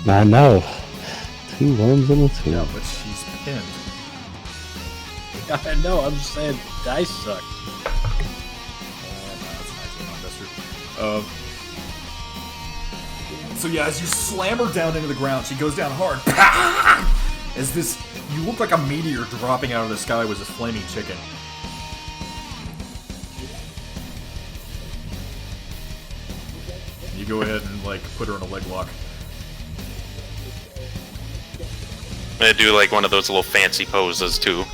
Speaker 4: I know. 2 1s and a 2.
Speaker 1: Yeah, but she's pinned.
Speaker 6: I know, I'm just saying, dice suck.
Speaker 1: So yeah, as you slam her down into the ground, she goes down hard. As this, you look like a meteor dropping out of the sky with this flaming chicken. You go ahead and, like, put her in a leg lock.
Speaker 5: I'm gonna do like one of those little fancy poses too.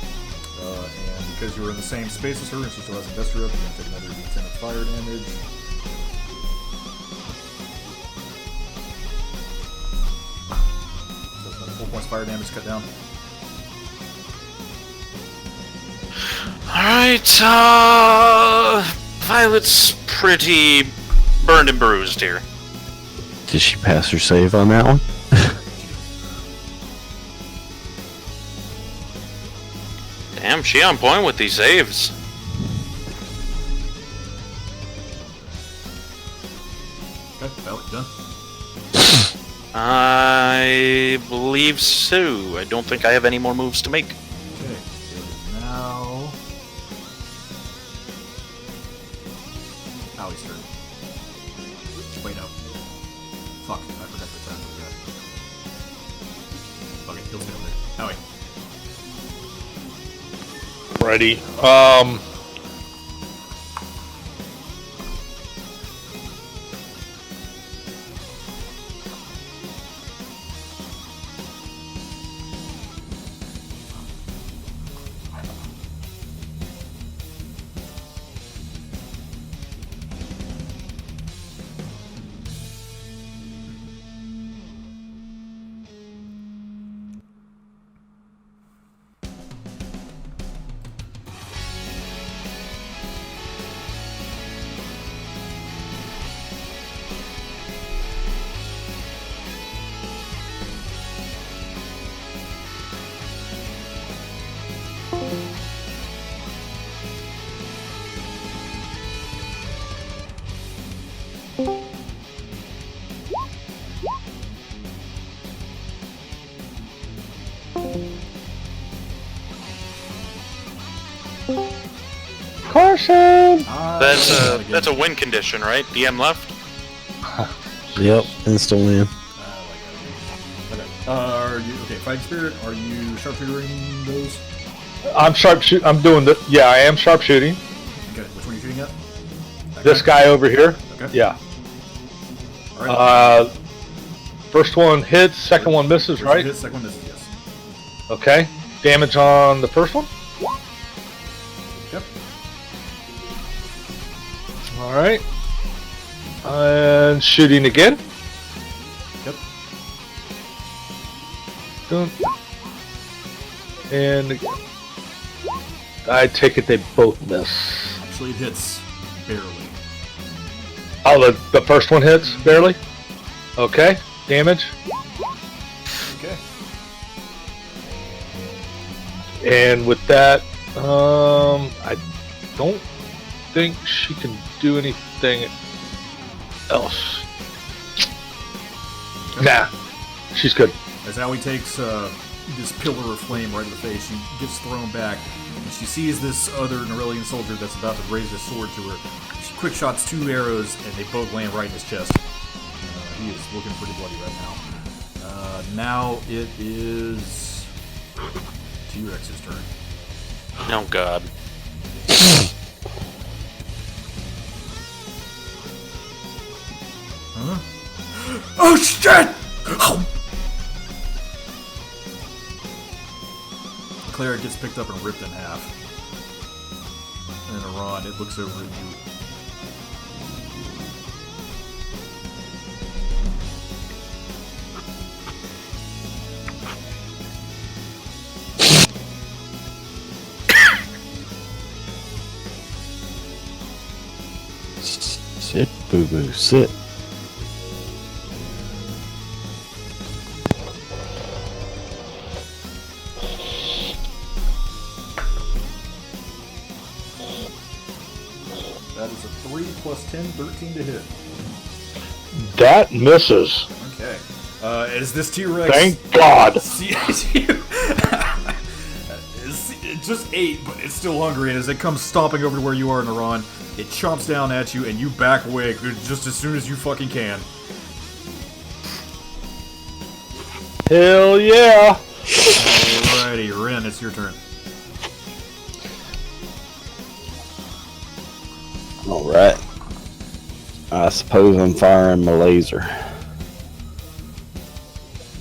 Speaker 1: And because you're in the same space as her and she still has Industrial, you're going to take another D10 of fire damage. So it's another 4 points of fire damage cut down.
Speaker 5: Alright, Violet's pretty burned and bruised here.
Speaker 7: Did she pass her save on that one?
Speaker 5: Damn, she on point with these saves.
Speaker 1: Okay, Violet, done.
Speaker 5: I believe so. I don't think I have any more moves to make.
Speaker 1: Okay, it is now Allie's turn. Wait, no. Fuck, I forgot the time for that. Okay, he'll stay over there. Allie.
Speaker 2: Ready. Carson!
Speaker 5: That's a win condition, right? DM left.
Speaker 7: Yep, instant win.
Speaker 1: Okay. Are you okay? Fighting spirit. Are you sharpshootering those?
Speaker 2: I'm doing the. Yeah, I am sharpshooting.
Speaker 1: Okay. Which one are you shooting at? That
Speaker 2: This guy over here.
Speaker 1: Okay.
Speaker 2: Yeah.
Speaker 1: All right.
Speaker 2: first one hits, second one misses,
Speaker 1: First one
Speaker 2: right?
Speaker 1: hits, second one misses, yes.
Speaker 2: Okay. Damage on the first one.
Speaker 1: Yep.
Speaker 2: All right. And shooting again.
Speaker 1: Yep.
Speaker 2: Dun. And I take it they both miss.
Speaker 1: Actually, it hits barely.
Speaker 2: Oh, the first one hits barely. Okay. Damage.
Speaker 1: Okay.
Speaker 2: And with that, I don't think she can do anything else. Nah, she's good.
Speaker 1: As Aoi takes this pillar of flame right in the face, she gets thrown back, and she sees this other Norellian soldier that's about to raise his sword to her. She quick shots 2 arrows, and they both land right in his chest. He is looking pretty bloody right now. Now it is T-Rex's turn.
Speaker 5: Oh god.
Speaker 1: Huh? Oh shit! Cleric gets picked up and ripped in half. And Iran, it looks over at you.
Speaker 4: Sit, boo boo, sit.
Speaker 1: That is a 3 plus 10, 13 to hit.
Speaker 2: That misses.
Speaker 1: Okay. As this T-Rex...
Speaker 2: Thank God.
Speaker 1: sees you... It's just 8, but it's still hungry, and as it comes stomping over to where you are, Naran, it chomps down at you, and you back away just as soon as you fucking can.
Speaker 2: Hell yeah!
Speaker 1: Alrighty, Ren, it's your turn.
Speaker 4: Alright. I suppose I'm firing my laser.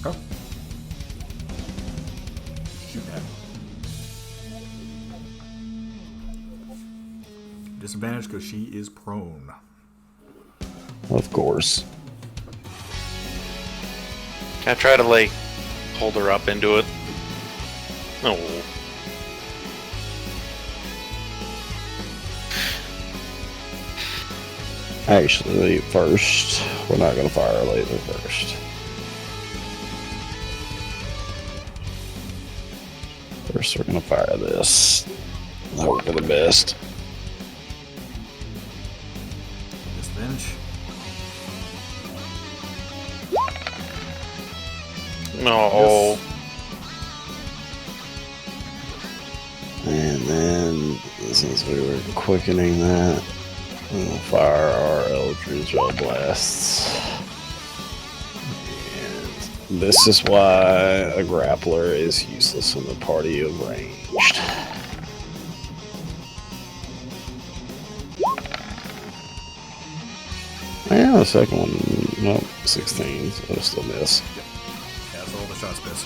Speaker 1: Oh. Shoot at him. Disadvantage because she is prone.
Speaker 4: Of course.
Speaker 5: Can I try to, like, hold her up into it? No.
Speaker 4: Actually, first, we're not going to fire a laser first. First, we're going to fire this. Hope for the best.
Speaker 1: Disadvantage.
Speaker 5: No.
Speaker 4: And then, since we were quickening that, we'll fire our Eldritch Blasts. And this is why a grappler is useless in the party of ranged. Yeah, the second one, nope, 16, so it'll still miss.
Speaker 1: Yeah, so all the shots miss.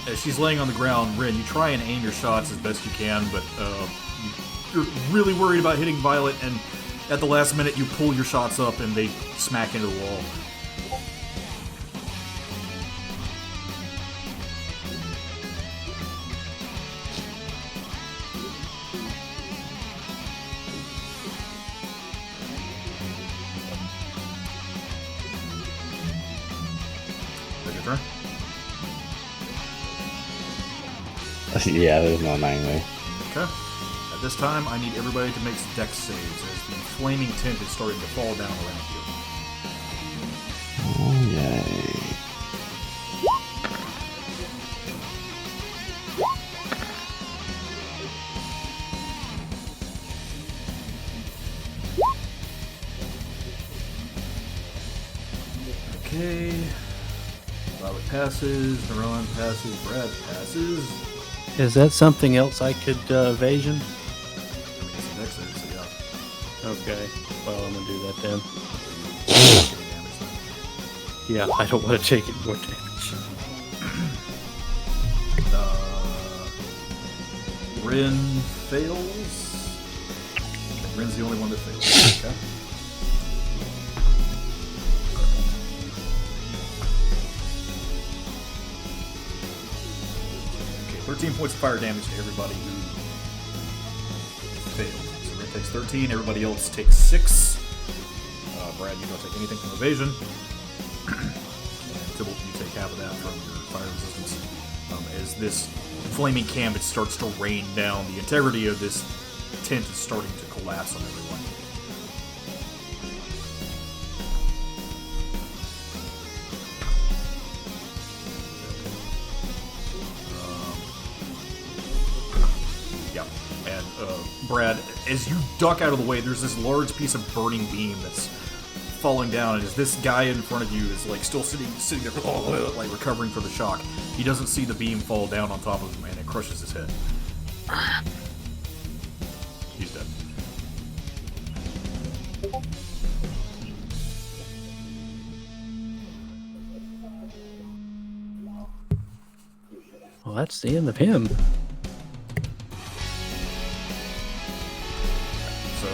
Speaker 1: As she's laying on the ground, Ren, you try and aim your shots as best you can, but you're really worried about hitting Violet, and at the last minute you pull your shots up and they smack into the wall. Take your turn.
Speaker 4: Yeah, there's no name there.
Speaker 1: Okay. At this time, I need everybody to make dex saves as the flaming tent is starting to fall down around you.
Speaker 4: Oh, yay.
Speaker 1: Okay. Violet passes, Naran passes, Brad passes.
Speaker 6: Is that something else I could evasion?
Speaker 1: I mean, it's a dex save, so yeah.
Speaker 6: Okay. Well, I'm gonna do that then. Yeah, I don't want to take any more damage.
Speaker 1: Rin fails. Rin's the only one that fails. Okay. Okay, 13 points of fire damage to everybody who failed. So Rin takes 13, everybody else takes 6. Brad, you don't take anything from evasion. And Tybalt, you take half of that from your fire resistance. As this flaming canvas starts to rain down, the integrity of this tent is starting to collapse on everyone. Yeah, and Brad, as you duck out of the way, there's this large piece of burning beam that's falling down, and as this guy in front of you is like still sitting there, like recovering from the shock, he doesn't see the beam fall down on top of him, and it crushes his head. He's dead.
Speaker 6: Well, that's the end of him.
Speaker 1: So,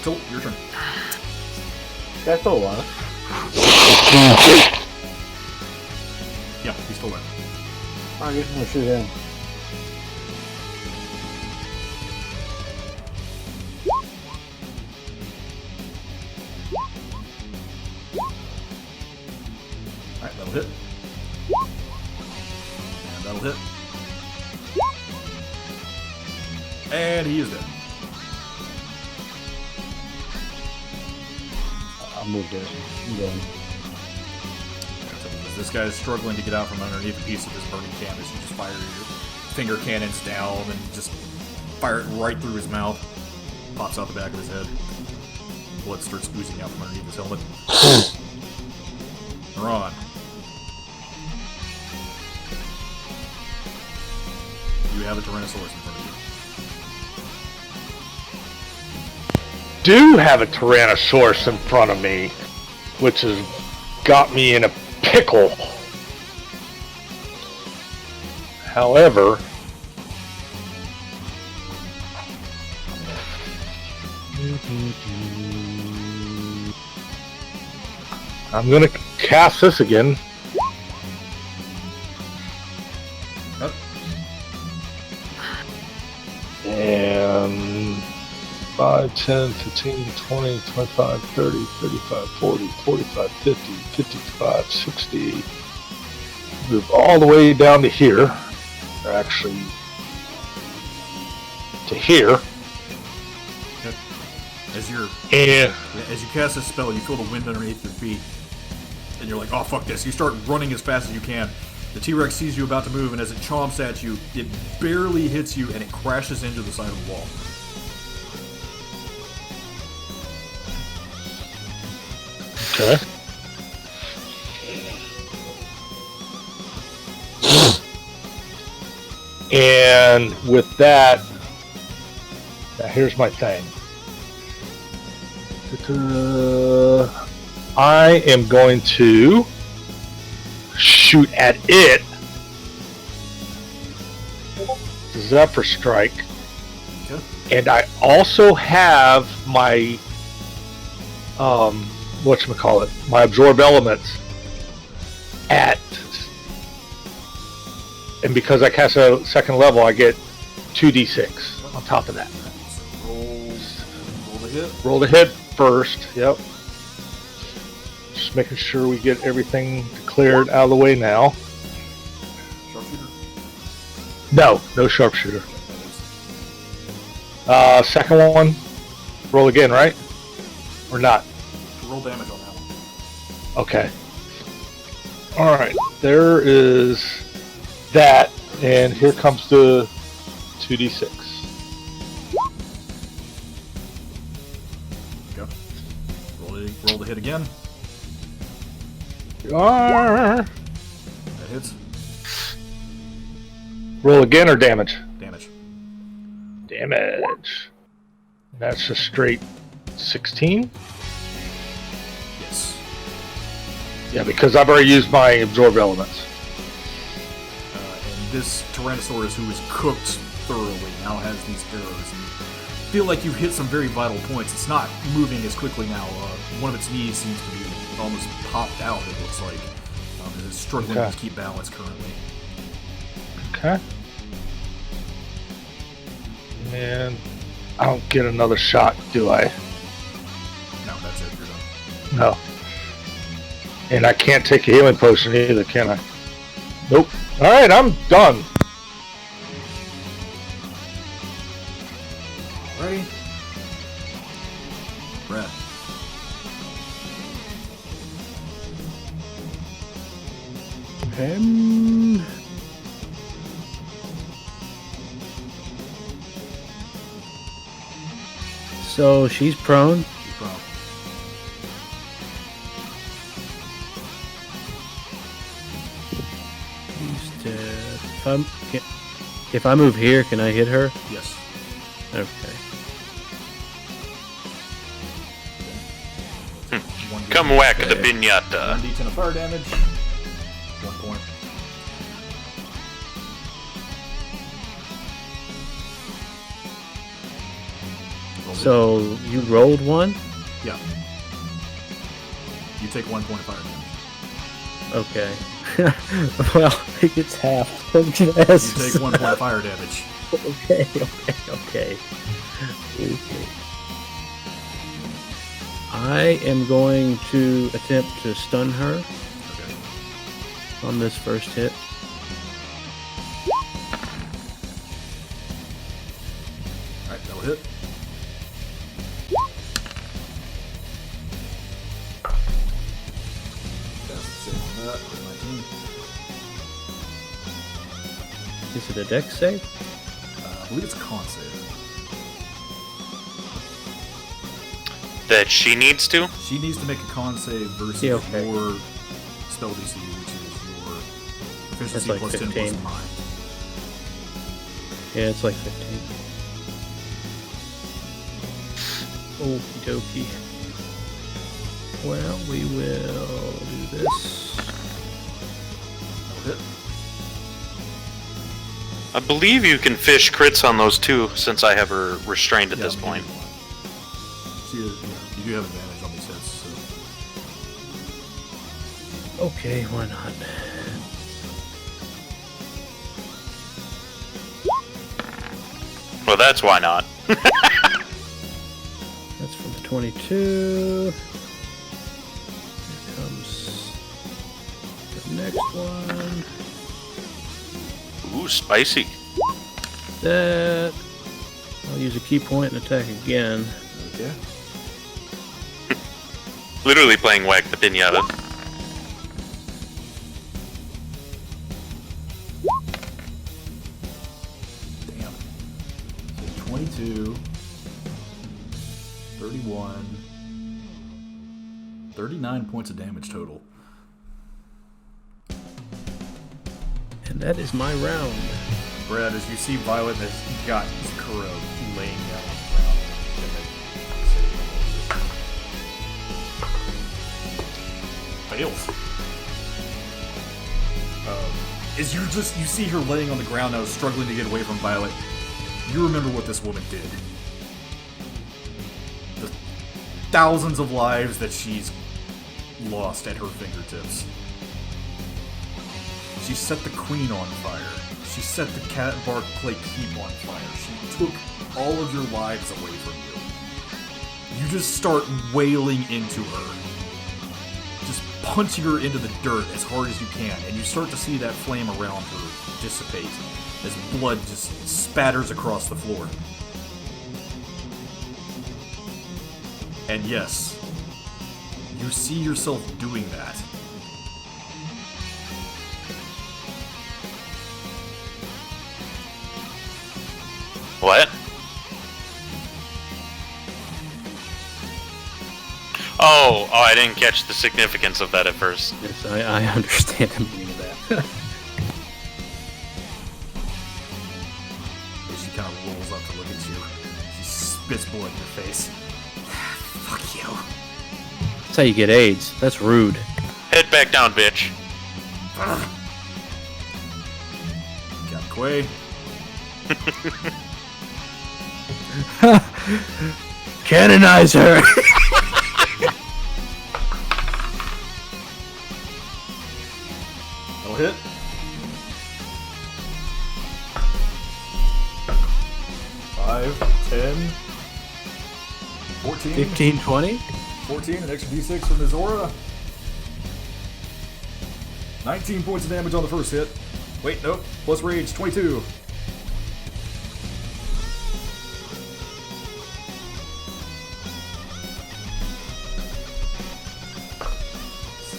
Speaker 1: Tilt, your turn.
Speaker 10: That's still alive.
Speaker 1: Yeah, he's still there.
Speaker 10: I guess I'm gonna shoot him.
Speaker 1: Alright, that'll hit. And that'll hit. And he is dead.
Speaker 10: I'll move there. I'm going.
Speaker 1: As this guy is struggling to get out from underneath a piece of this burning canvas, you just fire your finger cannons down and just fire it right through his mouth. Pops out the back of his head. Blood starts oozing out from underneath his helmet. They're on. You have a Tyrannosaurus in front of you.
Speaker 2: Do have a Tyrannosaurus in front of me, which has got me in a pickle. However, I'm gonna cast this again. And 5, 10, 15, 20, 25, 30, 35, 40, 45, 50, 55, 60. Move all the way down to here. Or actually, to here.
Speaker 1: As you're
Speaker 2: and
Speaker 1: as you cast this spell, you feel the wind underneath your feet, and you're like, "Oh fuck this!" You start running as fast as you can. The T-Rex sees you about to move, and as it chomps at you, it barely hits you, and it crashes into the side of the wall.
Speaker 2: Okay. And with that, now here's my thing. I am going to shoot at it. Zephyr Strike.
Speaker 1: Okay.
Speaker 2: And I also have my whatchamacallit, my absorb elements at, and because I cast a second level, I get 2d6 on top of that.
Speaker 1: So roll the hit.
Speaker 2: Roll the hit first, yep. Just making sure we get everything cleared out of the way now.
Speaker 1: Sharpshooter.
Speaker 2: No sharpshooter. Second one, roll again, right? Or not?
Speaker 1: Roll damage on that one.
Speaker 2: Okay. Alright, there is that, and here comes the 2d6.
Speaker 1: Go. Roll the hit again.
Speaker 2: That
Speaker 1: hits.
Speaker 2: Roll again or damage?
Speaker 1: Damage.
Speaker 2: Damage. That's a straight 16.
Speaker 1: Yeah,
Speaker 2: Yeah, because I've already used my absorb elements.
Speaker 1: And this Tyrannosaurus, who is cooked thoroughly, now has these arrows. And feel like you've hit some very vital points. It's not moving as quickly now. One of its knees seems to be almost popped out, it looks like. It's struggling to keep balance currently.
Speaker 2: Okay. And I don't get another shot, do I?
Speaker 1: No, that's it. You're done.
Speaker 2: No. And I can't take a healing potion either, can I? Nope. Alright, I'm done.
Speaker 1: Ready? Brad.
Speaker 6: So she's prone.
Speaker 1: She's prone.
Speaker 6: If I move here, can I hit her?
Speaker 1: Yes.
Speaker 6: Okay.
Speaker 5: Come whack the piñata.
Speaker 1: 1d10 of fire damage. 1 point.
Speaker 6: So you rolled one?
Speaker 1: Yeah. You take 1 point of fire damage.
Speaker 6: Okay. Well, it gets half.
Speaker 1: You take 1 point of fire damage.
Speaker 6: Okay. I am going to attempt to stun her on this first hit.
Speaker 1: Alright, that'll hit.
Speaker 6: Is it a dex save?
Speaker 1: I believe it's a con save.
Speaker 5: That she needs to?
Speaker 1: She needs to make a con save versus your spell DC, which is your proficiency
Speaker 6: like
Speaker 1: plus
Speaker 6: 15.
Speaker 1: 10 plus 9.
Speaker 6: Yeah, it's like 15. Okie dokie. Well, we will do this.
Speaker 1: That'll hit.
Speaker 5: I believe you can fish crits on those too, since I have her restrained at this point.
Speaker 1: So you do have advantage on these hits. So.
Speaker 6: Okay, why not?
Speaker 5: Well, that's why not.
Speaker 6: That's for the 22. Here comes the next one.
Speaker 5: Ooh, spicy.
Speaker 6: That. I'll use a key point and attack again.
Speaker 1: Okay.
Speaker 5: Literally playing whack the piñata.
Speaker 1: Damn. So 22, 31, 39 points of damage total.
Speaker 6: And that is my round.
Speaker 1: Brad, as you see, Violet has got Kuro laying down on the ground. Fails. As you see her laying on the ground now, struggling to get away from Violet, you remember what this woman did. The thousands of lives that she's lost at her fingertips. She set the queen on fire. She set the cat bark clay keep on fire. She took all of your lives away from you. You just start wailing into her. Just punching her into the dirt as hard as you can, and you start to see that flame around her dissipate as blood just spatters across the floor. And yes, you see yourself doing that.
Speaker 5: What? Oh, I didn't catch the significance of that at first.
Speaker 6: Yes, I understand the meaning of that.
Speaker 1: She kind of rolls up to look at you. She spits blood in your face. Fuck you.
Speaker 6: That's how you get AIDS. That's rude.
Speaker 5: Head back down, bitch.
Speaker 1: Captain Quay.
Speaker 6: Canonize her!
Speaker 1: That'll hit. Five, 10, 14,
Speaker 6: 15, 20?
Speaker 1: 14, an extra d6 from Mizora. 19 points of damage on the first hit. Wait, nope. Plus rage, 22.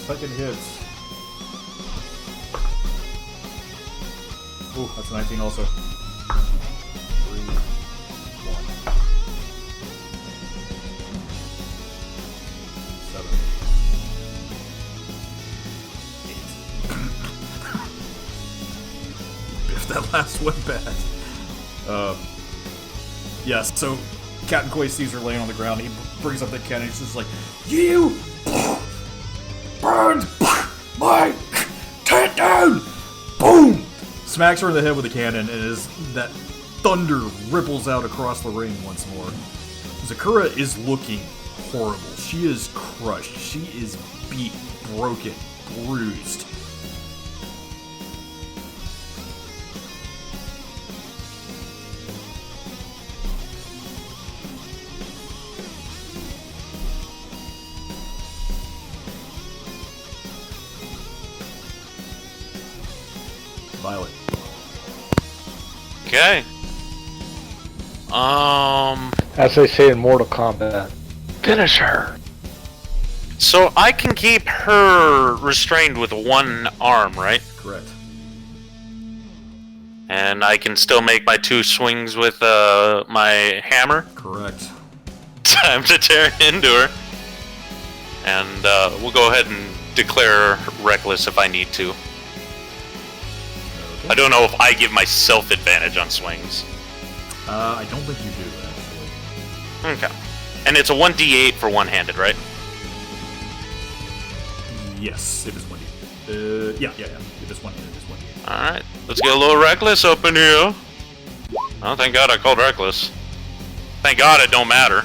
Speaker 1: Second hit. Ooh, that's a 19 also. 3, 1. 7. 8. If that last one bad. Yes, so Captain Quay sees her laying on the ground. He brings up the cannon. He's just like, "You burned my tent down!" Boom! Smacks her in the head with a cannon, and as that thunder ripples out across the ring once more. Zakura is looking horrible. She is crushed. She is beat, broken, bruised. Violet.
Speaker 5: Okay.
Speaker 2: As they say in Mortal Kombat, finish her.
Speaker 5: So I can keep her restrained with one arm, right?
Speaker 1: Correct.
Speaker 5: And I can still make my 2 swings with my hammer.
Speaker 1: Correct.
Speaker 5: Time to tear into her. And we'll go ahead and declare reckless if I need to. I don't know if I give myself advantage on swings.
Speaker 1: I don't think you do, actually.
Speaker 5: Okay. And it's a 1d8 for one-handed, right?
Speaker 1: Yes, it is 1d. Yeah. It is 1d. It is 1d.
Speaker 5: Alright. Let's get a little reckless up in here. Oh, thank God I called reckless. Thank God it don't matter.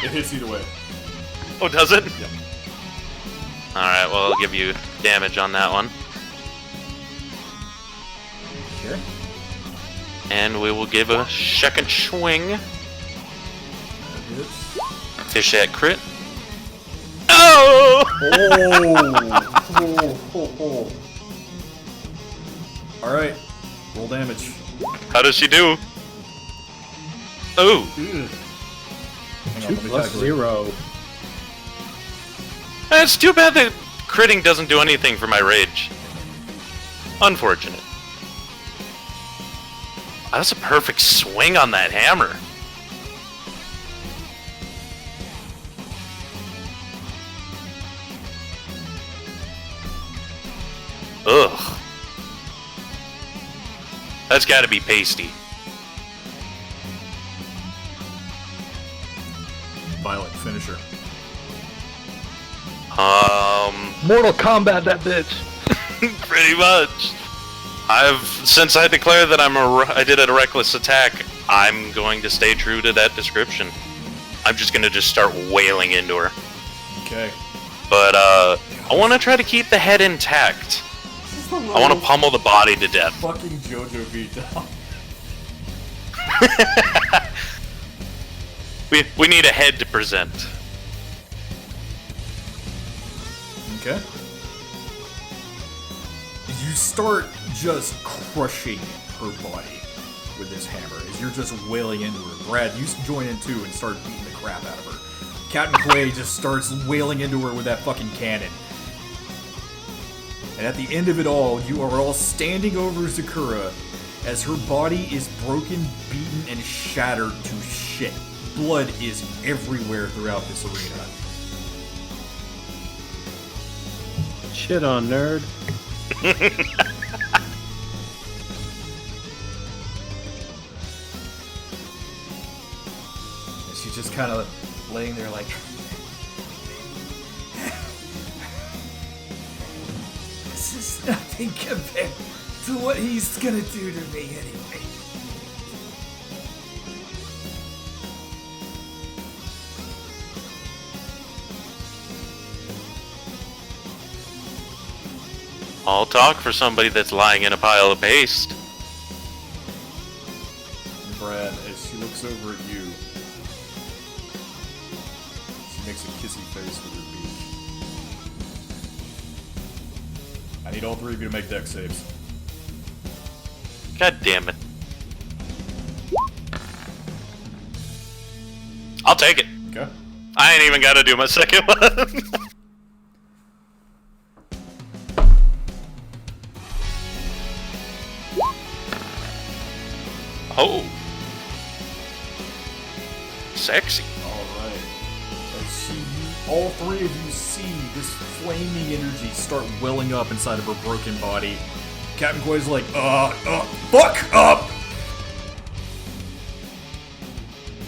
Speaker 1: It hits either way.
Speaker 5: Oh, does it?
Speaker 1: Yep.
Speaker 5: Alright, well, I'll give you damage on that one.
Speaker 1: Okay.
Speaker 5: And we will give a second swing.
Speaker 1: That hits.
Speaker 5: Fish that crit. Oh!
Speaker 1: Alright. Roll damage.
Speaker 5: How does she do? Oh!
Speaker 1: Hang on,
Speaker 6: 2
Speaker 1: let me
Speaker 6: plus
Speaker 1: calculate.
Speaker 6: 0.
Speaker 5: It's too bad that critting doesn't do anything for my rage. Unfortunate. That's a perfect swing on that hammer. Ugh. That's gotta be pasty.
Speaker 1: Violet, finisher.
Speaker 2: Mortal Kombat, that bitch.
Speaker 5: Pretty much. Since I declared that I did a reckless attack, I'm going to stay true to that description. I'm just gonna start wailing into her.
Speaker 1: Okay.
Speaker 5: But I want to try to keep the head intact. I want to pummel the body to death.
Speaker 1: Fucking JoJo beatdown.
Speaker 5: We need a head to present.
Speaker 1: Okay. You start just crushing her body with this hammer as you're just wailing into her. Brad, you join in too and start beating the crap out of her. Captain Quay just starts wailing into her with that fucking cannon. And at the end of it all, you are all standing over Zakura as her body is broken, beaten, and shattered to shit. Blood is everywhere throughout this arena.
Speaker 6: Shit on, nerd.
Speaker 1: And she's just kind of laying there like...
Speaker 9: It's nothing compared to what he's gonna do to me anyway.
Speaker 5: All talk for somebody that's lying in a pile of paste.
Speaker 1: Brad, as she looks over at you, she makes a kissy face with her beak. I need all three of you to make dex saves.
Speaker 5: God damn it. I'll take it.
Speaker 1: Okay.
Speaker 5: I ain't even gotta do my second one. Oh. Sexy.
Speaker 1: Alright. All three of you see this flaming energy start welling up inside of her broken body. Captain Koi's like, fuck up!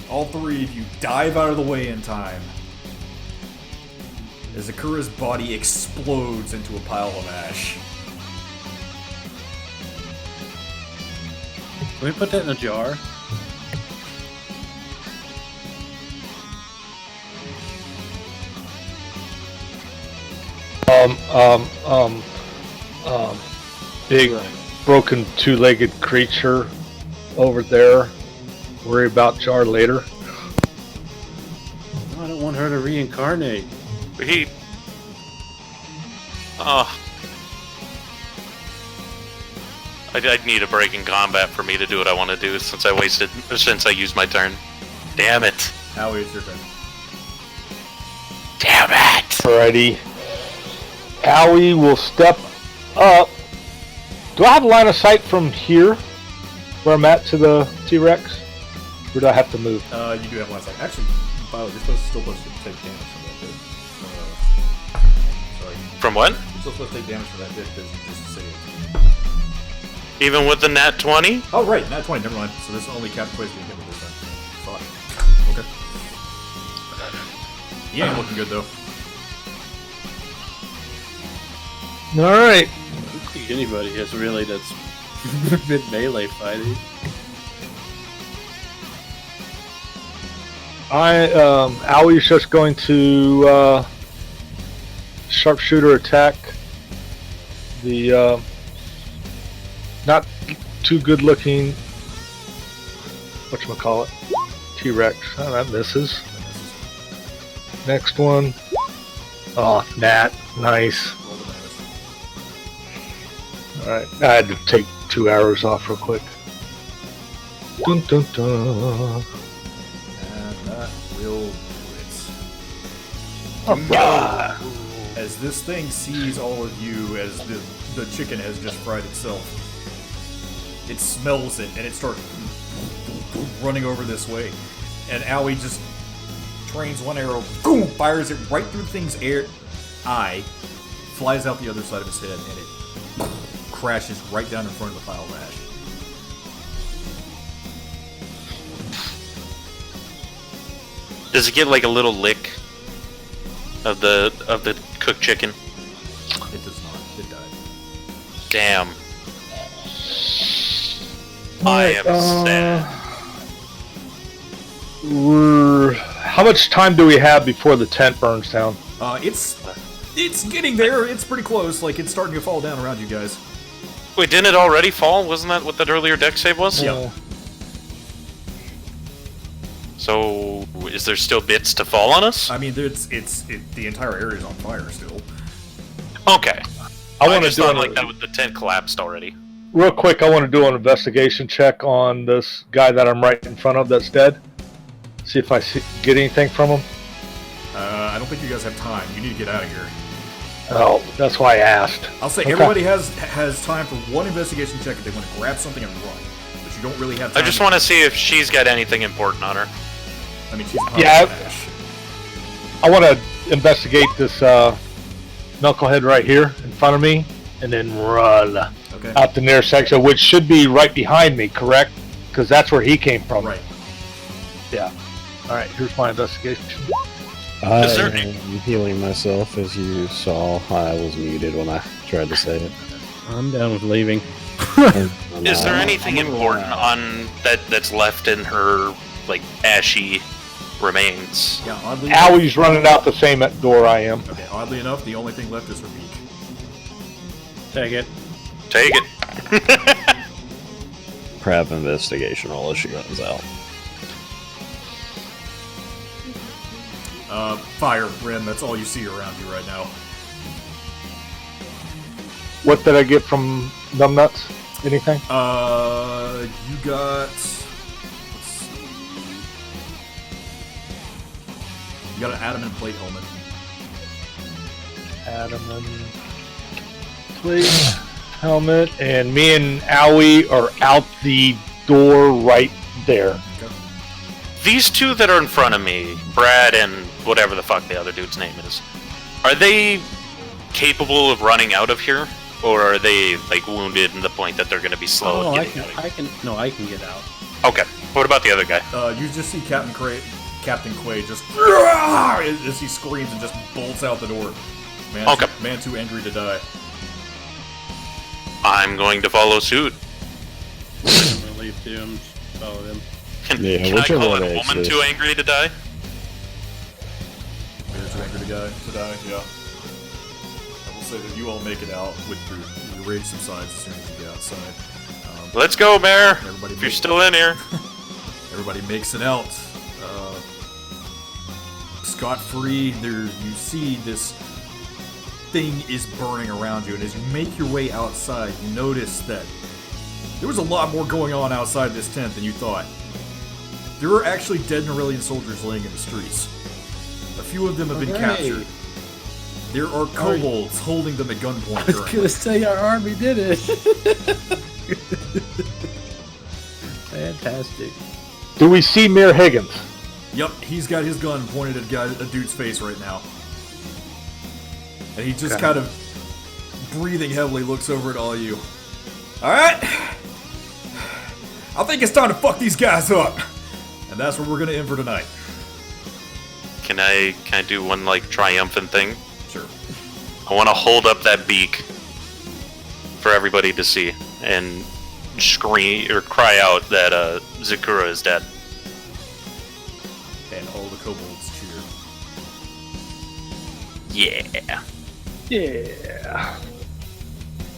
Speaker 1: All three of you dive out of the way in time. As Akura's body explodes into a pile of ash.
Speaker 6: Can we put that in a jar?
Speaker 2: Big broken two-legged creature over there. Worry about jar later.
Speaker 6: No, I don't want her to reincarnate.
Speaker 5: He... Oh. I'd need a break in combat for me to do what I want to do since I used my turn. Damn it.
Speaker 1: Howie, it's your turn.
Speaker 5: Damn it!
Speaker 2: Alrighty. Howie will step up. Do I have line of sight from here, where I'm at, to the T-Rex? Or do I have to move?
Speaker 1: You do have one second. Actually, Violet, you're still supposed to take damage from that bit. Sorry.
Speaker 5: From what?
Speaker 1: You're still supposed to take damage from that bit because you just saved.
Speaker 5: Even with the nat 20?
Speaker 1: Oh, right, nat 20, never mind. So this is only Captain Quaid's getting hit with this time. Fuck. Okay. He ain't looking good, though.
Speaker 2: Alright.
Speaker 6: I don't think anybody has really that's been melee fighting.
Speaker 2: Howie's just going to, sharpshooter attack the, not too good looking, whatchamacallit, T-Rex. Oh, that misses. Next one. Oh, Nat. Nice. Alright, I had to take 2 arrows off real quick. Dun dun dun.
Speaker 1: And that will do it.
Speaker 2: Alright.
Speaker 1: As this thing sees all of you as the chicken has just fried itself, it smells it and it starts running over this way. And Owie just trains one arrow, boom, fires it right through the thing's eye, flies out the other side of his head, and it crashes right down in front of the pile of ash.
Speaker 5: Does it get like a little lick of the cooked chicken?
Speaker 1: It does not. It died.
Speaker 5: Damn. I am sad.
Speaker 2: How much time do we have before the tent burns down?
Speaker 1: It's getting there. It's pretty close. Like, it's starting to fall down around you guys.
Speaker 5: Wait, didn't it already fall? Wasn't that what that earlier deck save was?
Speaker 1: Yeah.
Speaker 5: So, is there still bits to fall on us?
Speaker 1: I mean, the entire area is on fire still.
Speaker 5: Okay.
Speaker 2: I want to
Speaker 5: just
Speaker 2: do
Speaker 5: thought like that with the tent collapsed already.
Speaker 2: Real quick, I want to do an investigation check on this guy that I'm right in front of that's dead. See if I get anything from him.
Speaker 1: I don't think you guys have time. You need to get out of here.
Speaker 2: Oh, that's why I asked.
Speaker 1: I'll say
Speaker 2: Okay.
Speaker 1: everybody has time for one investigation check if they want to grab something and run. But you don't really have time.
Speaker 5: I just want to see if she's got anything important on her.
Speaker 1: I mean, she's
Speaker 2: Yeah, I want to investigate this knucklehead right here in front of me, and then run out the nearest section, which should be right behind me, correct? Because that's where he came from.
Speaker 1: Right.
Speaker 2: Yeah. All right. Here's my investigation.
Speaker 4: I am healing myself. As you saw, I was muted when I tried to say it.
Speaker 6: I'm down with leaving.
Speaker 5: Is there anything important on that's left in her like ashy remains?
Speaker 1: Yeah, oddly
Speaker 2: Owie's running out the same door I am.
Speaker 1: Okay, oddly enough, the only thing left is her beak.
Speaker 6: Take it.
Speaker 5: Take it.
Speaker 7: Prep investigation roll as she runs out.
Speaker 1: Fire, Ren, that's all you see around you right now.
Speaker 2: What did I get from Numbnuts? Anything?
Speaker 1: You got... Let's see... You got an adamant plate helmet.
Speaker 2: Adamant plate helmet, and me and Owie are out the door right there.
Speaker 5: These two that are in front of me, Brad and whatever the fuck the other dude's name is, are they capable of running out of here? Or are they like wounded in the point that they're going to be slow?
Speaker 6: Oh, I can get out.
Speaker 5: Okay. What about the other guy?
Speaker 1: You just see Captain Quaid just as he screams and just bolts out the door. Man too angry to die.
Speaker 5: I'm going to follow suit.
Speaker 6: I'm gonna leave too. I'm just follow them.
Speaker 5: Can I call it a woman too angry to die?
Speaker 1: You're too angry to die, yeah. I will say that you all make it out with your rage subsides as soon as you get outside.
Speaker 5: Let's go, Mayor! If you're still in here.
Speaker 1: Everybody makes it out. Scot-free. You see this thing is burning around you, and as you make your way outside, you notice that there was a lot more going on outside this tent than you thought. There are actually dead Norellian soldiers laying in the streets. A few of them have been captured. There are kobolds holding them at gunpoint.
Speaker 6: I was gonna say our army did it. Fantastic.
Speaker 2: Do we see Mayor Higgins?
Speaker 1: Yep, he's got his gun pointed at a dude's face right now. And he just kind of, breathing heavily, looks over at all of you. Alright! I think it's time to fuck these guys up! And that's where we're gonna end for tonight.
Speaker 5: Can I do one like triumphant thing?
Speaker 1: Sure.
Speaker 5: I want to hold up that beak for everybody to see and scream or cry out that Zakura is dead.
Speaker 1: And all the kobolds cheer.
Speaker 5: Yeah.
Speaker 2: Yeah.